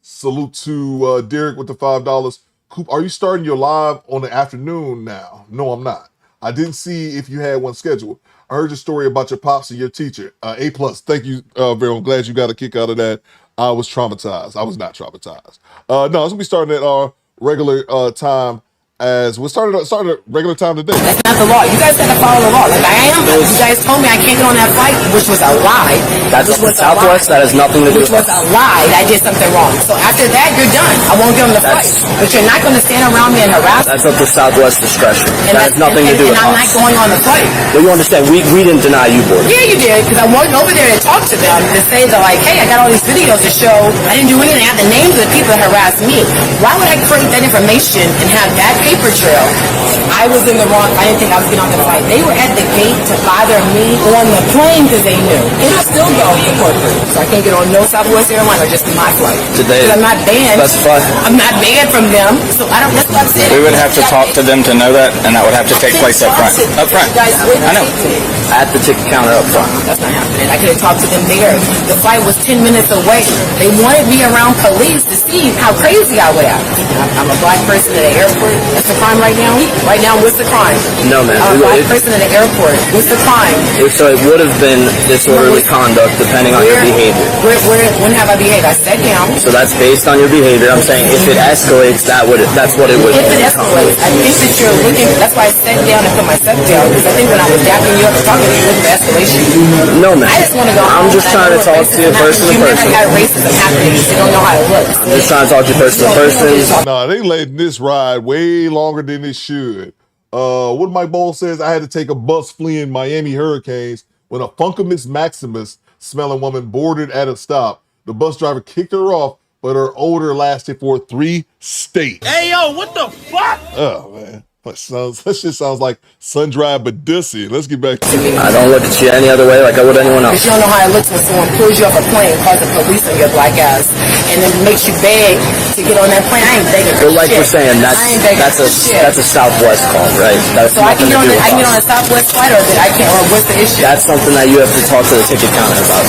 Salute to Derek with the $5. Coop, are you starting your live on the afternoon now? No, I'm not. I didn't see if you had one scheduled. I heard your story about your pops and your teacher. A+. Thank you, Vero. I'm glad you got a kick out of that. I was traumatized. I was not traumatized. No, it's going to be starting at our regular time. As we're starting at regular time today. That's not the law. You guys got to follow the law. Like I am. You guys told me I can't get on that flight, which was a lie. That's up to Southwest. That has nothing to do with Which was a lie. That I did something wrong. So after that, you're done. I won't get on the flight. But you're not going to stand around me and harass me. That's up to Southwest discretion. That has nothing to do with us. And I'm not going on the flight. But you understand, we didn't deny you boarding. Yeah, you did. Because I went over there to talk to them to say that, like, hey, I got all these videos to show. I didn't do anything. I have the names of the people that harassed me. Why would I create that information and have that paper trail? I was in the wrong. I didn't think I was getting on the flight. They were at the gate to bother me on the plane because they knew. And I still go to corporate. So I can't get on no Southwest airline or just my flight. Today, I'm not banned. specify? I'm not banned from them. So I don't, that's what I'm saying. We would have to talk to them to know that, and that would have to take place up front. Up front. I know. At the ticket counter up front. That's not happening. I could have talked to them there. The flight was 10 minutes away. They wanted me around police to see how crazy I would act. I'm a black person at an airport. That's a crime right now. Right now, what's the crime? No, man. I'm a black person at an airport. What's the crime? So it would have been disorderly conduct depending on your behavior. When have I behaved? I sat down. So that's based on your behavior. I'm saying if it escalates, that's what it would If it escalates, I think that you're looking, that's why I sat down and put myself down, because I think when I was dapping you up and talking to you, look at the escalation. No, man. I just want to go I'm just trying to talk to you person to person. You never had racism happening, you don't know how it looks. I'm just trying to talk to you person to person. Nah, they letting this ride way longer than it should. What Mike Bowles says, I had to take a bus fleeing Miami hurricanes when a Funkamus Maximus smelling woman boarded at a stop. The bus driver kicked her off, but her odor lasted for 3 states. Hey, yo, what the fuck? Oh, man. That shit sounds like sun-dried Badissi. Let's get back to it. I don't look at you any other way like I would anyone else. Because you don't know how it looks when someone pulls you off a plane, calls the police on your black ass, and then makes you beg to get on that plane. I ain't begging for But like shit. we're saying, that's a Southwest call, right? That's So I can nothing get to do with on a us. Southwest flight, or that I can't, or what's the issue? That's something that you have to talk to the ticket counter about.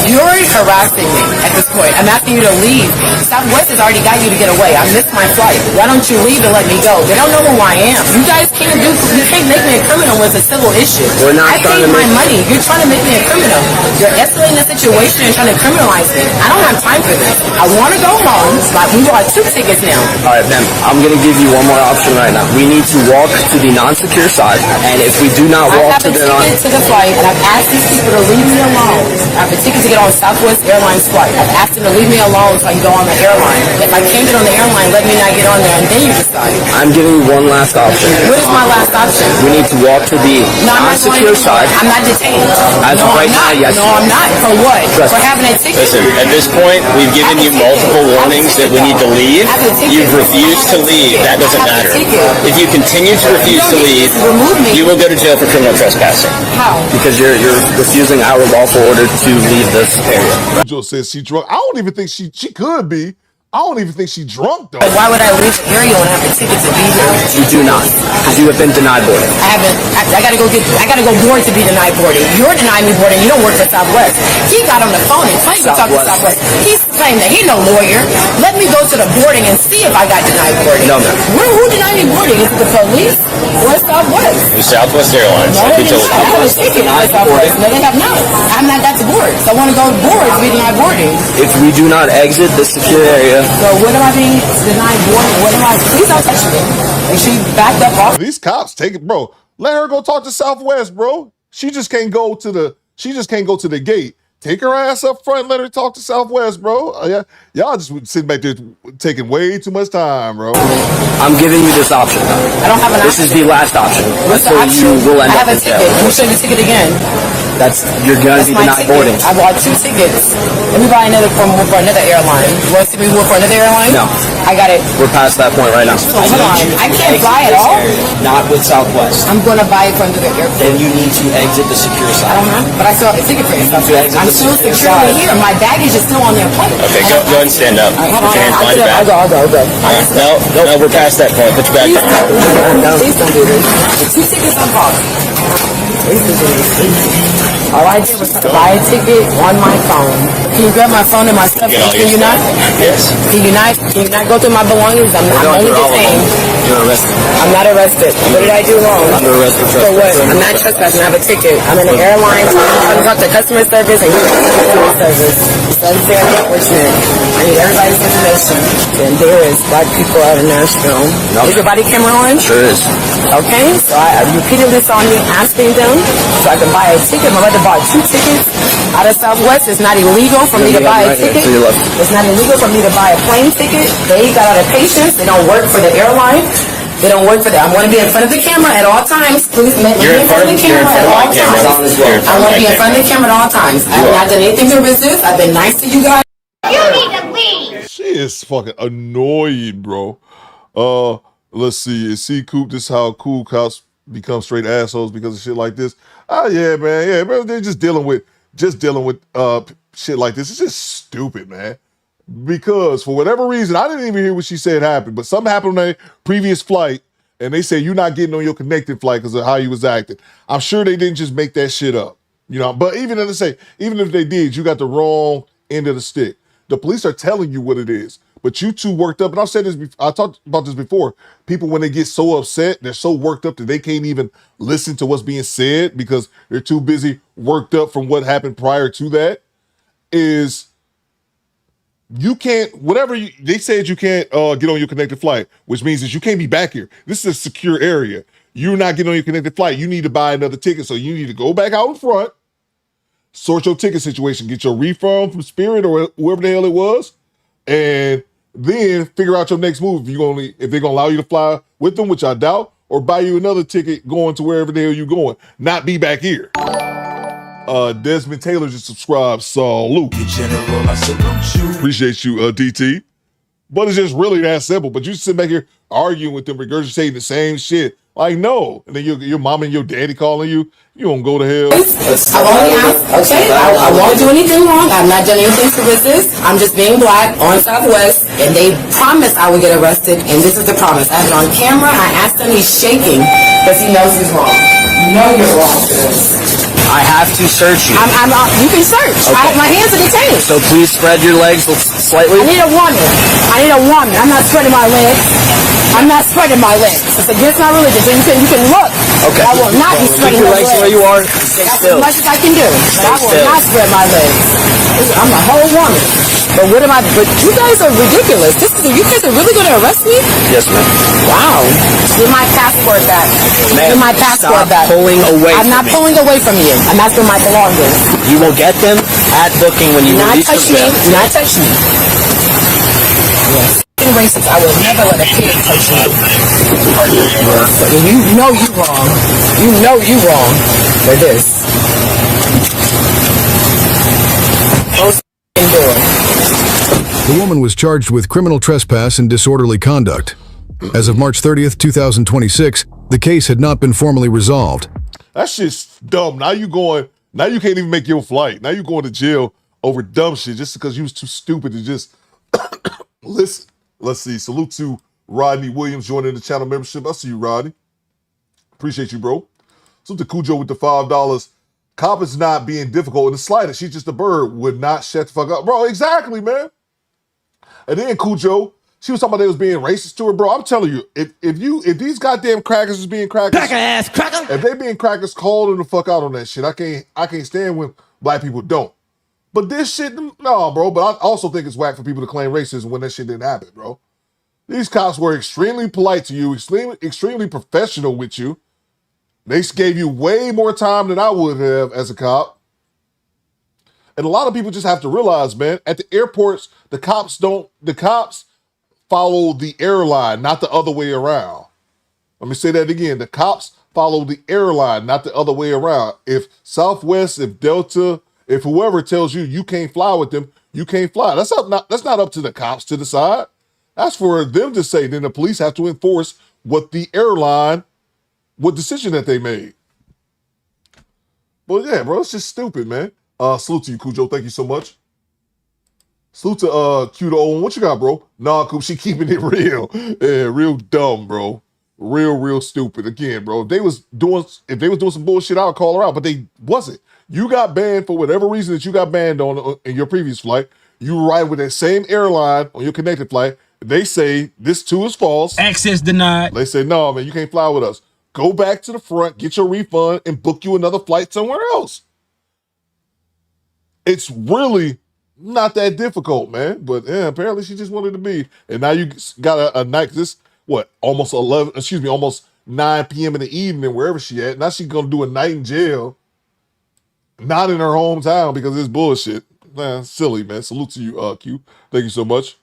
You're harassing me at this point. I'm asking you to leave. Southwest has already got you to get away. I missed my flight. Why don't you leave and let me go? They don't know who I am. You guys can't make me a criminal when it's a civil issue. We're not I trying paid to my make money. You're trying to make me a criminal. You're escalating the situation and trying to criminalize me. I don't have time for this. I want to go home. Like, we bought 2 tickets now. All right, then I'm going to give you one more option right now. We need to walk to the non-secure side, and if we do not walk to the ticket to the flight, and I've asked these people to leave me alone. I have a ticket to get on Southwest Airlines flight. I've asked them to leave me alone so I can go on the airline. If I can't get on the airline, let me not get on there, and then you decide. I'm giving you one last option. What is my last option? We need to walk to the non-secure side. I'm not detained. As of right now, yes. No, I'm not. For what? Trust For me. having a ticket? Listen, at this point, we've given you multiple warnings that we need to leave. You've refused to leave. That doesn't matter. If you continue to refuse to leave, you will go to jail for criminal trespassing. How? Because you're refusing our lawful order to leave this area. Joe says she drunk. I don't even think she could be. I don't even think she drunk though. Why would I leave the area when I have a ticket to be here? You do not, because you have been denied boarding. I haven't. I gotta go board to be denied boarding. You're denying me boarding. You don't work for Southwest. He got on the phone and claimed to talk to Southwest. He's claiming that he's no lawyer. Let me go to the boarding and see if I got denied boarding. No, ma'am. Who denied me boarding? Is it the police or Southwest? It was Southwest Airlines. No, they didn't. I have a ticket for Southwest. No, they have not. I'm not got to board. So I want to go to board to be denied boarding. If we do not exit this secure area. So what am I being denied boarding? What am I? Please don't touch me. And she backed up off. These cops take it, bro. Let her go talk to Southwest, bro. She just can't go to the gate. Take her ass up front and let her talk to Southwest, bro. Y'all just sitting back there taking way too much time, bro. I'm giving you this option. I don't have an option. This is the last option. What's the option? You will end I have up a in jail. ticket. You show the ticket again. You're going to be denied boarding. I bought 2 tickets. Let me buy another for another airline. You want to see me work for another airline? No. I got it. We're past that point right now. Hold on. I can't buy it all. Not with Southwest. I'm going to buy it from the airport. Then you need to exit the secure side. I don't know, but I still have a ticket for it. I'm still secure securely here. My baggage is still on their plane. Okay, go ahead and stand up. Hold Put your hands behind your back. I'll go. No, we're past that point. Put your back down. Please don't do this. The 2 tickets I'm bought. All I did was buy a ticket on my phone. Can you grab my phone and my stuff? Can you not? Yes. Can you not go through my belongings? I'm only detained. You're arrested. I'm not arrested. What did I do wrong? You're arrested for what? I'm not trespassing. I have a ticket. I'm in an airline. I'm talking to customer service and you're customer service. That's very unfortunate. I need everybody's information. And there is black people out of Nashville. Is your body camera on? Sure is. Okay, so I repeatedly saw me asking them so I can buy a ticket. My brother bought 2 tickets out of Southwest. It's not illegal for me to buy a ticket. It's not illegal for me to buy a plane ticket. They got out of patience. They don't work for the airline. They don't work for that. I want to be in front of the camera at all times. Please let me be in front of the camera at all times. I want to be in front of the camera at all times. I have not done anything to resist. I've been nice to you guys. You need to leave. She is fucking annoying, bro. Let's see. See, Coop, this is how cool cops become straight assholes because of shit like this. Yeah, man. They're just dealing with shit like this. It's just stupid, man. Because for whatever reason, I didn't even hear what she said happened, but something happened on a previous flight, and they said you're not getting on your connected flight because of how you was acting. I'm sure they didn't just make that shit up, But even if they did, you got the wrong end of the stick. The police are telling you what it is, but you too worked up. And I've said this. I talked about this before. People, when they get so upset, they're so worked up that they can't even listen to what's being said because they're too busy worked up from what happened prior to that. You can't, they said you can't get on your connected flight, which means that you can't be back here. This is a secure area. You're not getting on your connected flight. You need to buy another ticket. So you need to go back out in front, sort your ticket situation, get your refund from Spirit or whoever the hell it was, and then figure out your next move. If they're gonna allow you to fly with them, which I doubt, or buy you another ticket going to wherever the hell you're going. Not be back here. Desmond Taylor just subscribed. Salute. General, I salute you. Appreciate you, DT. But it's just really that simple. But you sit back here arguing with them, regurgitating the same shit. Like, no. And then your mom and your daddy calling you. You don't go to hell. I won't do anything wrong. I've not done anything to resist. I'm just being black on Southwest. And they promised I would get arrested. And this is the promise. I have it on camera. I asked him. He's shaking because he knows he's wrong. You know you're wrong for this. I have to search you. You can search. Okay. My hands are detained. So please spread your legs slightly. I need a woman. I'm not spreading my legs. It's against my religion. So you can look. Okay. I will not be spreading my legs. Where you are. That's as much as I can do. But I will not spread my legs. I'm a whole woman. But but you guys are ridiculous. You guys are really going to arrest me? Yes, ma'am. Wow. Give my passport back. Give my passport back. Pulling away I'm not pulling away from you. I'm asking my belongings. You will get them at booking when you release them. Do not touch me. Yes. Racist. I will never let a kid touch me. You know you wrong. You know you wrong for this. Close the door. The woman was charged with criminal trespass and disorderly conduct. As of March 30th, 2026, the case had not been formally resolved. That shit's dumb. Now you can't even make your flight. Now you're going to jail over dumb shit just because you was too stupid to just Listen, let's see. Salute to Rodney Williams joining the channel membership. I see you, Rodney. Appreciate you, bro. Salute to Cujo with the $5. Cop is not being difficult in the slightest. She's just a bird. Would not shut the fuck up. Bro, exactly, man. And then Cujo, she was talking about they was being racist to her, bro. I'm telling you, if these goddamn crackers is being crackers, Cracker ass cracker. if they being crackers, call them the fuck out on that shit. I can't stand when black people don't. But this shit, no, bro. But I also think it's whack for people to claim racism when that shit didn't happen, bro. These cops were extremely polite to you, extremely professional with you. They gave you way more time than I would have as a cop. And a lot of people just have to realize, man, at the airports, the cops follow the airline, not the other way around. Let me say that again. The cops follow the airline, not the other way around. If Southwest, if Delta, if whoever tells you you can't fly with them, you can't fly. That's not up to the cops to decide. That's for them to say. Then the police have to enforce what decision that they made. But yeah, bro, it's just stupid, man. Salute to you, Cujo. Thank you so much. Salute to Q to Owen. What you got, bro? Nah, Coop, she keeping it real. Yeah, real dumb, bro. Real stupid. Again, bro, if they was doing some bullshit, I would call her out, but they wasn't. You got banned for whatever reason that you got banned on in your previous flight. You ride with that same airline on your connected flight. They say this too is false. Access denied. They say, no, man, you can't fly with us. Go back to the front, get your refund, and book you another flight somewhere else. It's really not that difficult, man. But yeah, apparently she just wanted to be. And now you got a night, almost 9 p.m. in the evening, wherever she at. Now she's gonna do a night in jail. Not in her hometown because it's bullshit. Man, silly, man. Salute to you, Q. Thank you so much.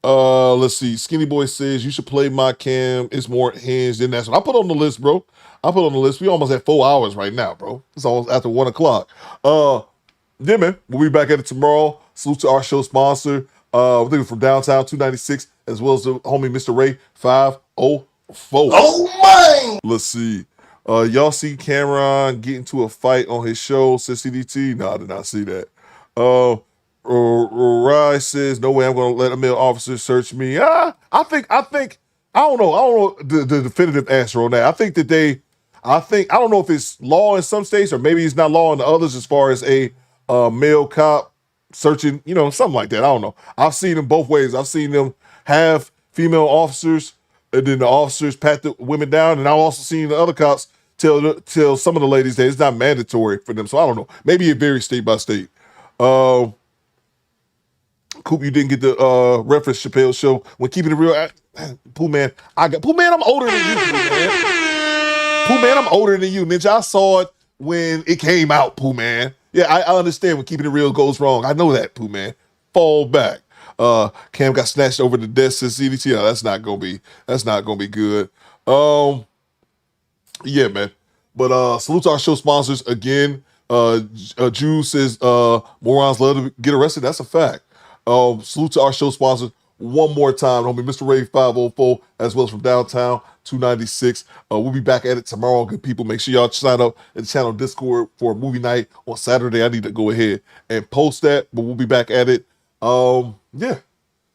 Let's see. Skinny Boy says you should play my cam. It's more hands than that. So I put on the list, bro. I put on the list. We almost at 4 hours right now, bro. It's almost after 1 o'clock. Yeah, man. We'll be back at it tomorrow. Salute to our show sponsor. We're thinking from Downtown 296, as well as the homie Mr. Ray 504. Oh man! Let's see. Y'all see Cameron get into a fight on his show, says CDT? No, I did not see that. Rai says, no way I'm gonna let a male officer search me. I don't know the definitive answer on that. I don't know if it's law in some states or maybe it's not law in the others as far as a male cop searching, something like that. I don't know. I've seen them both ways. I've seen them have female officers and then the officers pat the women down. And I've also seen the other cops tell some of the ladies that it's not mandatory for them. So I don't know. Maybe it varies state by state. Coop, you didn't get the reference Chappelle's show when keeping it real. Pooh man, I'm older than you, Pooh man. Pooh man, I'm older than you, Ninja. I saw it when it came out, Pooh man. Yeah, I understand when keeping it real goes wrong. I know that, Pooh man. Fall back. Cam got snatched over the desk since CDT. Oh, that's not gonna be good. Yeah, man. But salute to our show sponsors again. Jude says morons love to get arrested. That's a fact. Salute to our show sponsors one more time, homie. Mr. Ray 504, as well as from Downtown 296. We'll be back at it tomorrow, good people. Make sure y'all sign up in the channel Discord for a movie night on Saturday. I need to go ahead and post that, but we'll be back at it. Yeah.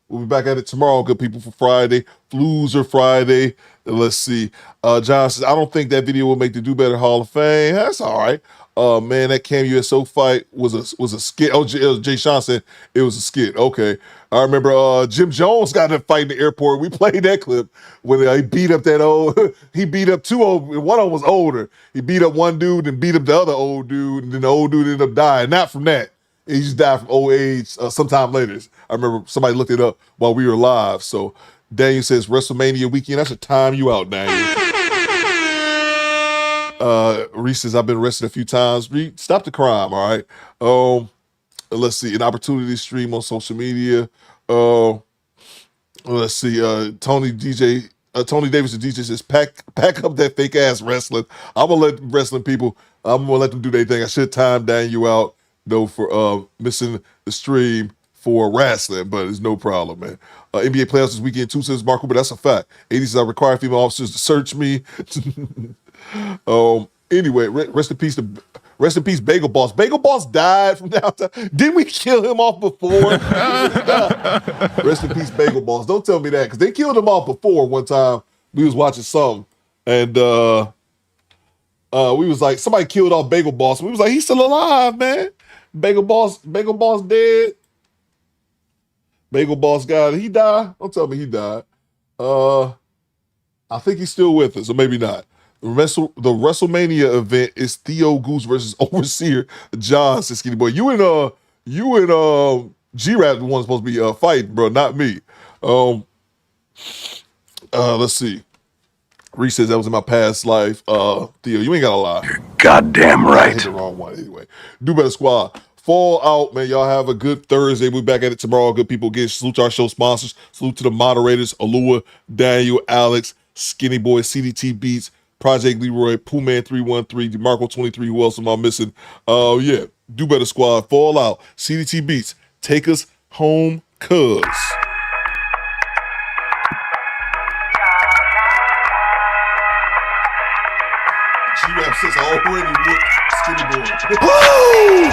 We'll be back at it tomorrow, good people, for Friday. Flus are Friday. Let's see. John says, I don't think that video will make the Do Better Hall of Fame. That's all right. Man, that Cam USO fight was a skit. Oh, Jay Sean said it was a skit. Okay. I remember Jim Jones got in a fight in the airport. We played that clip when he beat up he beat up two old, one of them was older. He beat up one dude and beat up the other old dude, and then the old dude ended up dying. Not from that. He just died from old age sometime later. I remember somebody looked it up while we were live. So Daniel says, WrestleMania weekend, I should time you out, Daniel. Reese says, I've been arrested a few times. Stop the crime, all right? Let's see, an opportunity stream on social media. Let's see, Tony Davis, the DJ says, pack up that fake ass wrestling. I'm gonna let wrestling people, I'm gonna let them do their thing. I should time Daniel out though for missing the stream for wrestling, but it's no problem, man. NBA playoffs this weekend too, says Marco, but that's a fact. 80s says I require female officers to search me. Anyway, rest in peace to Rest in peace, Bagel Boss. Bagel Boss died from downtown. Didn't we kill him off before? Rest in peace, Bagel Boss. Don't tell me that, because they killed him off before one time. We was watching something, and we was like, somebody killed off Bagel Boss. We was like, he's still alive, man. Bagel Boss dead. Bagel Boss guy, he died? Don't tell me he died. I think he's still with us, or maybe not. The WrestleMania event is Theo Goose versus Overseer John, says Skinny Boy. You and G-Rap the one supposed to be fighting, bro, not me. Let's see. Reese says that was in my past life. Theo, you ain't gotta lie. You're goddamn right. I hit the wrong one anyway. Do better, squad. Fall out, man. Y'all have a good Thursday. We'll be back at it tomorrow. Good people. Again, salute to our show sponsors. Salute to the moderators, Alua, Daniel, Alex, Skinny Boy, CDT Beats, Project Leroy, Pooh Man 313, DeMarco 23. Who else am I missing? Yeah. Do better, squad. Fall out. CDT Beats. Take us home, cuz. G-Rap says I already whooped Skinny Boy. Woo!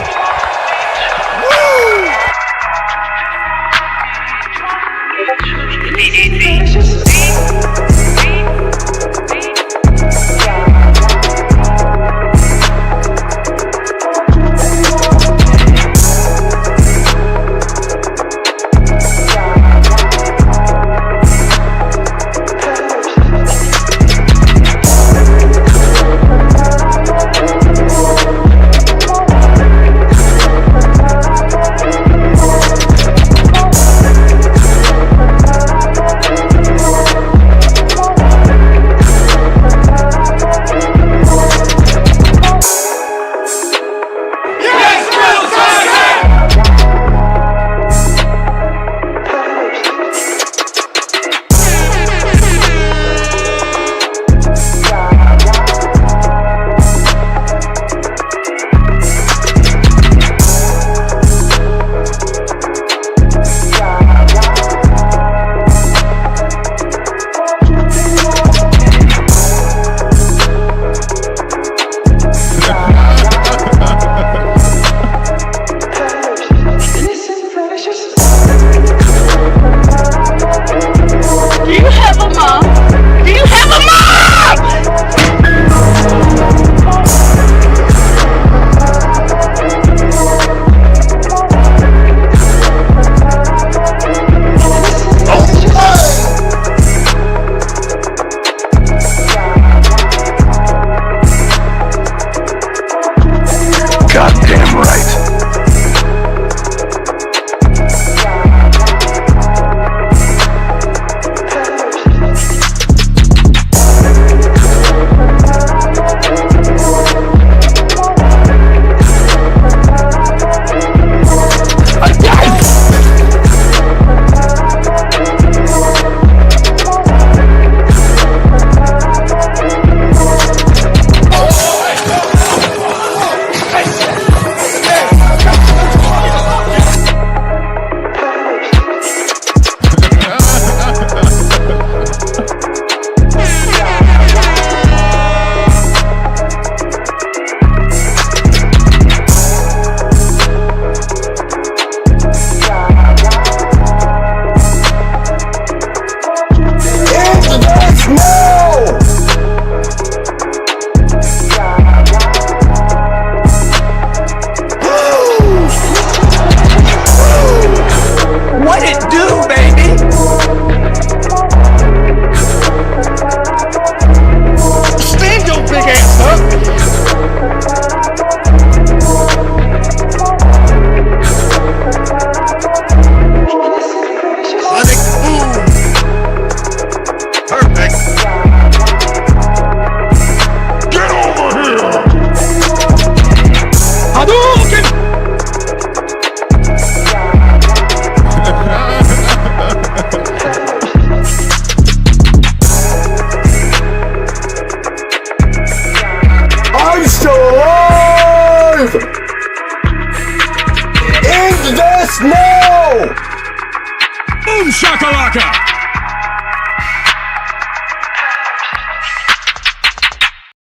Boom shakalaka!